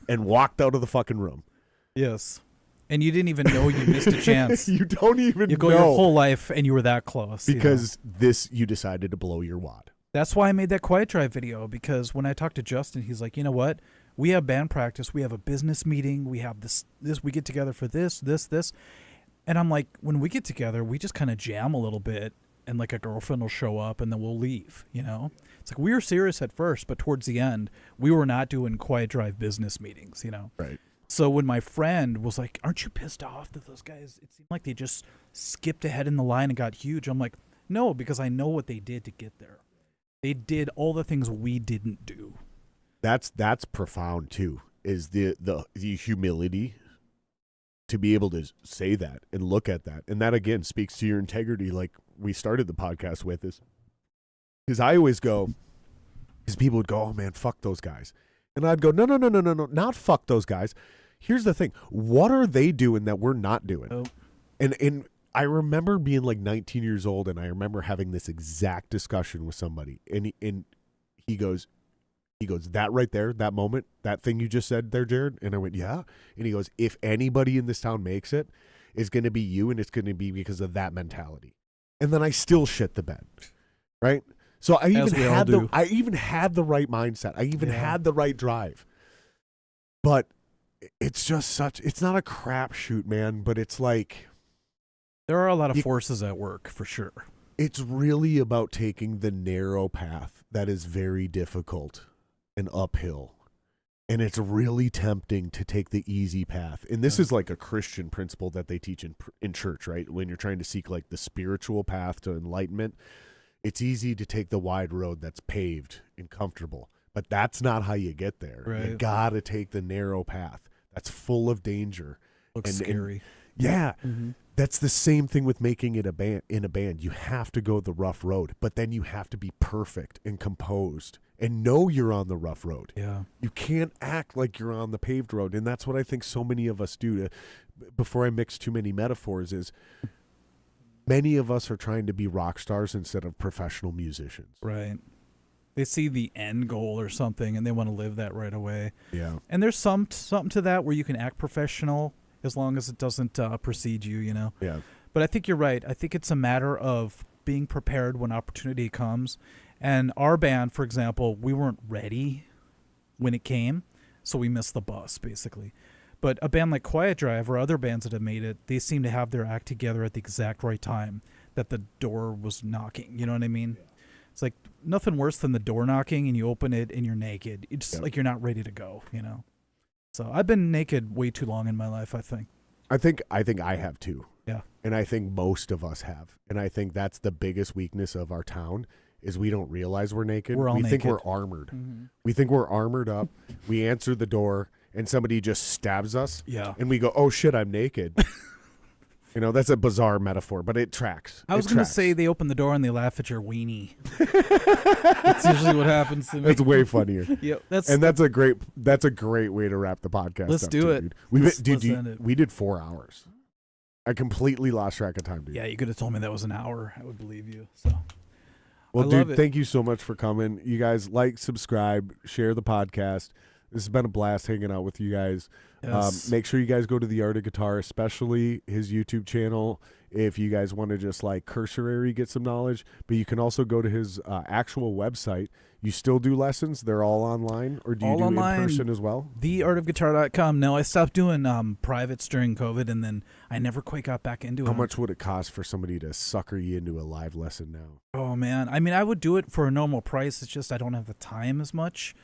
and walked out of the fucking room. Yes. And you didn't even know you missed a chance. You don't even know. You go your whole life and you were that close. Because you decided to blow your wad. That's why I made that Quiet Drive video, because when I talked to Justin, he's like, you know what? We have band practice. We have a business meeting. We have this, we get together for this. And I'm like, when we get together, we just kind of jam a little bit and like a girlfriend will show up and then we'll leave, It's like we were serious at first, but towards the end, we were not doing Quiet Drive business meetings, Right. So when my friend was like, aren't you pissed off that those guys, it seemed like they just skipped ahead in the line and got huge. I'm like, no, because I know what they did to get there. They did all the things we didn't do. That's profound too, is the humility to be able to say that and look at that. And that again speaks to your integrity, like we started the podcast with, is because I always go, because people would go, oh man, fuck those guys. And I'd go, no, not fuck those guys. Here's the thing. What are they doing that we're not doing? Oh. And I remember being like 19 years old, and I remember having this exact discussion with somebody. And he goes, that right there, that moment, that thing you just said there, Jared? And I went, yeah. And he goes, if anybody in this town makes it, it's going to be you, and it's going to be because of that mentality. And then I still shit the bed, right? So I even had the right mindset. I even had the right drive. But it's just it's not a crapshoot, man, but it's like, there are a lot of forces at work, for sure. It's really about taking the narrow path that is very difficult and uphill. And it's really tempting to take the easy path. And this is like a Christian principle that they teach in church, right? When you're trying to seek like the spiritual path to enlightenment, it's easy to take the wide road that's paved and comfortable. But that's not how you get there. Right. You got to take the narrow path. That's full of danger. Looks scary. Yeah. That's the same thing with making it in a band. You have to go the rough road, but then you have to be perfect and composed and know you're on the rough road. Yeah. You can't act like you're on the paved road. And that's what I think so many of us do. Before I mix too many metaphors, is many of us are trying to be rock stars instead of professional musicians. Right. They see the end goal or something and they want to live that right away. Yeah. And there's something to that where you can act professional as long as it doesn't precede you, you know? Yeah. But I think you're right. I think it's a matter of being prepared when opportunity comes. And our band, for example, we weren't ready when it came, so we missed the bus, basically. But a band like Quiet Drive or other bands that have made it, they seem to have their act together at the exact right time that the door was knocking. You know what I mean? It's like nothing worse than the door knocking and you open it and you're naked. It's like you're not ready to go, you know? So I've been naked way too long in my life, I think. I think I have too. Yeah. And I think most of us have. And I think that's the biggest weakness of our town is we don't realize we're naked. We're all think naked. we're armored. We think we're armored up. We answer the door and somebody just stabs us. Yeah. And we go, oh shit, I'm naked. You know, that's a bizarre metaphor, but it tracks. I was going to say they open the door and they laugh at your weenie. That's usually what happens to me. That's way funnier. Yep. That's a great way to wrap the podcast. Let's up do too, it. Dude. We did 4 hours. I completely lost track of time, dude. Yeah, you could have told me that was an hour. I would believe you. So, well, I love dude, it. thank you so much for coming. You guys like, subscribe, share the podcast. This has been a blast hanging out with you guys. Yes. Make sure you guys go to The Art of Guitar, especially his YouTube channel, if you guys want to just like cursory get some knowledge. But you can also go to his actual website. You still do lessons? They're all online? Or do you All do online. in person as well? theartofguitar.com. No, I stopped doing privates during COVID, and then I never quite got back into it. How much would it cost for somebody to sucker you into a live lesson now? Oh, man. I mean, I would do it for a normal price. It's just I don't have the time as much.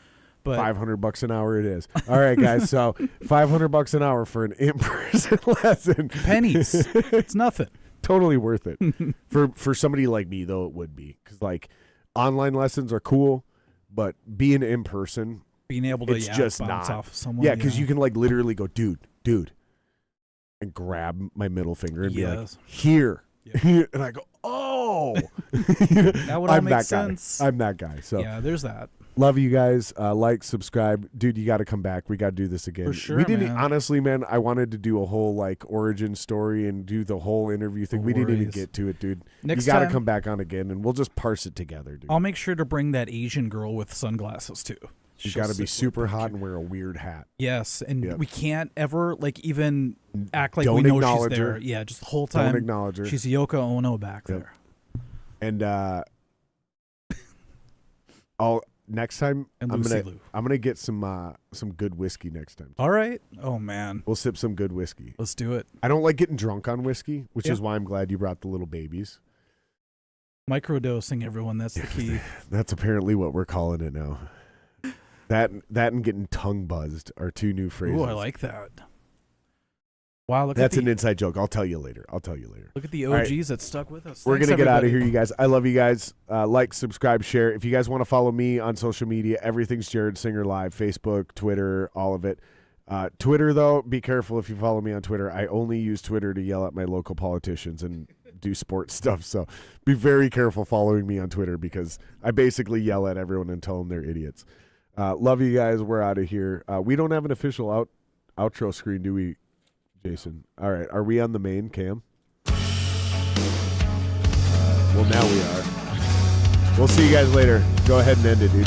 But $500 an hour it is. All right, guys. So $500 an hour for an in-person lesson. Pennies. It's nothing. Totally worth it. For somebody like me, though, it would be. Because, like, online lessons are cool, but being in person, being able to it's just bounce not. off someone. Yeah, because you can, like, literally go, dude, and grab my middle finger and be like, here. Yeah. And I go, oh. That would all I'm make that sense. guy. I'm that guy. So yeah, there's that. love you guys. Like, subscribe. Dude, you got to come back. We got to do this again. For sure, we didn't, man. honestly, man, I wanted to do a whole, like, origin story and do the whole interview thing. No we didn't even worries. get to it, dude. Next you got to time- come back on again, and we'll just parse it together, dude. I'll make sure to bring that Asian girl with sunglasses too. You She'll got to be sit super with me. hot and wear a weird hat. Yes, and Yep. we can't ever like even act like Don't we know she's acknowledge there. her. Yeah, just the whole time. Don't acknowledge her. She's Yoko Ono back Yep. there. And next time And I'm Lucy gonna Liu. get some good whiskey next time. All right. Oh man, We'll sip some good whiskey. let's do it. I don't like getting drunk on whiskey, which Yeah. is why I'm glad you brought the little babies. Microdosing, everyone. That's the key. That's apparently what we're calling it now. That and getting tongue buzzed are two new phrases. Ooh, I like that. Wow, look That's at an the inside joke. I'll tell you later. look at the All right. OGs that stuck with us. We're Thanks, going to get out of everybody. here, you guys. I love you guys. Like, subscribe, share. If you guys want to follow me on social media, everything's Jared Singer Live, Facebook, Twitter, all of it. Twitter, though, be careful if you follow me on Twitter. I only use Twitter to yell at my local politicians and do sports stuff. So be very careful following me on Twitter because I basically yell at everyone and tell them they're idiots. Love you guys. We're out of here. We don't have an official outro screen, do we, Jason? All right. Are we on the main cam? Well, now we are. We'll see you guys later. Go ahead and end it, dude.